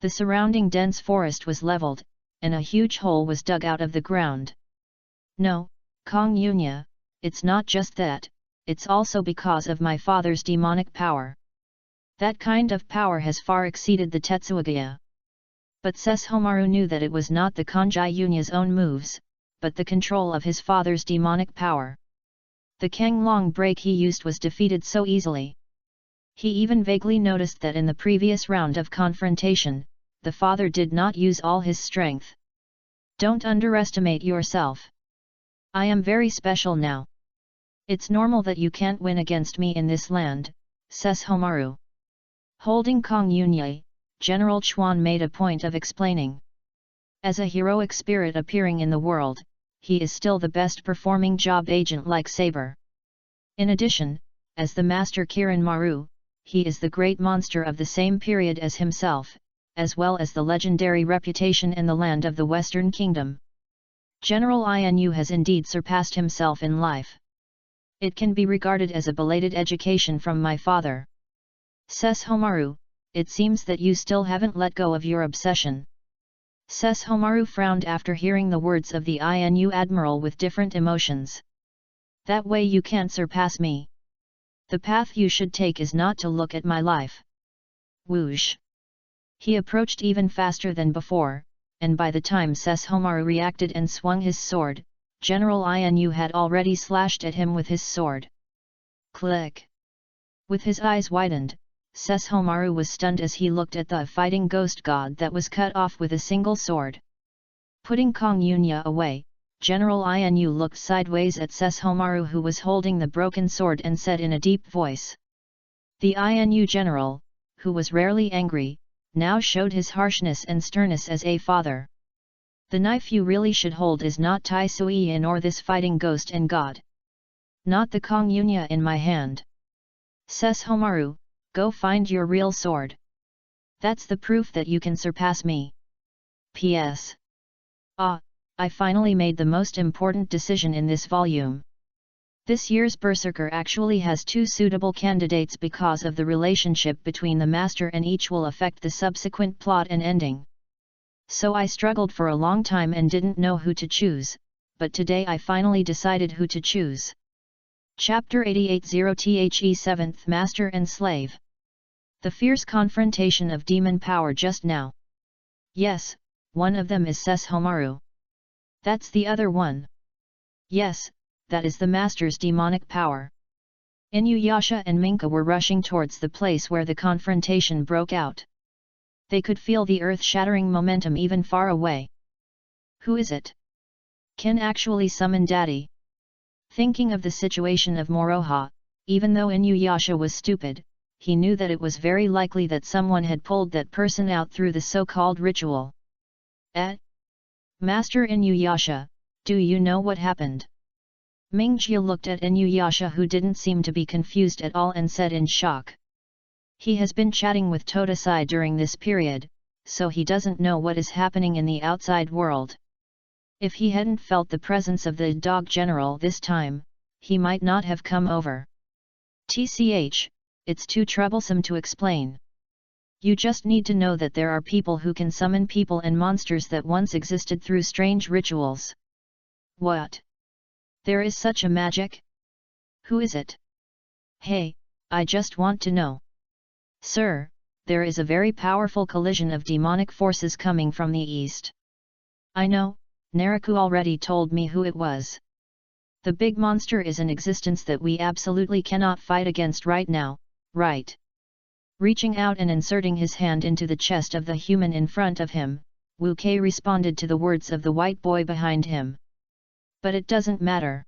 The surrounding dense forest was leveled, and a huge hole was dug out of the ground. No, Kong Yunya, it's not just that, it's also because of my father's demonic power. That kind of power has far exceeded the Tetsuagaya. But Sesshomaru knew that it was not the Kanjai Yunya's own moves, but the control of his father's demonic power. The Kang Long break he used was defeated so easily. He even vaguely noticed that in the previous round of confrontation, the father did not use all his strength. Don't underestimate yourself. I am very special now. It's normal that you can't win against me in this land, Sesshomaru. Holding Kong Yunya, General Chuan made a point of explaining. As a heroic spirit appearing in the world, he is still the best performing job agent like Saber. In addition, as the Master Kirin Maru, he is the great monster of the same period as himself, as well as the legendary reputation in the land of the Western Kingdom. General Inu has indeed surpassed himself in life. It can be regarded as a belated education from my father. Sesshomaru, it seems that you still haven't let go of your obsession. Sesshomaru frowned after hearing the words of the Inu admiral with different emotions. That way you can't surpass me. The path you should take is not to look at my life. Whoosh! He approached even faster than before, and by the time Sesshomaru reacted and swung his sword, General Inu had already slashed at him with his sword. Click! With his eyes widened, Sesshomaru was stunned as he looked at the fighting ghost god that was cut off with a single sword. Putting Kong Yunya away, General Inu looked sideways at Sesshomaru who was holding the broken sword and said in a deep voice. The Inu general, who was rarely angry, now showed his harshness and sternness as a father. The knife you really should hold is not Tai Sui nor this fighting ghost and god. Not the Kong Yunya in my hand. Sesshomaru, go find your real sword. That's the proof that you can surpass me. P.S. I finally made the most important decision in this volume. This year's Berserker actually has 2 suitable candidates because of the relationship between the master and each will affect the subsequent plot and ending. So I struggled for a long time and didn't know who to choose, but today I finally decided who to choose. Chapter 88:0 The 7th Master and Slave. The fierce confrontation of demon power just now. Yes, one of them is Sesshomaru. That's the other one. Yes, that is the master's demonic power. Inuyasha and Minka were rushing towards the place where the confrontation broke out. They could feel the earth-shattering momentum even far away. Who is it? Can actually summon Daddy? Thinking of the situation of Moroha, even though Inuyasha was stupid, he knew that it was very likely that someone had pulled that person out through the so-called ritual. Master Inuyasha, do you know what happened? Mingjia looked at Inuyasha who didn't seem to be confused at all and said in shock. He has been chatting with Todasai during this period, so he doesn't know what is happening in the outside world. If he hadn't felt the presence of the dog general this time, he might not have come over. TCH, it's too troublesome to explain. You just need to know that there are people who can summon people and monsters that once existed through strange rituals. What? There is such a magic? Who is it? Hey, I just want to know. Sir, there is a very powerful collision of demonic forces coming from the east. I know, Naraku already told me who it was. The big monster is an existence that we absolutely cannot fight against right now, right? Reaching out and inserting his hand into the chest of the human in front of him, Wu Kei responded to the words of the white boy behind him. But it doesn't matter.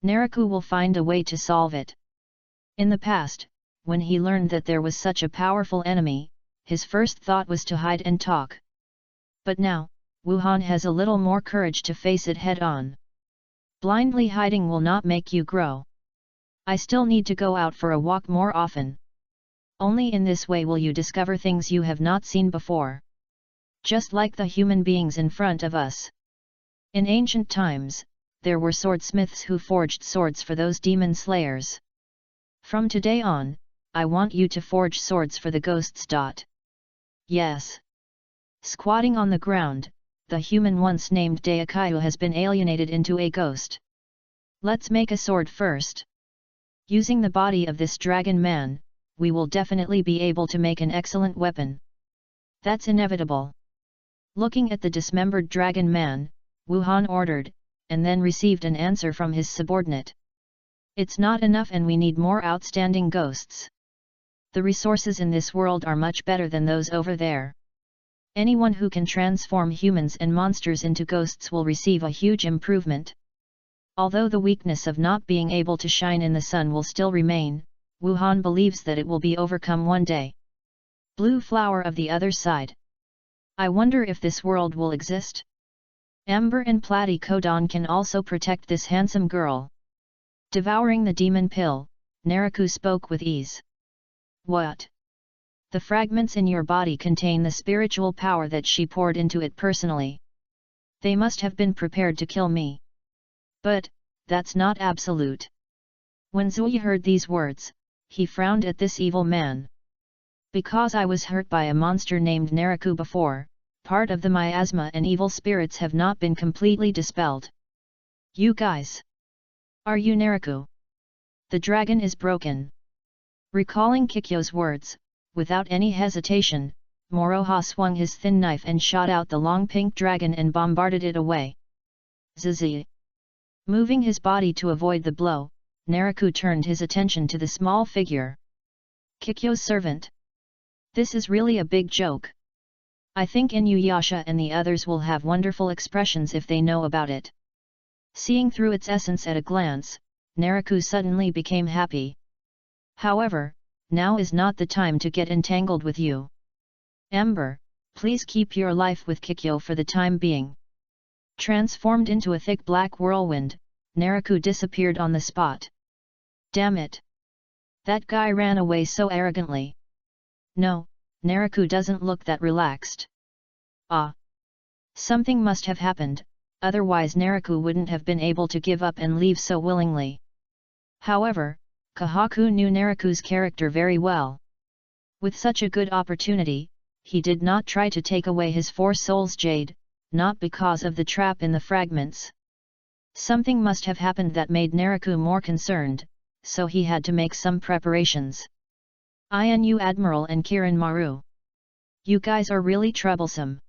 Naraku will find a way to solve it. In the past, when he learned that there was such a powerful enemy, his first thought was to hide and talk. But now, Wuhan has a little more courage to face it head-on. Blindly hiding will not make you grow. I still need to go out for a walk more often. Only in this way will you discover things you have not seen before. Just like the human beings in front of us. In ancient times, there were swordsmiths who forged swords for those demon slayers. From today on, I want you to forge swords for the ghosts. Yes. Squatting on the ground, the human once named Daikayu has been alienated into a ghost. Let's make a sword first. Using the body of this dragon man, we will definitely be able to make an excellent weapon. That's inevitable. Looking at the dismembered dragon man, Wuhan ordered, and then received an answer from his subordinate. It's not enough and we need more outstanding ghosts. The resources in this world are much better than those over there. Anyone who can transform humans and monsters into ghosts will receive a huge improvement. Although the weakness of not being able to shine in the sun will still remain, Wuhan believes that it will be overcome one day. Blue flower of the other side. I wonder if this world will exist. Amber and Platy Kodan can also protect this handsome girl. Devouring the demon pill, Naraku spoke with ease. What? The fragments in your body contain the spiritual power that she poured into it personally. They must have been prepared to kill me. But, that's not absolute. When Zui heard these words, he frowned at this evil man. Because I was hurt by a monster named Naraku before, part of the miasma and evil spirits have not been completely dispelled. You guys! Are you Naraku? The dragon is broken. Recalling Kikyo's words, without any hesitation, Moroha swung his thin knife and shot out the long pink dragon and bombarded it away. Zizi! Moving his body to avoid the blow, Naraku turned his attention to the small figure. Kikyo's servant. This is really a big joke. I think Inuyasha and the others will have wonderful expressions if they know about it. Seeing through its essence at a glance, Naraku suddenly became happy. However, now is not the time to get entangled with you. Amber, please keep your life with Kikyo for the time being. Transformed into a thick black whirlwind, Naraku disappeared on the spot. Damn it! That guy ran away so arrogantly. No, Naraku doesn't look that relaxed. Ah! Something must have happened, otherwise Naraku wouldn't have been able to give up and leave so willingly. However, Kahaku knew Naraku's character very well. With such a good opportunity, he did not try to take away his 4 souls jade, not because of the trap in the fragments. Something must have happened that made Naraku more concerned, so he had to make some preparations. Inu Admiral and Kirin Maru. You guys are really troublesome.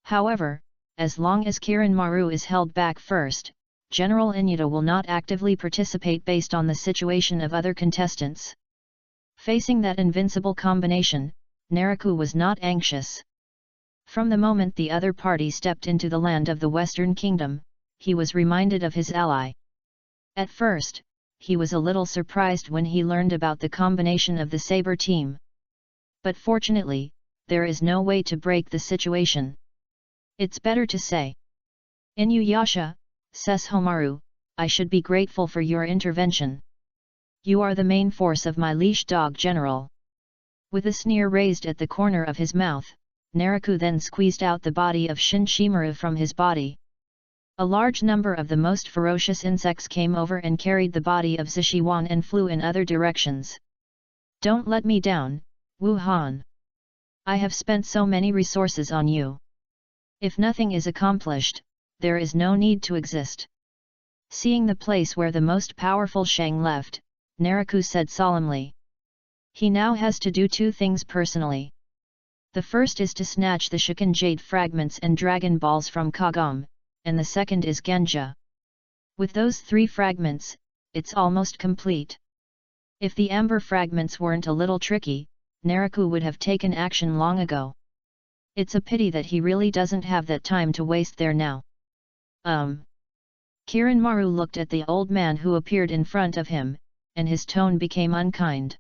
However, as long as Kirin Maru is held back first, General Inuta will not actively participate based on the situation of other contestants. Facing that invincible combination, Naraku was not anxious. From the moment the other party stepped into the land of the Western Kingdom, he was reminded of his ally. At first, he was a little surprised when he learned about the combination of the Saber team. But fortunately, there is no way to break the situation. It's better to say. Inuyasha, says Homaru, I should be grateful for your intervention. You are the main force of my leash dog general. With a sneer raised at the corner of his mouth, Naraku then squeezed out the body of Shin Shimaru from his body. A large number of the most ferocious insects came over and carried the body of Zishiwan and flew in other directions. Don't let me down, Wuhan. I have spent so many resources on you. If nothing is accomplished, there is no need to exist. Seeing the place where the most powerful Shang left, Naraku said solemnly. He now has to do two things personally. The first is to snatch the Shikan Jade fragments and Dragon Balls from Kagome, and the second is Genja. With those three fragments, it's almost complete. If the amber fragments weren't a little tricky, Naraku would have taken action long ago. It's a pity that he really doesn't have that time to waste there now. Kiranmaru looked at the old man who appeared in front of him, and his tone became unkind.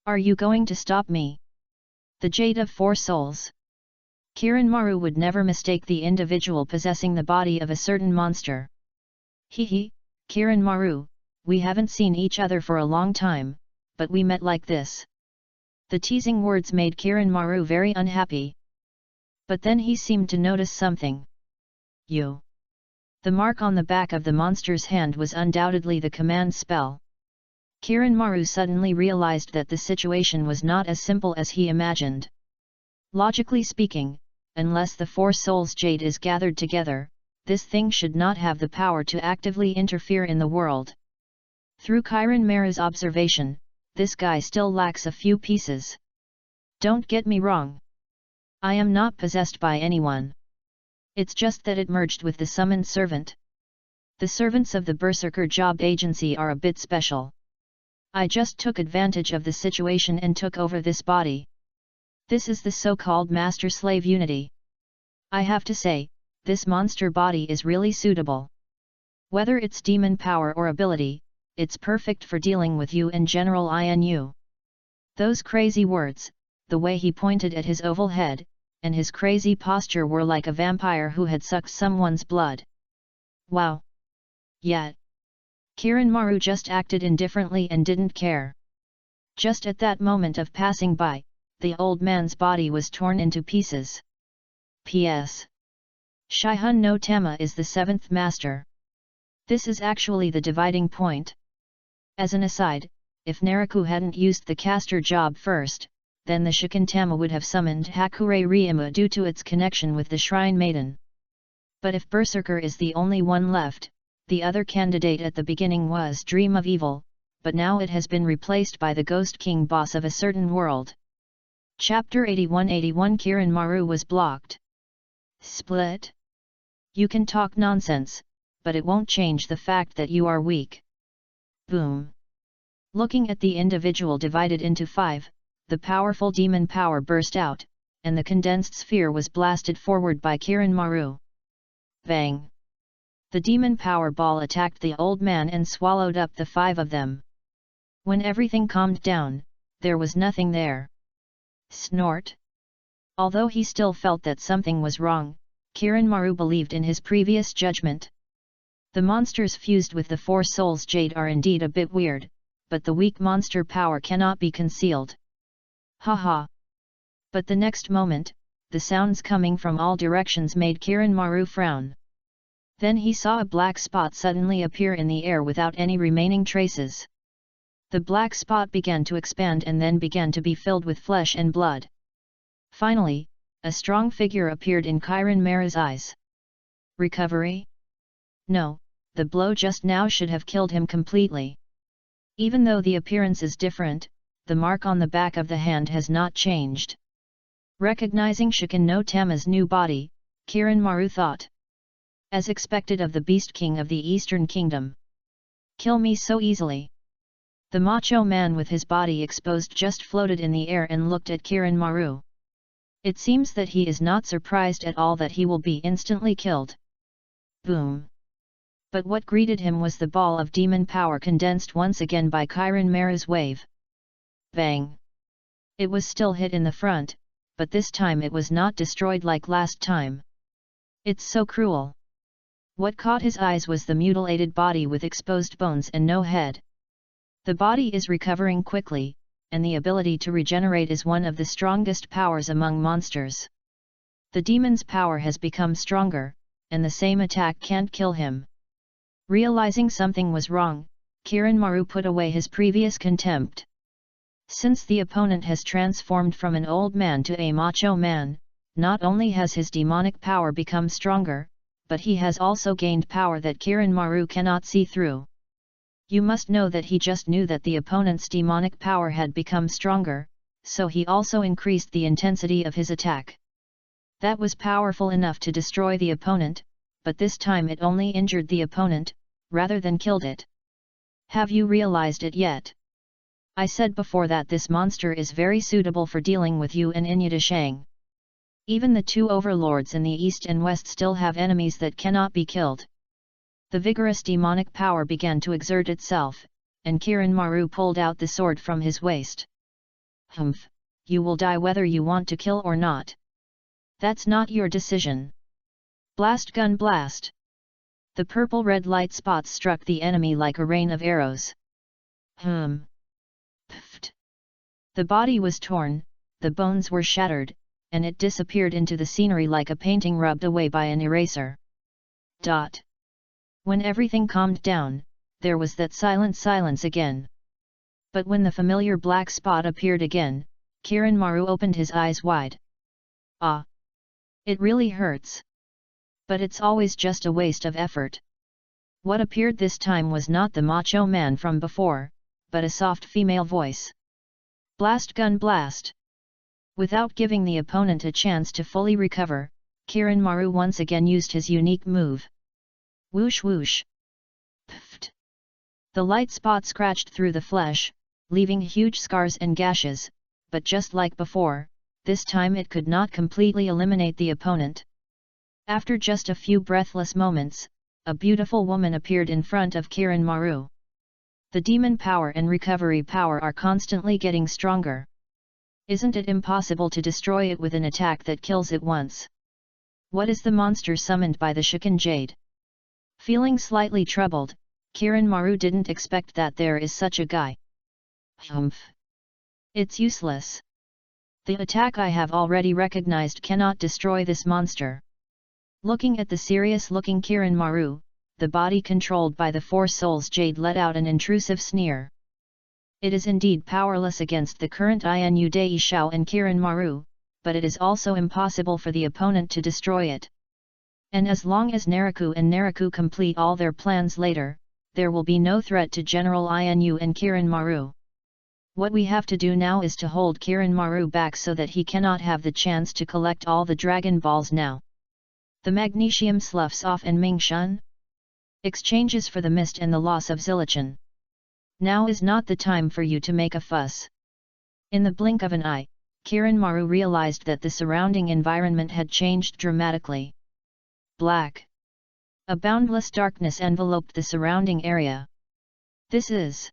Are you going to stop me? The Jade of Four Souls. Kiranmaru would never mistake the individual possessing the body of a certain monster. Hehe, Kiranmaru, we haven't seen each other for a long time, but we met like this. The teasing words made Kiranmaru very unhappy. But then he seemed to notice something. You. The mark on the back of the monster's hand was undoubtedly the command spell. Kiranmaru suddenly realized that the situation was not as simple as he imagined. Logically speaking, unless the Four Souls Jade is gathered together, this thing should not have the power to actively interfere in the world. Through Kiranmaru's observation, this guy still lacks a few pieces. Don't get me wrong. I am not possessed by anyone. It's just that it merged with the summoned servant. The servants of the Berserker Job Agency are a bit special. I just took advantage of the situation and took over this body. This is the so-called master-slave unity. I have to say, this monster body is really suitable. Whether it's demon power or ability, it's perfect for dealing with you and General Inu. Those crazy words, the way he pointed at his oval head, and his crazy posture were like a vampire who had sucked someone's blood. Wow! Yet, Kiranmaru just acted indifferently and didn't care. Just at that moment of passing by, the old man's body was torn into pieces. P.S. Shihun no Tama is the seventh master. This is actually the dividing point. As an aside, if Naraku hadn't used the caster job first, then the Shikintama would have summoned Hakure Ryuma due to its connection with the Shrine Maiden. But if Berserker is the only one left, the other candidate at the beginning was Dream of Evil, but now it has been replaced by the Ghost King boss of a certain world. Chapter 81 Kiranmaru was blocked. Split? You can talk nonsense, but it won't change the fact that you are weak. Boom. Looking at the individual divided into five, the powerful demon power burst out, and the condensed sphere was blasted forward by Kiranmaru. Bang! The demon power ball attacked the old man and swallowed up the five of them. When everything calmed down, there was nothing there. Snort! Although he still felt that something was wrong, Kiranmaru believed in his previous judgment. The monsters fused with the Four Souls Jade are indeed a bit weird, but the weak monster power cannot be concealed. Haha! But the next moment, the sounds coming from all directions made Kiranmaru frown. Then he saw a black spot suddenly appear in the air without any remaining traces. The black spot began to expand and then began to be filled with flesh and blood. Finally, a strong figure appeared in Kiranmaru's eyes. Recovery? No, the blow just now should have killed him completely. Even though the appearance is different, the mark on the back of the hand has not changed. Recognizing Shikan no Tama's new body, Kiranmaru thought. As expected of the Beast King of the Eastern Kingdom. Kill me so easily. The macho man with his body exposed just floated in the air and looked at Kiranmaru. It seems that he is not surprised at all that he will be instantly killed. Boom! But what greeted him was the ball of demon power condensed once again by Kiranmaru's wave. Bang! It was still hit in the front, but this time it was not destroyed like last time. It's so cruel. What caught his eyes was the mutilated body with exposed bones and no head. The body is recovering quickly, and the ability to regenerate is one of the strongest powers among monsters. The demon's power has become stronger, and the same attack can't kill him. Realizing something was wrong, Kiranmaru put away his previous contempt. Since the opponent has transformed from an old man to a macho man, not only has his demonic power become stronger, but he has also gained power that Kiranmaru cannot see through. You must know that he just knew that the opponent's demonic power had become stronger, so he also increased the intensity of his attack. That was powerful enough to destroy the opponent, but this time it only injured the opponent, rather than killed it. Have you realized it yet? I said before that this monster is very suitable for dealing with you and Inyadashang. Even the two overlords in the east and west still have enemies that cannot be killed. The vigorous demonic power began to exert itself, and Kiran Maru pulled out the sword from his waist. Humph, you will die whether you want to kill or not. That's not your decision. Blast gun blast! The purple-red light spots struck the enemy like a rain of arrows. Pft! The body was torn, the bones were shattered, and it disappeared into the scenery like a painting rubbed away by an eraser. When everything calmed down, there was that silence again. But when the familiar black spot appeared again, Kiran Maru opened his eyes wide. Ah! It really hurts. But it's always just a waste of effort. What appeared this time was not the macho man from before, but a soft female voice. Blast gun blast! Without giving the opponent a chance to fully recover, Kiran Maru once again used his unique move. Whoosh whoosh! Pft! The light spot scratched through the flesh, leaving huge scars and gashes, but just like before, this time it could not completely eliminate the opponent. After just a few breathless moments, a beautiful woman appeared in front of Kiran Maru. The demon power and recovery power are constantly getting stronger. Isn't it impossible to destroy it with an attack that kills it once? What is the monster summoned by the Shikan Jade? Feeling slightly troubled, Kiran Maru didn't expect that there is such a guy. Humph! It's useless. The attack I have already recognized cannot destroy this monster. Looking at the serious-looking Kiran Maru, the body controlled by the Four Souls Jade let out an intrusive sneer. It is indeed powerless against the current Inu Dei Shao and Kiran Maru, but it is also impossible for the opponent to destroy it. And as long as Naraku and Naraku complete all their plans later, there will be no threat to General Inu and Kiran Maru. What we have to do now is to hold Kiran Maru back so that he cannot have the chance to collect all the Dragon Balls now. The magnesium sloughs off and Mingshun? Exchanges for the mist and the loss of Zillichan. Now is not the time for you to make a fuss. In the blink of an eye, Kiran Maru realized that the surrounding environment had changed dramatically. Black. A boundless darkness enveloped the surrounding area. This is.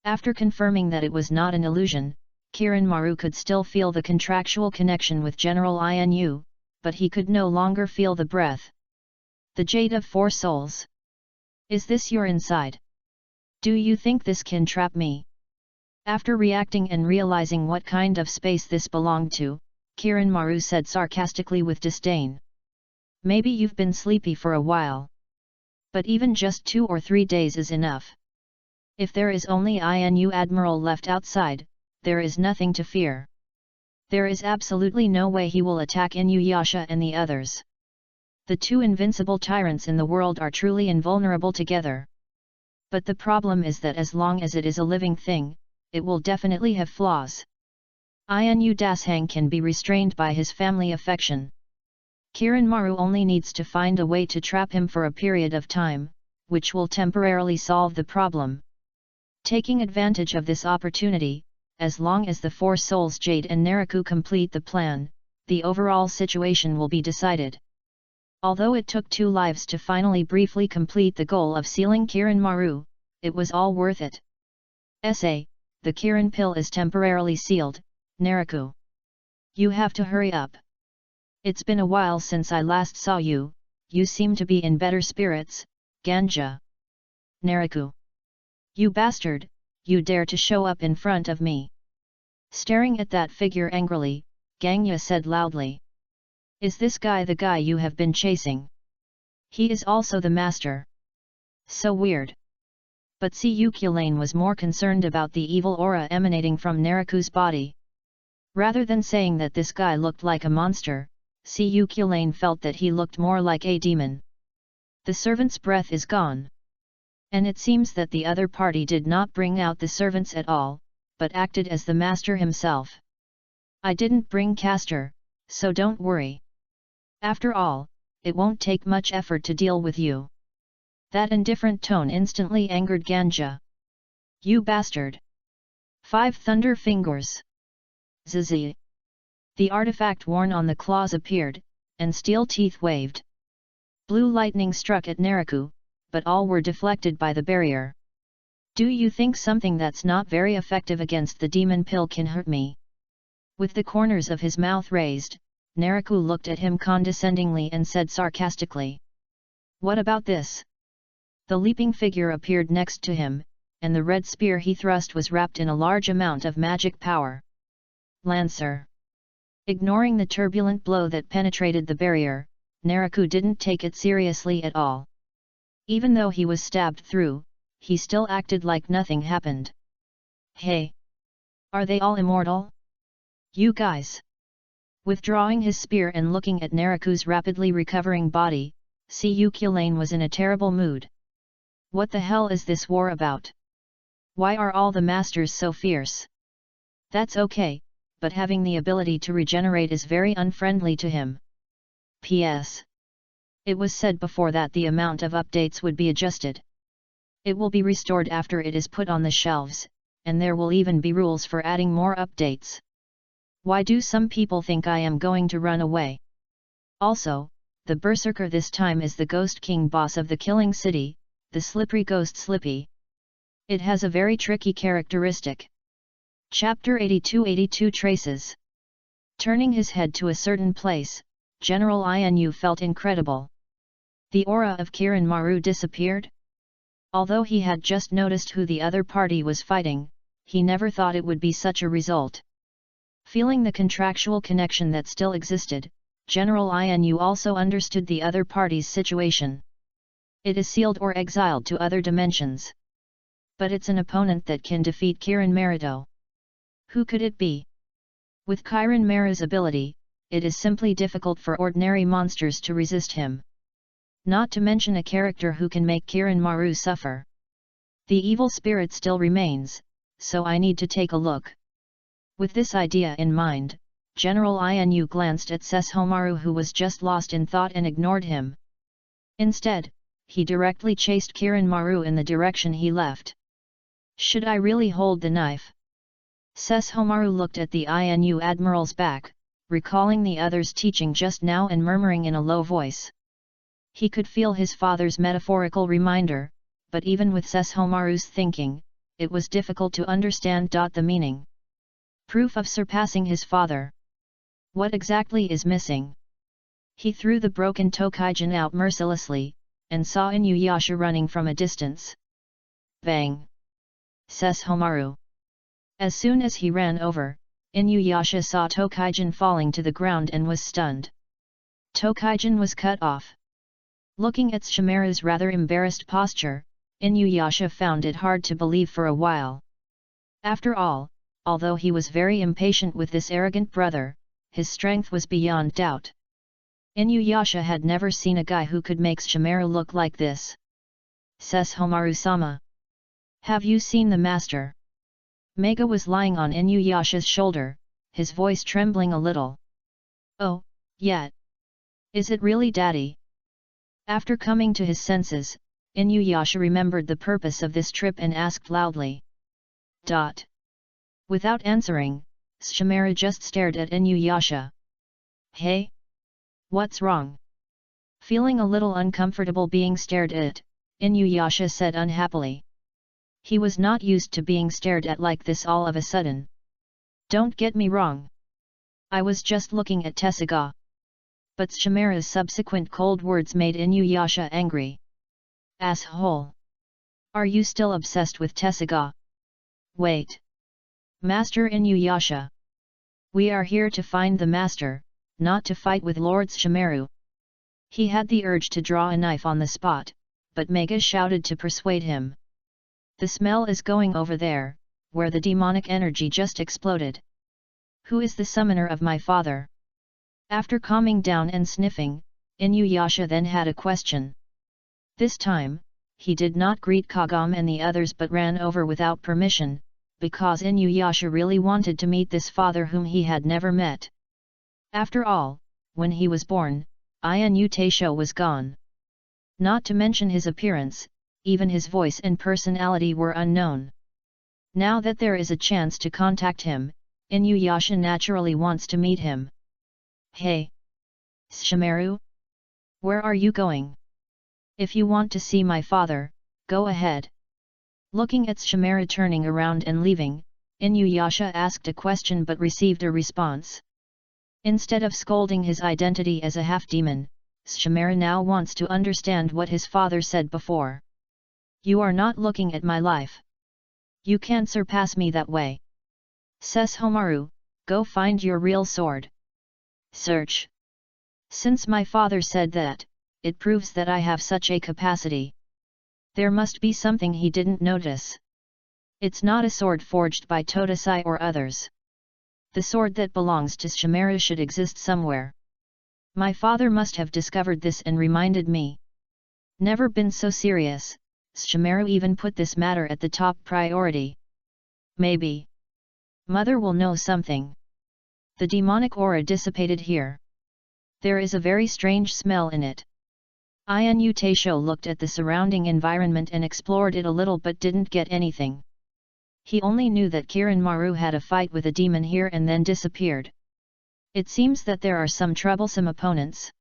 After confirming that it was not an illusion, Kiran Maru could still feel the contractual connection with General Inu, but he could no longer feel the breath. The Jade of Four Souls. Is this your inside? Do you think this can trap me? After reacting and realizing what kind of space this belonged to, Kiran Maru said sarcastically with disdain. Maybe you've been sleepy for a while. But even just 2 or 3 days is enough. If there is only Inu Admiral left outside, there is nothing to fear. There is absolutely no way he will attack Inuyasha and the others. The two invincible tyrants in the world are truly invulnerable together. But the problem is that as long as it is a living thing, it will definitely have flaws. Inu Dashang can be restrained by his family affection. Kiran Maru only needs to find a way to trap him for a period of time, which will temporarily solve the problem. Taking advantage of this opportunity, as long as the Four Souls Jade and Naraku complete the plan, the overall situation will be decided. Although it took 2 lives to finally briefly complete the goal of sealing Kiran Maru, it was all worth it. The Kiran pill is temporarily sealed, Naraku. You have to hurry up. It's been a while since I last saw you, you seem to be in better spirits, Ganja. Naraku. You bastard, you dare to show up in front of me. Staring at that figure angrily, Ganya said loudly. Is this guy the guy you have been chasing? He is also the master. So weird. But Siukulane was more concerned about the evil aura emanating from Naraku's body. Rather than saying that this guy looked like a monster, Siukulane felt that he looked more like a demon. The servant's breath is gone. And it seems that the other party did not bring out the servants at all, but acted as the master himself. I didn't bring Castor, so don't worry. After all, it won't take much effort to deal with you. That indifferent tone instantly angered Ganja. You bastard! 5 thunder fingers! Zizi! The artifact worn on the claws appeared, and steel teeth waved. Blue lightning struck at Naraku, but all were deflected by the barrier. Do you think something that's not very effective against the demon pill can hurt me? With the corners of his mouth raised, Naraku looked at him condescendingly and said sarcastically. What about this? The leaping figure appeared next to him, and the red spear he thrust was wrapped in a large amount of magic power. Lancer. Ignoring the turbulent blow that penetrated the barrier, Naraku didn't take it seriously at all. Even though he was stabbed through, he still acted like nothing happened. Hey! Are they all immortal? You guys! Withdrawing his spear and looking at Naraku's rapidly recovering body, Siukulane was in a terrible mood. What the hell is this war about? Why are all the masters so fierce? That's okay, but having the ability to regenerate is very unfriendly to him. P.S. It was said before that the amount of updates would be adjusted. It will be restored after it is put on the shelves, and there will even be rules for adding more updates. Why do some people think I am going to run away? Also, the Berserker this time is the Ghost King boss of the Killing City, the Slippery Ghost Slippy. It has a very tricky characteristic. Chapter 82 Traces. Turning his head to a certain place, General Inu felt incredible. The aura of Kirin Maru disappeared? Although he had just noticed who the other party was fighting, he never thought it would be such a result. Feeling the contractual connection that still existed, General Inu also understood the other party's situation. It is sealed or exiled to other dimensions. But it's an opponent that can defeat Kirin Maruto. Who could it be? With Kirin Maru's ability, it is simply difficult for ordinary monsters to resist him. Not to mention a character who can make Kirin Maru suffer. The evil spirit still remains, so I need to take a look. With this idea in mind, General Inu glanced at Sesshomaru who was just lost in thought and ignored him. Instead, he directly chased Kirin Maru in the direction he left. Should I really hold the knife? Sesshomaru looked at the Inu admiral's back, recalling the other's teaching just now and murmuring in a low voice. He could feel his father's metaphorical reminder, but even with Sesshomaru's thinking, it was difficult to understand the meaning. Proof of surpassing his father. What exactly is missing? He threw the broken Tokaijin out mercilessly, and saw Inuyasha running from a distance. Bang! Sesshomaru. As soon as he ran over, Inuyasha saw Tokaijin falling to the ground and was stunned. Tokaijin was cut off. Looking at Shimaru's rather embarrassed posture, Inuyasha found it hard to believe for a while. After all, although he was very impatient with this arrogant brother, his strength was beyond doubt. Inuyasha had never seen a guy who could make Shimaru look like this. Sesshomaru-sama. Have you seen the master? Mega was lying on Inuyasha's shoulder, his voice trembling a little. Oh, yeah. Is it really Daddy? After coming to his senses, Inuyasha remembered the purpose of this trip and asked loudly. Without answering, Shimaru just stared at Inuyasha. Hey? What's wrong? Feeling a little uncomfortable being stared at, Inuyasha said unhappily. He was not used to being stared at like this all of a sudden. Don't get me wrong. I was just looking at Tessagah. But Shimaru's subsequent cold words made Inuyasha angry. Asshole! Are you still obsessed with Tessagah? Wait! Master Inuyasha! We are here to find the master, not to fight with Lord Shimaru. He had the urge to draw a knife on the spot, but Mega shouted to persuade him. The smell is going over there, where the demonic energy just exploded. Who is the summoner of my father? After calming down and sniffing, Inuyasha then had a question. This time, he did not greet Kagam and the others but ran over without permission, because Inuyasha really wanted to meet this father whom he had never met. After all, when he was born, Inuyasha was gone. Not to mention his appearance, even his voice and personality were unknown. Now that there is a chance to contact him, Inuyasha naturally wants to meet him. Hey! Shimaru? Where are you going? If you want to see my father, go ahead. Looking at Shimaru turning around and leaving, Inuyasha asked a question but received a response. Instead of scolding his identity as a half-demon, Shimaru now wants to understand what his father said before. You are not looking at my life. You can't surpass me that way. Says Homaru, go find your real sword. Search. Since my father said that, it proves that I have such a capacity. There must be something he didn't notice. It's not a sword forged by Todasai or others. The sword that belongs to Shimaru should exist somewhere. My father must have discovered this and reminded me. Never been so serious, Shimaru even put this matter at the top priority. Maybe Mother will know something. The demonic aura dissipated here. There is a very strange smell in it. Inuyasha looked at the surrounding environment and explored it a little but didn't get anything. He only knew that Kiranmaru had a fight with a demon here and then disappeared. It seems that there are some troublesome opponents.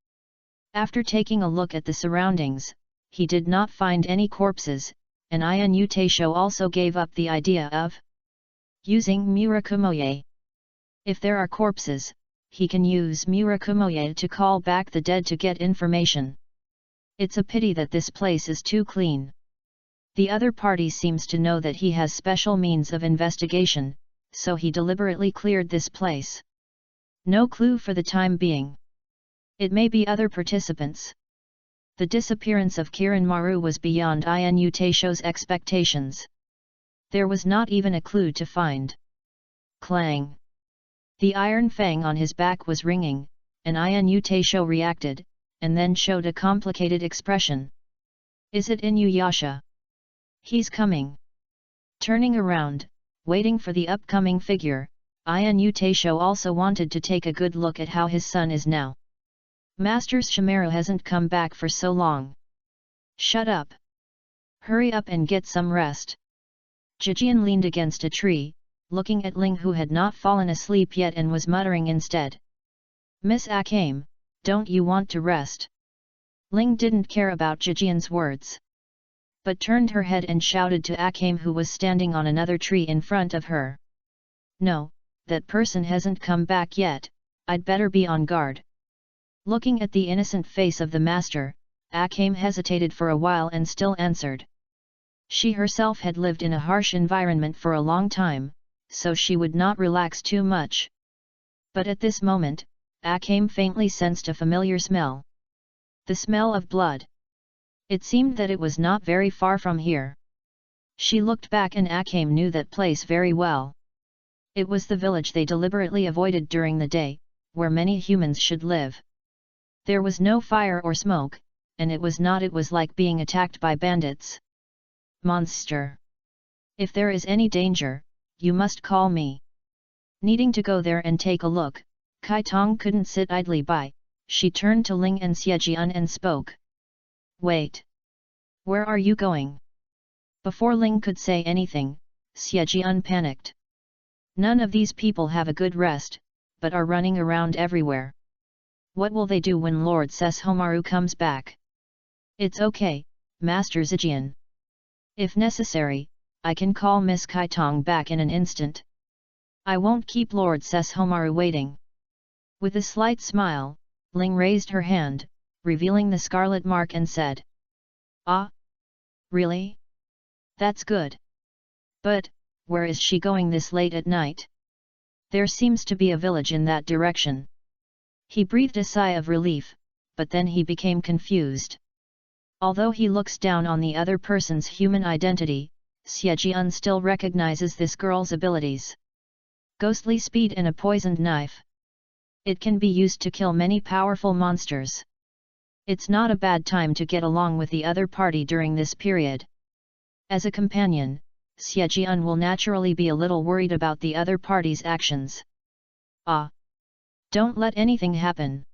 After taking a look at the surroundings, he did not find any corpses, and Inuyasha also gave up the idea of using Murakumoye. If there are corpses, he can use Murakumoye to call back the dead to get information. It's a pity that this place is too clean. The other party seems to know that he has special means of investigation, so he deliberately cleared this place. No clue for the time being. It may be other participants. The disappearance of Kiranmaru was beyond Inuyasha's expectations. There was not even a clue to find. Clang! The iron fang on his back was ringing, and Inuyasha reacted, and then showed a complicated expression. Is it Inuyasha? He's coming. Turning around, waiting for the upcoming figure, Inuyasha also wanted to take a good look at how his son is now. Master Shimaru hasn't come back for so long. Shut up. Hurry up and get some rest. Jijian leaned against a tree, looking at Ling who had not fallen asleep yet and was muttering instead. Miss Akame, don't you want to rest? Ling didn't care about Jijian's words, but turned her head and shouted to Akame who was standing on another tree in front of her. No, that person hasn't come back yet, I'd better be on guard. Looking at the innocent face of the master, Akame hesitated for a while and still answered. She herself had lived in a harsh environment for a long time, so she would not relax too much. But at this moment, Akame faintly sensed a familiar smell. The smell of blood. It seemed that it was not very far from here. She looked back and Akame knew that place very well. It was the village they deliberately avoided during the day, where many humans should live. There was no fire or smoke, and it was like being attacked by bandits. Monster! If there is any danger, you must call me. Needing to go there and take a look, Kai Tong couldn't sit idly by. She turned to Ling and Xiejian and spoke. Wait! Where are you going? Before Ling could say anything, Xiejian panicked. None of these people have a good rest, but are running around everywhere. What will they do when Lord Sesshomaru comes back? It's okay, Master Zijian. If necessary, I can call Miss Kaitong back in an instant. I won't keep Lord Sesshomaru waiting. With a slight smile, Ling raised her hand, revealing the scarlet mark and said. Ah? Really? That's good. But, where is she going this late at night? There seems to be a village in that direction. He breathed a sigh of relief, but then he became confused. Although he looks down on the other person's human identity, Xiejian still recognizes this girl's abilities. Ghostly speed and a poisoned knife. It can be used to kill many powerful monsters. It's not a bad time to get along with the other party during this period. As a companion, Xiejian will naturally be a little worried about the other party's actions. Don't let anything happen.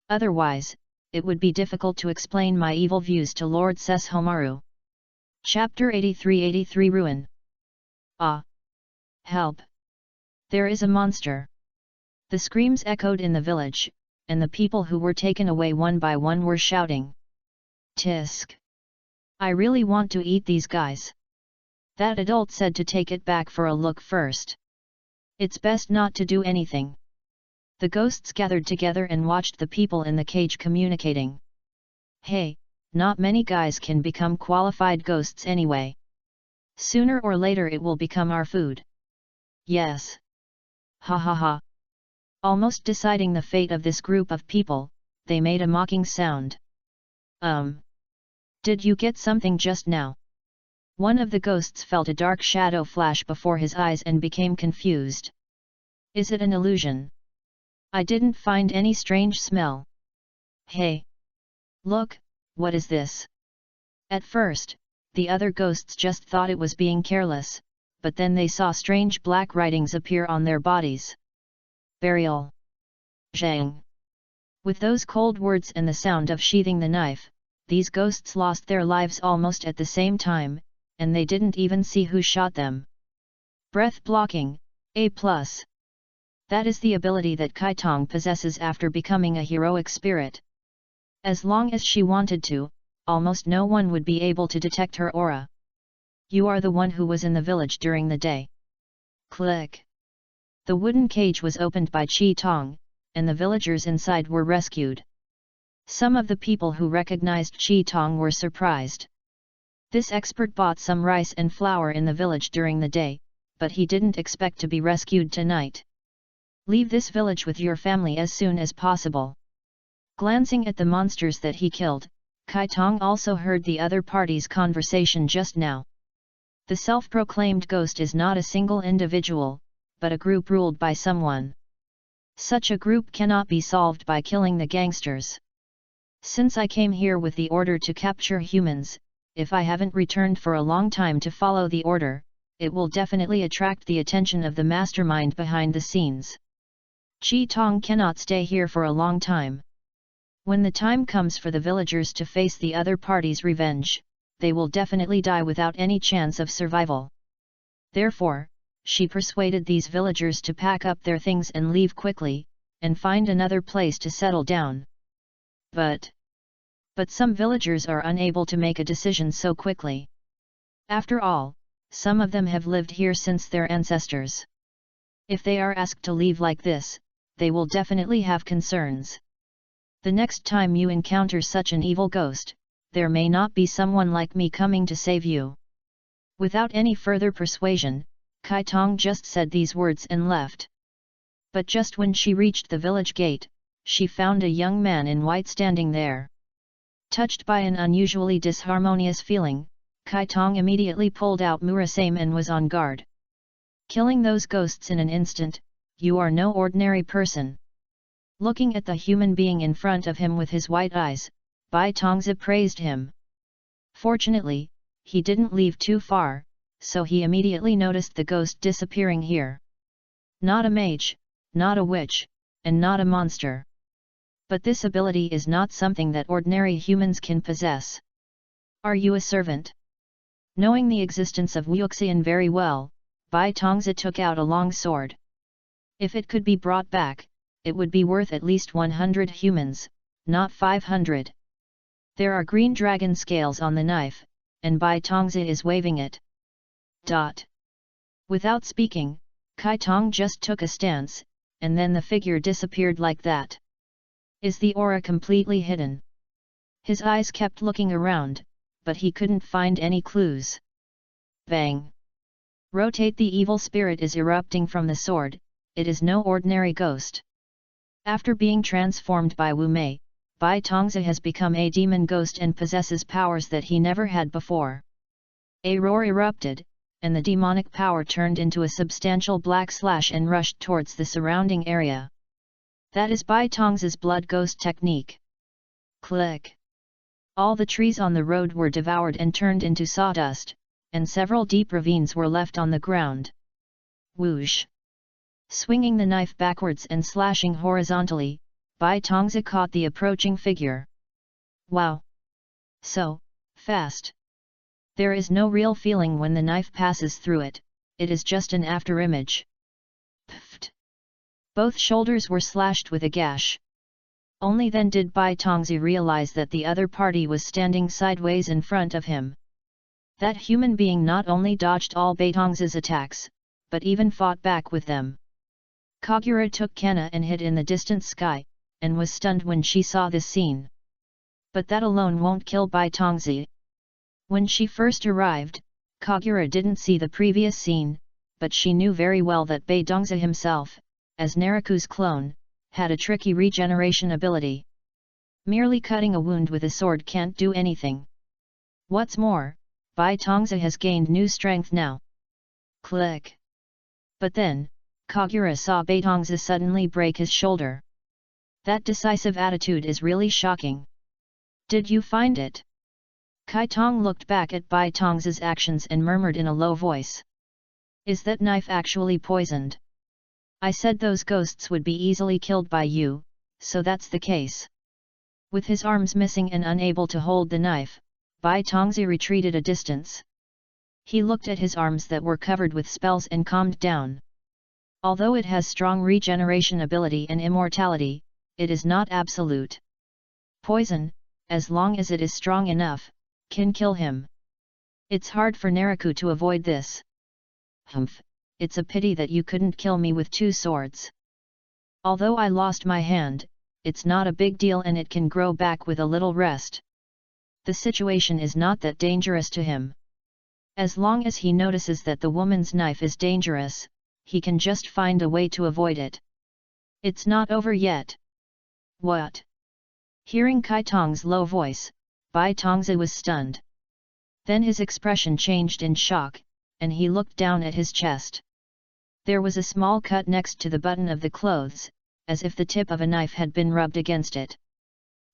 Otherwise, it would be difficult to explain my evil views to Lord Sesshomaru. Chapter 83 Ruin. Help! There is a monster! The screams echoed in the village, and the people who were taken away one by one were shouting. Tisk! I really want to eat these guys. That adult said to take it back for a look first. It's best not to do anything. The ghosts gathered together and watched the people in the cage communicating. Hey, not many guys can become qualified ghosts anyway. Sooner or later it will become our food. Yes. Ha ha ha. Almost deciding the fate of this group of people, they made a mocking sound. Did you get something just now? One of the ghosts felt a dark shadow flash before his eyes and became confused. Is it an illusion? I didn't find any strange smell. Hey! Look, what is this? At first, the other ghosts just thought it was being careless, but then they saw strange black writings appear on their bodies. Burial. Zhang. With those cold words and the sound of sheathing the knife, these ghosts lost their lives almost at the same time, and they didn't even see who shot them. Breath blocking, A+. That is the ability that Kaitong possesses after becoming a heroic spirit. As long as she wanted to, almost no one would be able to detect her aura. You are the one who was in the village during the day. Click. The wooden cage was opened by Qi Tong, and the villagers inside were rescued. Some of the people who recognized Qi Tong were surprised. This expert bought some rice and flour in the village during the day, but he didn't expect to be rescued tonight. Leave this village with your family as soon as possible. Glancing at the monsters that he killed, Kaitong also heard the other party's conversation just now. The self-proclaimed ghost is not a single individual, but a group ruled by someone. Such a group cannot be solved by killing the gangsters. Since I came here with the order to capture humans, if I haven't returned for a long time to follow the order, it will definitely attract the attention of the mastermind behind the scenes. Qi Tong cannot stay here for a long time. When the time comes for the villagers to face the other party's revenge, they will definitely die without any chance of survival. Therefore, she persuaded these villagers to pack up their things and leave quickly, and find another place to settle down. But some villagers are unable to make a decision so quickly. After all, some of them have lived here since their ancestors. If they are asked to leave like this, they will definitely have concerns. The next time you encounter such an evil ghost, there may not be someone like me coming to save you. Without any further persuasion, Kaitong just said these words and left. But just when she reached the village gate, she found a young man in white standing there. Touched by an unusually disharmonious feeling, Kaitong immediately pulled out Murasame and was on guard. Killing those ghosts in an instant, you are no ordinary person. Looking at the human being in front of him with his white eyes, Bai Tongzi praised him. Fortunately, he didn't leave too far, so he immediately noticed the ghost disappearing here. Not a mage, not a witch, and not a monster. But this ability is not something that ordinary humans can possess. Are you a servant? Knowing the existence of Wuxian very well, Bai Tongzi took out a long sword. If it could be brought back, it would be worth at least 100 humans, not 500. There are green dragon scales on the knife, and Bai Tongzi is waving it. Without speaking, Kaitong just took a stance, and then the figure disappeared like that. Is the aura completely hidden? His eyes kept looking around, but he couldn't find any clues. Bang! Rotate. The evil spirit is erupting from the sword. It is no ordinary ghost. After being transformed by Wu Mei, Bai Tongzi has become a demon ghost and possesses powers that he never had before. A roar erupted, and the demonic power turned into a substantial black slash and rushed towards the surrounding area. That is Bai Tongzi's blood ghost technique. Click. All the trees on the road were devoured and turned into sawdust, and several deep ravines were left on the ground. Whoosh! Swinging the knife backwards and slashing horizontally, Bai Tongzi caught the approaching figure. Wow! So fast! There is no real feeling when the knife passes through it, it is just an afterimage. Pfft! Both shoulders were slashed with a gash. Only then did Bai Tongzi realize that the other party was standing sideways in front of him. That human being not only dodged all Bai Tongzi's attacks, but even fought back with them. Kagura took Kana and hid in the distant sky, and was stunned when she saw this scene. But that alone won't kill Bai Tongzi. When she first arrived, Kagura didn't see the previous scene, but she knew very well that Bai Tongzi himself, as Naraku's clone, had a tricky regeneration ability. Merely cutting a wound with a sword can't do anything. What's more, Bai Tongzi has gained new strength now. Click. But then, Kagura saw Bai Tongzi suddenly break his shoulder. That decisive attitude is really shocking. Did you find it? Kai Tong looked back at Bai Tongzi's actions and murmured in a low voice. Is that knife actually poisoned? I said those ghosts would be easily killed by you, so that's the case. With his arms missing and unable to hold the knife, Bai Tongzi retreated a distance. He looked at his arms that were covered with spells and calmed down. Although it has strong regeneration ability and immortality, it is not absolute. Poison, as long as it is strong enough, can kill him. It's hard for Naraku to avoid this. Humph, it's a pity that you couldn't kill me with 2 swords. Although I lost my hand, it's not a big deal and it can grow back with a little rest. The situation is not that dangerous to him. As long as he notices that the woman's knife is dangerous, he can just find a way to avoid it. It's not over yet. What? Hearing Kai Tong's low voice, Bai Tongzi was stunned. Then his expression changed in shock, and he looked down at his chest. There was a small cut next to the button of the clothes, as if the tip of a knife had been rubbed against it.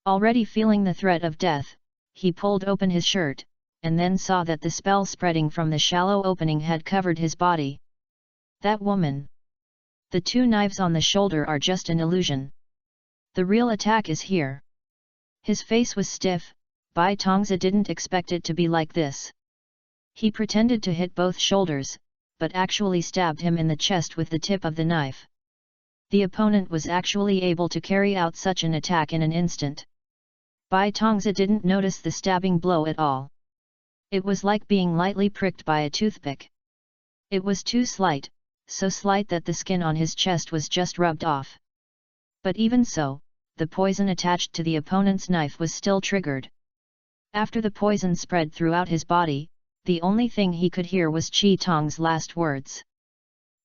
Already feeling the threat of death, he pulled open his shirt, and then saw that the spell spreading from the shallow opening had covered his body. That woman! The 2 knives on the shoulder are just an illusion. The real attack is here. His face was stiff. Bai Tongzi didn't expect it to be like this. He pretended to hit both shoulders, but actually stabbed him in the chest with the tip of the knife. The opponent was actually able to carry out such an attack in an instant. Bai Tongzi didn't notice the stabbing blow at all. It was like being lightly pricked by a toothpick. It was too slight, so slight that the skin on his chest was just rubbed off. But even so, the poison attached to the opponent's knife was still triggered. After the poison spread throughout his body, the only thing he could hear was Chi Tong's last words.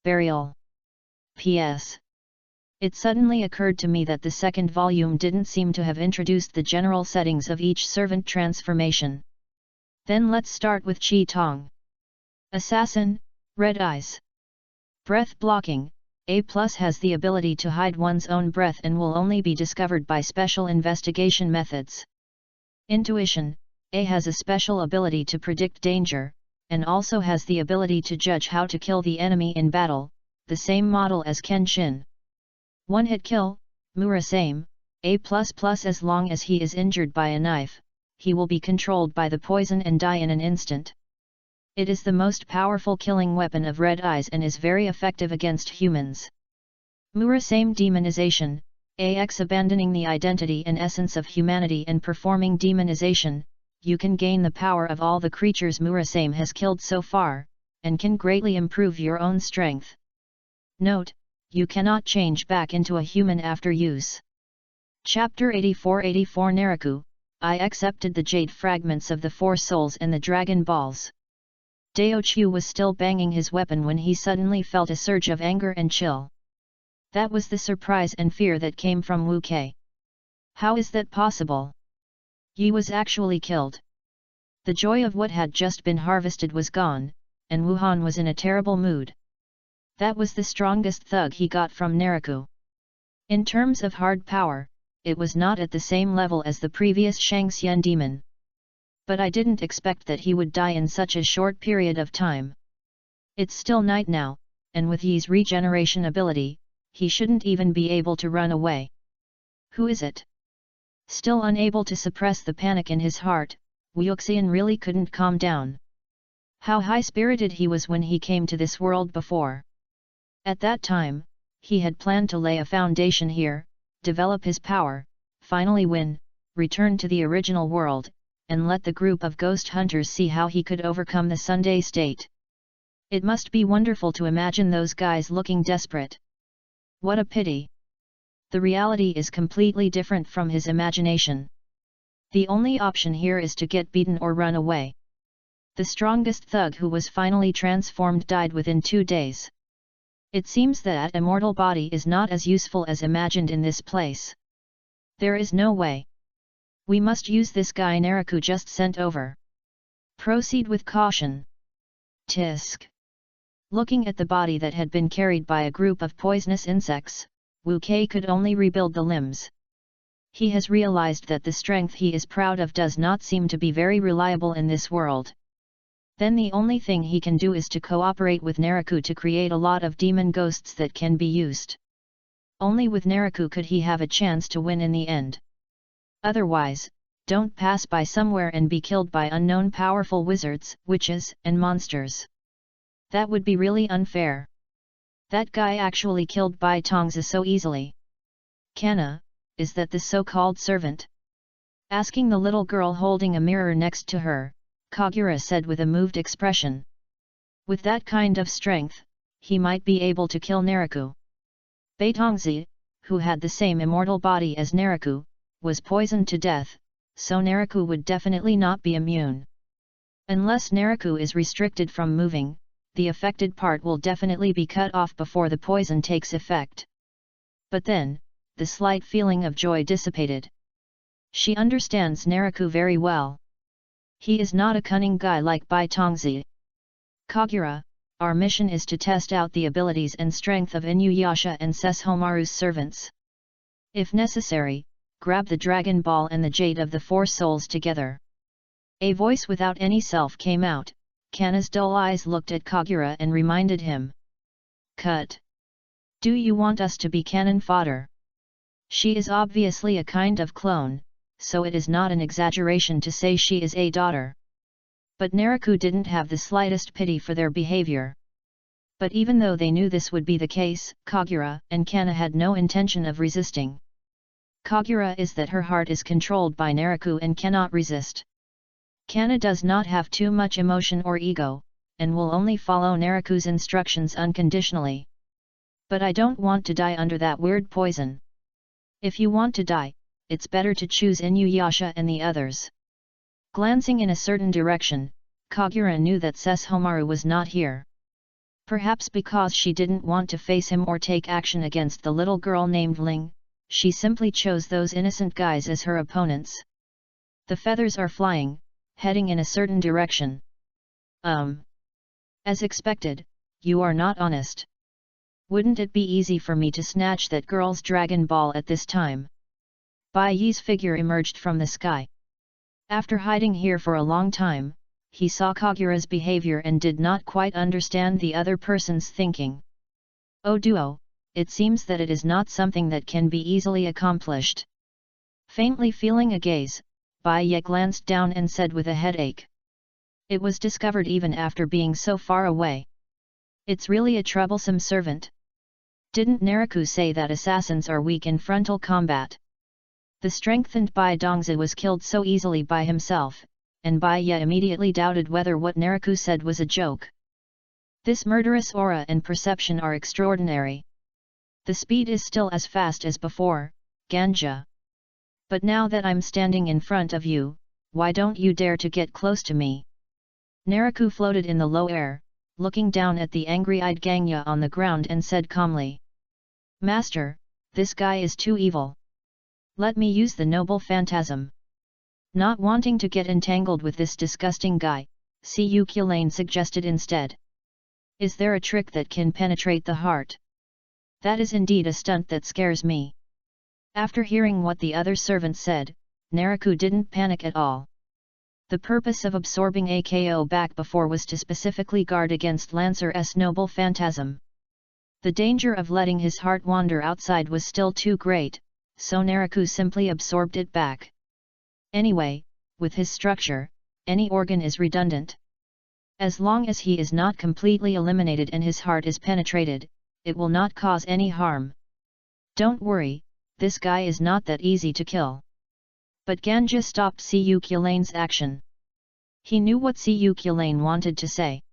Burial. P.S. It suddenly occurred to me that the second volume didn't seem to have introduced the general settings of each servant transformation. Then let's start with Chi Tong. Assassin, red eyes. Breath blocking, A+ has the ability to hide one's own breath and will only be discovered by special investigation methods. Intuition, A has a special ability to predict danger, and also has the ability to judge how to kill the enemy in battle, the same model as Kenshin. One-hit kill, Murasame, A++ as long as he is injured by a knife, he will be controlled by the poison and die in an instant. It is the most powerful killing weapon of red eyes and is very effective against humans. Murasame demonization, AX abandoning the identity and essence of humanity and performing demonization, you can gain the power of all the creatures Murasame has killed so far, and can greatly improve your own strength. Note, you cannot change back into a human after use. Chapter 84 Naraku, I accepted the jade fragments of the 4 souls and the dragon balls. Daochu was still banging his weapon when he suddenly felt a surge of anger and chill. That was the surprise and fear that came from Wu Kei. How is that possible? Yi was actually killed. The joy of what had just been harvested was gone, and Wuhan was in a terrible mood. That was the strongest thug he got from Naraku. In terms of hard power, it was not at the same level as the previous Shangxian demon. But I didn't expect that he would die in such a short period of time. It's still night now, and with Yi's regeneration ability, he shouldn't even be able to run away. Who is it? Still unable to suppress the panic in his heart, Wuxian really couldn't calm down. How high-spirited he was when he came to this world before. At that time, he had planned to lay a foundation here, develop his power, finally win, return to the original world, and let the group of ghost hunters see how he could overcome the Sunday state. It must be wonderful to imagine those guys looking desperate. What a pity. The reality is completely different from his imagination. The only option here is to get beaten or run away. The strongest thug who was finally transformed died within 2 days. It seems that immortal body is not as useful as imagined in this place. There is no way. We must use this guy Naraku just sent over. Proceed with caution. Tisk. Looking at the body that had been carried by a group of poisonous insects, Wu Kei could only rebuild the limbs. He has realized that the strength he is proud of does not seem to be very reliable in this world. Then the only thing he can do is to cooperate with Naraku to create a lot of demon ghosts that can be used. Only with Naraku could he have a chance to win in the end. Otherwise, don't pass by somewhere and be killed by unknown powerful wizards, witches, and monsters. That would be really unfair. That guy actually killed Bai Tongzi so easily. Kana, is that the so-called servant? Asking the little girl holding a mirror next to her, Kagura said with a moved expression. With that kind of strength, he might be able to kill Naraku. Bai Tongzi, who had the same immortal body as Naraku, was poisoned to death, so Naraku would definitely not be immune. Unless Naraku is restricted from moving, the affected part will definitely be cut off before the poison takes effect. But then, the slight feeling of joy dissipated. She understands Naraku very well. He is not a cunning guy like Bai Tongzi. Kagura, our mission is to test out the abilities and strength of Inuyasha and Sesshomaru's servants. If necessary, grab the Dragon Ball and the Jade of the Four Souls together. A voice without any self came out. Kana's dull eyes looked at Kagura and reminded him. Cut. Do you want us to be cannon fodder? She is obviously a kind of clone, so it is not an exaggeration to say she is a daughter. But Naraku didn't have the slightest pity for their behavior. But even though they knew this would be the case, Kagura and Kana had no intention of resisting. Kagura is that her heart is controlled by Naraku and cannot resist. Kana does not have too much emotion or ego, and will only follow Naraku's instructions unconditionally. But I don't want to die under that weird poison. If you want to die, it's better to choose Inuyasha and the others. Glancing in a certain direction, Kagura knew that Sesshomaru was not here. Perhaps because she didn't want to face him or take action against the little girl named Ling, she simply chose those innocent guys as her opponents. The feathers are flying, heading in a certain direction. As expected, you are not honest. Wouldn't it be easy for me to snatch that girl's Dragon Ball at this time? Bai Yi's figure emerged from the sky. After hiding here for a long time, he saw Kagura's behavior and did not quite understand the other person's thinking. Oh duo, it seems that it is not something that can be easily accomplished. Faintly feeling a gaze, Bai Ye glanced down and said with a headache. It was discovered even after being so far away. It's really a troublesome servant. Didn't Naraku say that assassins are weak in frontal combat? The strengthened Bai Dongzi was killed so easily by himself, and Bai Ye immediately doubted whether what Naraku said was a joke. This murderous aura and perception are extraordinary. The speed is still as fast as before, Ganja. But now that I'm standing in front of you, why don't you dare to get close to me? Naraku floated in the low air, looking down at the angry-eyed Ganya on the ground and said calmly. Master, this guy is too evil. Let me use the noble phantasm. Not wanting to get entangled with this disgusting guy, Siyu Kulane suggested instead. Is there a trick that can penetrate the heart? That is indeed a stunt that scares me. After hearing what the other servant said, Naraku didn't panic at all. The purpose of absorbing a KO back before was to specifically guard against Lancer's noble phantasm. The danger of letting his heart wander outside was still too great, so Naraku simply absorbed it back. Anyway, with his structure, any organ is redundant. As long as he is not completely eliminated and his heart is penetrated, it will not cause any harm. Don't worry, this guy is not that easy to kill. But Ganja stopped Siyu Kulane's action. He knew what Siyu Kulane wanted to say.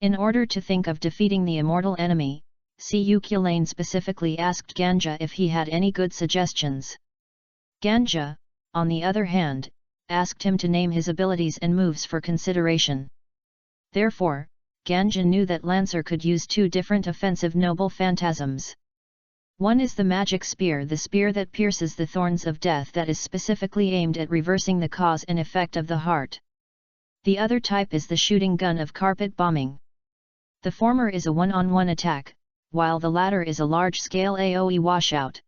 In order to think of defeating the immortal enemy, Siyu Kulane specifically asked Ganja if he had any good suggestions. Ganja, on the other hand, asked him to name his abilities and moves for consideration. Therefore, Ganja knew that Lancer could use two different offensive noble phantasms. One is the magic spear, the spear that pierces the thorns of death that is specifically aimed at reversing the cause and effect of the heart. The other type is the shooting gun of carpet bombing. The former is a one-on-one attack, while the latter is a large-scale AoE washout.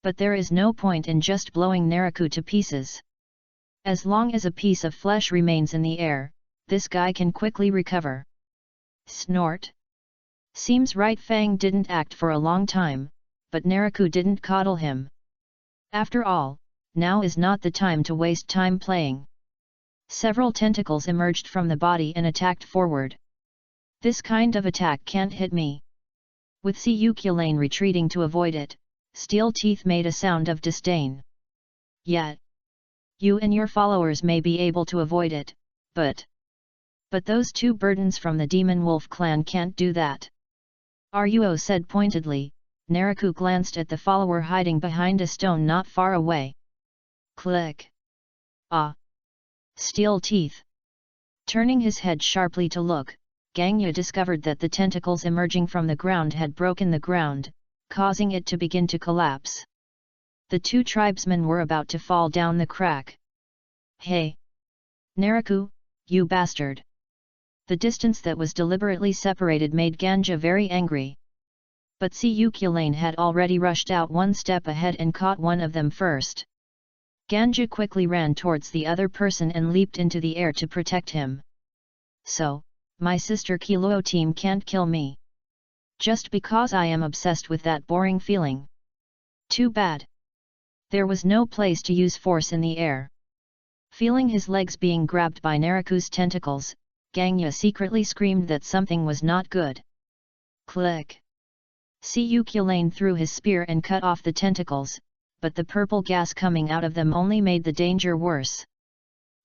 But there is no point in just blowing Naraku to pieces. As long as a piece of flesh remains in the air, this guy can quickly recover. Snort. Seems right, Fang didn't act for a long time, but Naraku didn't coddle him. After all, now is not the time to waste time playing. Several tentacles emerged from the body and attacked forward. This kind of attack can't hit me. With Siyu Kulane retreating to avoid it, Steel Teeth made a sound of disdain. Yet, you and your followers may be able to avoid it, but those two burdens from the Demon Wolf clan can't do that. Ruo said pointedly. Naraku glanced at the follower hiding behind a stone not far away. Click. Ah! Steel Teeth. Turning his head sharply to look, Gangya discovered that the tentacles emerging from the ground had broken the ground, causing it to begin to collapse. The two tribesmen were about to fall down the crack. Hey! Naraku, you bastard! The distance that was deliberately separated made Ganja very angry. But Siyu Kulane had already rushed out one step ahead and caught one of them first. Ganja quickly ran towards the other person and leaped into the air to protect him. So, my sister Kilo team can't kill me. Just because I am obsessed with that boring feeling. Too bad. There was no place to use force in the air. Feeling his legs being grabbed by Naraku's tentacles, Gangya secretly screamed that something was not good. Click. Siyu Kulane threw his spear and cut off the tentacles, but the purple gas coming out of them only made the danger worse.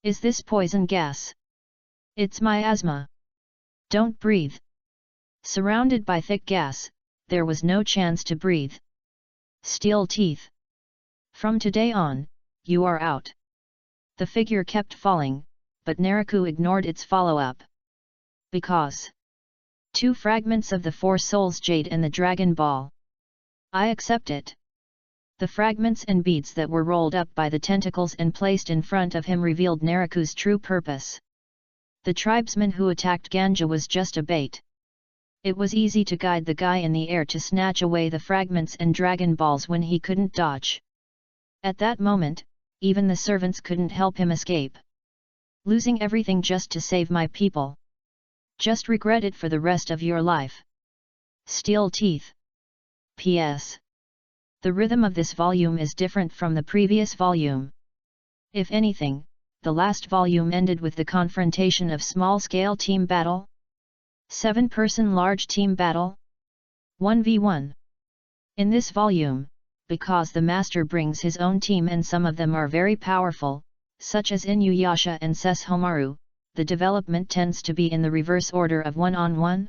Is this poison gas? It's miasma. Don't breathe. Surrounded by thick gas, there was no chance to breathe. Steel Teeth. From today on, you are out. The figure kept falling, but Naraku ignored its follow-up. Because 2 fragments of the 4 Souls Jade and the Dragon Ball. I accept it. The fragments and beads that were rolled up by the tentacles and placed in front of him revealed Naraku's true purpose. The tribesman who attacked Ganja was just a bait. It was easy to guide the guy in the air to snatch away the fragments and Dragon Balls when he couldn't dodge. At that moment, even the servants couldn't help him escape. Losing everything just to save my people. Just regret it for the rest of your life. Steel Teeth. P.S. The rhythm of this volume is different from the previous volume. If anything, the last volume ended with the confrontation of small-scale team battle. 7-person large team battle. 1v1. In this volume, because the master brings his own team and some of them are very powerful, such as Inuyasha and Sesshomaru, the development tends to be in the reverse order of one-on-one.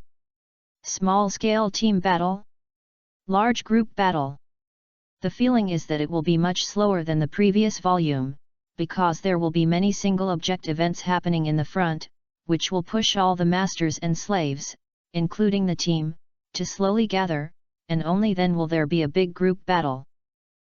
Small-scale team battle. Large group battle. The feeling is that it will be much slower than the previous volume, because there will be many single object events happening in the front, which will push all the masters and slaves, including the team, to slowly gather, and only then will there be a big group battle.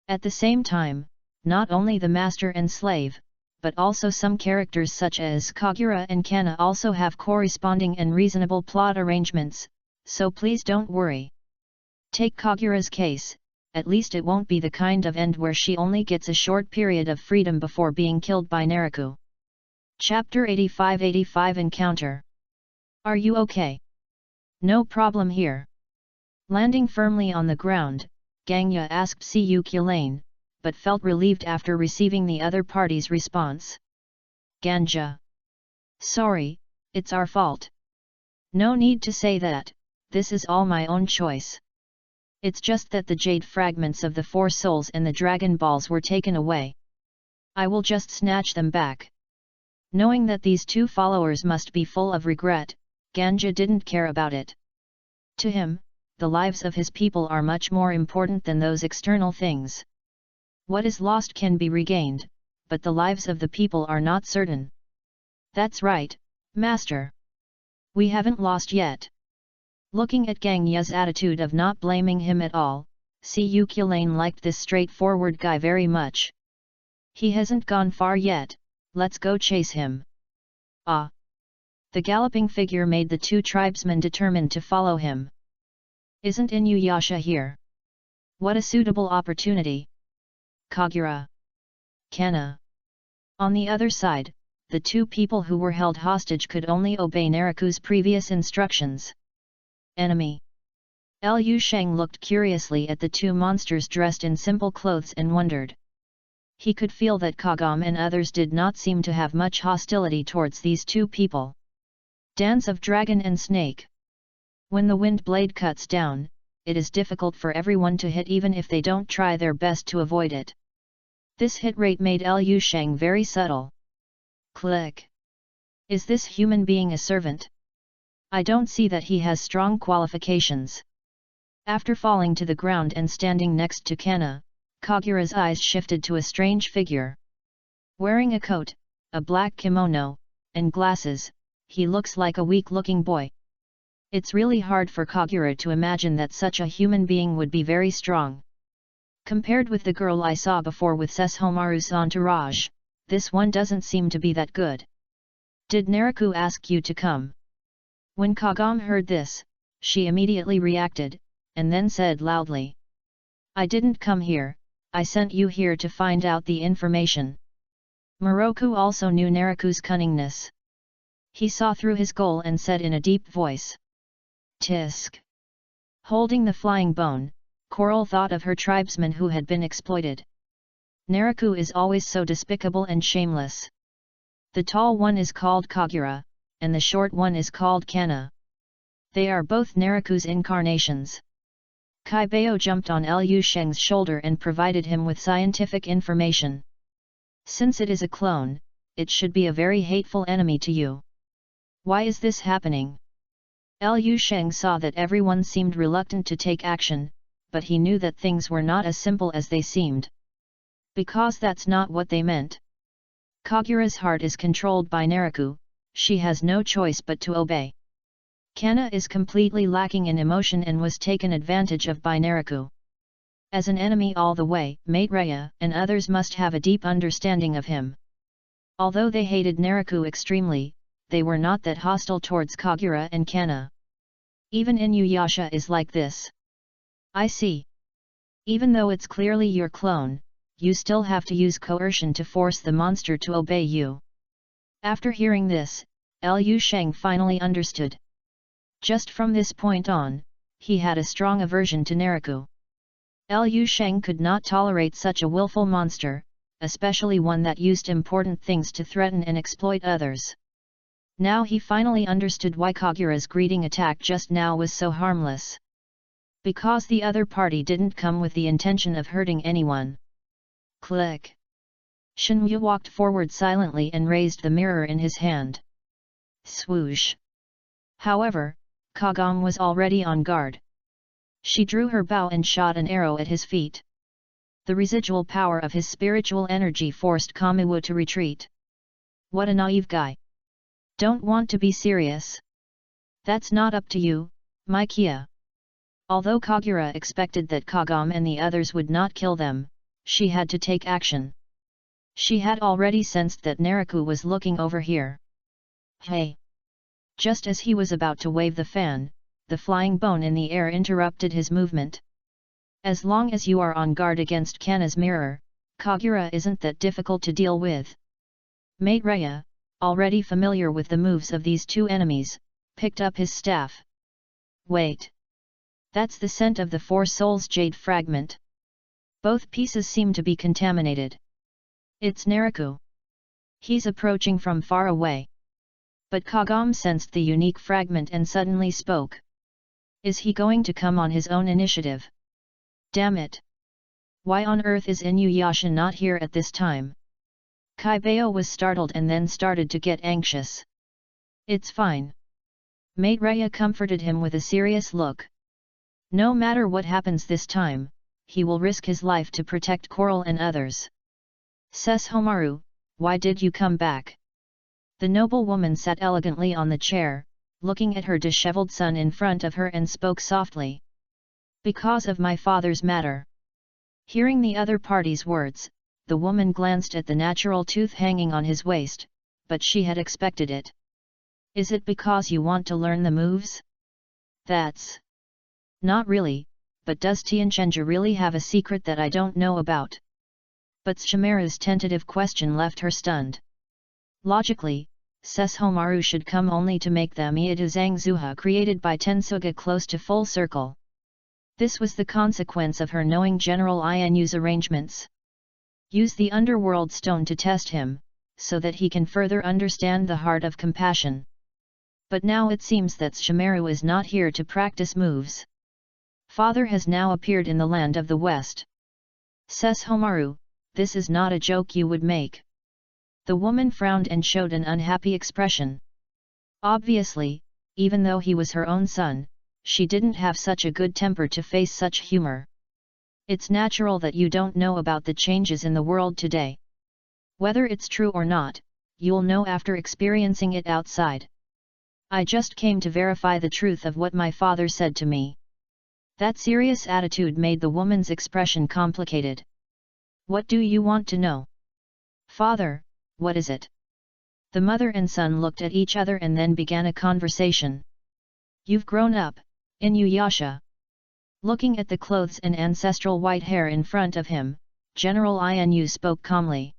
At the same time, not only the master and slave, but also some characters such as Kagura and Kana also have corresponding and reasonable plot arrangements, so please don't worry. Take Kagura's case, at least it won't be the kind of end where she only gets a short period of freedom before being killed by Naraku. Chapter 85 Encounter. Are you okay? No problem here. Landing firmly on the ground, Gangya asked Siyu Kulane, but felt relieved after receiving the other party's response. Ganja. Sorry, it's our fault. No need to say that, this is all my own choice. It's just that the jade fragments of the four souls and the dragon balls were taken away. I will just snatch them back. Knowing that these two followers must be full of regret, Ganja didn't care about it. To him, the lives of his people are much more important than those external things. What is lost can be regained, but the lives of the people are not certain. That's right, Master. We haven't lost yet. Looking at Gangya's attitude of not blaming him at all, Siyu Kulane liked this straightforward guy very much. He hasn't gone far yet, let's go chase him. Ah! The galloping figure made the two tribesmen determined to follow him. Isn't Inuyasha here? What a suitable opportunity! Kagura. Kana. On the other side, the two people who were held hostage could only obey Naraku's previous instructions. Enemy. Liu Sheng looked curiously at the two monsters dressed in simple clothes and wondered. He could feel that Kagam and others did not seem to have much hostility towards these two people. Dance of Dragon and Snake. When the wind blade cuts down, it is difficult for everyone to hit even if they don't try their best to avoid it. This hit rate made Liu Sheng very subtle. Click. Is this human being a servant? I don't see that he has strong qualifications. After falling to the ground and standing next to Kana, Kagura's eyes shifted to a strange figure. Wearing a coat, a black kimono, and glasses, he looks like a weak-looking boy. It's really hard for Kagura to imagine that such a human being would be very strong. Compared with the girl I saw before with Sesshomaru's entourage, this one doesn't seem to be that good. Did Naraku ask you to come? When Kagam heard this, she immediately reacted, and then said loudly. I didn't come here, I sent you here to find out the information. Moroku also knew Naraku's cunningness. He saw through his goal and said in a deep voice. Tisk. Holding the flying bone, Coral thought of her tribesmen who had been exploited. Naraku is always so despicable and shameless. The tall one is called Kagura, and the short one is called Kana. They are both Naraku's incarnations. Kaibao jumped on Liu Sheng's shoulder and provided him with scientific information. Since it is a clone, it should be a very hateful enemy to you. Why is this happening? Liu Sheng saw that everyone seemed reluctant to take action, but he knew that things were not as simple as they seemed. Because that's not what they meant. Kagura's heart is controlled by Naraku, she has no choice but to obey. Kana is completely lacking in emotion and was taken advantage of by Naraku. As an enemy all the way, Maitreya and others must have a deep understanding of him. Although they hated Naraku extremely, they were not that hostile towards Kagura and Kana. Even Inuyasha is like this. I see. Even though it's clearly your clone, you still have to use coercion to force the monster to obey you. After hearing this, Liu Sheng finally understood. Just from this point on, he had a strong aversion to Naraku. Liu Sheng could not tolerate such a willful monster, especially one that used important things to threaten and exploit others. Now he finally understood why Kagura's greeting attack just now was so harmless. Because the other party didn't come with the intention of hurting anyone. Click. Shinryu walked forward silently and raised the mirror in his hand. Swoosh. However, Kagam was already on guard. She drew her bow and shot an arrow at his feet. The residual power of his spiritual energy forced Kamiwu to retreat. What a naive guy. Don't want to be serious? That's not up to you, my Kia. Although Kagura expected that Kagam and the others would not kill them, she had to take action. She had already sensed that Naraku was looking over here. Hey! Just as he was about to wave the fan, the flying bone in the air interrupted his movement. As long as you are on guard against Kana's mirror, Kagura isn't that difficult to deal with. Maitreya, already familiar with the moves of these two enemies, picked up his staff. Wait! That's the scent of the Four Souls jade fragment. Both pieces seem to be contaminated. It's Naraku. He's approaching from far away. But Kagam sensed the unique fragment and suddenly spoke. Is he going to come on his own initiative? Damn it! Why on earth is Inuyasha not here at this time? Kaibayo was startled and then started to get anxious. It's fine. Maitreya comforted him with a serious look. No matter what happens this time, he will risk his life to protect Coral and others. Sesshomaru, why did you come back? The noble woman sat elegantly on the chair, looking at her disheveled son in front of her and spoke softly. Because of my father's matter. Hearing the other party's words, the woman glanced at the natural tooth hanging on his waist, but she had expected it. Is it because you want to learn the moves? That's... Not really, but does Tianchenja really have a secret that I don't know about? But Shimera's tentative question left her stunned. Logically, Sesshomaru should come only to make the Miyata Zangzuha created by Tensuga close to full circle. This was the consequence of her knowing General Inu's arrangements. Use the underworld stone to test him, so that he can further understand the heart of compassion. But now it seems that Shimeru is not here to practice moves. Father has now appeared in the land of the West. Sesshomaru, this is not a joke you would make. The woman frowned and showed an unhappy expression. Obviously, even though he was her own son, she didn't have such a good temper to face such humor. It's natural that you don't know about the changes in the world today. Whether it's true or not, you'll know after experiencing it outside. I just came to verify the truth of what my father said to me. That serious attitude made the woman's expression complicated. What do you want to know? Father, what is it? The mother and son looked at each other and then began a conversation. You've grown up, Inuyasha. Looking at the clothes and ancestral white hair in front of him, General Inu spoke calmly.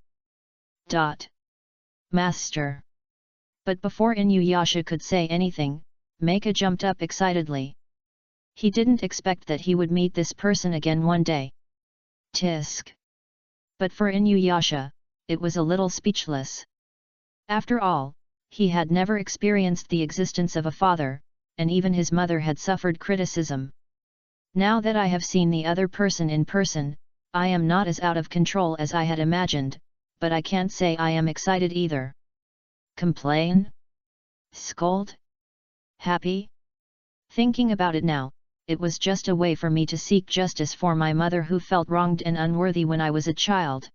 Master. But before Inuyasha could say anything, Meika jumped up excitedly. He didn't expect that he would meet this person again one day. Tisk. But for Inuyasha, it was a little speechless. After all, he had never experienced the existence of a father, and even his mother had suffered criticism. Now that I have seen the other person in person, I am not as out of control as I had imagined, but I can't say I am excited either. Complain? Scold? Happy? Thinking about it now, it was just a way for me to seek justice for my mother who felt wronged and unworthy when I was a child.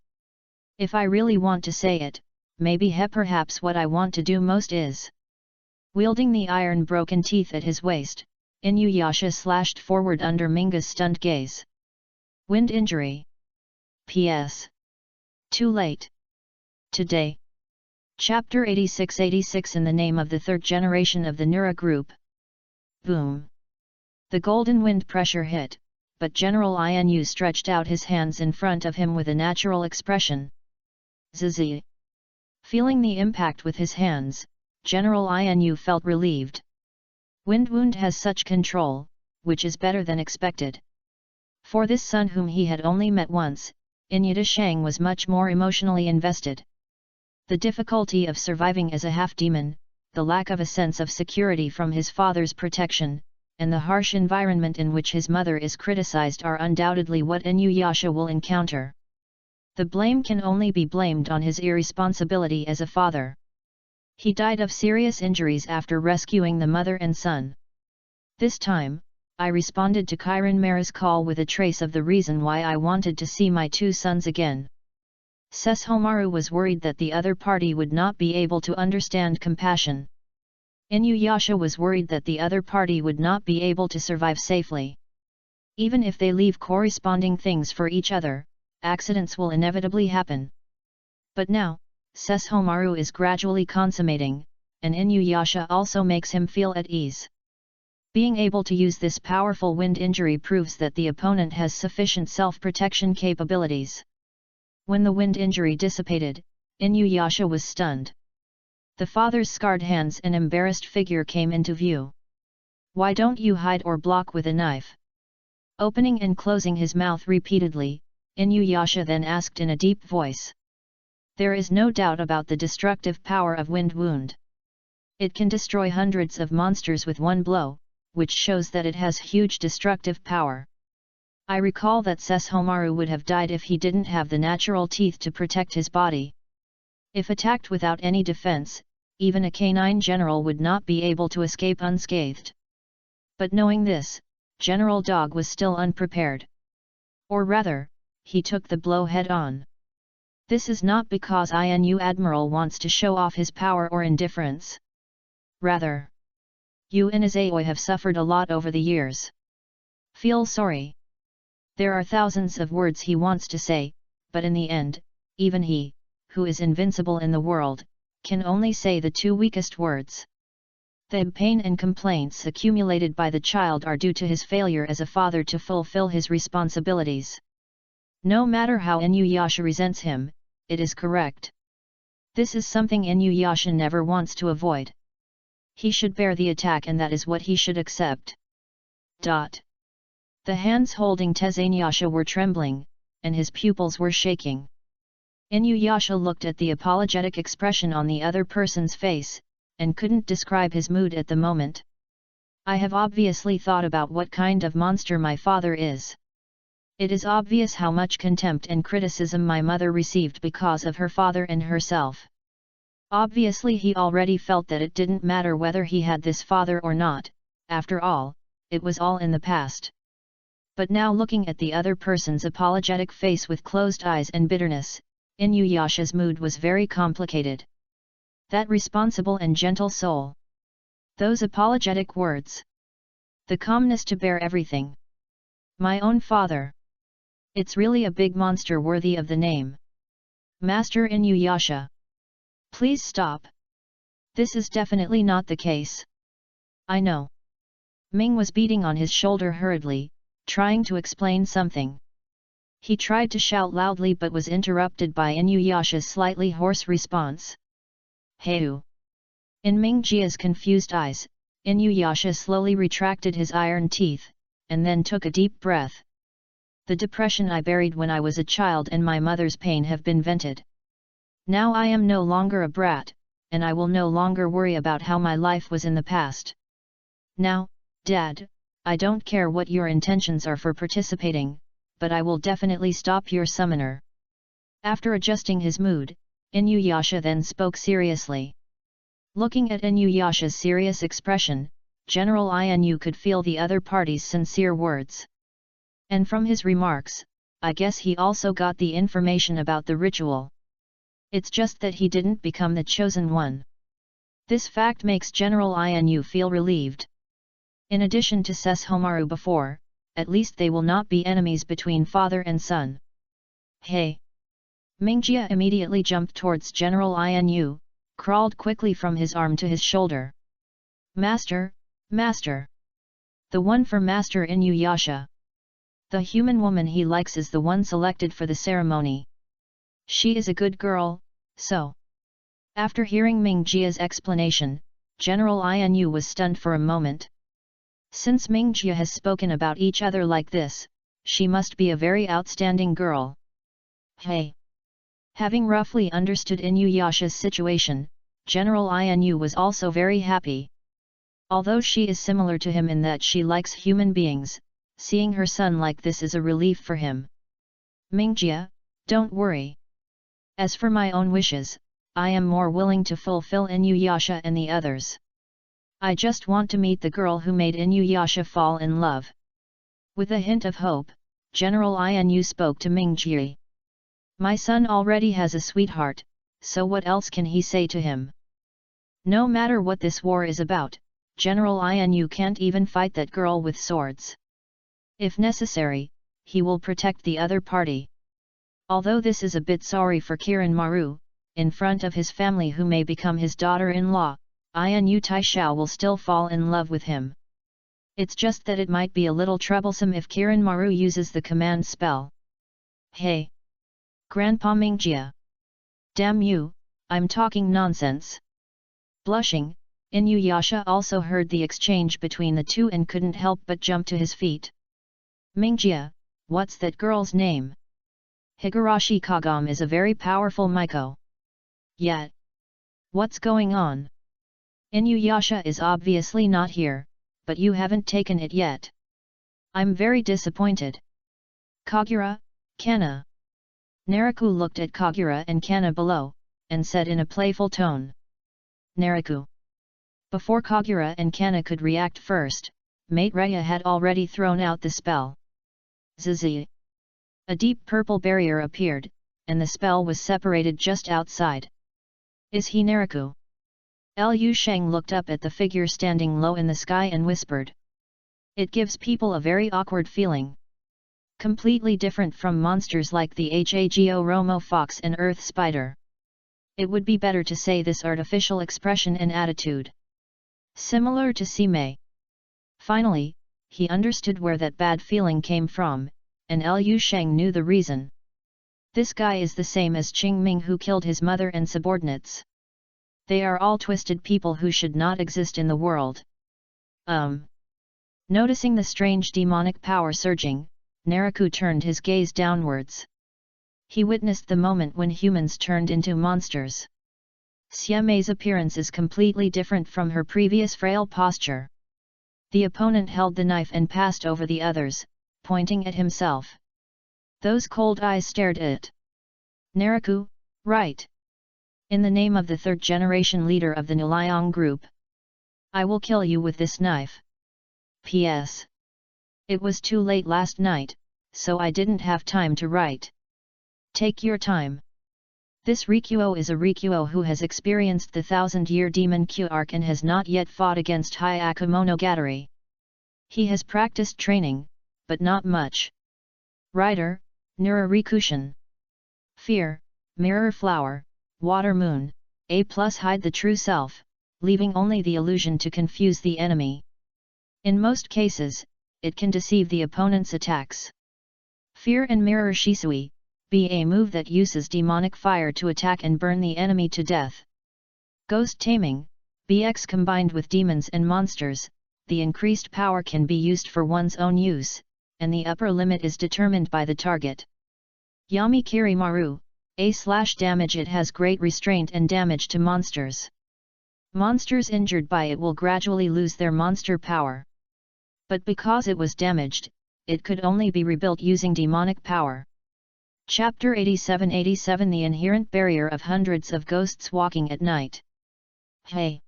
If I really want to say it, maybe perhaps what I want to do most is. Wielding the iron broken teeth at his waist, Inuyasha slashed forward under Minga's stunned gaze. Wind injury. P.S. Too late. Today. Chapter 86 in the name of the third generation of the Nura group. Boom. The golden wind pressure hit, but General Inu stretched out his hands in front of him with a natural expression. Zizi. Feeling the impact with his hands, General Inu felt relieved. Wind wound has such control, which is better than expected. For this son whom he had only met once, Inyuta Shang was much more emotionally invested. The difficulty of surviving as a half-demon, the lack of a sense of security from his father's protection, and the harsh environment in which his mother is criticized are undoubtedly what Inuyasha will encounter. The blame can only be blamed on his irresponsibility as a father. He died of serious injuries after rescuing the mother and son. This time, I responded to Kirin Mara's call with a trace of the reason why I wanted to see my two sons again. Sesshomaru was worried that the other party would not be able to understand compassion. Inuyasha was worried that the other party would not be able to survive safely. Even if they leave corresponding things for each other, accidents will inevitably happen. But now, Sesshomaru is gradually consummating, and Inuyasha also makes him feel at ease. Being able to use this powerful wind injury proves that the opponent has sufficient self-protection capabilities. When the wind injury dissipated, Inuyasha was stunned. The father's scarred hands and embarrassed figure came into view. "Why don't you hide or block with a knife?" Opening and closing his mouth repeatedly, Inuyasha then asked in a deep voice. There is no doubt about the destructive power of Wind Wound. It can destroy hundreds of monsters with one blow, which shows that it has huge destructive power. I recall that Sesshomaru would have died if he didn't have the natural teeth to protect his body. If attacked without any defense, even a canine general would not be able to escape unscathed. But knowing this, General Dog was still unprepared. Or rather, he took the blow head-on. This is not because Inu Admiral wants to show off his power or indifference. Rather, you and his Aoi have suffered a lot over the years. Feel sorry. There are thousands of words he wants to say, but in the end, even he, who is invincible in the world, can only say the two weakest words. The pain and complaints accumulated by the child are due to his failure as a father to fulfill his responsibilities. No matter how Inuyasha resents him, it is correct. This is something Inuyasha never wants to avoid. He should bear the attack and that is what he should accept. The hands holding Tezanyasha were trembling, and his pupils were shaking. Inuyasha looked at the apologetic expression on the other person's face, and couldn't describe his mood at the moment. I have obviously thought about what kind of monster my father is. It is obvious how much contempt and criticism my mother received because of her father and herself. Obviously he already felt that it didn't matter whether he had this father or not, after all, it was all in the past. But now looking at the other person's apologetic face with closed eyes and bitterness, Inuyasha's mood was very complicated. That responsible and gentle soul. Those apologetic words. The calmness to bear everything. My own father. It's really a big monster worthy of the name. Master Inuyasha. Please stop. This is definitely not the case. I know. Ming was beating on his shoulder hurriedly, trying to explain something. He tried to shout loudly but was interrupted by Inuyasha's slightly hoarse response. Heu! In Ming-jia's confused eyes, Inuyasha slowly retracted his iron teeth, and then took a deep breath. The depression I buried when I was a child and my mother's pain have been vented. Now I am no longer a brat, and I will no longer worry about how my life was in the past. Now, Dad, I don't care what your intentions are for participating, but I will definitely stop your summoner. After adjusting his mood, Inuyasha then spoke seriously. Looking at Inuyasha's serious expression, General Inu could feel the other party's sincere words. And from his remarks, I guess he also got the information about the ritual. It's just that he didn't become the chosen one. This fact makes General Inu feel relieved. In addition to Sesshomaru before, at least they will not be enemies between father and son. Hey! Mingjia immediately jumped towards General Inu, crawled quickly from his arm to his shoulder. Master, Master! The one for Master Inuyasha. The human woman he likes is the one selected for the ceremony. She is a good girl, so. After hearing Mingjia's explanation, General Inu was stunned for a moment. Since Mingjia has spoken about each other like this, she must be a very outstanding girl. Hey! Having roughly understood Inuyasha's situation, General Inu was also very happy. Although she is similar to him in that she likes human beings, seeing her son like this is a relief for him. Mingjia, don't worry. As for my own wishes, I am more willing to fulfill Inuyasha and the others. I just want to meet the girl who made Inuyasha fall in love. With a hint of hope, General Inu spoke to Mingjia. My son already has a sweetheart, so what else can he say to him? No matter what this war is about, General Inu can't even fight that girl with swords. If necessary, he will protect the other party. Although this is a bit sorry for Kiranmaru, in front of his family who may become his daughter-in-law, Inu Taishao will still fall in love with him. It's just that it might be a little troublesome if Kiranmaru uses the command spell. Hey! Grandpa Mingjia! Damn you, I'm talking nonsense. Blushing, Inuyasha also heard the exchange between the two and couldn't help but jump to his feet. Mingjia, what's that girl's name? Higurashi Kagome is a very powerful Miko. Yet. What's going on? Inuyasha is obviously not here, but you haven't taken it yet. I'm very disappointed. Kagura, Kana. Naraku looked at Kagura and Kana below, and said in a playful tone. Naraku. Before Kagura and Kana could react first, Mate Raya had already thrown out the spell. Zizi. A deep purple barrier appeared, and the spell was separated just outside. Is he Naraku? Lu Sheng looked up at the figure standing low in the sky and whispered. It gives people a very awkward feeling. Completely different from monsters like the Hago Romo fox and earth spider. It would be better to say this artificial expression and attitude. Similar to Sime. Finally, he understood where that bad feeling came from, and Lu Sheng knew the reason. This guy is the same as Qingming who killed his mother and subordinates. They are all twisted people who should not exist in the world. Noticing the strange demonic power surging, Naraku turned his gaze downwards. He witnessed the moment when humans turned into monsters. Xiaomei's appearance is completely different from her previous frail posture. The opponent held the knife and passed over the others, pointing at himself. Those cold eyes stared at Naraku, right? In the name of the third-generation leader of the Niliang group, I will kill you with this knife. P.S. It was too late last night, so I didn't have time to write. Take your time. This Rikuo is a Rikuo who has experienced the 1000-year Demon Q arc and has not yet fought against Hyaku Monogatari. He has practiced training, but not much. Writer, Nura Rikushin. Fear, Mirror Flower, Water Moon, A+ hide the true self, leaving only the illusion to confuse the enemy. In most cases, it can deceive the opponent's attacks. Fear and Mirror Shisui, be a move that uses demonic fire to attack and burn the enemy to death. Ghost Taming, BX combined with demons and monsters, the increased power can be used for one's own use, and the upper limit is determined by the target. Yami Kirimaru, A/damage it has great restraint and damage to monsters. Monsters injured by it will gradually lose their monster power. But because it was damaged, it could only be rebuilt using demonic power. Chapter 87 The Inherent Barrier of Hundreds of Ghosts Walking at Night. Hey!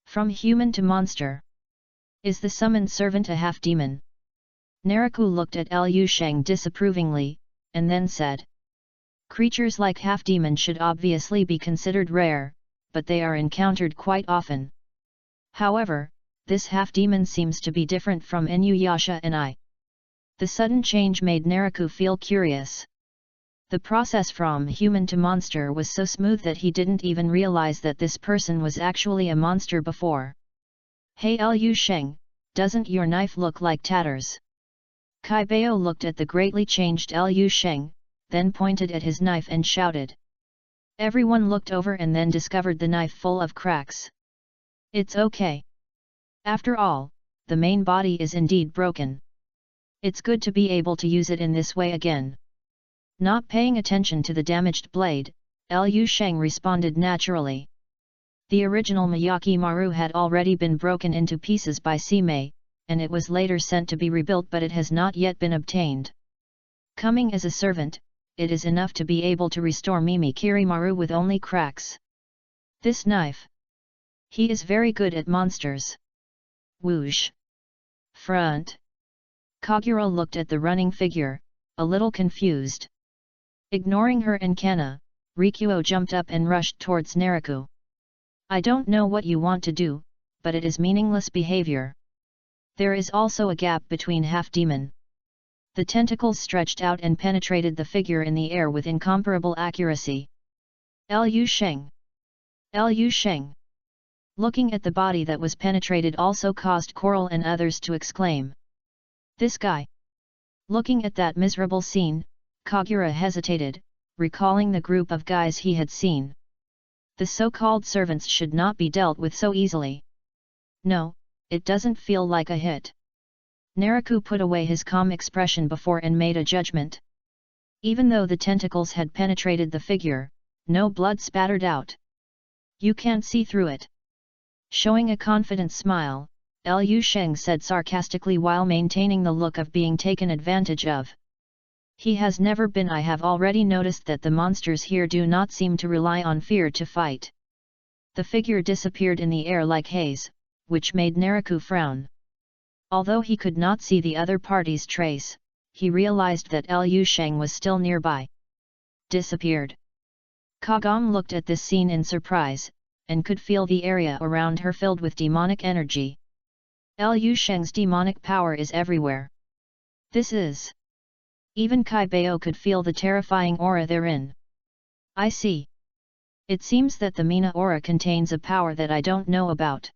From human to monster. Is the summoned servant a half-demon? Naraku looked at Lu Sheng disapprovingly, and then said. Creatures like half-demon should obviously be considered rare, but they are encountered quite often. However, this half-demon seems to be different from Inuyasha and I. The sudden change made Naraku feel curious. The process from human to monster was so smooth that he didn't even realize that this person was actually a monster before. Hey Lu Sheng, doesn't your knife look like tatters? Kaibao looked at the greatly changed Lu Sheng, then pointed at his knife and shouted. Everyone looked over and then discovered the knife full of cracks. It's okay. After all, the main body is indeed broken. It's good to be able to use it in this way again. Not paying attention to the damaged blade, Lu Sheng responded naturally. The original Miyaki Maru had already been broken into pieces by Sime, and it was later sent to be rebuilt, but it has not yet been obtained. Coming as a servant, it is enough to be able to restore Mimi Kirimaru with only cracks. This knife. He is very good at monsters. Whoosh. Front. Kagura looked at the running figure, a little confused. Ignoring her and Kana, Rikuo jumped up and rushed towards Naraku. I don't know what you want to do, but it is meaningless behavior. There is also a gap between half-demon. The tentacles stretched out and penetrated the figure in the air with incomparable accuracy. Lu Sheng! Lu Sheng! Looking at the body that was penetrated also caused Coral and others to exclaim. This guy! Looking at that miserable scene, Kagura hesitated, recalling the group of guys he had seen. The so-called servants should not be dealt with so easily. No, it doesn't feel like a hit. Naraku put away his calm expression before and made a judgment. Even though the tentacles had penetrated the figure, no blood spattered out. You can't see through it. Showing a confident smile, Liu Sheng said sarcastically while maintaining the look of being taken advantage of. He has never been. I have already noticed that the monsters here do not seem to rely on fear to fight. The figure disappeared in the air like haze, which made Naraku frown. Although he could not see the other party's trace, he realized that Liu Sheng was still nearby. Disappeared. Kagam looked at this scene in surprise, and could feel the area around her filled with demonic energy. Liu Sheng's demonic power is everywhere. This is... Even Kai Bao could feel the terrifying aura therein. I see. It seems that the Mina aura contains a power that I don't know about.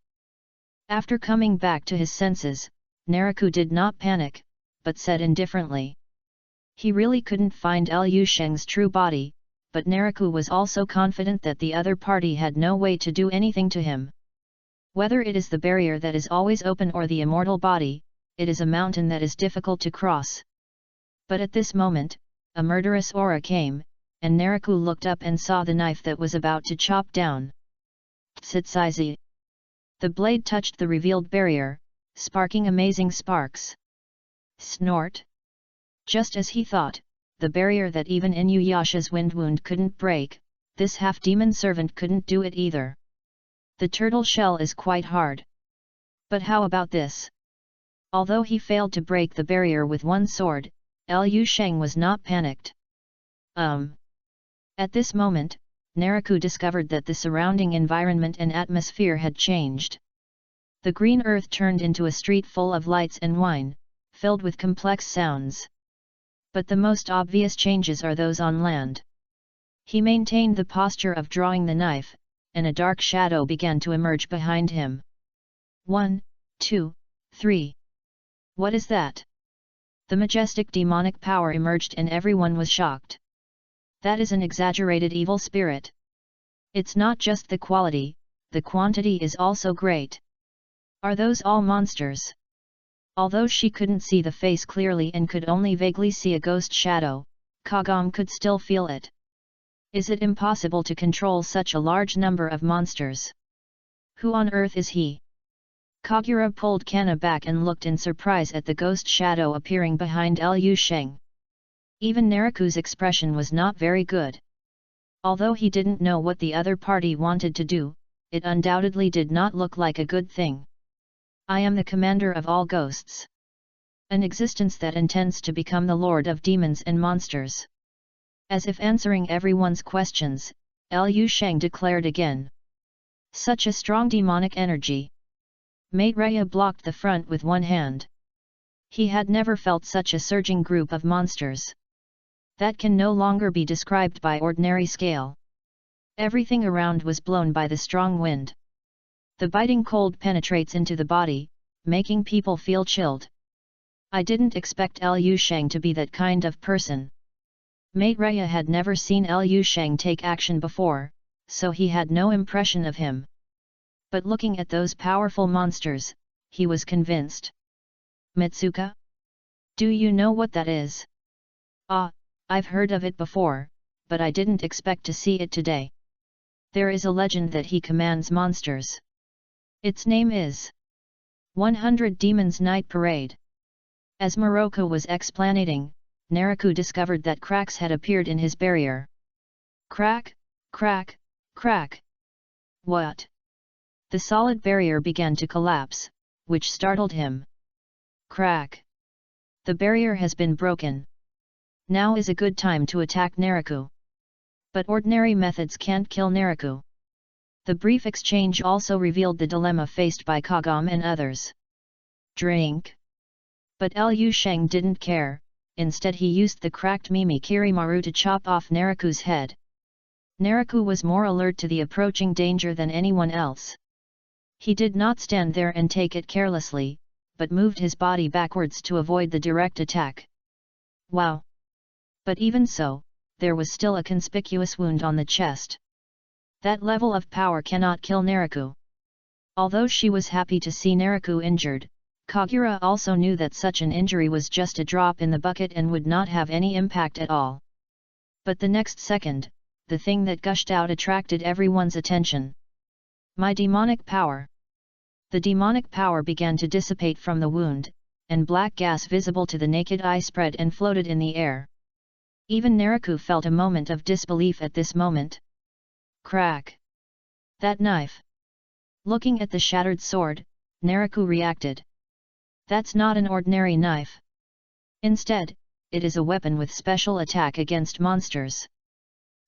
After coming back to his senses, Naraku did not panic, but said indifferently. He really couldn't find Liu Sheng's true body, but Naraku was also confident that the other party had no way to do anything to him. Whether it is the barrier that is always open or the immortal body, it is a mountain that is difficult to cross. But at this moment, a murderous aura came, and Naraku looked up and saw the knife that was about to chop down. Tsitsaizi. The blade touched the revealed barrier, sparking amazing sparks. Snort. Just as he thought, the barrier that even Inuyasha's wind wound couldn't break, this half-demon servant couldn't do it either. The turtle shell is quite hard. But how about this? Although he failed to break the barrier with one sword, Liu Sheng was not panicked. At this moment, Naraku discovered that the surrounding environment and atmosphere had changed. The green earth turned into a street full of lights and wine, filled with complex sounds. But the most obvious changes are those on land. He maintained the posture of drawing the knife, and a dark shadow began to emerge behind him. 1, 2, 3. What is that? The majestic demonic power emerged and everyone was shocked. That is an exaggerated evil spirit. It's not just the quality, the quantity is also great. Are those all monsters? Although she couldn't see the face clearly and could only vaguely see a ghost shadow, Kagam could still feel it. Is it impossible to control such a large number of monsters? Who on earth is he? Kagura pulled Kana back and looked in surprise at the ghost shadow appearing behind Liu Sheng. Even Naraku's expression was not very good. Although he didn't know what the other party wanted to do, it undoubtedly did not look like a good thing. I am the commander of all ghosts. An existence that intends to become the lord of demons and monsters. As if answering everyone's questions, Liu Sheng declared again. Such a strong demonic energy. Maitreya blocked the front with one hand. He had never felt such a surging group of monsters. That can no longer be described by ordinary scale. Everything around was blown by the strong wind. The biting cold penetrates into the body, making people feel chilled. I didn't expect Liu Sheng to be that kind of person. Maitreya had never seen Liu Sheng take action before, so he had no impression of him. But looking at those powerful monsters, he was convinced. Mitsuka? Do you know what that is? Ah, I've heard of it before, but I didn't expect to see it today. There is a legend that he commands monsters. Its name is 100 Demons Night Parade. As Moroka was explanating, Naraku discovered that cracks had appeared in his barrier. Crack, crack, crack. What? The solid barrier began to collapse, which startled him. Crack. The barrier has been broken. Now is a good time to attack Naraku. But ordinary methods can't kill Naraku. The brief exchange also revealed the dilemma faced by Kagam and others. Drink. But Liu Sheng didn't care, instead he used the cracked Mimi Kirimaru to chop off Naraku's head. Naraku was more alert to the approaching danger than anyone else. He did not stand there and take it carelessly, but moved his body backwards to avoid the direct attack. Wow! But even so, there was still a conspicuous wound on the chest. That level of power cannot kill Naraku. Although she was happy to see Naraku injured, Kagura also knew that such an injury was just a drop in the bucket and would not have any impact at all. But the next second, the thing that gushed out attracted everyone's attention. My demonic power! The demonic power began to dissipate from the wound, and black gas visible to the naked eye spread and floated in the air. Even Naraku felt a moment of disbelief at this moment. Crack! That knife! Looking at the shattered sword, Naraku reacted. That's not an ordinary knife. Instead, it is a weapon with special attack against monsters.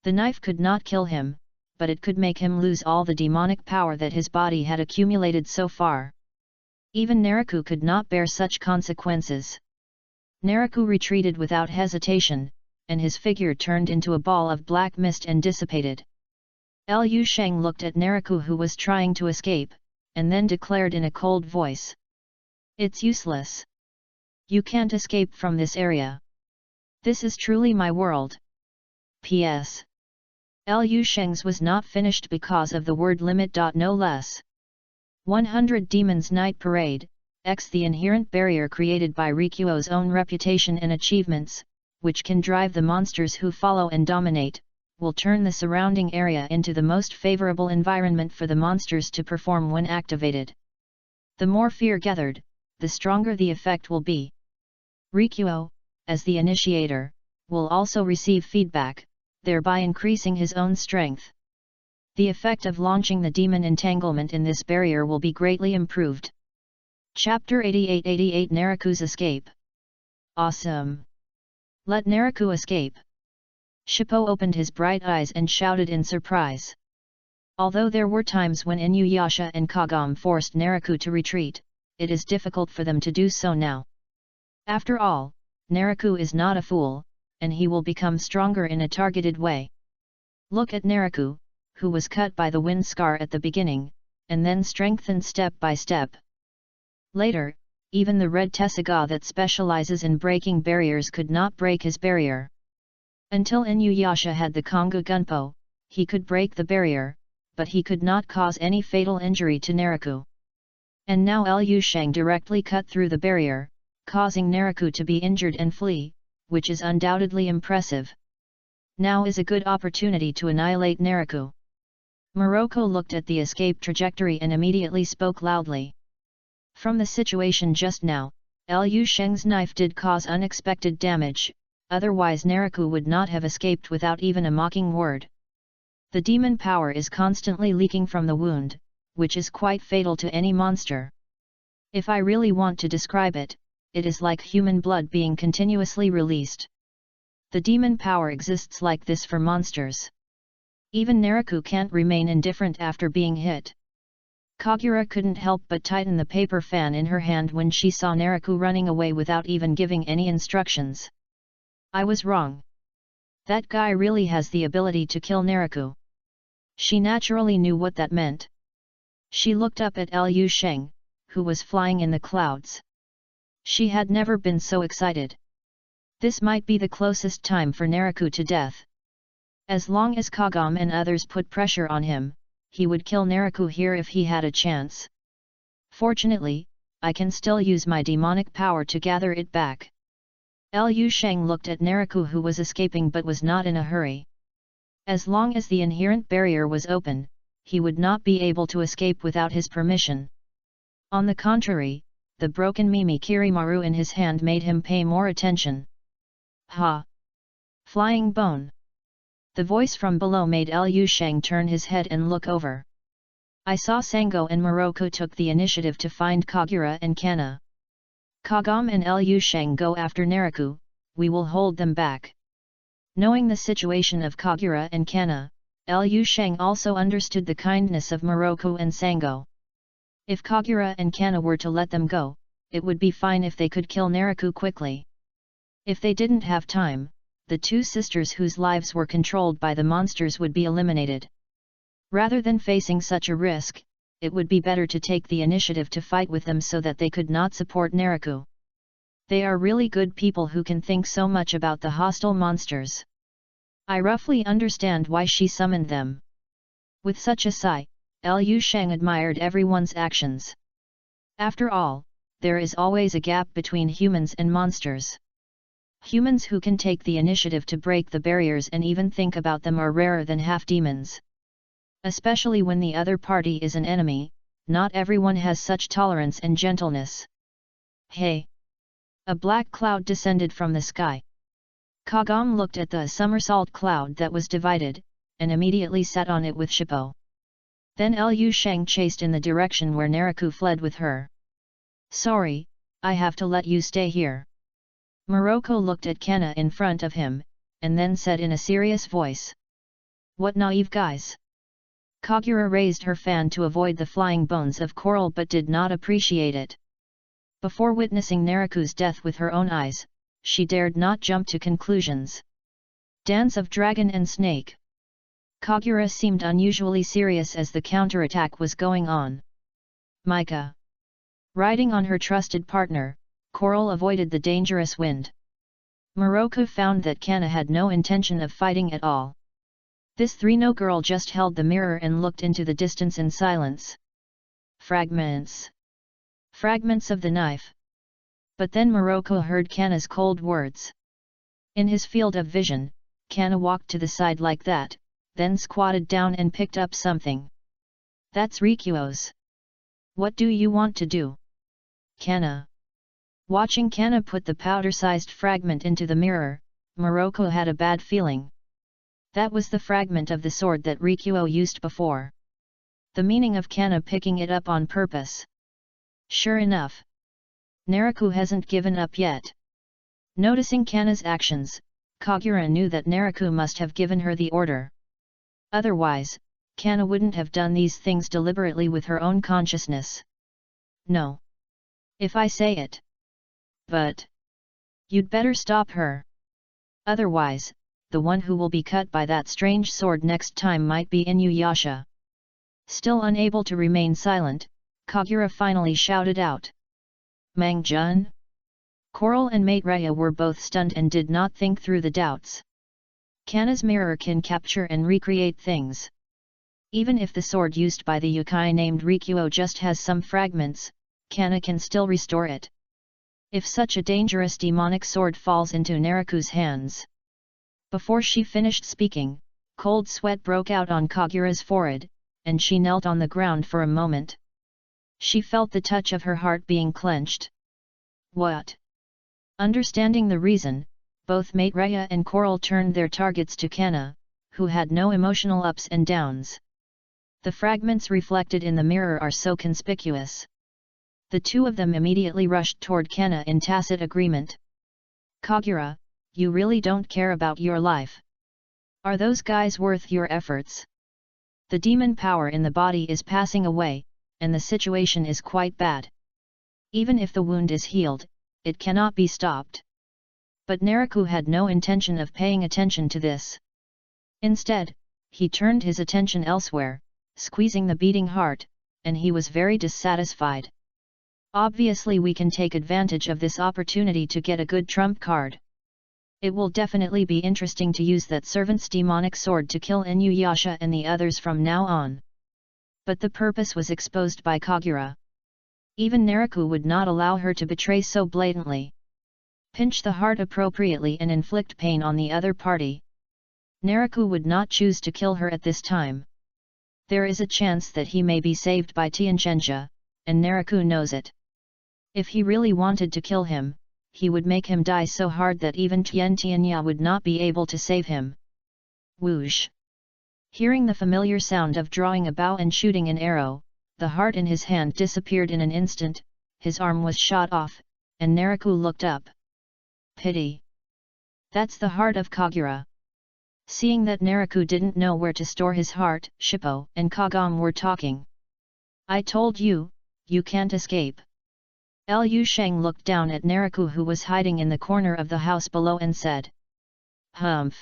The knife could not kill him, but it could make him lose all the demonic power that his body had accumulated so far. Even Naraku could not bear such consequences. Naraku retreated without hesitation, and his figure turned into a ball of black mist and dissipated. Liu Sheng looked at Naraku, who was trying to escape, and then declared in a cold voice. It's useless. You can't escape from this area. This is truly my world. P.S. Liu Sheng's was not finished because of the word limit. No less. 100 Demons Night Parade, X the inherent barrier created by Rikuo's own reputation and achievements, which can drive the monsters who follow and dominate, will turn the surrounding area into the most favorable environment for the monsters to perform when activated. The more fear gathered, the stronger the effect will be. Rikuo, as the initiator, will also receive feedback, thereby increasing his own strength. The effect of launching the demon entanglement in this barrier will be greatly improved. Chapter 88 Naraku's Escape. Awesome! Let Naraku escape! Shippo opened his bright eyes and shouted in surprise. Although there were times when Inuyasha and Kagome forced Naraku to retreat, it is difficult for them to do so now. After all, Naraku is not a fool, and he will become stronger in a targeted way. Look at Naraku, who was cut by the wind scar at the beginning, and then strengthened step by step. Later, even the red Tessagá that specializes in breaking barriers could not break his barrier. Until Inuyasha had the Konga Gunpo, he could break the barrier, but he could not cause any fatal injury to Naraku. And now Liu Sheng directly cut through the barrier, causing Naraku to be injured and flee, which is undoubtedly impressive. Now is a good opportunity to annihilate Naraku. Morocco looked at the escape trajectory and immediately spoke loudly. From the situation just now, Liu Sheng's knife did cause unexpected damage, otherwise Naraku would not have escaped without even a mocking word. The demon power is constantly leaking from the wound, which is quite fatal to any monster. If I really want to describe it, it is like human blood being continuously released. The demon power exists like this for monsters. Even Naraku can't remain indifferent after being hit. Kagura couldn't help but tighten the paper fan in her hand when she saw Naraku running away without even giving any instructions. I was wrong. That guy really has the ability to kill Naraku. She naturally knew what that meant. She looked up at Liu Sheng, who was flying in the clouds. She had never been so excited. This might be the closest time for Naraku to death. As long as Kagome and others put pressure on him, he would kill Naraku here if he had a chance. Fortunately, I can still use my demonic power to gather it back. Liu Sheng looked at Naraku, who was escaping but was not in a hurry. As long as the inherent barrier was open, he would not be able to escape without his permission. On the contrary, the broken Mimi Kirimaru in his hand made him pay more attention. Ha! Flying bone! The voice from below made Liu Sheng turn his head and look over. I saw Sango and Morocco took the initiative to find Kagura and Kana. Kagome and Liu Sheng go after Naraku, we will hold them back. Knowing the situation of Kagura and Kana, Liu Sheng also understood the kindness of Morocco and Sango. If Kagura and Kana were to let them go, it would be fine if they could kill Naraku quickly. If they didn't have time, the two sisters whose lives were controlled by the monsters would be eliminated. Rather than facing such a risk, it would be better to take the initiative to fight with them so that they could not support Naraku. They are really good people who can think so much about the hostile monsters. I roughly understand why she summoned them. With such a sigh, Liu Shang admired everyone's actions. After all, there is always a gap between humans and monsters. Humans who can take the initiative to break the barriers and even think about them are rarer than half-demons. Especially when the other party is an enemy, not everyone has such tolerance and gentleness. Hey! A black cloud descended from the sky. Kagam looked at the somersault cloud that was divided, and immediately sat on it with Shippo. Then Liu Shang chased in the direction where Naraku fled with her. Sorry, I have to let you stay here. Morocco looked at Kana in front of him, and then said in a serious voice. What naive guys! Kagura raised her fan to avoid the flying bones of coral but did not appreciate it. Before witnessing Naraku's death with her own eyes, she dared not jump to conclusions. Dance of Dragon and Snake. Kagura seemed unusually serious as the counterattack was going on. Micah. Riding on her trusted partner, Coral avoided the dangerous wind. Morocco found that Kana had no intention of fighting at all. This three-no girl just held the mirror and looked into the distance in silence. Fragments. Fragments of the knife. But then Morocco heard Kana's cold words. In his field of vision, Kana walked to the side like that, then squatted down and picked up something. That's Rikuo's. What do you want to do? Kana. Watching Kana put the powder-sized fragment into the mirror, Morocco had a bad feeling. That was the fragment of the sword that Rikuo used before. The meaning of Kana picking it up on purpose. Sure enough. Naraku hasn't given up yet. Noticing Kana's actions, Kagura knew that Naraku must have given her the order. Otherwise, Kana wouldn't have done these things deliberately with her own consciousness. No. If I say it. But. You'd better stop her. Otherwise, the one who will be cut by that strange sword next time might be Inuyasha. Still unable to remain silent, Kagura finally shouted out. Mangjun? Coral and Maitreya were both stunned and did not think through the doubts. Kana's mirror can capture and recreate things. Even if the sword used by the yokai named Rikuo just has some fragments, Kana can still restore it. If such a dangerous demonic sword falls into Naraku's hands. Before she finished speaking, cold sweat broke out on Kagura's forehead, and she knelt on the ground for a moment. She felt the touch of her heart being clenched. What? Understanding the reason, both Maitreya and Coral turned their targets to Kana, who had no emotional ups and downs. The fragments reflected in the mirror are so conspicuous. The two of them immediately rushed toward Kana in tacit agreement. Kagura, you really don't care about your life. Are those guys worth your efforts? The demon power in the body is passing away, and the situation is quite bad. Even if the wound is healed, it cannot be stopped. But Naraku had no intention of paying attention to this. Instead, he turned his attention elsewhere, squeezing the beating heart, and he was very dissatisfied. Obviously we can take advantage of this opportunity to get a good trump card. It will definitely be interesting to use that servant's demonic sword to kill Inuyasha and the others from now on. But the purpose was exposed by Kagura. Even Naraku would not allow her to betray so blatantly. Pinch the heart appropriately and inflict pain on the other party. Naraku would not choose to kill her at this time. There is a chance that he may be saved by Tianchengja, and Naraku knows it. If he really wanted to kill him, he would make him die so hard that even Tiantianya would not be able to save him. Whoosh! Hearing the familiar sound of drawing a bow and shooting an arrow, the heart in his hand disappeared in an instant, his arm was shot off, and Naraku looked up. Pity! That's the heart of Kagura. Seeing that Naraku didn't know where to store his heart, Shippo and Kagam were talking. I told you, you can't escape. Liu Shang looked down at Naraku who was hiding in the corner of the house below and said. Humph!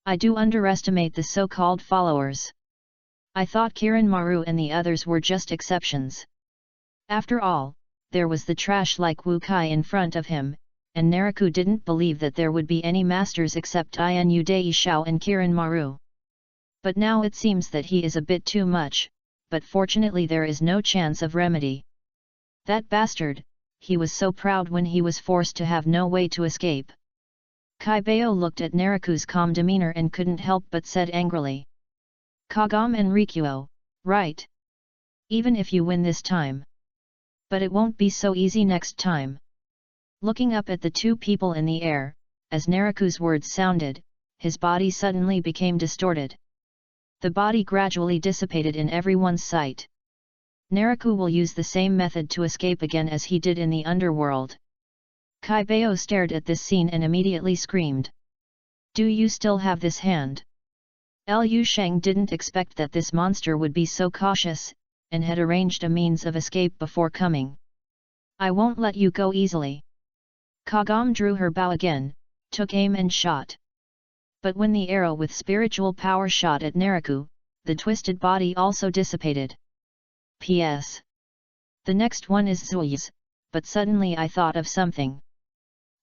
I do underestimate the so-called followers. I thought Kiranmaru and the others were just exceptions. After all, there was the trash like Wukai in front of him, and Naraku didn't believe that there would be any masters except Inu Daishao and Kiranmaru. But now it seems that he is a bit too much, but fortunately there is no chance of remedy. That bastard, he was so proud when he was forced to have no way to escape. Kaibao looked at Naraku's calm demeanor and couldn't help but said angrily. Kagam and Rikuo, right? Even if you win this time. But it won't be so easy next time. Looking up at the two people in the air, as Naraku's words sounded, his body suddenly became distorted. The body gradually dissipated in everyone's sight. Naraku will use the same method to escape again as he did in the underworld. Kaibao stared at this scene and immediately screamed. Do you still have this hand? Liu Sheng didn't expect that this monster would be so cautious, and had arranged a means of escape before coming. I won't let you go easily. Kagam drew her bow again, took aim and shot. But when the arrow with spiritual power shot at Naraku, the twisted body also dissipated. P.S. The next one is Zuya's, but suddenly I thought of something.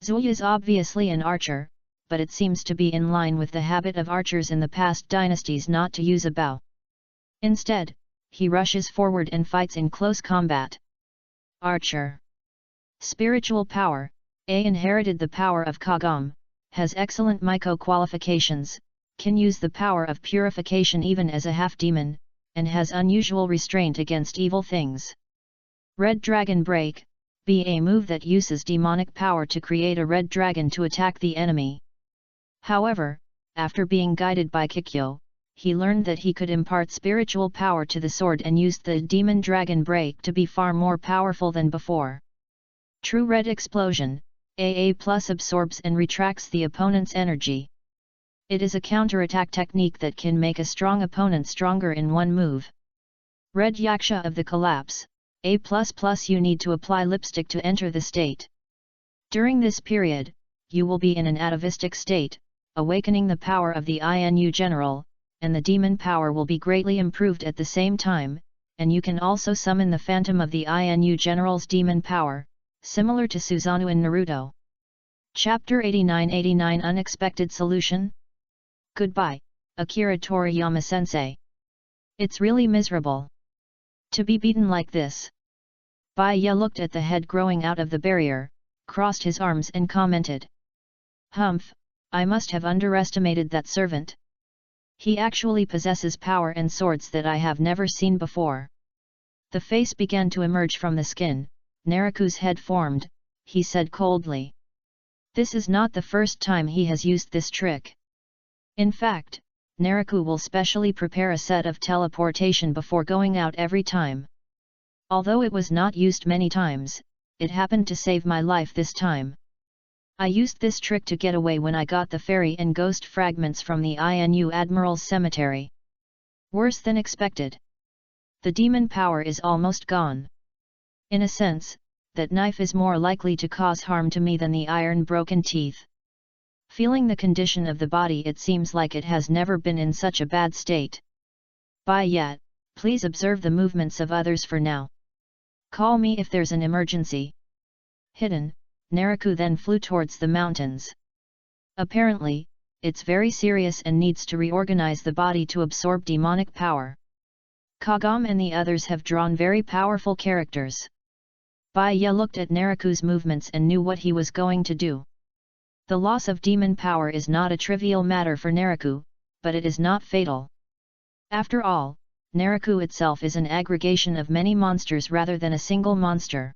Zuya's obviously an archer, but it seems to be in line with the habit of archers in the past dynasties not to use a bow. Instead, he rushes forward and fights in close combat. Archer. Spiritual power, A inherited the power of Kagam, has excellent Myko qualifications, can use the power of purification even as a half-demon, and has unusual restraint against evil things. Red Dragon Break, B a move that uses demonic power to create a red dragon to attack the enemy. However, after being guided by Kikyo, he learned that he could impart spiritual power to the sword and used the Demon Dragon Break to be far more powerful than before. True Red Explosion, AA+ absorbs and retracts the opponent's energy. It is a counterattack technique that can make a strong opponent stronger in one move. Red Yaksha of the Collapse, A++ you need to apply lipstick to enter the state. During this period, you will be in an atavistic state, awakening the power of the Inu General, and the demon power will be greatly improved at the same time, and you can also summon the phantom of the Inu General's demon power, similar to Susanoo in Naruto. Chapter 89 Unexpected Solution? Goodbye, Akira Toriyama-sensei. It's really miserable to be beaten like this. Baya looked at the head growing out of the barrier, crossed his arms and commented. Humph, I must have underestimated that servant. He actually possesses power and swords that I have never seen before. The face began to emerge from the skin, Naraku's head formed, he said coldly. This is not the first time he has used this trick. In fact, Naraku will specially prepare a set of teleportation before going out every time. Although it was not used many times, it happened to save my life this time. I used this trick to get away when I got the fairy and ghost fragments from the Inu Admiral's cemetery. Worse than expected. The demon power is almost gone. In a sense, that knife is more likely to cause harm to me than the iron broken teeth. Feeling the condition of the body, it seems like it has never been in such a bad state. By yet, please observe the movements of others for now. Call me if there's an emergency. Hidden, Naraku then flew towards the mountains. Apparently, it's very serious and needs to reorganize the body to absorb demonic power. Kagam and the others have drawn very powerful characters. Baya looked at Naraku's movements and knew what he was going to do. The loss of demon power is not a trivial matter for Naraku, but it is not fatal. After all, Naraku itself is an aggregation of many monsters rather than a single monster.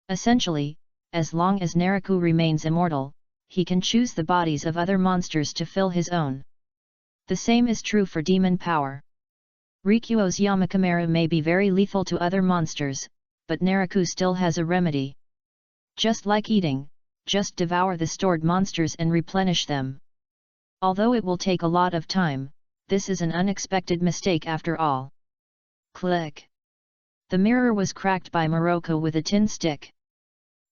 Essentially, as long as Naraku remains immortal, he can choose the bodies of other monsters to fill his own. The same is true for demon power. Rikuo's Yamakamera may be very lethal to other monsters, but Naraku still has a remedy. Just like eating, just devour the stored monsters and replenish them. Although it will take a lot of time, this is an unexpected mistake after all. Click. The mirror was cracked by Morocco with a tin stick.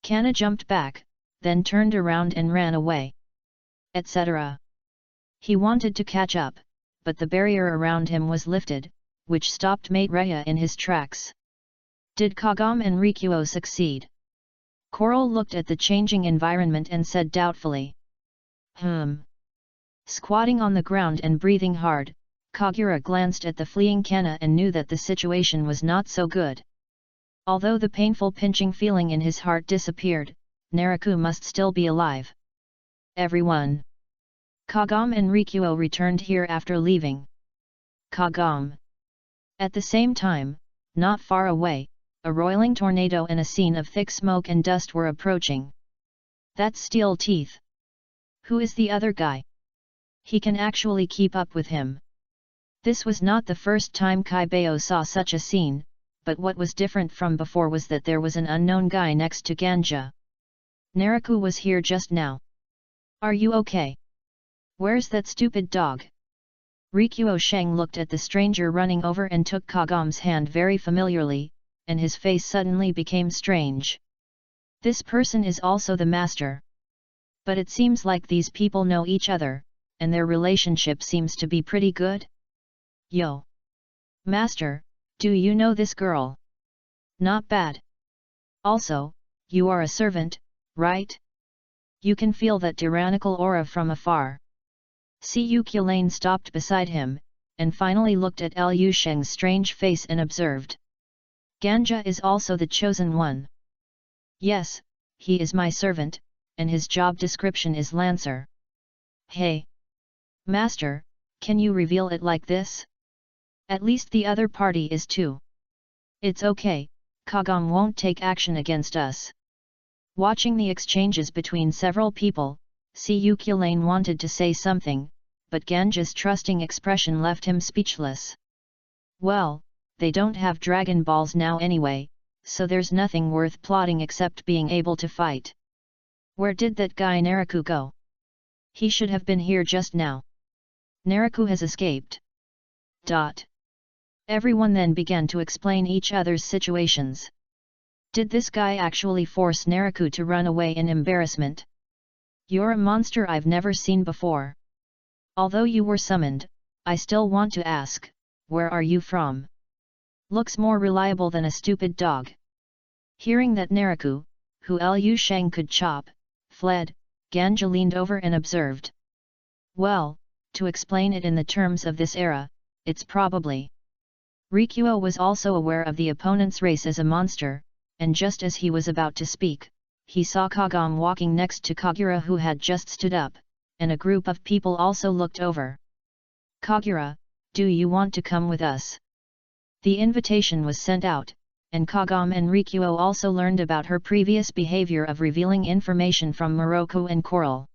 Kana jumped back, then turned around and ran away. Etc. He wanted to catch up, but the barrier around him was lifted, which stopped Maitreya in his tracks. Did Kagam and Rikuo succeed? Coral looked at the changing environment and said doubtfully. Squatting on the ground and breathing hard, Kagura glanced at the fleeing Kana and knew that the situation was not so good. Although the painful pinching feeling in his heart disappeared, Naraku must still be alive. Everyone. Kagam and Rikuo returned here after leaving. Kagam. At the same time, not far away, a roiling tornado and a scene of thick smoke and dust were approaching. That's Steel Teeth. Who is the other guy? He can actually keep up with him. This was not the first time Kaibao saw such a scene, but what was different from before was that there was an unknown guy next to Ganja. Naraku was here just now. Are you okay? Where's that stupid dog? Rikuo Sheng looked at the stranger running over and took Kagam's hand very familiarly, and his face suddenly became strange. This person is also the master. But it seems like these people know each other, and their relationship seems to be pretty good. Yo! Master, do you know this girl? Not bad. Also, you are a servant, right? You can feel that tyrannical aura from afar. Siyu Kulane stopped beside him, and finally looked at Liu Sheng's strange face and observed. Ganja is also the chosen one. Yes, he is my servant, and his job description is Lancer. Hey! Master, can you reveal it like this? At least the other party is too. It's okay, Kagam won't take action against us. Watching the exchanges between several people, Siyu Kulane wanted to say something, but Ganja's trusting expression left him speechless. Well, they don't have Dragon Balls now anyway, so there's nothing worth plotting except being able to fight. Where did that guy Naraku go? He should have been here just now. Naraku has escaped. Everyone then began to explain each other's situations. Did this guy actually force Naraku to run away in embarrassment? You're a monster I've never seen before. Although you were summoned, I still want to ask, where are you from? Looks more reliable than a stupid dog. Hearing that Naraku, who Liu Sheng could chop, fled, Ganja leaned over and observed. Well, to explain it in the terms of this era, it's probably. Rikuo was also aware of the opponent's race as a monster, and just as he was about to speak, he saw Kagam walking next to Kagura who had just stood up, and a group of people also looked over. Kagura, do you want to come with us? The invitation was sent out, and Kagam and Rikuo also learned about her previous behavior of revealing information from Morocco and Coral.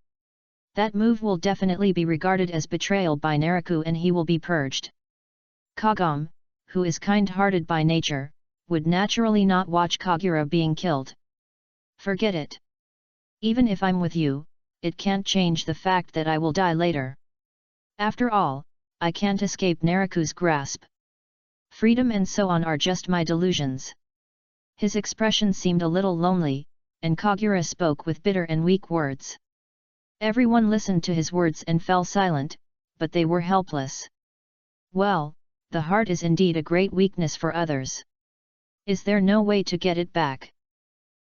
That move will definitely be regarded as betrayal by Naraku and he will be purged. Kagam, who is kind-hearted by nature, would naturally not watch Kagura being killed. Forget it. Even if I'm with you, it can't change the fact that I will die later. After all, I can't escape Naraku's grasp. Freedom and so on are just my delusions. His expression seemed a little lonely, and Kagura spoke with bitter and weak words. Everyone listened to his words and fell silent, but they were helpless. Well, the heart is indeed a great weakness for others. Is there no way to get it back?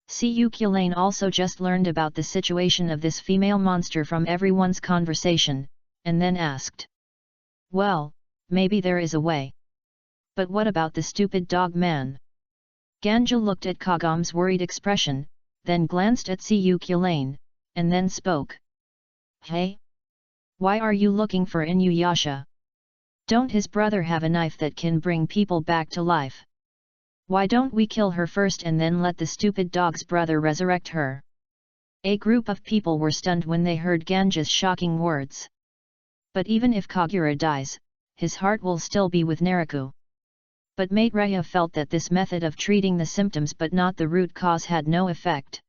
Siyu Kulane also just learned about the situation of this female monster from everyone's conversation, and then asked. Well, maybe there is a way. But what about the stupid dog man? Ganja looked at Kagam's worried expression, then glanced at Siyu Kulane, and then spoke. Hey? Why are you looking for Inuyasha? Don't his brother have a knife that can bring people back to life? Why don't we kill her first and then let the stupid dog's brother resurrect her? A group of people were stunned when they heard Ganja's shocking words. But even if Kagura dies, his heart will still be with Naraku. But Maitreya felt that this method of treating the symptoms but not the root cause had no effect.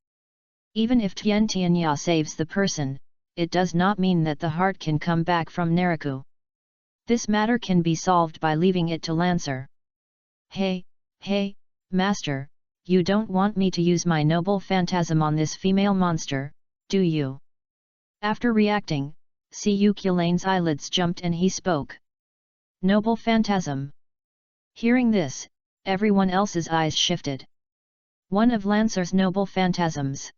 Even if Tiantianya saves the person, it does not mean that the heart can come back from Naraku. This matter can be solved by leaving it to Lancer. Hey, Master, you don't want me to use my noble phantasm on this female monster, do you? After reacting, Siyu Kulane's eyelids jumped and he spoke. Noble phantasm. Hearing this, everyone else's eyes shifted. One of Lancer's noble phantasms.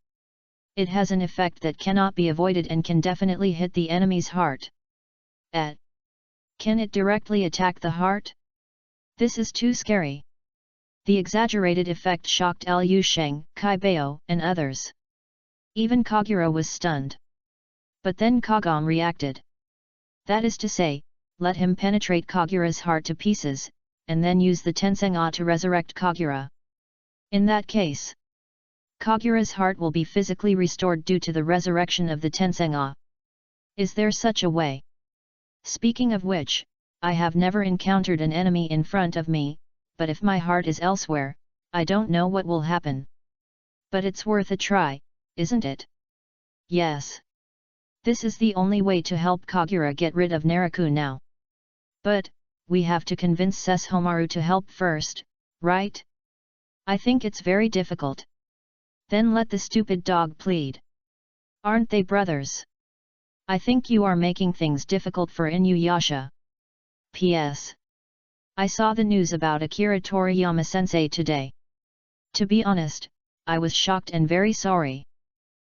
It has an effect that cannot be avoided and can definitely hit the enemy's heart. Can it directly attack the heart? This is too scary. The exaggerated effect shocked Liu Sheng, Kai Bao, and others. Even Kagura was stunned. But then Kagome reacted. That is to say, let him penetrate Kagura's heart to pieces, and then use the Tenseng-a to resurrect Kagura. In that case, Kagura's heart will be physically restored due to the resurrection of the Tenseng-a. Is there such a way? Speaking of which, I have never encountered an enemy in front of me, but if my heart is elsewhere, I don't know what will happen. But it's worth a try, isn't it? Yes. This is the only way to help Kagura get rid of Naraku now. But, we have to convince Sesshomaru to help first, right? I think it's very difficult. Then let the stupid dog plead. Aren't they brothers? I think you are making things difficult for Inuyasha. P.S. I saw the news about Akira Toriyama-sensei today. To be honest, I was shocked and very sorry.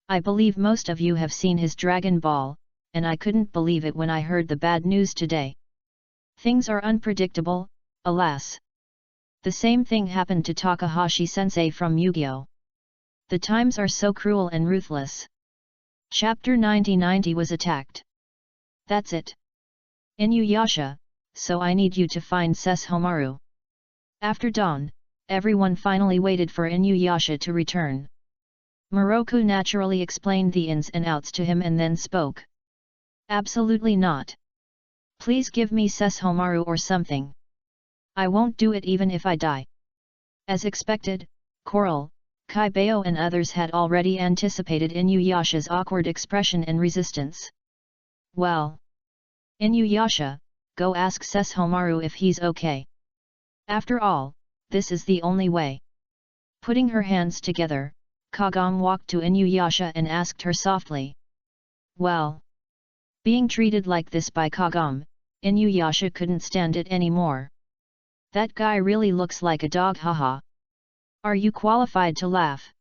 I believe most of you have seen his Dragon Ball, and I couldn't believe it when I heard the bad news today. Things are unpredictable, alas. The same thing happened to Takahashi-sensei from Yu-Gi-Oh! The times are so cruel and ruthless. Chapter 90 was attacked. That's it. Inuyasha, so I need you to find Sesshomaru. After dawn, everyone finally waited for Inuyasha to return. Moroku naturally explained the ins and outs to him and then spoke. Absolutely not. Please give me Sesshomaru or something. I won't do it even if I die. As expected, Coral, Kai Bao and others had already anticipated Inuyasha's awkward expression and resistance. Well. Inuyasha, go ask Sesshomaru if he's okay. After all, this is the only way. Putting her hands together, Kagome walked to Inuyasha and asked her softly. Well. Being treated like this by Kagome, Inuyasha couldn't stand it anymore. That guy really looks like a dog, haha. Are you qualified to laugh?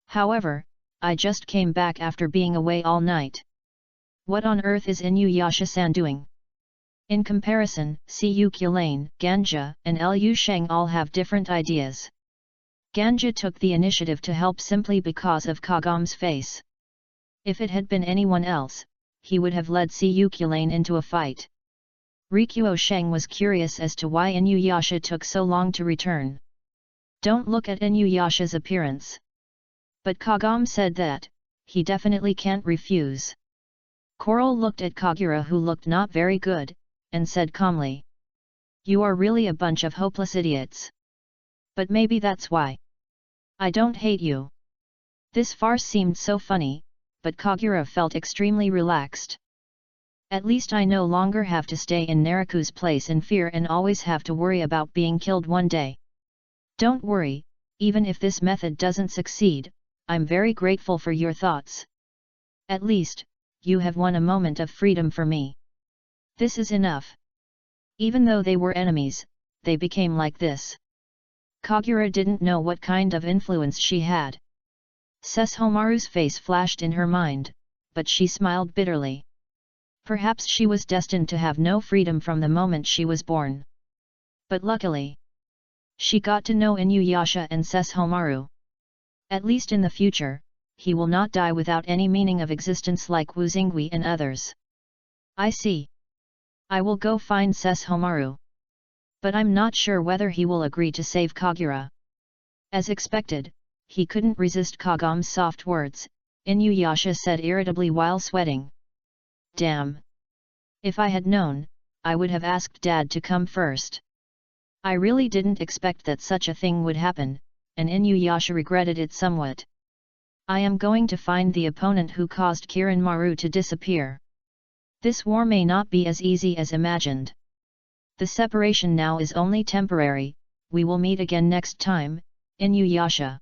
However, I just came back after being away all night. What on earth is Inuyasha-san doing? In comparison, Cyuculane, Ganja, and Liu Sheng all have different ideas. Ganja took the initiative to help simply because of Kagome's face. If it had been anyone else, he would have led Cyuculane into a fight. Rikuo Sheng was curious as to why Inuyasha took so long to return. Don't look at Inuyasha's appearance. But Kagome said that, he definitely can't refuse. Coral looked at Kagura, who looked not very good, and said calmly. You are really a bunch of hopeless idiots. But maybe that's why. I don't hate you. This farce seemed so funny, but Kagura felt extremely relaxed. At least I no longer have to stay in Naraku's place in fear and always have to worry about being killed one day. Don't worry, even if this method doesn't succeed, I'm very grateful for your thoughts. At least, you have won a moment of freedom for me. This is enough. Even though they were enemies, they became like this. Kagura didn't know what kind of influence she had. Sesshomaru's face flashed in her mind, but she smiled bitterly. Perhaps she was destined to have no freedom from the moment she was born. But luckily, she got to know Inuyasha and Sesshomaru. At least in the future, he will not die without any meaning of existence like Wu Xingui and others. I see. I will go find Sesshomaru. But I'm not sure whether he will agree to save Kagura. As expected, he couldn't resist Kagome's soft words, Inuyasha said irritably while sweating. Damn! If I had known, I would have asked Dad to come first. I really didn't expect that such a thing would happen, and Inuyasha regretted it somewhat. I am going to find the opponent who caused Kiranmaru to disappear. This war may not be as easy as imagined. The separation now is only temporary, we will meet again next time, Inuyasha.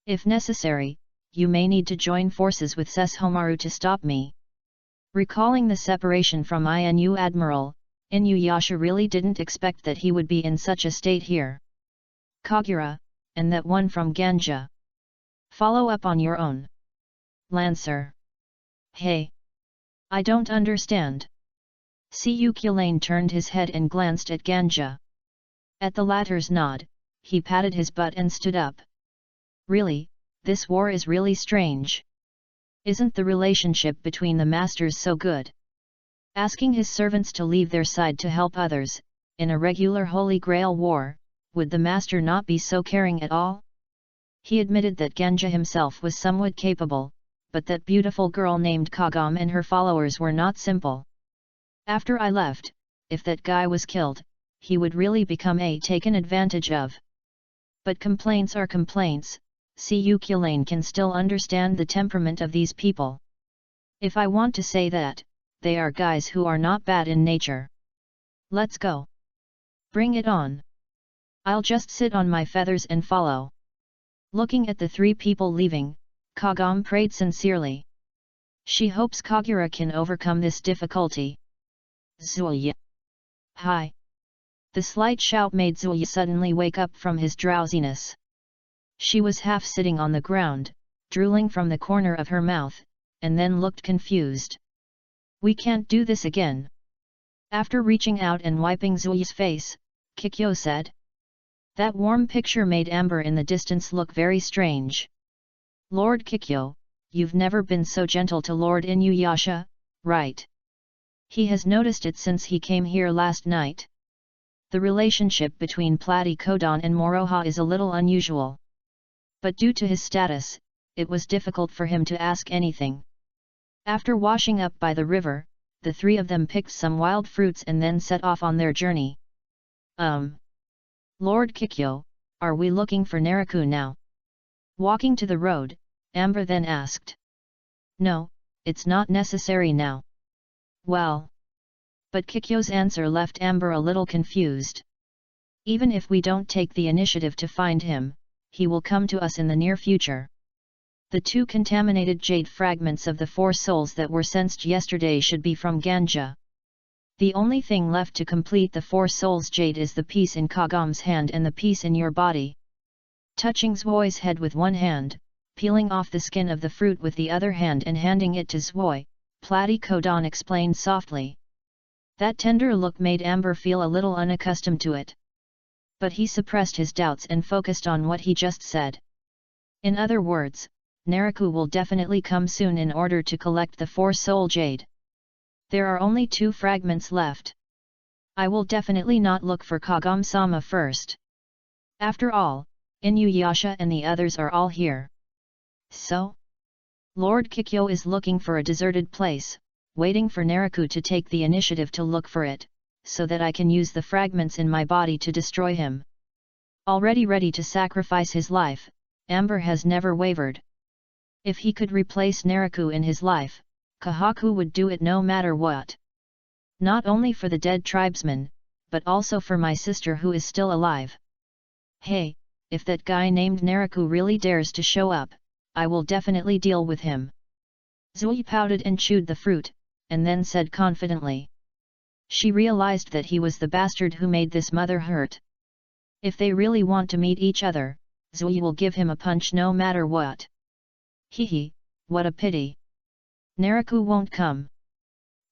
If necessary, you may need to join forces with Sesshomaru to stop me. Recalling the separation from Inu Admiral, Inuyasha really didn't expect that he would be in such a state here. Kagura, and that one from Ganja. Follow up on your own. Lancer. Hey! I don't understand. Kyulane turned his head and glanced at Ganja. At the latter's nod, he patted his butt and stood up. Really, this war is really strange. Isn't the relationship between the masters so good? Asking his servants to leave their side to help others, in a regular Holy Grail war, would the master not be so caring at all? He admitted that Genja himself was somewhat capable, but that beautiful girl named Kagam and her followers were not simple. After I left, if that guy was killed, he would really become taken advantage of. But complaints are complaints, Kyulane can still understand the temperament of these people. If I want to say that, they are guys who are not bad in nature. Let's go. Bring it on. I'll just sit on my feathers and follow. Looking at the three people leaving, Kagam prayed sincerely. She hopes Kagura can overcome this difficulty. Zuya. Hi. The slight shout made Zuya suddenly wake up from his drowsiness. She was half sitting on the ground, drooling from the corner of her mouth, and then looked confused. We can't do this again. After reaching out and wiping Zuya's face, Kikyo said. That warm picture made Amber in the distance look very strange. Lord Kikyo, you've never been so gentle to Lord Inuyasha, right? He has noticed it since he came here last night. The relationship between Platycodon and Moroha is a little unusual. But due to his status, it was difficult for him to ask anything. After washing up by the river, the three of them picked some wild fruits and then set off on their journey. Lord Kikyo, are we looking for Naraku now? Walking to the road, Amber then asked. No, it's not necessary now. Well. But Kikyo's answer left Amber a little confused. Even if we don't take the initiative to find him, he will come to us in the near future. The two contaminated jade fragments of the four souls that were sensed yesterday should be from Ganja. The only thing left to complete the four souls jade is the piece in Kagam's hand and the piece in your body. Touching Zwoi's head with one hand, peeling off the skin of the fruit with the other hand and handing it to Zwoi, Platycodon explained softly. That tender look made Amber feel a little unaccustomed to it. But he suppressed his doubts and focused on what he just said. In other words, Naraku will definitely come soon in order to collect the four soul jade. There are only 2 fragments left. I will definitely not look for Kagam-sama first. After all, Inuyasha and the others are all here. So? Lord Kikyo is looking for a deserted place, waiting for Naraku to take the initiative to look for it, so that I can use the fragments in my body to destroy him. Already ready to sacrifice his life, Amber has never wavered. If he could replace Naraku in his life, Kahaku would do it no matter what. Not only for the dead tribesman, but also for my sister who is still alive. Hey, if that guy named Naraku really dares to show up, I will definitely deal with him. Zui pouted and chewed the fruit, and then said confidently. She realized that he was the bastard who made this mother hurt. If they really want to meet each other, Zui will give him a punch no matter what. Hehe, what a pity. Naraku won't come.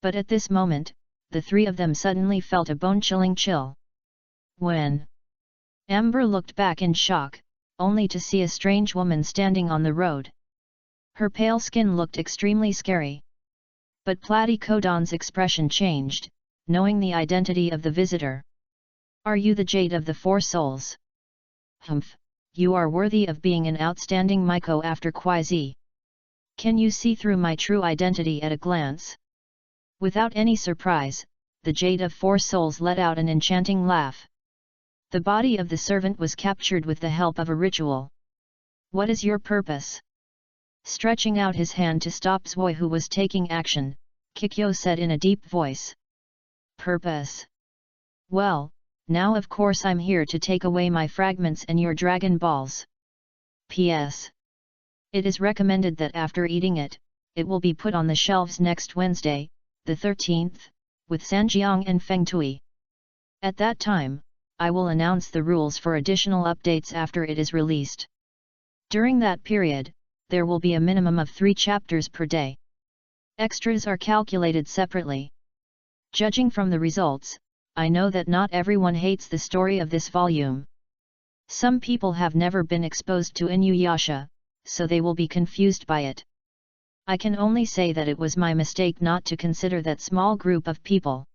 But at this moment, the 3 of them suddenly felt a bone-chilling chill. When? Amber looked back in shock, only to see a strange woman standing on the road. Her pale skin looked extremely scary. But Platycodon's expression changed, knowing the identity of the visitor. Are you the Jade of the Four Souls? Humph, you are worthy of being an outstanding Miko after Qizi. Can you see through my true identity at a glance? Without any surprise, the Jade of Four Souls let out an enchanting laugh. The body of the servant was captured with the help of a ritual. What is your purpose? Stretching out his hand to stop Zwoi who was taking action, Kikyo said in a deep voice. Purpose? Well, now of course I'm here to take away my fragments and your Dragon Balls. P.S. It is recommended that after eating it, it will be put on the shelves next Wednesday, the 13th, with Sanjiang and Feng Tui. At that time, I will announce the rules for additional updates after it is released. During that period, there will be a minimum of 3 chapters per day. Extras are calculated separately. Judging from the results, I know that not everyone hates the story of this volume. Some people have never been exposed to Inuyasha, so they will be confused by it. I can only say that it was my mistake not to consider that small group of people.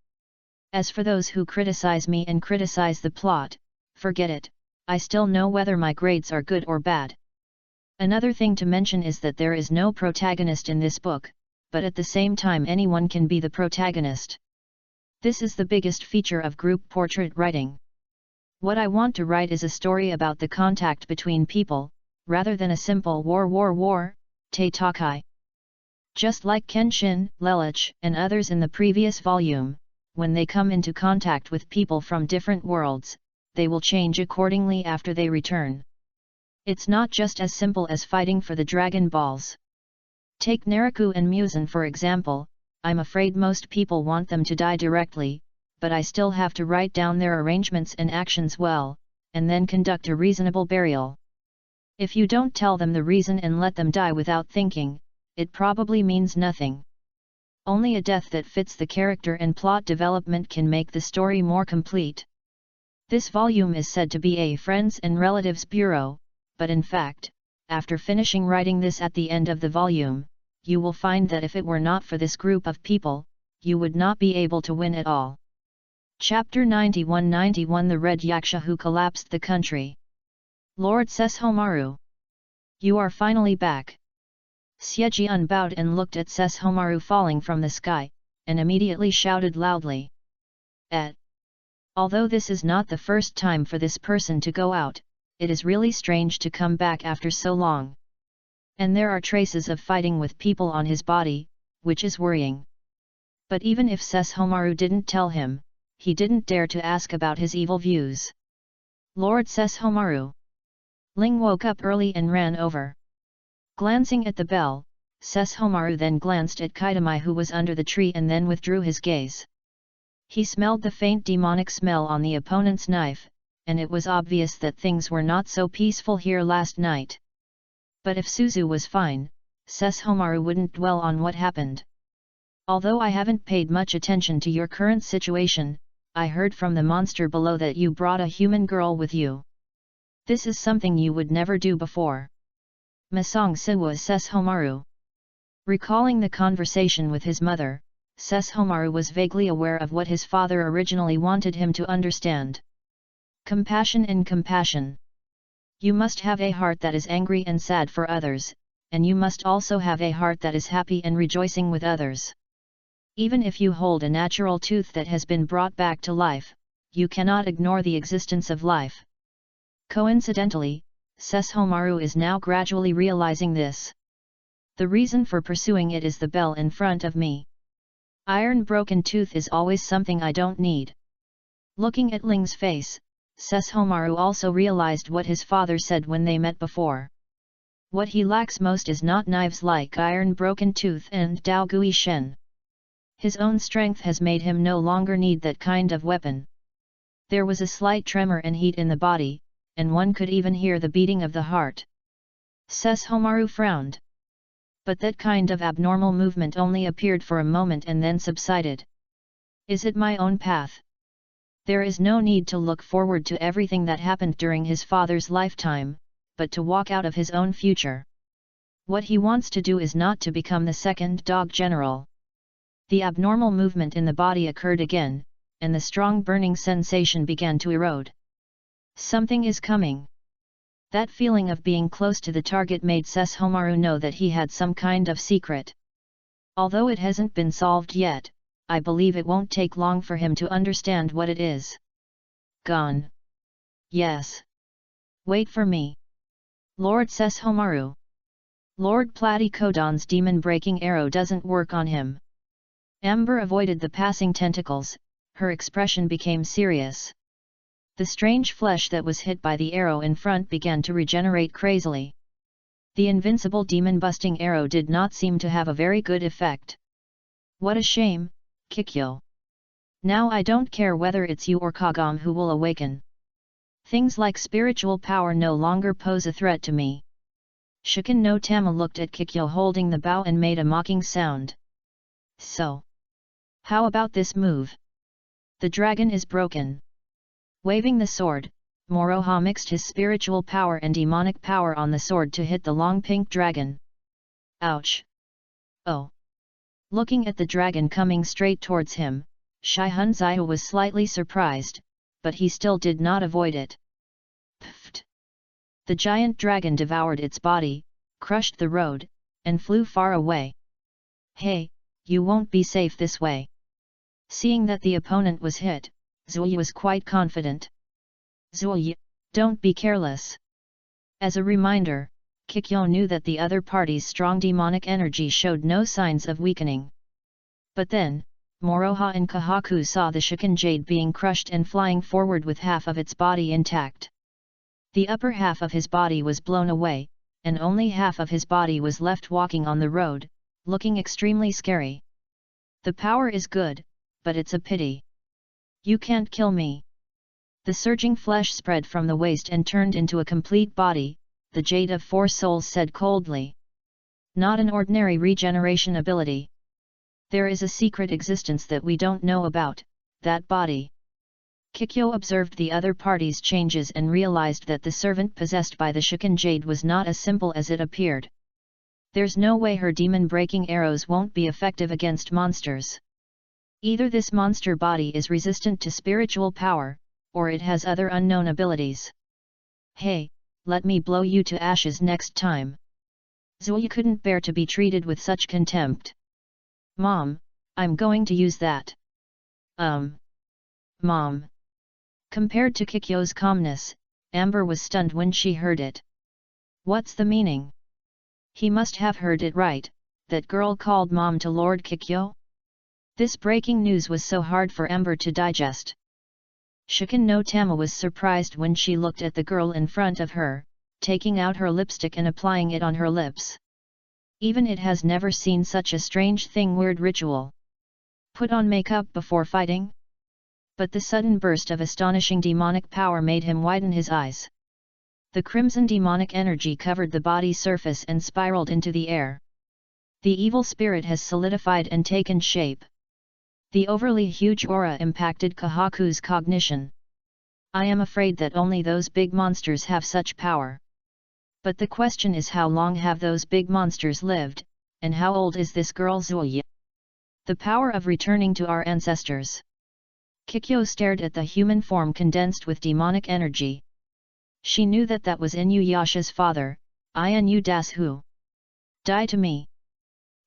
As for those who criticize me and criticize the plot, forget it, I still know whether my grades are good or bad. Another thing to mention is that there is no protagonist in this book, but at the same time anyone can be the protagonist. This is the biggest feature of group portrait writing. What I want to write is a story about the contact between people, rather than a simple war, Taitakai. Just like Kenshin, Lelouch, and others in the previous volume, when they come into contact with people from different worlds, they will change accordingly after they return. It's not just as simple as fighting for the Dragon Balls. Take Naraku and Muzan for example. I'm afraid most people want them to die directly, but I still have to write down their arrangements and actions well, and then conduct a reasonable burial. If you don't tell them the reason and let them die without thinking, it probably means nothing. Only a death that fits the character and plot development can make the story more complete. This volume is said to be a Friends and Relatives Bureau, but in fact, after finishing writing this at the end of the volume, you will find that if it were not for this group of people, you would not be able to win at all. Chapter 91 The Red Yaksha Who Collapsed the Country. Lord Sesshomaru. You are finally back. Siejian bowed and looked at Sesshomaru falling from the sky, and immediately shouted loudly. Although this is not the first time for this person to go out, it is really strange to come back after so long. And there are traces of fighting with people on his body, which is worrying. But even if Sesshomaru didn't tell him, he didn't dare to ask about his evil views. Lord Sesshomaru. Ling woke up early and ran over. Glancing at the bell, Sesshomaru then glanced at Kaitamai who was under the tree and then withdrew his gaze. He smelled the faint demonic smell on the opponent's knife, and it was obvious that things were not so peaceful here last night. But if Suzu was fine, Sesshomaru wouldn't dwell on what happened. Although I haven't paid much attention to your current situation, I heard from the monster below that you brought a human girl with you. This is something you would never do before. Masong Siwa Sesshomaru. Recalling the conversation with his mother, Sesshomaru was vaguely aware of what his father originally wanted him to understand. Compassion and compassion. You must have a heart that is angry and sad for others, and you must also have a heart that is happy and rejoicing with others. Even if you hold a natural tooth that has been brought back to life, you cannot ignore the existence of life. Coincidentally, Sesshomaru is now gradually realizing this. The reason for pursuing it is the bell in front of me. Iron broken tooth is always something I don't need. Looking at Ling's face, Sesshomaru also realized what his father said when they met before. What he lacks most is not knives like Iron Broken Tooth and Dao Gui Shen. His own strength has made him no longer need that kind of weapon. There was a slight tremor and heat in the body, and one could even hear the beating of the heart. Sesshomaru frowned. But that kind of abnormal movement only appeared for a moment and then subsided. Is it my own path? There is no need to look forward to everything that happened during his father's lifetime, but to walk out of his own future. What he wants to do is not to become the second dog general. The abnormal movement in the body occurred again, and the strong burning sensation began to erode. Something is coming. That feeling of being close to the target made Sesshomaru know that he had some kind of secret. Although it hasn't been solved yet, I believe it won't take long for him to understand what it is. Gone. Yes. Wait for me. Lord Sesshomaru. Lord Platycodon's demon-breaking arrow doesn't work on him. Amber avoided the passing tentacles, her expression became serious. The strange flesh that was hit by the arrow in front began to regenerate crazily. The invincible demon-busting arrow did not seem to have a very good effect. What a shame, Kikyo. Now I don't care whether it's you or Kagam who will awaken. Things like spiritual power no longer pose a threat to me. Shikin no Tama looked at Kikyo holding the bow and made a mocking sound. So, how about this move? The dragon is broken. Waving the sword, Moroha mixed his spiritual power and demonic power on the sword to hit the long pink dragon. Ouch! Oh! Looking at the dragon coming straight towards him, Shihun Ziyu was slightly surprised, but he still did not avoid it. Pfft! The giant dragon devoured its body, crushed the road, and flew far away. Hey, you won't be safe this way. Seeing that the opponent was hit, Zuyi was quite confident. Zuyi, don't be careless. As a reminder, Kikyo knew that the other party's strong demonic energy showed no signs of weakening. But then, Moroha and Kahaku saw the Shikin Jade being crushed and flying forward with half of its body intact. The upper half of his body was blown away, and only half of his body was left walking on the road, looking extremely scary. The power is good, but it's a pity. You can't kill me. The surging flesh spread from the waist and turned into a complete body, the Jade of Four Souls said coldly. Not an ordinary regeneration ability. There is a secret existence that we don't know about, that body. Kikyo observed the other party's changes and realized that the servant possessed by the Shikin Jade was not as simple as it appeared. There's no way her demon-breaking arrows won't be effective against monsters. Either this monster body is resistant to spiritual power, or it has other unknown abilities. Hey, let me blow you to ashes next time. Zuyi couldn't bear to be treated with such contempt. Mom, I'm going to use that. Mom. Compared to Kikyo's calmness, Amber was stunned when she heard it. What's the meaning? He must have heard it right, that girl called Mom to Lord Kikyo? This breaking news was so hard for Amber to digest. Shikin no Tama was surprised when she looked at the girl in front of her, taking out her lipstick and applying it on her lips. Even it has never seen such a strange thing. Weird ritual. Put on makeup before fighting? But the sudden burst of astonishing demonic power made him widen his eyes. The crimson demonic energy covered the body's surface and spiraled into the air. The evil spirit has solidified and taken shape. The overly huge aura impacted Kahaku's cognition. I am afraid that only those big monsters have such power. But the question is, how long have those big monsters lived, and how old is this girl Zuyi? The power of returning to our ancestors. Kikyo stared at the human form condensed with demonic energy. She knew that that was Inuyasha's father, Inu Dasu. Die to me.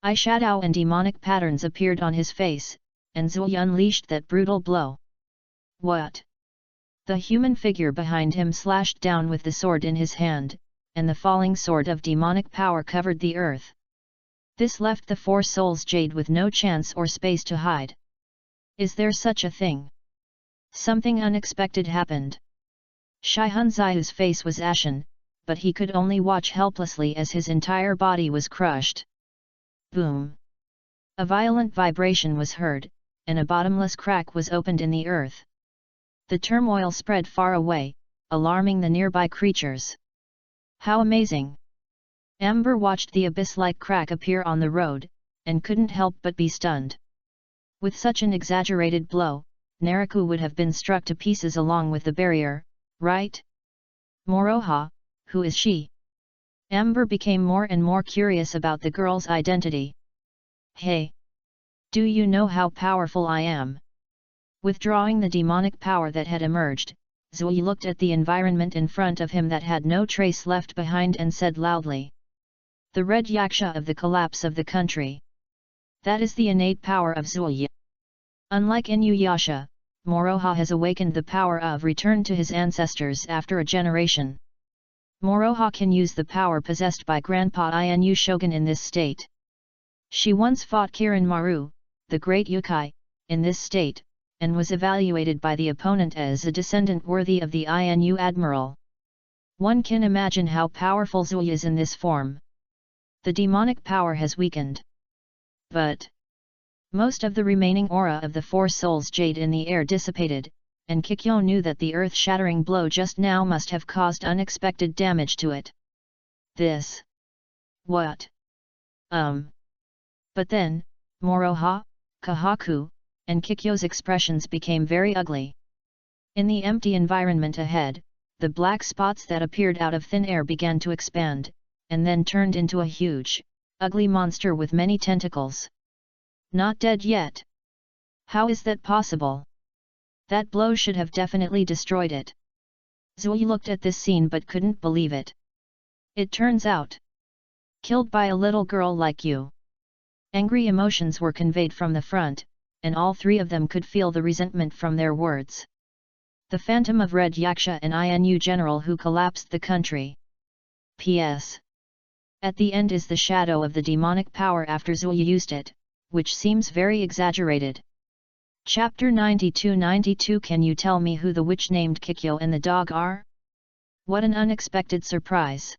Eyeshadow and demonic patterns appeared on his face, and Zuyi unleashed that brutal blow. What? The human figure behind him slashed down with the sword in his hand, and the falling sword of demonic power covered the earth. This left the Four Souls Jade with no chance or space to hide. Is there such a thing? Something unexpected happened. Shihun Ziyu's face was ashen, but he could only watch helplessly as his entire body was crushed. Boom! A violent vibration was heard, and a bottomless crack was opened in the earth. The turmoil spread far away, alarming the nearby creatures. How amazing! Amber watched the abyss-like crack appear on the road, and couldn't help but be stunned. With such an exaggerated blow, Naraku would have been struck to pieces along with the barrier, right? Moroha, who is she? Amber became more and more curious about the girl's identity. Hey! Do you know how powerful I am? Withdrawing the demonic power that had emerged, Zuyi looked at the environment in front of him that had no trace left behind and said loudly. The red yaksha of the collapse of the country. That is the innate power of Zuyi. Unlike Inuyasha, Moroha has awakened the power of return to his ancestors after a generation. Moroha can use the power possessed by Grandpa Inu Shogun in this state. She once fought Kirin Maru, the great yokai, in this state, and was evaluated by the opponent as a descendant worthy of the Inu Admiral. One can imagine how powerful Zuyi is in this form. The demonic power has weakened. But Most of the remaining aura of the Four Souls Jade in the air dissipated, and Kikyo knew that the earth-shattering blow just now must have caused unexpected damage to it. This. What? But then, Moroha, Kahaku, and Kikyo's expressions became very ugly. In the empty environment ahead, the black spots that appeared out of thin air began to expand, and then turned into a huge, ugly monster with many tentacles. Not dead yet. How is that possible? That blow should have definitely destroyed it. Zui looked at this scene but couldn't believe it. It turns out. Killed by a little girl like you. Angry emotions were conveyed from the front, and all three of them could feel the resentment from their words. The phantom of Red Yaksha and Inu general who collapsed the country. P.S. At the end is the shadow of the demonic power after Zui used it, which seems very exaggerated. Chapter 92-92 Can you tell me who the witch named Kikyo and the dog are? What an unexpected surprise.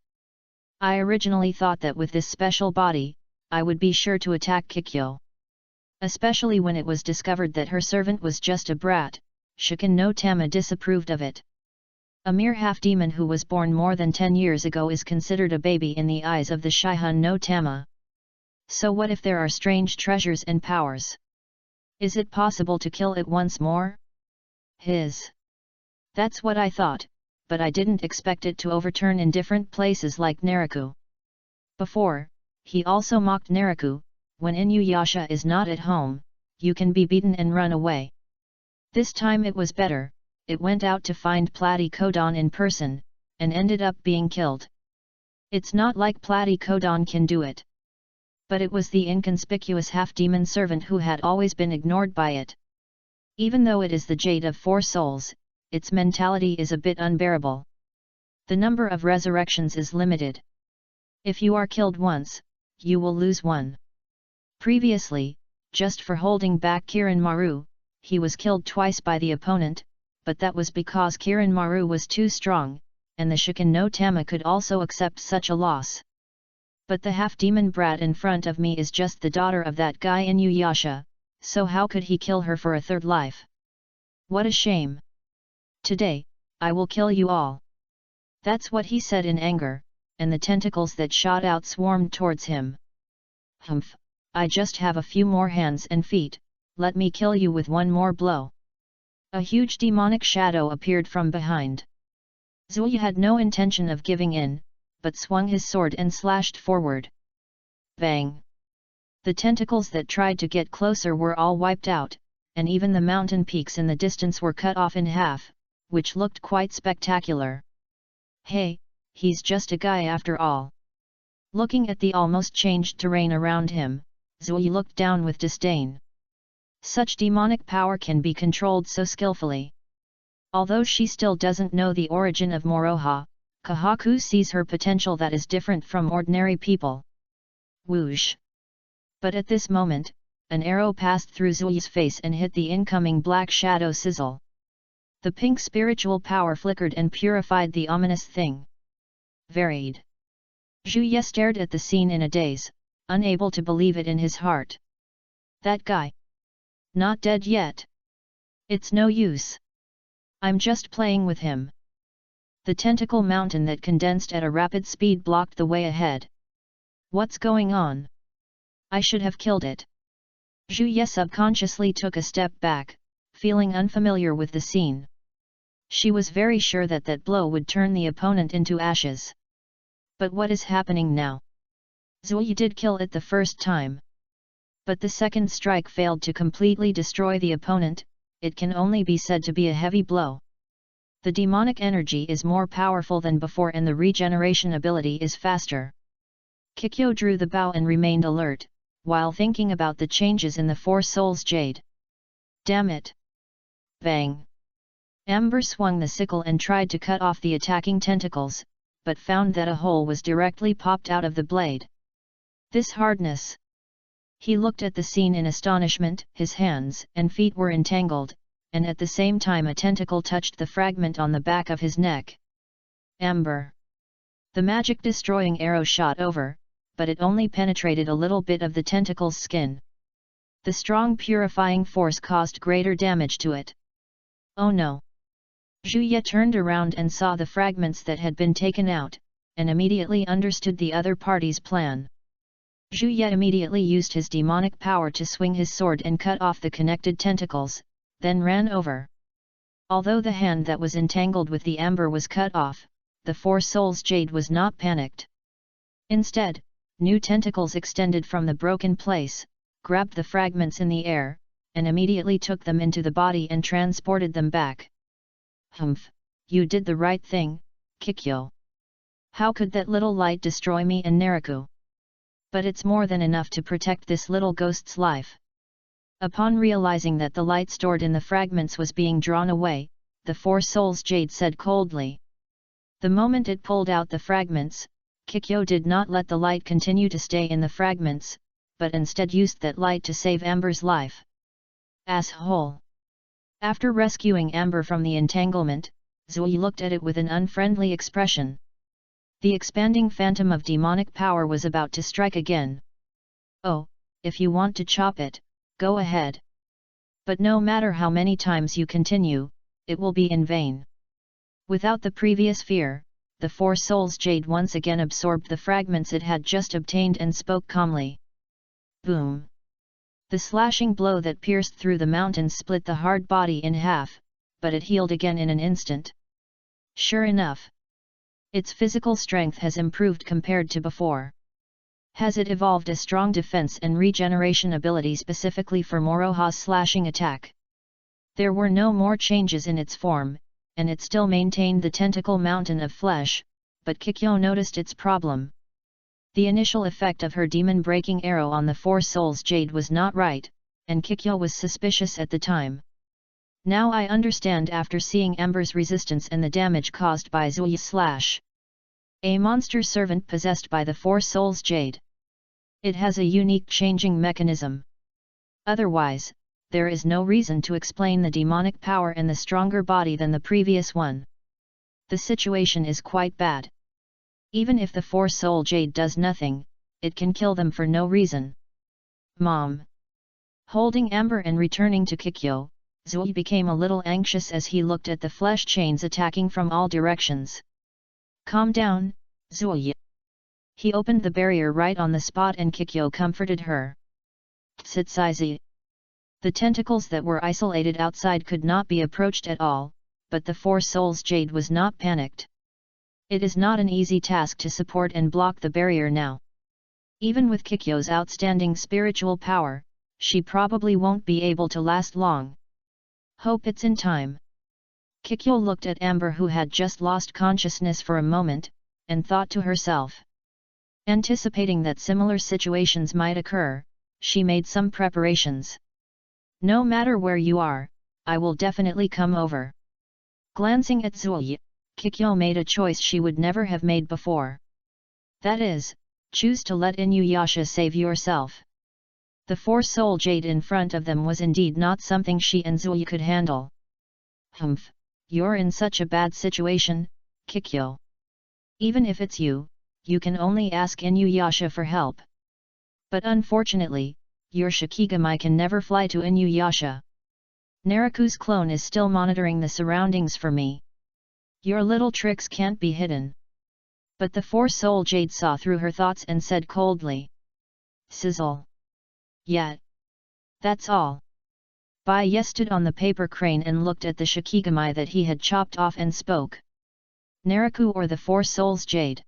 I originally thought that with this special body, I would be sure to attack Kikyo. Especially when it was discovered that her servant was just a brat, Shiken no Tama disapproved of it. A mere half-demon who was born more than 10 years ago is considered a baby in the eyes of the Shihan no Tama. So what if there are strange treasures and powers? Is it possible to kill it once more? That's what I thought, but I didn't expect it to overturn in different places like Naraku. Before, he also mocked Naraku, when Inuyasha is not at home, you can be beaten and run away. This time it was better, it went out to find Platycodon in person, and ended up being killed. It's not like Platycodon can do it. But it was the inconspicuous half-demon servant who had always been ignored by it. Even though it is the Jade of Four Souls, its mentality is a bit unbearable. The number of resurrections is limited. If you are killed once, you will lose one. Previously, just for holding back Kirin Maru, he was killed twice by the opponent, but that was because Kirin Maru was too strong, and the Shiken no Tama could also accept such a loss. But the half-demon brat in front of me is just the daughter of that guy Inuyasha, so how could he kill her for a third life? What a shame! Today, I will kill you all. That's what he said in anger, and the tentacles that shot out swarmed towards him. Humph, I just have a few more hands and feet, let me kill you with one more blow. A huge demonic shadow appeared from behind. Zui had no intention of giving in, but swung his sword and slashed forward. Bang! The tentacles that tried to get closer were all wiped out, and even the mountain peaks in the distance were cut off in half, which looked quite spectacular. Hey, he's just a guy after all. Looking at the almost changed terrain around him, Zui looked down with disdain. Such demonic power can be controlled so skillfully. Although she still doesn't know the origin of Moroha, Kahaku sees her potential that is different from ordinary people. Whoosh! But at this moment, an arrow passed through Zui's face and hit the incoming black shadow sizzle. The pink spiritual power flickered and purified the ominous thing. Varied. Zhuye stared at the scene in a daze, unable to believe it in his heart. That guy. Not dead yet. It's no use. I'm just playing with him. The tentacle mountain that condensed at a rapid speed blocked the way ahead. What's going on? I should have killed it. Zhuye subconsciously took a step back, feeling unfamiliar with the scene. She was very sure that that blow would turn the opponent into ashes. But what is happening now? Zui did kill it the first time. But the second strike failed to completely destroy the opponent, it can only be said to be a heavy blow. The demonic energy is more powerful than before and the regeneration ability is faster. Kikyo drew the bow and remained alert, while thinking about the changes in the Four Souls Jade. Damn it! Bang! Amber swung the sickle and tried to cut off the attacking tentacles, but found that a hole was directly popped out of the blade. This hardness! He looked at the scene in astonishment, his hands and feet were entangled, and at the same time a tentacle touched the fragment on the back of his neck. Amber! The magic-destroying arrow shot over, but it only penetrated a little bit of the tentacle's skin. The strong purifying force caused greater damage to it. Oh no! Zhu Ye turned around and saw the fragments that had been taken out, and immediately understood the other party's plan. Zhu Ye immediately used his demonic power to swing his sword and cut off the connected tentacles, then ran over. Although the hand that was entangled with the amber was cut off, the Four Souls Jade was not panicked. Instead, new tentacles extended from the broken place, grabbed the fragments in the air, and immediately took them into the body and transported them back. Humph, you did the right thing, Kikyo. How could that little light destroy me and Naraku? But it's more than enough to protect this little ghost's life. Upon realizing that the light stored in the fragments was being drawn away, the Four Souls Jade said coldly. The moment it pulled out the fragments, Kikyo did not let the light continue to stay in the fragments, but instead used that light to save Amber's life. Asshole! After rescuing Amber from the entanglement, Zui looked at it with an unfriendly expression. The expanding phantom of demonic power was about to strike again. Oh, if you want to chop it, go ahead. But no matter how many times you continue, it will be in vain. Without the previous fear, the Four Souls Jade once again absorbed the fragments it had just obtained and spoke calmly. Boom! The slashing blow that pierced through the mountain split the hard body in half, but it healed again in an instant. Sure enough, its physical strength has improved compared to before. Has it evolved a strong defense and regeneration ability specifically for Moroha's slashing attack? There were no more changes in its form, and it still maintained the tentacle mountain of flesh, but Kikyo noticed its problem. The initial effect of her demon-breaking arrow on the Four Souls Jade was not right, and Kikyo was suspicious at the time. Now I understand after seeing Amber's resistance and the damage caused by Zui's slash. A monster servant possessed by the Four Souls Jade. It has a unique changing mechanism. Otherwise, there is no reason to explain the demonic power and the stronger body than the previous one. The situation is quite bad. Even if the Four Soul Jade does nothing, it can kill them for no reason. Mom! Holding Amber and returning to Kikyo, Zui became a little anxious as he looked at the flesh chains attacking from all directions. Calm down, Zui. He opened the barrier right on the spot and Kikyo comforted her. Tsitsaizi. The tentacles that were isolated outside could not be approached at all, but the Four Souls Jade was not panicked. It is not an easy task to support and block the barrier now. Even with Kikyo's outstanding spiritual power, she probably won't be able to last long. Hope it's in time. Kikyo looked at Amber who had just lost consciousness for a moment, and thought to herself. Anticipating that similar situations might occur, she made some preparations. No matter where you are, I will definitely come over. Glancing at Zui, Kikyo made a choice she would never have made before. That is, choose to let Inuyasha save yourself. The Four Soul Jade in front of them was indeed not something she and Zui could handle. Humph, you're in such a bad situation, Kikyo. Even if it's you, you can only ask Inuyasha for help. But unfortunately, your Shikigami can never fly to Inuyasha. Naraku's clone is still monitoring the surroundings for me. Your little tricks can't be hidden. But the Four Soul Jade saw through her thoughts and said coldly. Sizzle. Yet. That's all. Bai stood on the paper crane and looked at the Shikigami that he had chopped off and spoke. Naraku or the Four Souls Jade.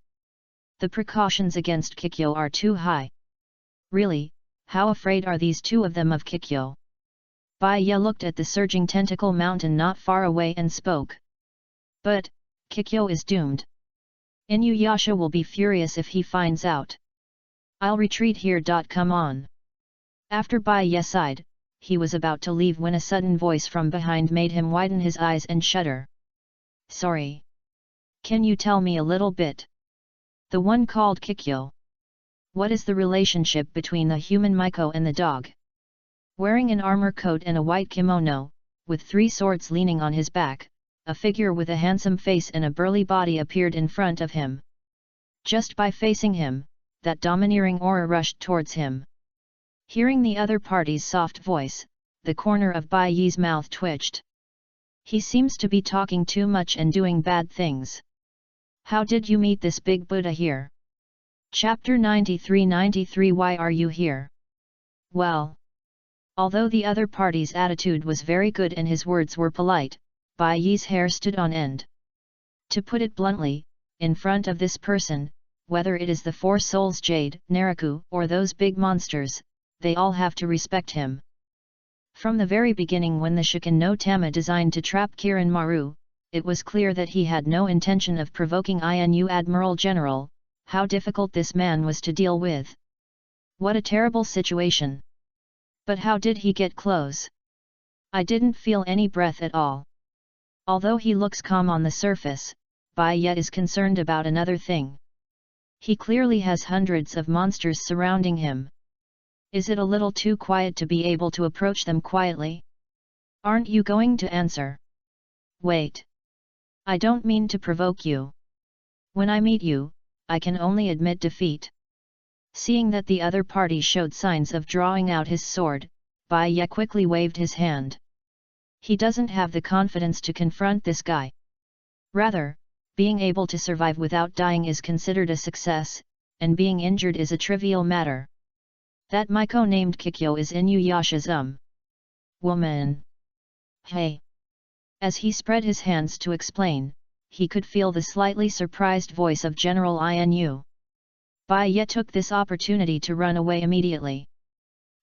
The precautions against Kikyo are too high. Really, how afraid are these two of them of Kikyo? Bai looked at the surging tentacle mountain not far away and spoke. But, Kikyo is doomed. Inuyasha will be furious if he finds out. I'll retreat here. Come on. After Bai sighed, he was about to leave when a sudden voice from behind made him widen his eyes and shudder. Sorry. Can you tell me a little bit? The one called Kikyo. What is the relationship between the human Maiko and the dog? Wearing an armor coat and a white kimono, with 3 swords leaning on his back, a figure with a handsome face and a burly body appeared in front of him. Just by facing him, that domineering aura rushed towards him. Hearing the other party's soft voice, the corner of Bai Yi's mouth twitched. He seems to be talking too much and doing bad things. How did you meet this big Buddha here? Chapter 93. Why are you here? Well. Although the other party's attitude was very good and his words were polite, Bai Yi's hair stood on end. To put it bluntly, in front of this person, whether it is the Four Souls Jade, Naraku, or those big monsters, they all have to respect him. From the very beginning when the Shikin no Tama designed to trap Kirin Maru, it was clear that he had no intention of provoking Inu Admiral General. How difficult this man was to deal with. What a terrible situation. But how did he get close? I didn't feel any breath at all. Although he looks calm on the surface, Bai Ye is concerned about another thing. He clearly has hundreds of monsters surrounding him. Is it a little too quiet to be able to approach them quietly? Aren't you going to answer? Wait. I don't mean to provoke you. When I meet you, I can only admit defeat. Seeing that the other party showed signs of drawing out his sword, Bai Ye quickly waved his hand. He doesn't have the confidence to confront this guy. Rather, being able to survive without dying is considered a success, and being injured is a trivial matter. That Maiko named Kikyo is Inuyasha's woman. Hey! As he spread his hands to explain, he could feel the slightly surprised voice of General Inu. Bai Ye took this opportunity to run away immediately.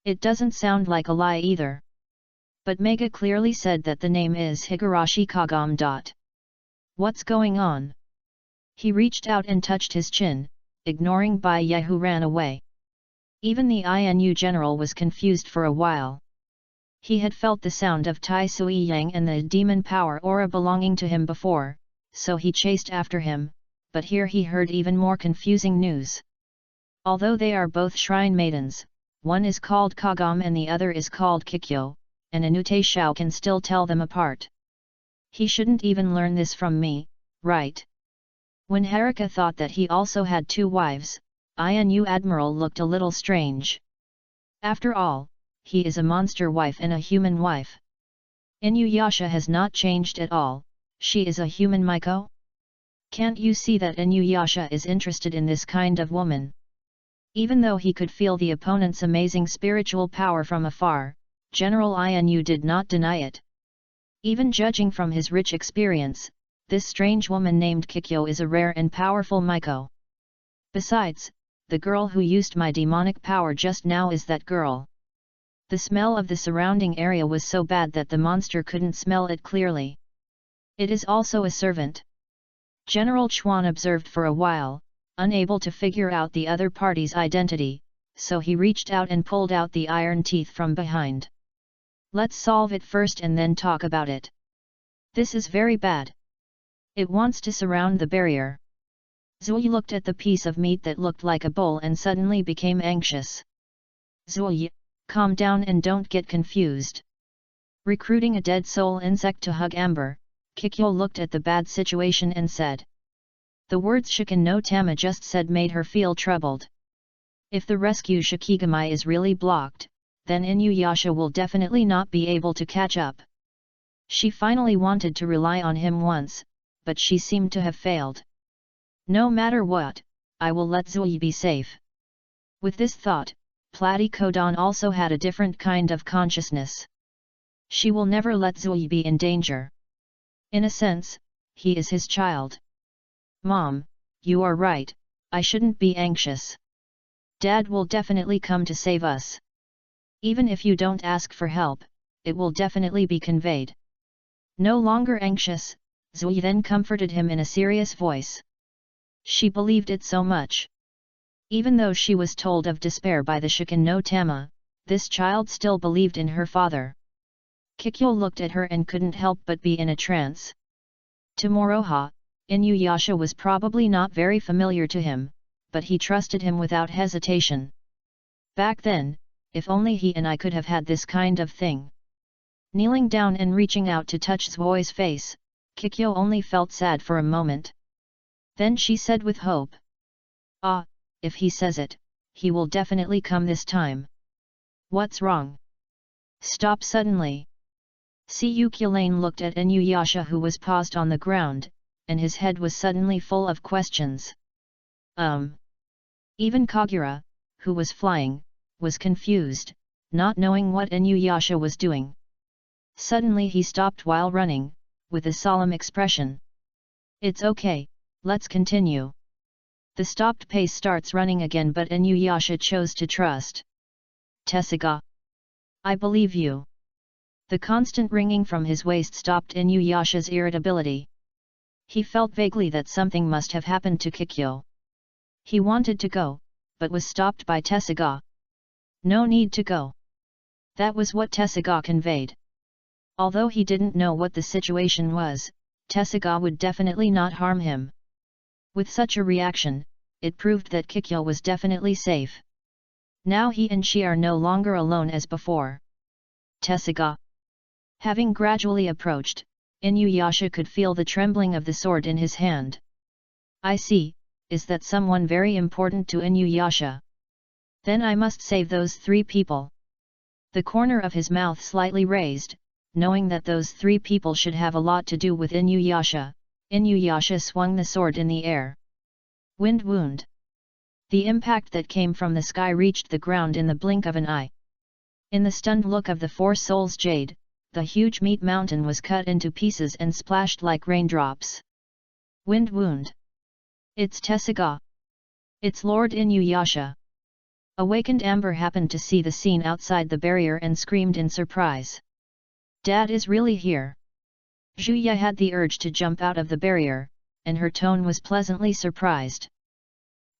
It doesn't sound like a lie either. But Mega clearly said that the name is Higurashi Kagam. What's going on? He reached out and touched his chin, ignoring Bai Ye who ran away. Even the Inu general was confused for a while. He had felt the sound of Tai Sui Yang and the demon power aura belonging to him before, so he chased after him, but here he heard even more confusing news. Although they are both shrine maidens, one is called Kagam and the other is called Kikyo, and Anute Shao can still tell them apart. He shouldn't even learn this from me, right? When Haruka thought that he also had two wives, Inu Admiral looked a little strange. After all, he is a monster wife and a human wife. Inuyasha has not changed at all, she is a human Maiko? Can't you see that Inuyasha is interested in this kind of woman? Even though he could feel the opponent's amazing spiritual power from afar, General Inu did not deny it. Even judging from his rich experience, this strange woman named Kikyo is a rare and powerful Maiko. Besides, the girl who used my demonic power just now is that girl. The smell of the surrounding area was so bad that the monster couldn't smell it clearly. It is also a servant. General Chuan observed for a while, unable to figure out the other party's identity, so he reached out and pulled out the iron teeth from behind. Let's solve it first and then talk about it. This is very bad. It wants to surround the barrier. Zui looked at the piece of meat that looked like a bowl and suddenly became anxious. Zui, calm down and don't get confused. Recruiting a dead soul insect to hug Amber, Kikyo looked at the bad situation and said. The words Shikin no Tama just said made her feel troubled. If the rescue Shikigami is really blocked, then Inuyasha will definitely not be able to catch up. She finally wanted to rely on him once, but she seemed to have failed. No matter what, I will let Zui be safe. With this thought, Platycodon also had a different kind of consciousness. She will never let Zui be in danger. In a sense, he is his child. Mom, you are right, I shouldn't be anxious. Dad will definitely come to save us. Even if you don't ask for help, it will definitely be conveyed. No longer anxious, Zui then comforted him in a serious voice. She believed it so much. Even though she was told of despair by the Shikin no Tama, this child still believed in her father. Kikyo looked at her and couldn't help but be in a trance. To Moroha, Inuyasha was probably not very familiar to him, but he trusted him without hesitation. Back then, if only he and I could have had this kind of thing. Kneeling down and reaching out to touch Zui's face, Kikyo only felt sad for a moment. Then she said with hope. Ah, if he says it, he will definitely come this time. What's wrong? Stop suddenly. Kyulane looked at Inuyasha, who was paused on the ground, and his head was suddenly full of questions. Even Kagura, who was flying, was confused, not knowing what Inuyasha was doing. Suddenly he stopped while running, with a solemn expression. It's okay, let's continue. The stopped pace starts running again, but Inuyasha chose to trust. Tesuga. I believe you. The constant ringing from his waist stopped Inuyasha's irritability. He felt vaguely that something must have happened to Kikyo. He wanted to go, but was stopped by Tesuga. No need to go. That was what Tesuga conveyed. Although he didn't know what the situation was, Tesuga would definitely not harm him. With such a reaction, it proved that Kikyo was definitely safe. Now he and she are no longer alone as before. Tesuga. Having gradually approached, Inuyasha could feel the trembling of the sword in his hand. I see, is that someone very important to Inuyasha? Then I must save those 3 people. The corner of his mouth slightly raised, knowing that those 3 people should have a lot to do with Inuyasha, Inuyasha swung the sword in the air. Wind wound. The impact that came from the sky reached the ground in the blink of an eye. In the stunned look of the 4 souls jade, the huge meat mountain was cut into pieces and splashed like raindrops. Wind wound. It's Tesuga. It's Lord Inuyasha. Awakened Amber happened to see the scene outside the barrier and screamed in surprise. Dad is really here. Juya had the urge to jump out of the barrier, and her tone was pleasantly surprised.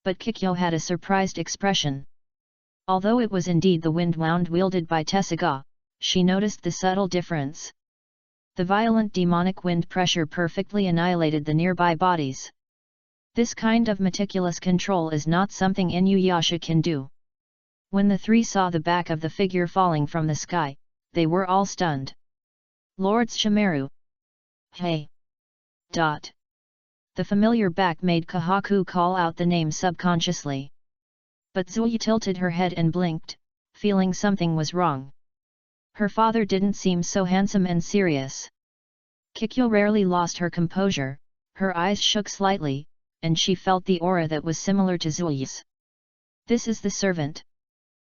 But Kikyo had a surprised expression. Although it was indeed the wind wound wielded by Tesuga, she noticed the subtle difference. The violent demonic wind pressure perfectly annihilated the nearby bodies. This kind of meticulous control is not something Inuyasha can do. When the 3 saw the back of the figure falling from the sky, they were all stunned. Lord Shimaru. Hey! The familiar back made Kahaku call out the name subconsciously. But Zuya tilted her head and blinked, feeling something was wrong. Her father didn't seem so handsome and serious. Kikyo rarely lost her composure, her eyes shook slightly, and she felt the aura that was similar to Zuya's. This is the servant.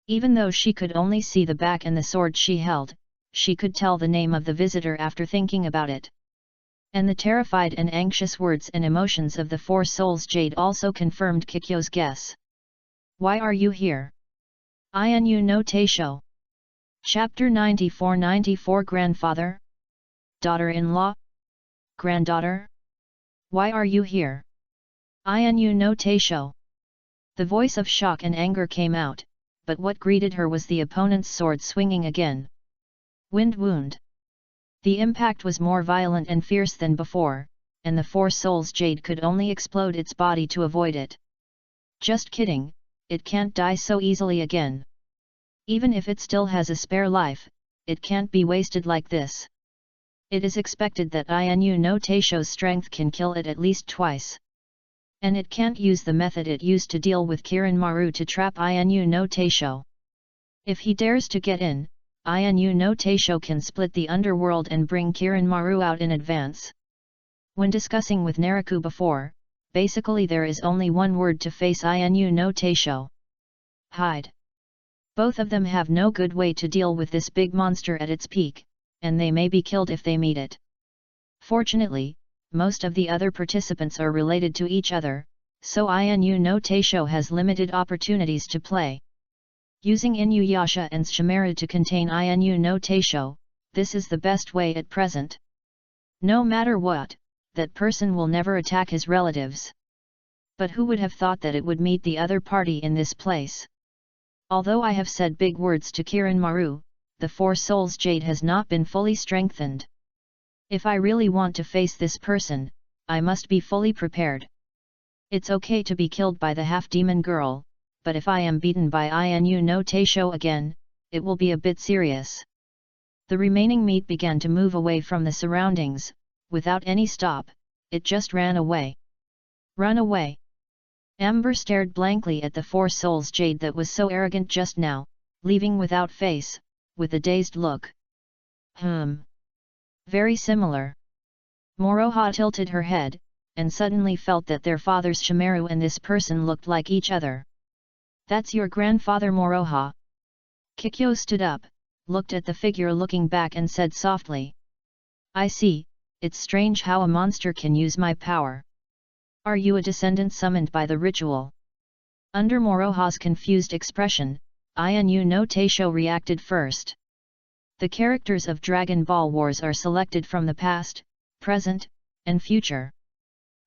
Even though she could only see the back and the sword she held, she could tell the name of the visitor after thinking about it. And the terrified and anxious words and emotions of the 4 souls jade also confirmed Kikyo's guess. Why are you here? Inu no Teisho. Chapter 94-94 Grandfather? Daughter-in-law? Granddaughter? Why are you here? Inu no Teisho. The voice of shock and anger came out, but what greeted her was the opponent's sword swinging again. Wind wound. The impact was more violent and fierce than before, and the 4 souls jade could only explode its body to avoid it. Just kidding, it can't die so easily again. Even if it still has a spare life, it can't be wasted like this. It is expected that Inu no Teisho's strength can kill it at least twice. And it can't use the method it used to deal with Kiranmaru to trap Inu no Teisho. If he dares to get in, Inu no Teisho can split the underworld and bring Kiranmaru out in advance. When discussing with Naraku before, basically there is only one word to face Inu no Teisho. Hide. Both of them have no good way to deal with this big monster at its peak, and they may be killed if they meet it. Fortunately, most of the other participants are related to each other, so Inu no Teisho has limited opportunities to play. Using Inuyasha and Shimaru to contain Inu no Teisho, this is the best way at present. No matter what, that person will never attack his relatives. But who would have thought that it would meet the other party in this place? Although I have said big words to Kiranmaru, the 4 souls jade has not been fully strengthened. If I really want to face this person, I must be fully prepared. It's okay to be killed by the half-demon girl, but if I am beaten by Inu no Teisho again, it will be a bit serious. The remaining meat began to move away from the surroundings, without any stop, it just ran away. Run away! Amber stared blankly at the 4 souls jade that was so arrogant just now, leaving without face, with a dazed look. Very similar. Moroha tilted her head, and suddenly felt that their fathers Shimaru and this person looked like each other. That's your grandfather Moroha. Kikyo stood up, looked at the figure looking back and said softly. I see, it's strange how a monster can use my power. Are you a descendant summoned by the ritual? Under Moroha's confused expression, Inu no Taisho reacted first. The characters of Dragon Ball Wars are selected from the past, present, and future.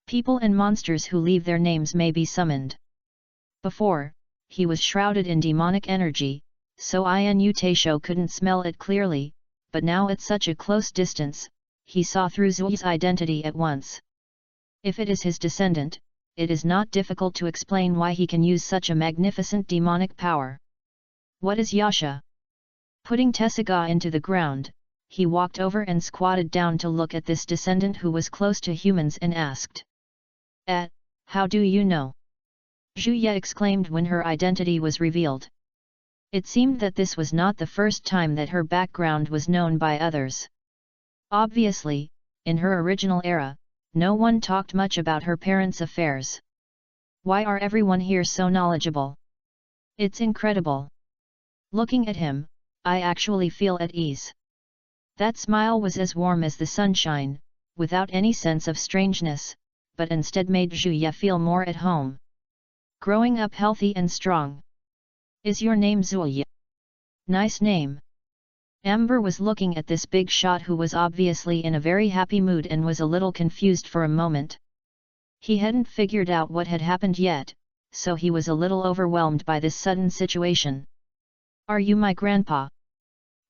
People and monsters who leave their names may be summoned. Before, he was shrouded in demonic energy, so Inu Taisho couldn't smell it clearly, but now at such a close distance, he saw through Zui's identity at once. If it is his descendant, it is not difficult to explain why he can use such a magnificent demonic power. What is Yasha? Putting Tessagá into the ground, he walked over and squatted down to look at this descendant who was close to humans and asked. How do you know? Zhuye exclaimed when her identity was revealed. It seemed that this was not the first time that her background was known by others. Obviously, in her original era, no one talked much about her parents' affairs. Why are everyone here so knowledgeable? It's incredible. Looking at him, I actually feel at ease. That smile was as warm as the sunshine, without any sense of strangeness, but instead made Zhuye feel more at home. Growing up healthy and strong. Is your name Zuye? Nice name. Amber was looking at this big shot who was obviously in a very happy mood and was a little confused for a moment. He hadn't figured out what had happened yet, so he was a little overwhelmed by this sudden situation. Are you my grandpa?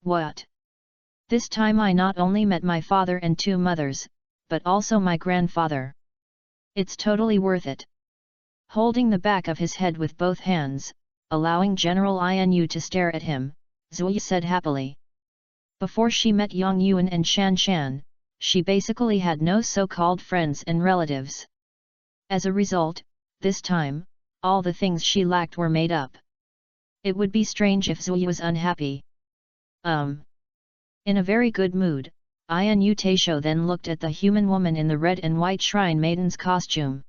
What? This time I not only met my father and two mothers, but also my grandfather. It's totally worth it. Holding the back of his head with both hands, allowing General Inu to stare at him, Zuye said happily. Before she met Yang Yuan and Shan Shan, she basically had no so-called friends and relatives. As a result, this time, all the things she lacked were made up. It would be strange if Zuye was unhappy. In a very good mood, Inu Taisho then looked at the human woman in the red and white shrine maiden's costume.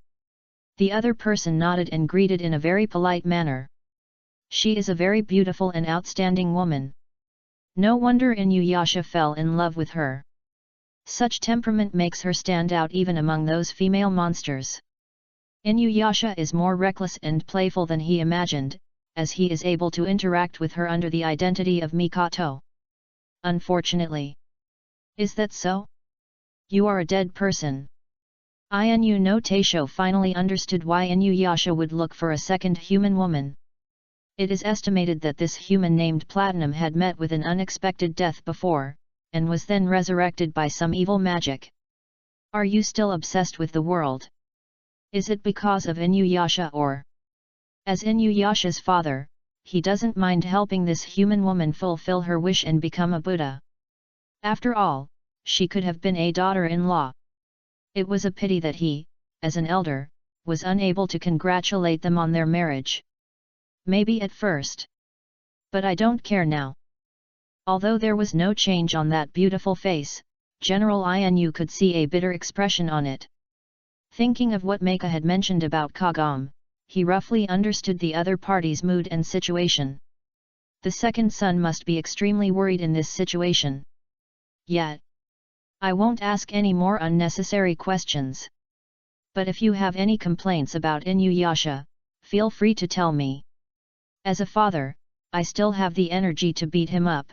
The other person nodded and greeted in a very polite manner. She is a very beautiful and outstanding woman. No wonder Inuyasha fell in love with her. Such temperament makes her stand out even among those female monsters. Inuyasha is more reckless and playful than he imagined, as he is able to interact with her under the identity of Mikoto. Unfortunately. Is that so? You are a dead person. Inu no Taisho finally understood why Inuyasha would look for a second human woman. It is estimated that this human named Platinum had met with an unexpected death before, and was then resurrected by some evil magic. Are you still obsessed with the world? Is it because of Inuyasha or? As Inuyasha's father, he doesn't mind helping this human woman fulfill her wish and become a Buddha. After all, she could have been a daughter-in-law. It was a pity that he, as an elder, was unable to congratulate them on their marriage. Maybe at first. But I don't care now. Although there was no change on that beautiful face, General Inu could see a bitter expression on it. Thinking of what Meika had mentioned about Kagome, he roughly understood the other party's mood and situation. The second son must be extremely worried in this situation. Yet, I won't ask any more unnecessary questions. But if you have any complaints about Inuyasha, feel free to tell me. As a father, I still have the energy to beat him up.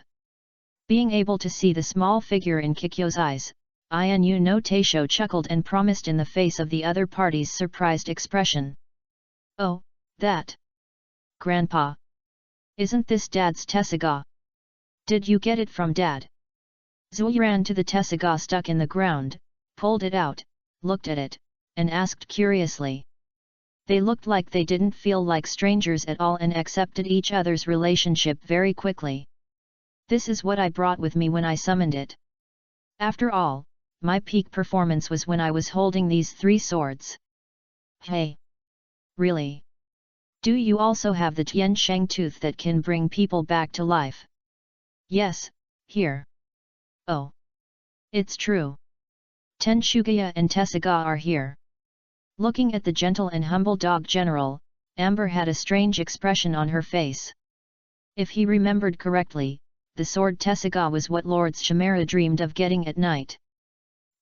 Being able to see the small figure in Kikyo's eyes, Inu no Taisho chuckled and promised in the face of the other party's surprised expression. Oh, that! Grandpa! Isn't this Dad's Tessagá? Did you get it from Dad? Zuye ran to the Tessagá stuck in the ground, pulled it out, looked at it, and asked curiously. They looked like they didn't feel like strangers at all and accepted each other's relationship very quickly. This is what I brought with me when I summoned it. After all, my peak performance was when I was holding these 3 swords. Hey! Really? Do you also have the Tian Sheng tooth that can bring people back to life? Yes, here. Oh. It's true. Ten Shugaya and Tessaga are here. Looking at the gentle and humble dog general, Amber had a strange expression on her face. If he remembered correctly, the sword Tessaga was what Lord Shimera dreamed of getting at night.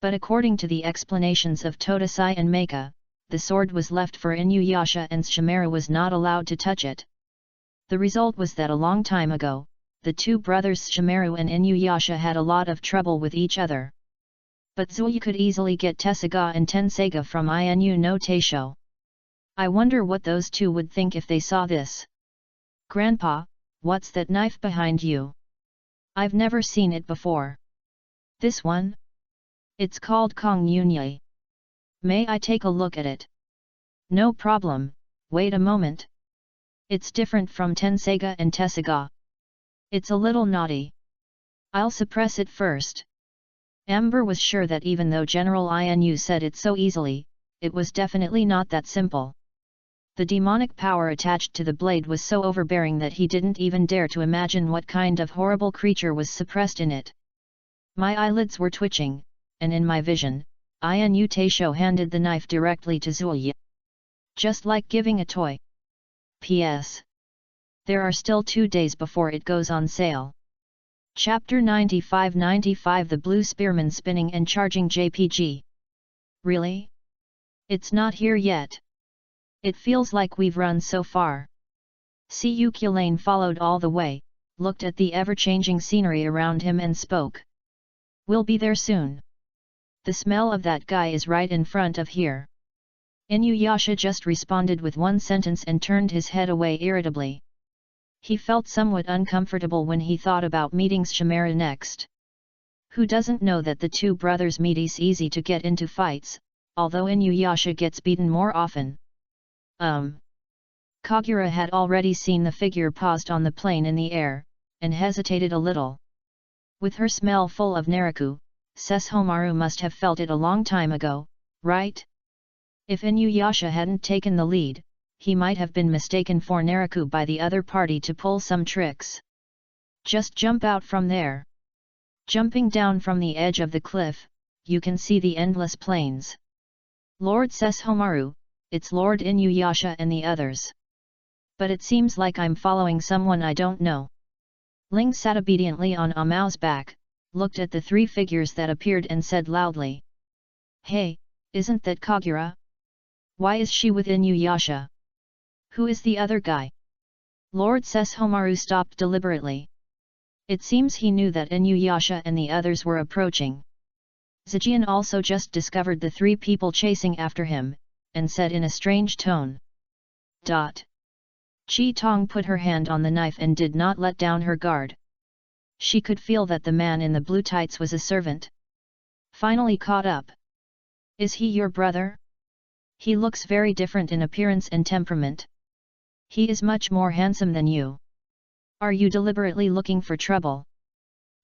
But according to the explanations of Todasai and Meika, the sword was left for Inuyasha and Shimera was not allowed to touch it. The result was that a long time ago, the two brothers Shimera and Inuyasha had a lot of trouble with each other. But Zuyu could easily get Tessaga and Tenseiga from Inu no Teisho. I wonder what those two would think if they saw this. Grandpa, what's that knife behind you? I've never seen it before. This one? It's called Kong Yunye. May I take a look at it? No problem, wait a moment. It's different from Tenseiga and Tessaga. It's a little naughty. I'll suppress it first. Amber was sure that even though General Inu said it so easily, it was definitely not that simple. The demonic power attached to the blade was so overbearing that he didn't even dare to imagine what kind of horrible creature was suppressed in it. My eyelids were twitching, and in my vision, Inu Teisho handed the knife directly to Zuyu. Just like giving a toy. P.S. There are still 2 days before it goes on sale. Chapter 95-95 The Blue Spearman Spinning and Charging JPG. Really? It's not here yet. It feels like we've run so far. Siyu Kulane followed all the way, looked at the ever-changing scenery around him and spoke. We'll be there soon. The smell of that guy is right in front of here. Inuyasha just responded with one sentence and turned his head away irritably. He felt somewhat uncomfortable when he thought about meeting Shimera next. Who doesn't know that the two brothers meet easy to get into fights, although Inuyasha gets beaten more often. Kagura had already seen the figure paused on the plane in the air, and hesitated a little. With her smell full of Naraku, Sesshomaru must have felt it a long time ago, right? If Inuyasha hadn't taken the lead, he might have been mistaken for Naraku by the other party to pull some tricks. Just jump out from there. Jumping down from the edge of the cliff, you can see the endless plains. Lord Sesshomaru, it's Lord Inuyasha and the others. But it seems like I'm following someone I don't know. Ling sat obediently on Amao's back, looked at the 3 figures that appeared and said loudly. Hey, isn't that Kagura? Why is she with Inuyasha? Who is the other guy? Lord Sesshomaru stopped deliberately. It seems he knew that Inuyasha and the others were approaching. Zijian also just discovered the 3 people chasing after him, and said in a strange tone. Chi Tong put her hand on the knife and did not let down her guard. She could feel that the man in the blue tights was a servant. Finally caught up. Is he your brother? He looks very different in appearance and temperament. He is much more handsome than you. Are you deliberately looking for trouble?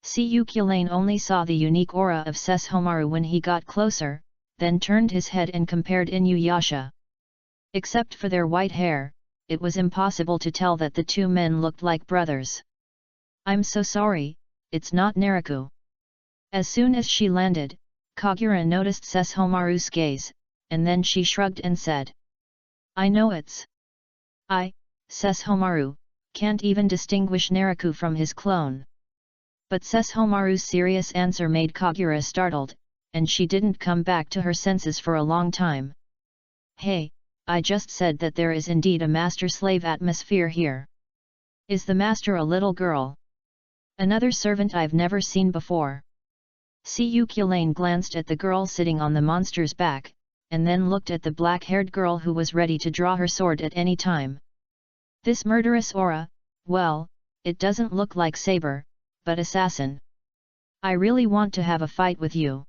Siyu Kulane only saw the unique aura of Sesshomaru when he got closer, then turned his head and compared Inuyasha. Except for their white hair, it was impossible to tell that the 2 men looked like brothers. I'm so sorry, it's not Naraku. As soon as she landed, Kagura noticed Sesshomaru's gaze, and then she shrugged and said. I know it's Sesshomaru, can't even distinguish Naraku from his clone. But Sesshomaru's serious answer made Kagura startled, and she didn't come back to her senses for a long time. Hey, I just said that there is indeed a master-slave atmosphere here. Is the master a little girl? Another servant I've never seen before. Siyu Kulane glanced at the girl sitting on the monster's back, and then looked at the black-haired girl who was ready to draw her sword at any time. This murderous aura, well, it doesn't look like saber, but assassin. I really want to have a fight with you.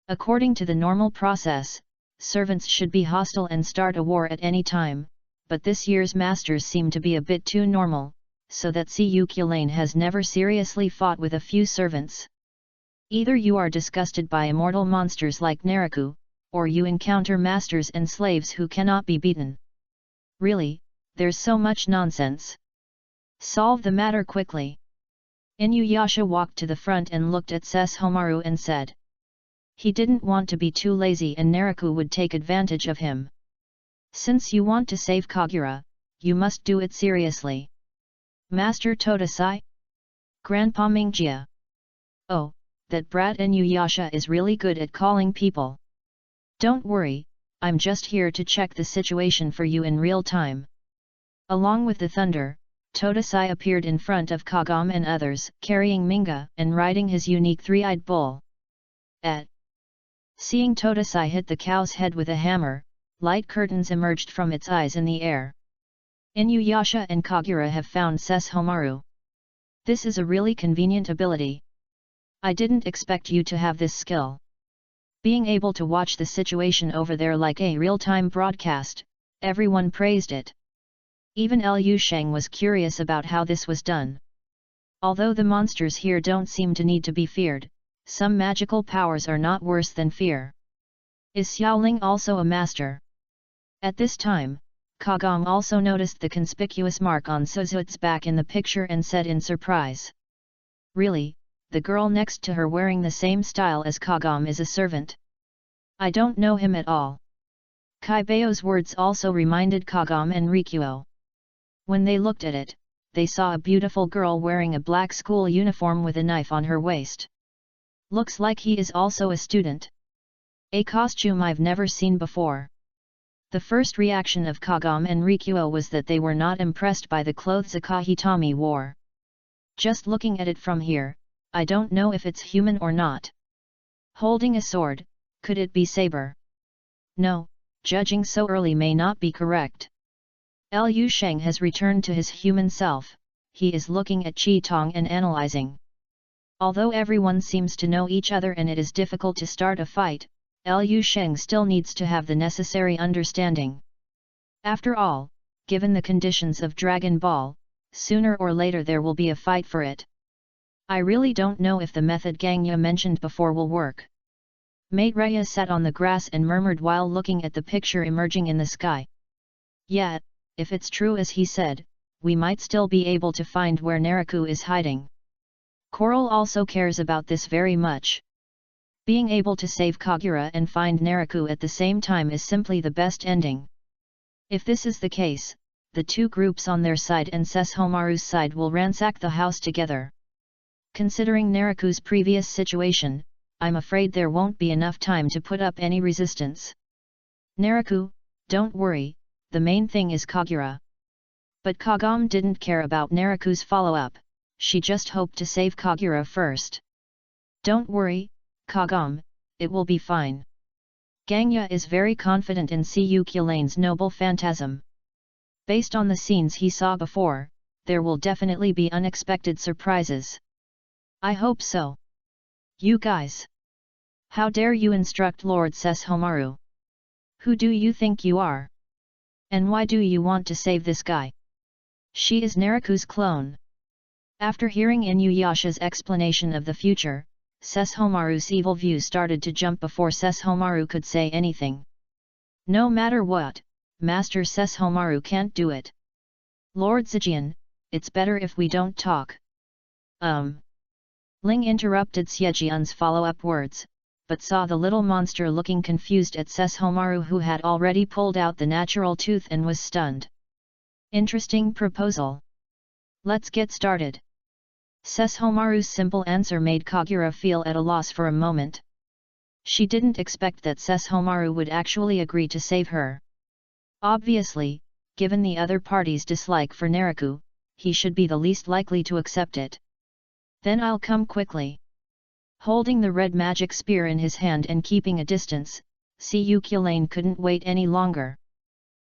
According to the normal process, servants should be hostile and start a war at any time, but this year's masters seem to be a bit too normal, so that Siyu Kulane has never seriously fought with a few servants. Either you are disgusted by immortal monsters like Naraku, or you encounter masters and slaves who cannot be beaten. Really, there's so much nonsense. Solve the matter quickly. Inuyasha walked to the front and looked at Sesshomaru and said. He didn't want to be too lazy and Naraku would take advantage of him. Since you want to save Kagura, you must do it seriously. Master Todasai? Grandpa Mingjia. Oh, that brat Inuyasha is really good at calling people. Don't worry, I'm just here to check the situation for you in real time. Along with the thunder, Todasai appeared in front of Kagam and others, carrying Minga and riding his unique three-eyed bull. Seeing Todasai hit the cow's head with a hammer, light curtains emerged from its eyes in the air. Inuyasha and Kagura have found Sesshomaru. This is a really convenient ability. I didn't expect you to have this skill. Being able to watch the situation over there like a real-time broadcast, everyone praised it. Even Liu Sheng was curious about how this was done. Although the monsters here don't seem to need to be feared, some magical powers are not worse than fear. Is Xiaoling also a master? At this time, Kagam also noticed the conspicuous mark on Suzu's back in the picture and said in surprise. Really, the girl next to her wearing the same style as Kagam is a servant. I don't know him at all. Kaibao's words also reminded Kagam and Rikuo. When they looked at it, they saw a beautiful girl wearing a black school uniform with a knife on her waist. Looks like he is also a student. A costume I've never seen before. The first reaction of Kagam and Rikuo was that they were not impressed by the clothes Akahitami wore. Just looking at it from here, I don't know if it's human or not. Holding a sword, could it be saber? No, judging so early may not be correct. Liu Sheng has returned to his human self, he is looking at Qi Tong and analyzing. Although everyone seems to know each other and it is difficult to start a fight, Liu Sheng still needs to have the necessary understanding. After all, given the conditions of Dragon Ball, sooner or later there will be a fight for it. I really don't know if the method Gangya mentioned before will work. Maitreya sat on the grass and murmured while looking at the picture emerging in the sky. Yet, if it's true as he said, we might still be able to find where Naraku is hiding. Coral also cares about this very much. Being able to save Kagura and find Naraku at the same time is simply the best ending. If this is the case, the two groups on their side and Sesshomaru's side will ransack the house together. Considering Naraku's previous situation, I'm afraid there won't be enough time to put up any resistance. Naraku, don't worry, the main thing is Kagura. But Kagam didn't care about Naraku's follow-up, she just hoped to save Kagura first. Don't worry, Kagam, it will be fine. Gangya is very confident in Cu Culane's noble phantasm. Based on the scenes he saw before, there will definitely be unexpected surprises. I hope so. You guys! How dare you instruct Lord Sesshomaru? Who do you think you are? And why do you want to save this guy? She is Naraku's clone. After hearing Inuyasha's explanation of the future, Sesshomaru's evil view started to jump before Sesshomaru could say anything. No matter what, Master Sesshomaru can't do it. Lord Zijian, it's better if we don't talk. Ling interrupted Xiejian's follow-up words, but saw the little monster looking confused at Sesshomaru who had already pulled out the natural tooth and was stunned. Interesting proposal. Let's get started. Sesshomaru's simple answer made Kagura feel at a loss for a moment. She didn't expect that Sesshomaru would actually agree to save her. Obviously, given the other party's dislike for Naraku, he should be the least likely to accept it. Then I'll come quickly. Holding the red magic spear in his hand and keeping a distance, Cu Culane couldn't wait any longer.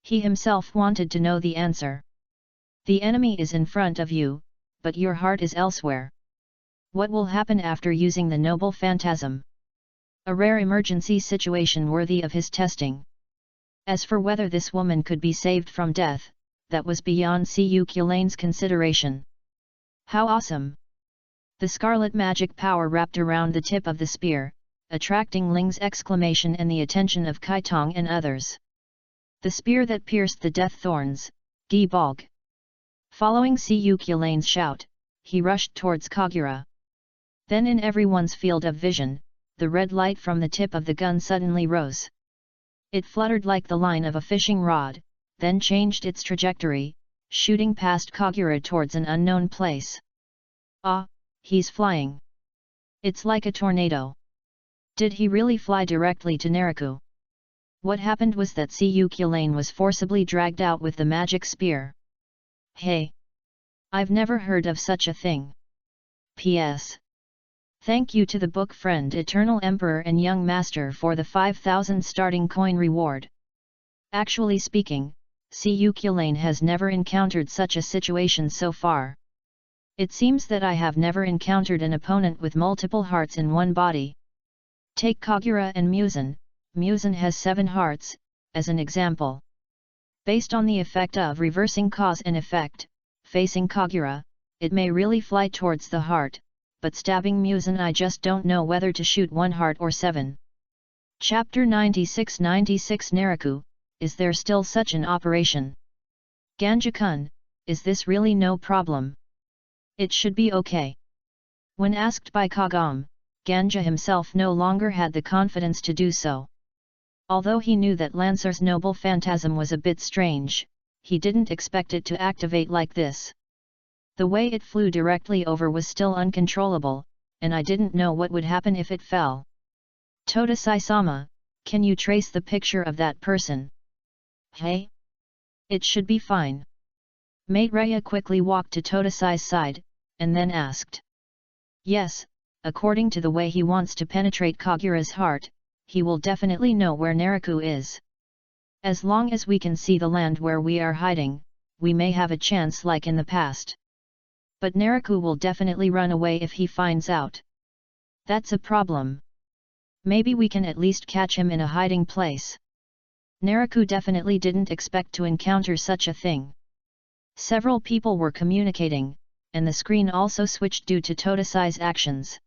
He himself wanted to know the answer. The enemy is in front of you, but your heart is elsewhere. What will happen after using the noble phantasm? A rare emergency situation worthy of his testing. As for whether this woman could be saved from death, that was beyond Cu Culane's consideration. How awesome! The scarlet magic power wrapped around the tip of the spear, attracting Ling's exclamation and the attention of Kai Tong and others. The spear that pierced the death thorns, Gi Balg. Following Seiyukulane's shout, he rushed towards Kagura. Then in everyone's field of vision, the red light from the tip of the gun suddenly rose. It fluttered like the line of a fishing rod, then changed its trajectory, shooting past Kagura towards an unknown place. Ah, he's flying. It's like a tornado. Did he really fly directly to Naraku? What happened was that Seiyukulane was forcibly dragged out with the magic spear. Hey! I've never heard of such a thing. P.S. Thank you to the book friend Eternal Emperor and Young Master for the 5,000 starting coin reward. Actually speaking, Seiyukulane has never encountered such a situation so far. It seems that I have never encountered an opponent with multiple hearts in one body. Take Kagura and Muzan. Muzan has 7 hearts, as an example. Based on the effect of reversing cause and effect, facing Kagura, it may really fly towards the heart, but stabbing Muzan I just don't know whether to shoot 1 heart or 7. Chapter 96 Naraku, is there still such an operation? Ganja-kun, is this really no problem? It should be okay. When asked by Kagam, Ganja himself no longer had the confidence to do so. Although he knew that Lancer's noble phantasm was a bit strange, he didn't expect it to activate like this. The way it flew directly over was still uncontrollable, and I didn't know what would happen if it fell. Todasai-sama, can you trace the picture of that person? Hey? It should be fine. Maitreya quickly walked to Todasai's side, and then asked. Yes, according to the way he wants to penetrate Kagura's heart, he will definitely know where Naraku is. As long as we can see the land where we are hiding, we may have a chance like in the past. But Naraku will definitely run away if he finds out. That's a problem. Maybe we can at least catch him in a hiding place. Naraku definitely didn't expect to encounter such a thing. Several people were communicating, and the screen also switched due to Todasai's actions.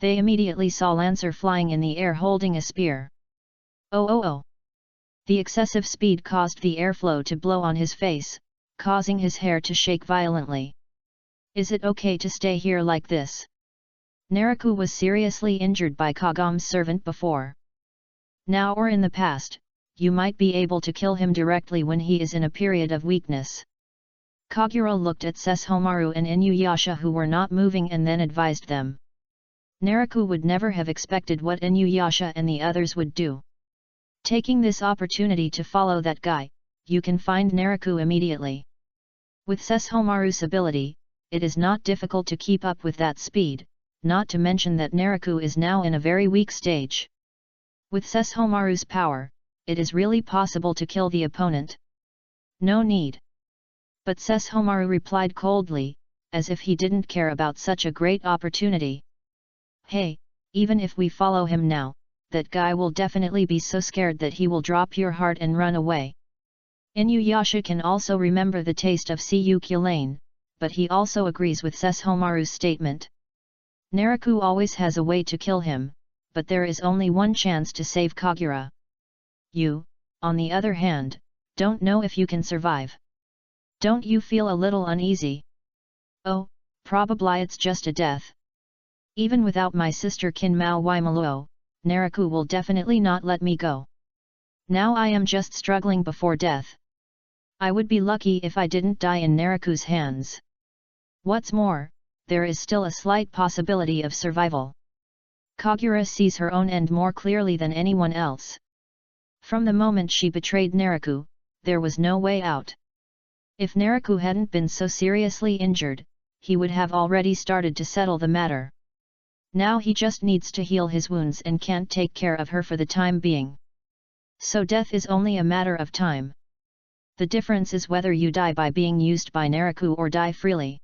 They immediately saw Lancer flying in the air holding a spear. Oh! The excessive speed caused the airflow to blow on his face, causing his hair to shake violently. Is it okay to stay here like this? Naraku was seriously injured by Kagam's servant before. Now or in the past, you might be able to kill him directly when he is in a period of weakness. Kagura looked at Sesshomaru and Inuyasha who were not moving and then advised them. Naraku would never have expected what Inuyasha and the others would do. Taking this opportunity to follow that guy, you can find Naraku immediately. With Sesshomaru's ability, it is not difficult to keep up with that speed, not to mention that Naraku is now in a very weak stage. With Sesshomaru's power, it is really possible to kill the opponent. No need. But Sesshomaru replied coldly, as if he didn't care about such a great opportunity. Hey, even if we follow him now, that guy will definitely be so scared that he will drop your heart and run away. Inuyasha can also remember the taste of Seiyukulane, but he also agrees with Sesshomaru's statement. Naraku always has a way to kill him, but there is only one chance to save Kagura. You, on the other hand, don't know if you can survive. Don't you feel a little uneasy? Oh, probably it's just a death. Even without my sister Kinmao Waimaluo, Naraku will definitely not let me go. Now I am just struggling before death. I would be lucky if I didn't die in Naraku's hands. What's more, there is still a slight possibility of survival. Kagura sees her own end more clearly than anyone else. From the moment she betrayed Naraku, there was no way out. If Naraku hadn't been so seriously injured, he would have already started to settle the matter. Now he just needs to heal his wounds and can't take care of her for the time being. So death is only a matter of time. The difference is whether you die by being used by Naraku or die freely.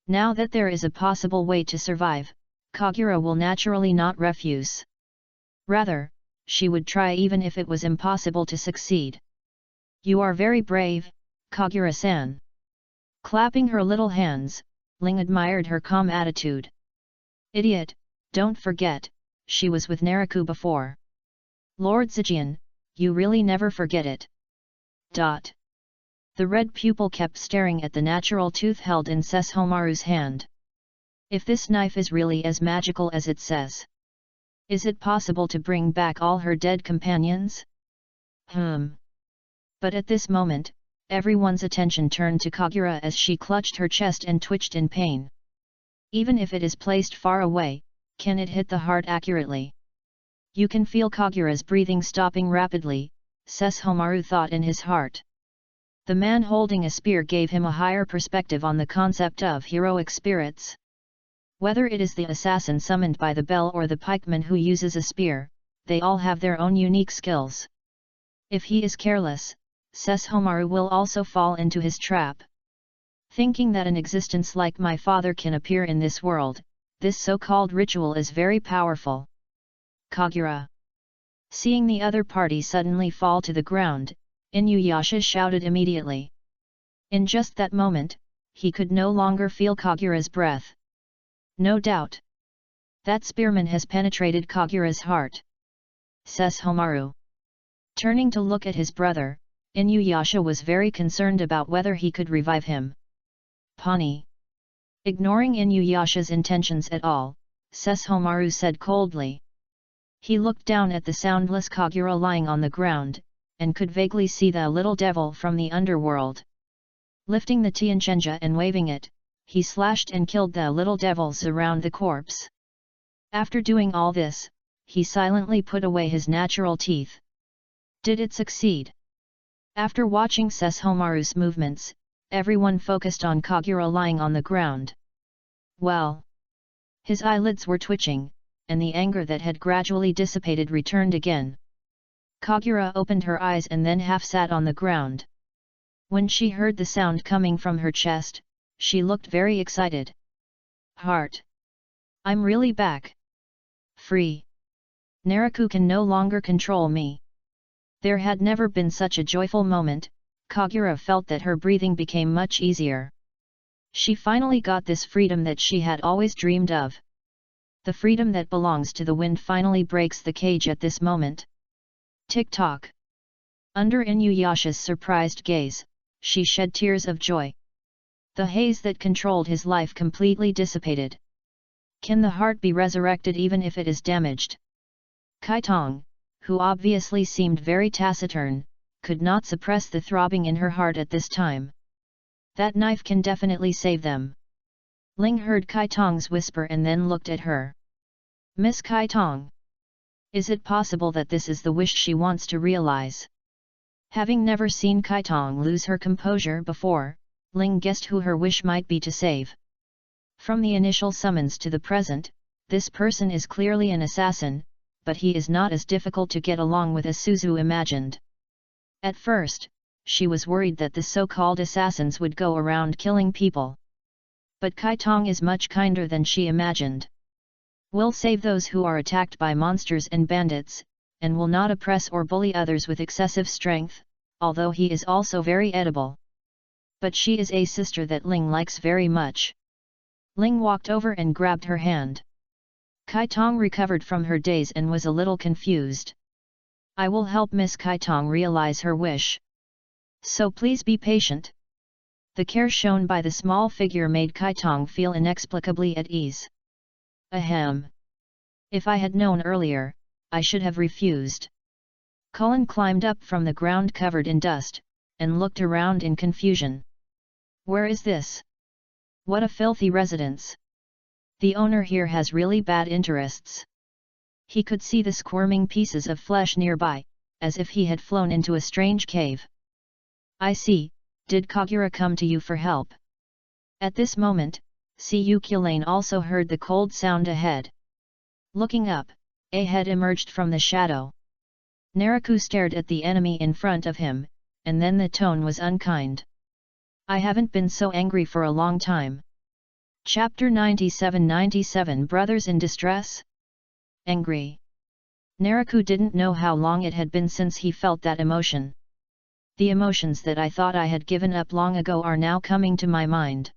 Now that there is a possible way to survive, Kagura will naturally not refuse. Rather, she would try even if it was impossible to succeed. You are very brave, Kagura-san. Clapping her little hands, Ling admired her calm attitude. Idiot, don't forget, she was with Naraku before. Lord Zijian, you really never forget it. The red pupil kept staring at the natural tooth held in Sesshomaru's hand. If this knife is really as magical as it says, is it possible to bring back all her dead companions? But at this moment, everyone's attention turned to Kagura as she clutched her chest and twitched in pain. Even if it is placed far away, can it hit the heart accurately? You can feel Kagura's breathing stopping rapidly, Sesshomaru thought in his heart. The man holding a spear gave him a higher perspective on the concept of heroic spirits. Whether it is the assassin summoned by the bell or the pikeman who uses a spear, they all have their own unique skills. If he is careless, Sesshomaru will also fall into his trap. Thinking that an existence like my father can appear in this world, this so-called ritual is very powerful. Kagura. Seeing the other party suddenly fall to the ground, Inuyasha shouted immediately. In just that moment, he could no longer feel Kagura's breath. No doubt. That spearman has penetrated Kagura's heart. Sesshomaru. Turning to look at his brother, Inuyasha was very concerned about whether he could revive him. Pawnee. Ignoring Inuyasha's intentions at all, Sesshomaru said coldly. He looked down at the soundless Kagura lying on the ground, and could vaguely see the little devil from the underworld. Lifting the Tianchenja and waving it, he slashed and killed the little devils around the corpse. After doing all this, he silently put away his natural teeth. Did it succeed? After watching Sesshomaru's movements, everyone focused on Kagura lying on the ground. Well. His eyelids were twitching, and the anger that had gradually dissipated returned again. Kagura opened her eyes and then half sat on the ground. When she heard the sound coming from her chest, she looked very excited. Heart. I'm really back. Free. Naraku can no longer control me. There had never been such a joyful moment. Kagura felt that her breathing became much easier. She finally got this freedom that she had always dreamed of. The freedom that belongs to the wind finally breaks the cage at this moment. Tick-tock. Under Inuyasha's surprised gaze, she shed tears of joy. The haze that controlled his life completely dissipated. Can the heart be resurrected even if it is damaged? Kaitong, who obviously seemed very taciturn, could not suppress the throbbing in her heart at this time. That knife can definitely save them. Ling heard Kaitong's whisper and then looked at her. Miss Kaitong. Is it possible that this is the wish she wants to realize? Having never seen Kaitong lose her composure before, Ling guessed who her wish might be to save. From the initial summons to the present, this person is clearly an assassin, but he is not as difficult to get along with as Suzu imagined. At first, she was worried that the so-called assassins would go around killing people. But Kaitong is much kinder than she imagined. Will save those who are attacked by monsters and bandits, and will not oppress or bully others with excessive strength, although he is also very edible. But she is a sister that Ling likes very much. Ling walked over and grabbed her hand. Kaitong recovered from her daze and was a little confused. I will help Miss Kaitong realize her wish. So please be patient. The care shown by the small figure made Kaitong feel inexplicably at ease. Ahem. If I had known earlier, I should have refused. Cullen climbed up from the ground covered in dust, and looked around in confusion. Where is this? What a filthy residence. The owner here has really bad interests. He could see the squirming pieces of flesh nearby, as if he had flown into a strange cave. I see, did Kagura come to you for help? At this moment, Cyuculane also heard the cold sound ahead. Looking up, a head emerged from the shadow. Naraku stared at the enemy in front of him, and then the tone was unkind. I haven't been so angry for a long time. Chapter 97 Brothers in Distress? Angry. Naraku didn't know how long it had been since he felt that emotion. The emotions that I thought I had given up long ago are now coming to my mind.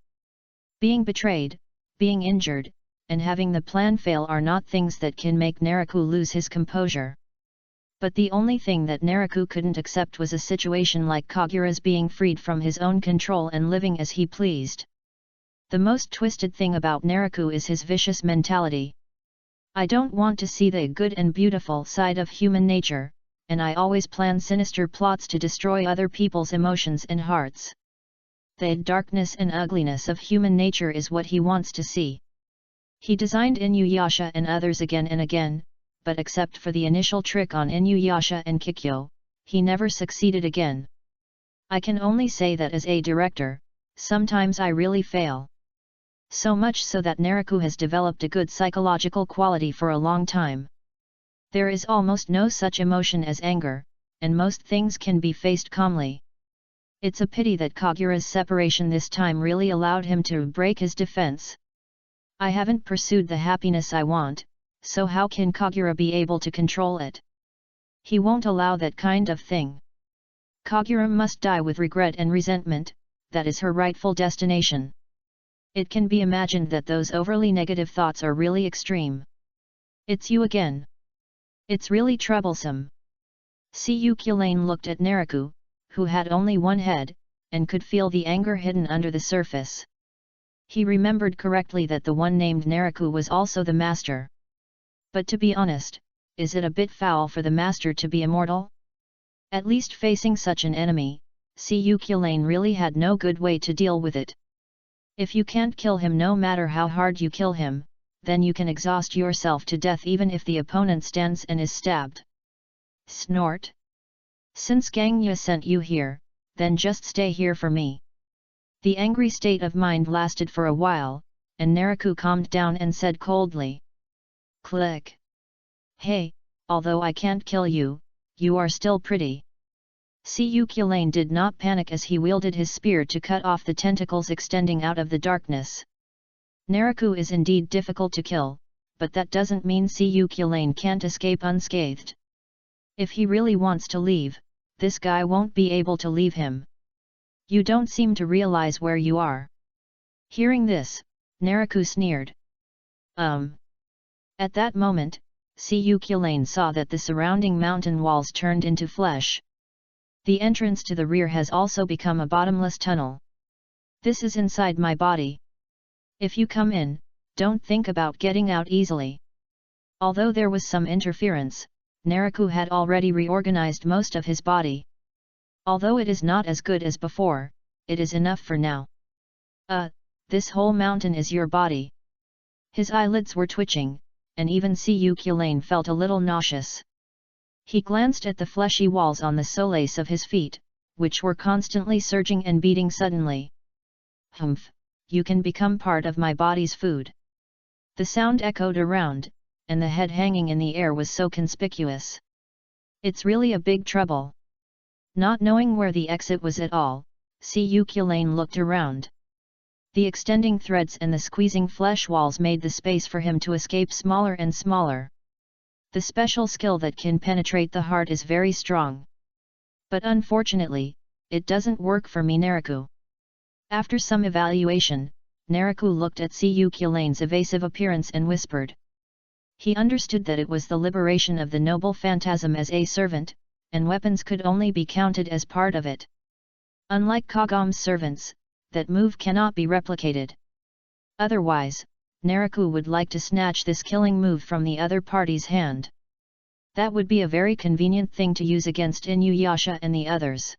Being betrayed, being injured, and having the plan fail are not things that can make Naraku lose his composure. But the only thing that Naraku couldn't accept was a situation like Kagura's being freed from his own control and living as he pleased. The most twisted thing about Naraku is his vicious mentality. I don't want to see the good and beautiful side of human nature, and I always plan sinister plots to destroy other people's emotions and hearts. The darkness and ugliness of human nature is what he wants to see. He designed Inuyasha and others again and again, but except for the initial trick on Inuyasha and Kikyo, he never succeeded again. I can only say that as a director, sometimes I really fail. So much so that Naraku has developed a good psychological quality for a long time. There is almost no such emotion as anger, and most things can be faced calmly. It's a pity that Kagura's separation this time really allowed him to break his defense. I haven't pursued the happiness I want, so how can Kagura be able to control it? He won't allow that kind of thing. Kagura must die with regret and resentment, that is her rightful destination. It can be imagined that those overly negative thoughts are really extreme. It's you again. It's really troublesome. Kyulane looked at Naraku, who had only one head, and could feel the anger hidden under the surface. He remembered correctly that the one named Naraku was also the master. But to be honest, is it a bit foul for the master to be immortal? At least facing such an enemy, Kyulane really had no good way to deal with it. If you can't kill him no matter how hard you kill him, then you can exhaust yourself to death even if the opponent stands and is stabbed. Snort. Since Gangya sent you here, then just stay here for me. The angry state of mind lasted for a while, and Naraku calmed down and said coldly. Click. Hey, although I can't kill you, you are still pretty. Kyulane did not panic as he wielded his spear to cut off the tentacles extending out of the darkness. Naraku is indeed difficult to kill, but that doesn't mean Kyulane can't escape unscathed. If he really wants to leave, this guy won't be able to leave him. You don't seem to realize where you are. Hearing this, Naraku sneered. At that moment, Kyulane saw that the surrounding mountain walls turned into flesh. The entrance to the rear has also become a bottomless tunnel. This is inside my body. If you come in, don't think about getting out easily. Although there was some interference, Naraku had already reorganized most of his body. Although it is not as good as before, it is enough for now. This whole mountain is your body. His eyelids were twitching, and even Kyulane felt a little nauseous. He glanced at the fleshy walls on the soles of his feet, which were constantly surging and beating suddenly. Humph, you can become part of my body's food. The sound echoed around, and the head hanging in the air was so conspicuous. It's really a big trouble. Not knowing where the exit was at all, Kyulane looked around. The extending threads and the squeezing flesh walls made the space for him to escape smaller and smaller. The special skill that can penetrate the heart is very strong. But unfortunately, it doesn't work for me, Naraku. After some evaluation, Naraku looked at Kyulane's evasive appearance and whispered. He understood that it was the liberation of the noble phantasm as a servant, and weapons could only be counted as part of it. Unlike Kagom's servants, that move cannot be replicated. Otherwise, Naraku would like to snatch this killing move from the other party's hand. That would be a very convenient thing to use against Inuyasha and the others.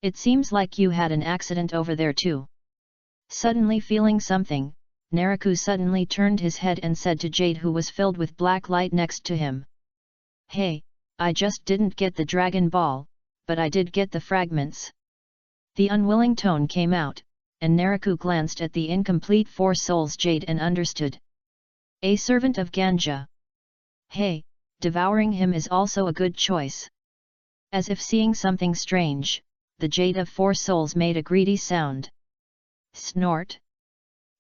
It seems like you had an accident over there too. Suddenly feeling something, Naraku suddenly turned his head and said to Jade, who was filled with black light next to him. Hey, I just didn't get the Dragon Ball, but I did get the fragments. The unwilling tone came out, and Naraku glanced at the incomplete Four Souls Jade and understood. A servant of Ganja. Hey, devouring him is also a good choice. As if seeing something strange, the Jade of Four Souls made a greedy sound. Snort.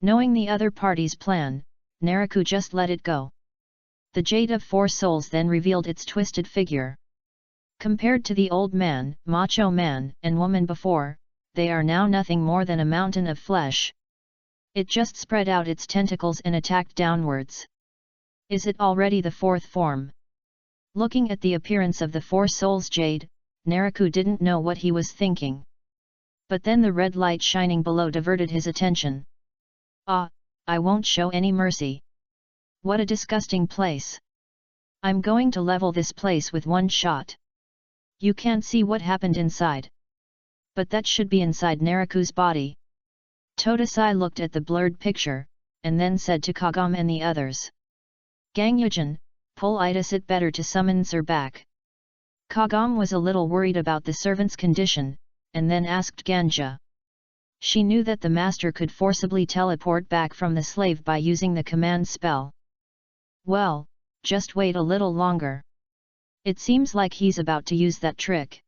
Knowing the other party's plan, Naraku just let it go. The Jade of Four Souls then revealed its twisted figure. Compared to the old man, macho man, and woman before, they are now nothing more than a mountain of flesh. It just spread out its tentacles and attacked downwards. Is it already the fourth form? Looking at the appearance of the Four Souls Jade, Naraku didn't know what he was thinking. But then the red light shining below diverted his attention. Ah, I won't show any mercy. What a disgusting place. I'm going to level this place with one shot. You can't see what happened inside. But that should be inside Naraku's body. Todasai looked at the blurred picture, and then said to Kagam and the others. Gangyujin, pull it better to summon Sir back. Kagam was a little worried about the servant's condition, and then asked Ganja. She knew that the master could forcibly teleport back from the slave by using the command spell. Well, just wait a little longer. It seems like he's about to use that trick.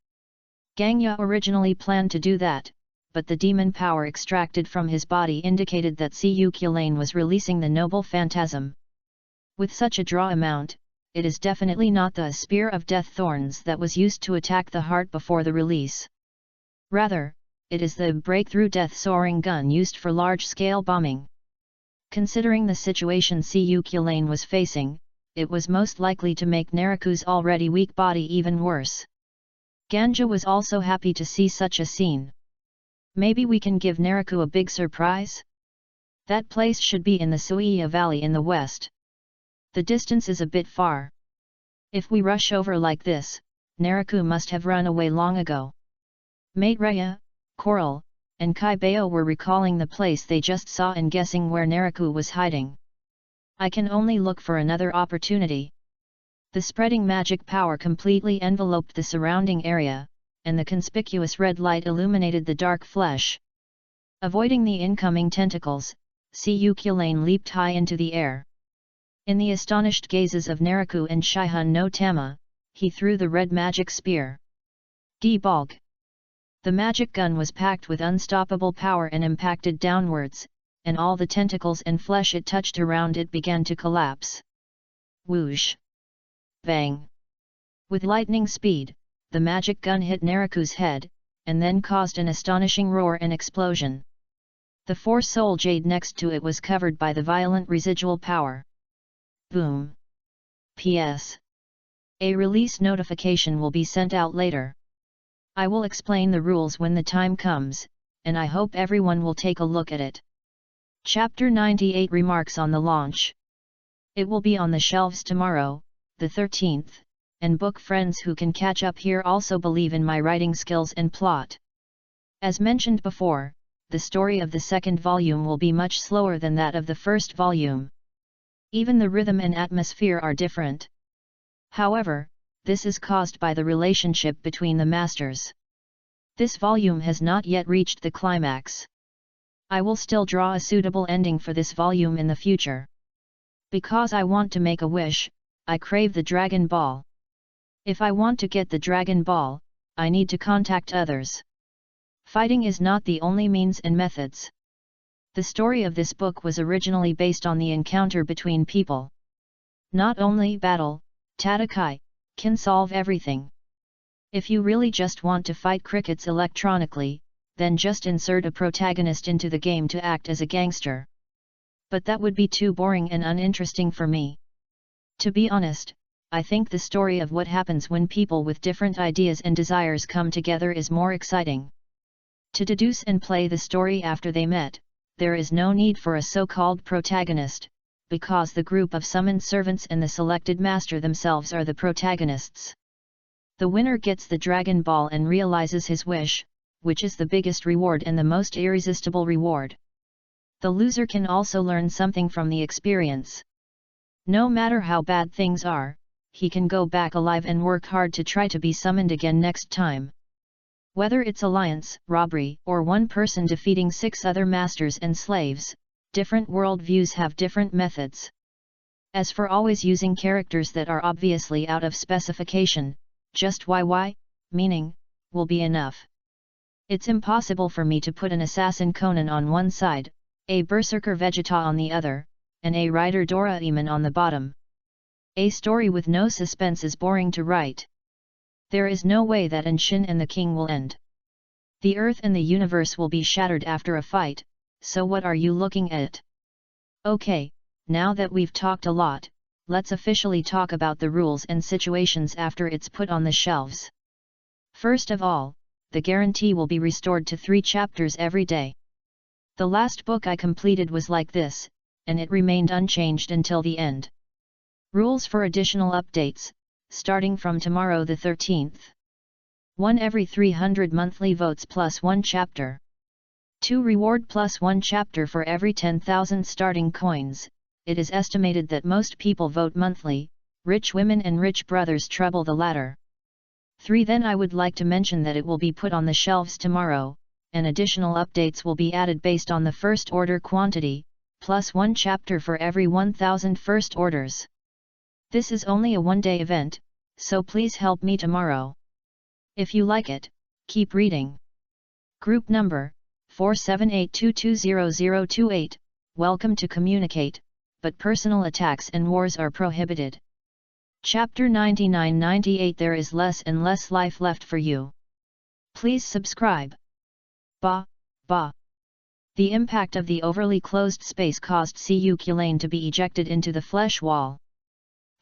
Gangya originally planned to do that, but the demon power extracted from his body indicated that Siukulane was releasing the noble phantasm. With such a draw amount, it is definitely not the spear of death thorns that was used to attack the heart before the release. Rather, it is the breakthrough death soaring gun used for large-scale bombing. Considering the situation Siukulane was facing, it was most likely to make Naraku's already weak body even worse. Ganja was also happy to see such a scene. Maybe we can give Naraku a big surprise? That place should be in the Suiya Valley in the west. The distance is a bit far. If we rush over like this, Naraku must have run away long ago. Maitreya, Coral, and Kaibeo were recalling the place they just saw and guessing where Naraku was hiding. I can only look for another opportunity. The spreading magic power completely enveloped the surrounding area, and the conspicuous red light illuminated the dark flesh. Avoiding the incoming tentacles, Siukulane leaped high into the air. In the astonished gazes of Naraku and Shihun no Tama, he threw the red magic spear. Debalg. The magic gun was packed with unstoppable power and impacted downwards, and all the tentacles and flesh it touched around it began to collapse. Whoosh! Bang! With lightning speed, the magic gun hit Naraku's head, and then caused an astonishing roar and explosion. The four-soul jade next to it was covered by the violent residual power. Boom! P.S. A release notification will be sent out later. I will explain the rules when the time comes, and I hope everyone will take a look at it. Chapter 98 Remarks on the launch. It will be on the shelves tomorrow, the 13th, and book friends who can catch up here also believe in my writing skills and plot. As mentioned before, the story of the second volume will be much slower than that of the first volume. Even the rhythm and atmosphere are different. However, this is caused by the relationship between the masters. This volume has not yet reached the climax. I will still draw a suitable ending for this volume in the future. Because I want to make a wish, I crave the Dragon Ball. If I want to get the Dragon Ball, I need to contact others. Fighting is not the only means and methods. The story of this book was originally based on the encounter between people. Not only battle, Tatakai, can solve everything. If you really just want to fight crickets electronically, then just insert a protagonist into the game to act as a gangster. But that would be too boring and uninteresting for me. To be honest, I think the story of what happens when people with different ideas and desires come together is more exciting. To deduce and play the story after they met, there is no need for a so-called protagonist, because the group of summoned servants and the selected master themselves are the protagonists. The winner gets the Dragon Ball and realizes his wish, which is the biggest reward and the most irresistible reward. The loser can also learn something from the experience. No matter how bad things are, he can go back alive and work hard to try to be summoned again next time. Whether it's alliance, robbery, or one person defeating 6 other masters and slaves, different worldviews have different methods. As for always using characters that are obviously out of specification, just YY, meaning, will be enough. It's impossible for me to put an assassin Conan on one side, a berserker Vegeta on the other, and a writer Doraemon on the bottom. A story with no suspense is boring to write. There is no way that Anshin and the king will end. The earth and the universe will be shattered after a fight, so what are you looking at? Okay, now that we've talked a lot, let's officially talk about the rules and situations after it's put on the shelves. First of all, the guarantee will be restored to 3 chapters every day. The last book I completed was like this, and it remained unchanged until the end. Rules for additional updates, starting from tomorrow the 13th. 1 every 300 monthly votes plus 1 chapter. 2 reward plus 1 chapter for every 10,000 starting coins. It is estimated that most people vote monthly, rich women and rich brothers trouble the latter. 3 Then I would like to mention that it will be put on the shelves tomorrow, and additional updates will be added based on the first order quantity, plus 1 chapter for every 1,000 first orders. This is only a one-day event, so please help me tomorrow. If you like it, keep reading. Group number, 478220028, welcome to communicate, but personal attacks and wars are prohibited. Chapter 99-98 There is less and less life left for you. Please subscribe. Bah. The impact of the overly closed space caused Siu Kulane to be ejected into the flesh wall.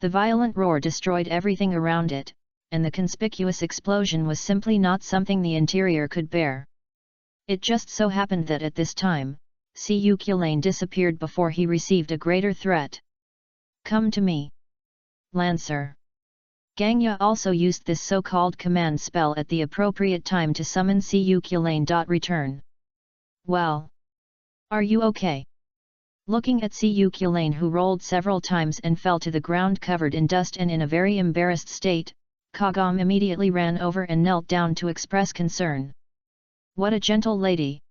The violent roar destroyed everything around it, and the conspicuous explosion was simply not something the interior could bear. It just so happened that at this time, Siu Kulane disappeared before he received a greater threat. Come to me, Lancer. Gangya also used this so-called command spell at the appropriate time to summon Siu Kulane. Return. Well. Are you okay? Looking at Siu Kulane, who rolled several times and fell to the ground covered in dust and in a very embarrassed state, Kagam immediately ran over and knelt down to express concern. What a gentle lady!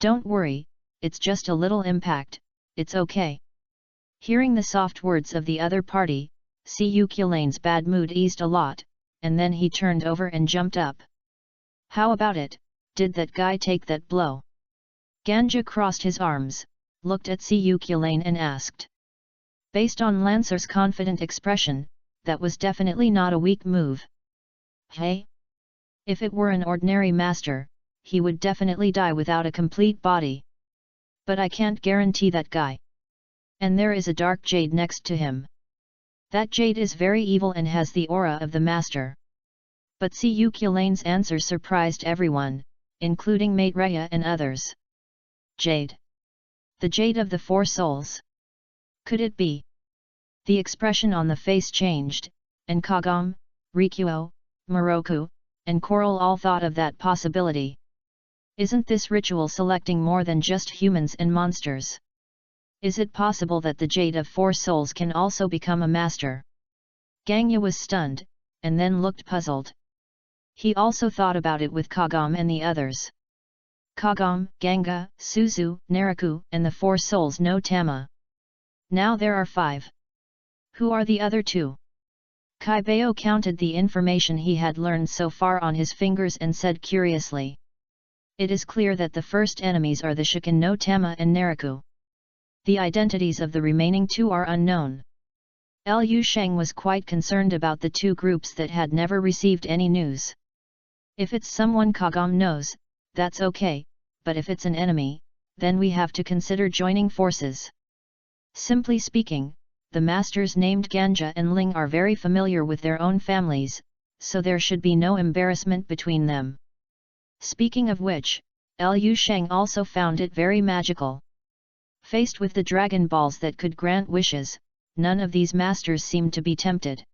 Don't worry, it's just a little impact, it's okay. Hearing the soft words of the other party, Siu Kulane's bad mood eased a lot, and then he turned over and jumped up. How about it, did that guy take that blow? Ganja crossed his arms, looked at Siu Kulane and asked. Based on Lancer's confident expression, that was definitely not a weak move. Hey? If it were an ordinary master, he would definitely die without a complete body. But I can't guarantee that guy. And there is a dark jade next to him. That jade is very evil and has the aura of the master. But Siu Kulane's answer surprised everyone, including Maitreya and others. Jade. The jade of the 4 souls. Could it be? The expression on the face changed, and Kagam, Rikuo, Moroku, and Coral all thought of that possibility. Isn't this ritual selecting more than just humans and monsters? Is it possible that the jade of 4 souls can also become a master? Gangya was stunned, and then looked puzzled. He also thought about it with Kagam and the others. Kagam, Ganga, Suzu, Naraku, and the 4 souls no Tama. Now there are 5. Who are the other 2? Kaibao counted the information he had learned so far on his fingers and said curiously. It is clear that the first enemies are the Shikin no Tama and Naraku. The identities of the remaining 2 are unknown. Liu Sheng was quite concerned about the 2 groups that had never received any news. If it's someone Kagam knows, that's okay, but if it's an enemy, then we have to consider joining forces. Simply speaking, the masters named Ganja and Ling are very familiar with their own families, so there should be no embarrassment between them. Speaking of which, Liu Sheng also found it very magical. Faced with the dragon balls that could grant wishes, none of these masters seemed to be tempted.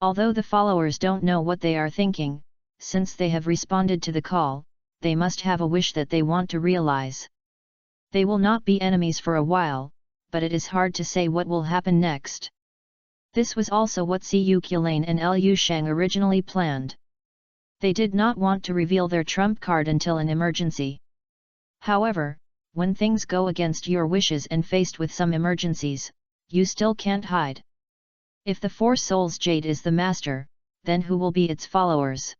Although the followers don't know what they are thinking, since they have responded to the call, they must have a wish that they want to realize. They will not be enemies for a while, but it is hard to say what will happen next. This was also what Siu Kulane and Liu Sheng originally planned. They did not want to reveal their trump card until an emergency. However, when things go against your wishes and faced with some emergencies, you still can't hide. If the 4 souls jade is the master, then who will be its followers?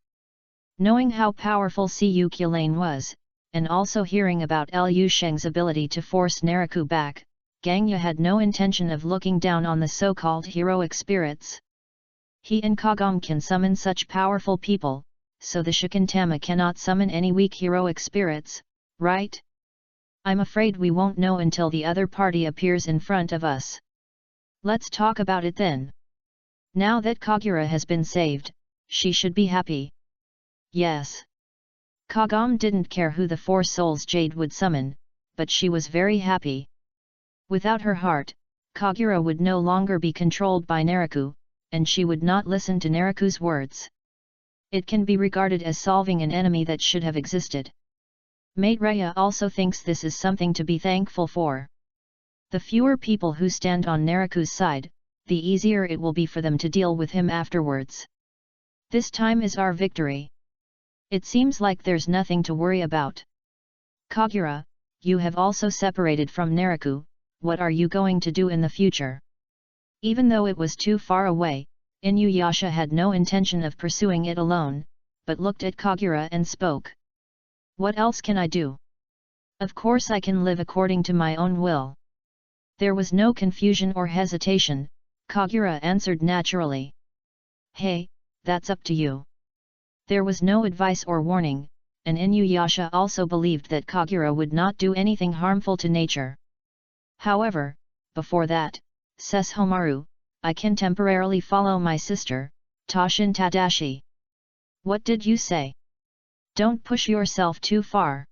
Knowing how powerful Siu Kulane was, and also hearing about Liu Sheng's ability to force Naraku back, Gangya had no intention of looking down on the so-called heroic spirits. He and Kagam can summon such powerful people, so the Shikintama cannot summon any weak heroic spirits, right? I'm afraid we won't know until the other party appears in front of us. Let's talk about it then. Now that Kagura has been saved, she should be happy. Yes. Kagome didn't care who the Four Souls Jade would summon, but she was very happy. Without her heart, Kagura would no longer be controlled by Naraku, and she would not listen to Naraku's words. It can be regarded as solving an enemy that should have existed. Maitreya also thinks this is something to be thankful for. The fewer people who stand on Naraku's side, the easier it will be for them to deal with him afterwards. This time is our victory. It seems like there's nothing to worry about. Kagura, you have also separated from Naraku, what are you going to do in the future? Even though it was too far away, Inuyasha had no intention of pursuing it alone, but looked at Kagura and spoke. What else can I do? Of course I can live according to my own will. There was no confusion or hesitation, Kagura answered naturally. Hey, that's up to you. There was no advice or warning, and Inuyasha also believed that Kagura would not do anything harmful to nature. However, before that, says Homaru, I can temporarily follow my sister, Toshin Tadashi. What did you say? Don't push yourself too far.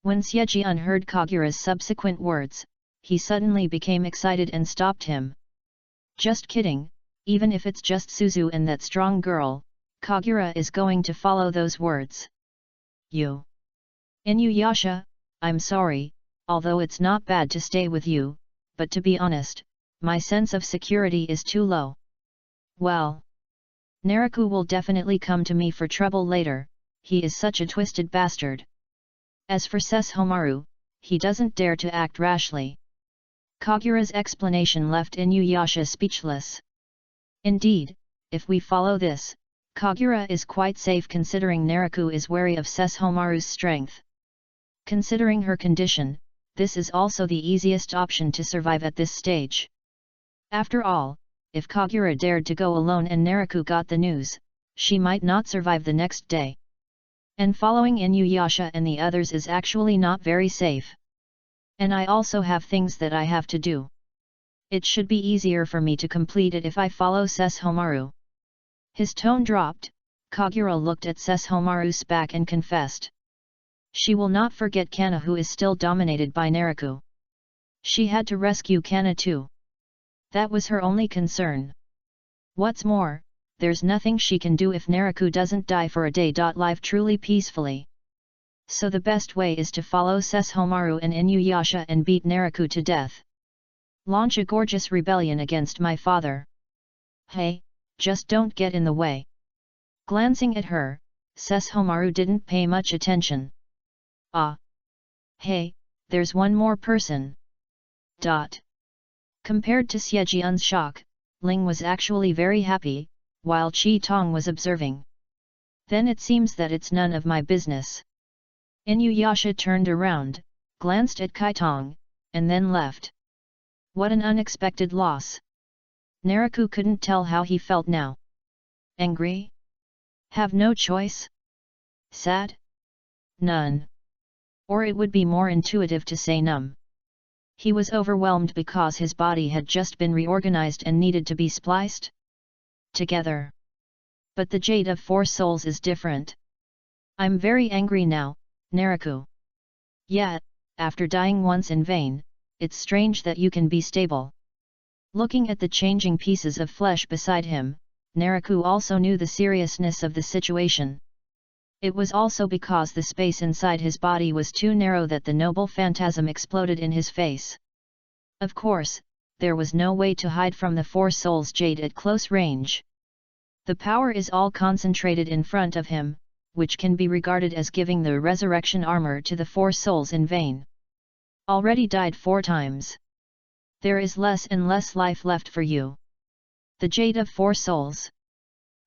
When Siejian heard Kagura's subsequent words, he suddenly became excited and stopped him. Just kidding, even if it's just Suzu and that strong girl, Kagura is going to follow those words. You. Inuyasha, I'm sorry, although it's not bad to stay with you, but to be honest, my sense of security is too low. Well. Naraku will definitely come to me for trouble later, he is such a twisted bastard. As for Homaru, he doesn't dare to act rashly. Kagura's explanation left Inuyasha speechless. Indeed, if we follow this, Kagura is quite safe considering Naraku is wary of Homaru's strength. Considering her condition, this is also the easiest option to survive at this stage. After all, if Kagura dared to go alone and Naraku got the news, she might not survive the next day. And following Inuyasha and the others is actually not very safe. And I also have things that I have to do. It should be easier for me to complete it if I follow Homaru. His tone dropped, Kagura looked at Homaru's back and confessed. She will not forget Kana, who is still dominated by Naraku. She had to rescue Kana too. That was her only concern. What's more, there's nothing she can do if Naraku doesn't die for a day. Live truly peacefully. So the best way is to follow Homaru and Inuyasha and beat Naraku to death. Launch a gorgeous rebellion against my father. Hey, just don't get in the way. Glancing at her, Homaru didn't pay much attention. Ah. Hey, there's one more person. Compared to Xiejian's shock, Ling was actually very happy, while Chi Tong was observing. Then it seems that it's none of my business. Inuyasha turned around, glanced at Kai Tong, and then left. What an unexpected loss. Naraku couldn't tell how he felt now. Angry? Have no choice? Sad? None. Or it would be more intuitive to say numb. He was overwhelmed because his body had just been reorganized and needed to be spliced together. But the Jade of Four Souls is different. I'm very angry now, Naraku. Yet, after dying once in vain, it's strange that you can be stable. Looking at the changing pieces of flesh beside him, Naraku also knew the seriousness of the situation. It was also because the space inside his body was too narrow that the noble phantasm exploded in his face. Of course, there was no way to hide from the Four Souls Jade at close range. The power is all concentrated in front of him, which can be regarded as giving the resurrection armor to the Four Souls in vain. Already died 4 times. There is less and less life left for you. The Jade of Four Souls.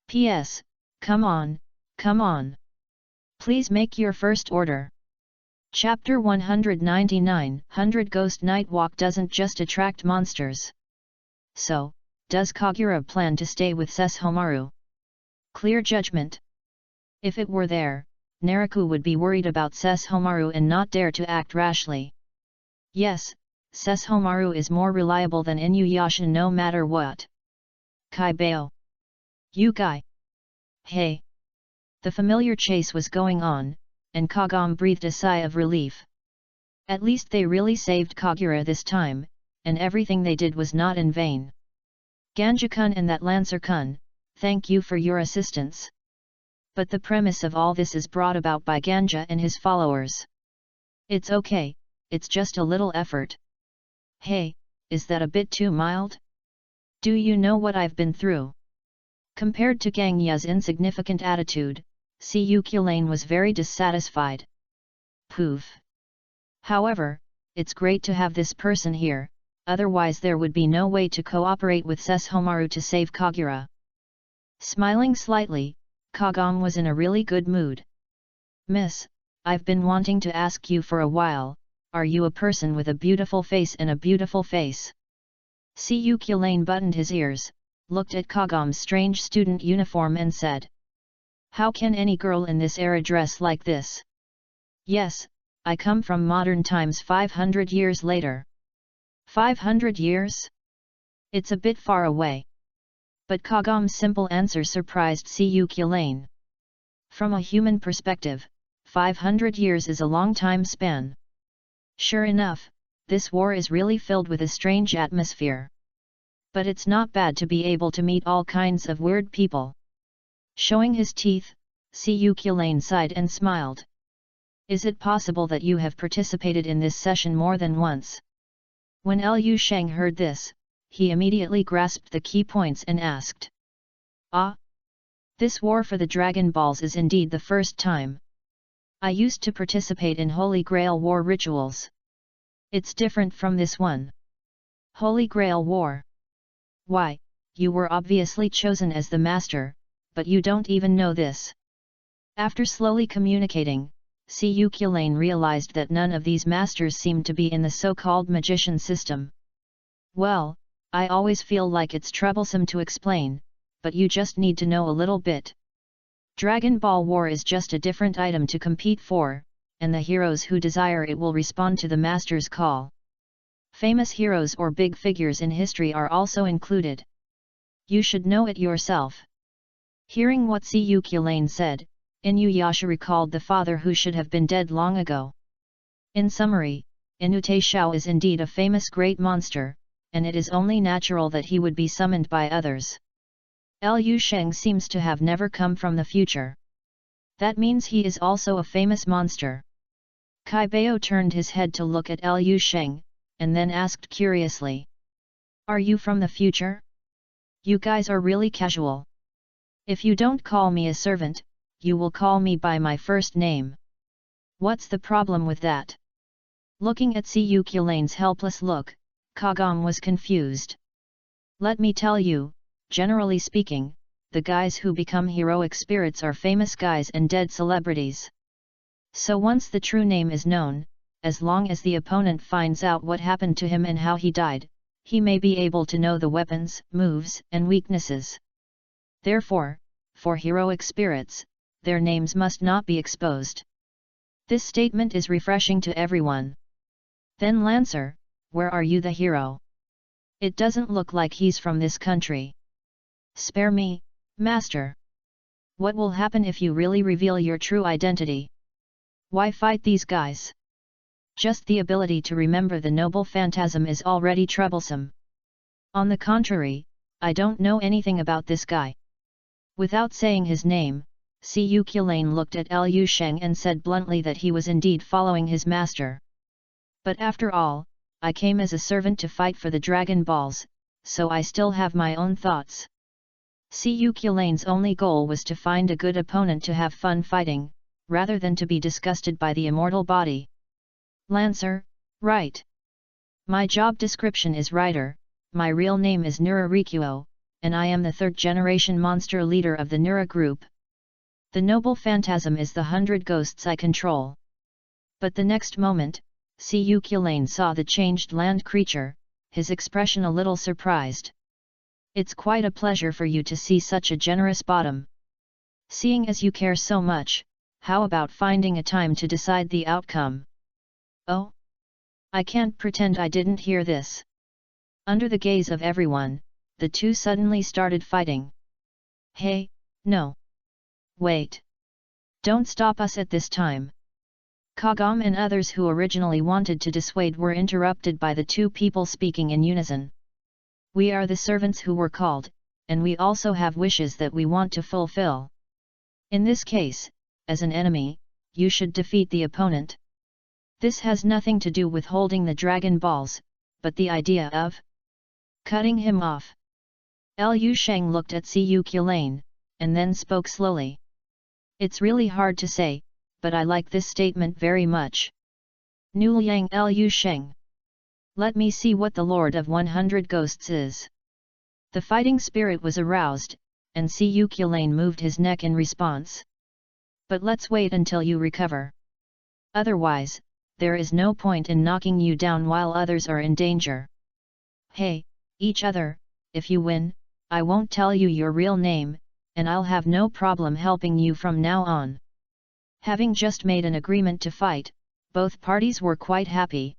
P.S. Come on, come on. Please make your first order. Chapter 199 100 Ghost Night Walk doesn't just attract monsters. So, does Kagura plan to stay with Homaru? Clear judgment. If it were there, Naraku would be worried about Homaru and not dare to act rashly. Yes, Sesshomaru is more reliable than Inuyasha no matter what. Kaibao. You guy. Hey. The familiar chase was going on, and Kagome breathed a sigh of relief. At least they really saved Kagura this time, and everything they did was not in vain. Ganja-kun and that Lancer-kun, thank you for your assistance. But the premise of all this is brought about by Ganja and his followers. It's okay, it's just a little effort. Hey, is that a bit too mild? Do you know what I've been through? Compared to Gangya's insignificant attitude, Cuculain was very dissatisfied. Poof. However, it's great to have this person here, otherwise there would be no way to cooperate with Sesshomaru to save Kagura. Smiling slightly, Kagome was in a really good mood. Miss, I've been wanting to ask you for a while, are you a person with a beautiful face and a beautiful face? Cuculain buttoned his ears, looked at Kagome's strange student uniform and said. How can any girl in this era dress like this? Yes, I come from modern times 500 years later. 500 years? It's a bit far away. But Kagome's simple answer surprised Cuculain. From a human perspective, 500 years is a long time span. Sure enough, this war is really filled with a strange atmosphere. But it's not bad to be able to meet all kinds of weird people. Showing his teeth, Cuculain sighed and smiled. Is it possible that you have participated in this session more than once? When Liu Sheng heard this, he immediately grasped the key points and asked. Ah! This war for the Dragon Balls is indeed the first time. I used to participate in Holy Grail War rituals. It's different from this one. Holy Grail War. Why, you were obviously chosen as the master, but you don't even know this. After slowly communicating, Cuculain realized that none of these masters seemed to be in the so-called magician system. Well, I always feel like it's troublesome to explain, but you just need to know a little bit. Dragon Ball War is just a different item to compete for, and the heroes who desire it will respond to the master's call. Famous heroes or big figures in history are also included. You should know it yourself. Hearing what Cuculain said, Inuyasha recalled the father who should have been dead long ago. In summary, Inute Shao is indeed a famous great monster, and it is only natural that he would be summoned by others. Liu Sheng seems to have never come from the future. That means he is also a famous monster. Kaibao turned his head to look at Liu Sheng, and then asked curiously. Are you from the future? You guys are really casual. If you don't call me a servant, you will call me by my first name. What's the problem with that? Looking at Cuculain's helpless look, Kagome was confused. Let me tell you, generally speaking, the guys who become heroic spirits are famous guys and dead celebrities. So once the true name is known, as long as the opponent finds out what happened to him and how he died, he may be able to know the weapons, moves, and weaknesses. Therefore, for heroic spirits, their names must not be exposed. This statement is refreshing to everyone. Then Lancer, where are you the hero? It doesn't look like he's from this country. Spare me, master. What will happen if you really reveal your true identity? Why fight these guys? Just the ability to remember the noble phantasm is already troublesome. On the contrary, I don't know anything about this guy. Without saying his name, Cuculain looked at Liu Sheng and said bluntly that he was indeed following his master. But after all, I came as a servant to fight for the Dragon Balls, so I still have my own thoughts. Cuculain's only goal was to find a good opponent to have fun fighting, rather than to be disgusted by the immortal body. Lancer, right. My job description is writer, my real name is Nura Rikuo, and I am the third-generation monster leader of the Nura group. The noble phantasm is the 100 ghosts I control. But the next moment, Cuculain saw the changed land creature, his expression a little surprised. It's quite a pleasure for you to see such a generous bottom. Seeing as you care so much, how about finding a time to decide the outcome? Oh? I can't pretend I didn't hear this. Under the gaze of everyone, the two suddenly started fighting. Hey, no. Wait. Don't stop us at this time. Kagam and others who originally wanted to dissuade were interrupted by the two people speaking in unison. We are the servants who were called, and we also have wishes that we want to fulfill. In this case, as an enemy, you should defeat the opponent. This has nothing to do with holding the dragon balls, but the idea of cutting him off. Liu Sheng looked at Siyu Qilane, and then spoke slowly. It's really hard to say, but I like this statement very much. Nu Liang Liu Sheng. Let me see what the Lord of 100 Ghosts is. The fighting spirit was aroused, and Siyu Qilane moved his neck in response. But let's wait until you recover. Otherwise, there is no point in knocking you down while others are in danger. Hey, each other, if you win, I won't tell you your real name, and I'll have no problem helping you from now on. Having just made an agreement to fight, both parties were quite happy.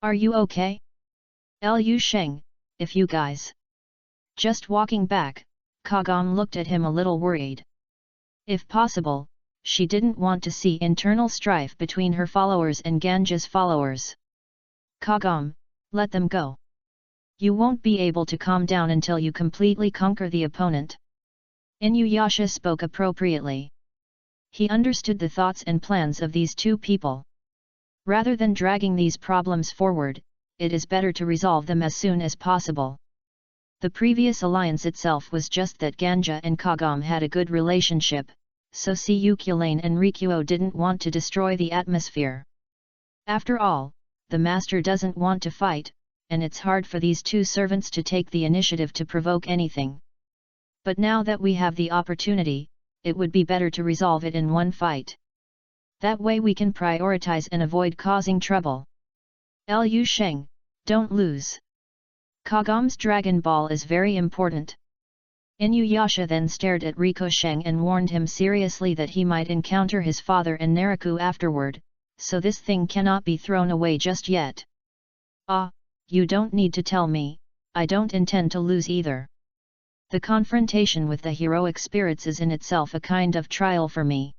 Are you okay? Liu Sheng, if you guys. Just walking back, Kagam looked at him a little worried. If possible, she didn't want to see internal strife between her followers and Ganja's followers. Kagam, let them go. You won't be able to calm down until you completely conquer the opponent. Inuyasha spoke appropriately. He understood the thoughts and plans of these two people. Rather than dragging these problems forward, it is better to resolve them as soon as possible. The previous alliance itself was just that Ganja and Kagam had a good relationship, so Siyu Qilane and Rikuo didn't want to destroy the atmosphere. After all, the master doesn't want to fight, and it's hard for these two servants to take the initiative to provoke anything. But now that we have the opportunity, it would be better to resolve it in one fight. That way we can prioritize and avoid causing trouble. Liu Sheng, don't lose. Kagam's Dragon Ball is very important. Inuyasha then stared at Riko Sheng and warned him seriously that he might encounter his father and Naraku afterward, so this thing cannot be thrown away just yet. Ah, you don't need to tell me, I don't intend to lose either. The confrontation with the heroic spirits is in itself a kind of trial for me.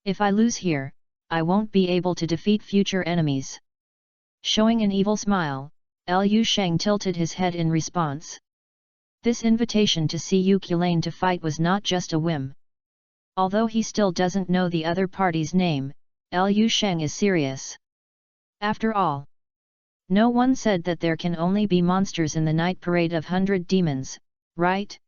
If I lose here, I won't be able to defeat future enemies. Showing an evil smile, Liu Sheng tilted his head in response. This invitation to Siyu Qilane to fight was not just a whim. Although he still doesn't know the other party's name, Liu Sheng is serious. After all, no one said that there can only be monsters in the night parade of 100 demons, right?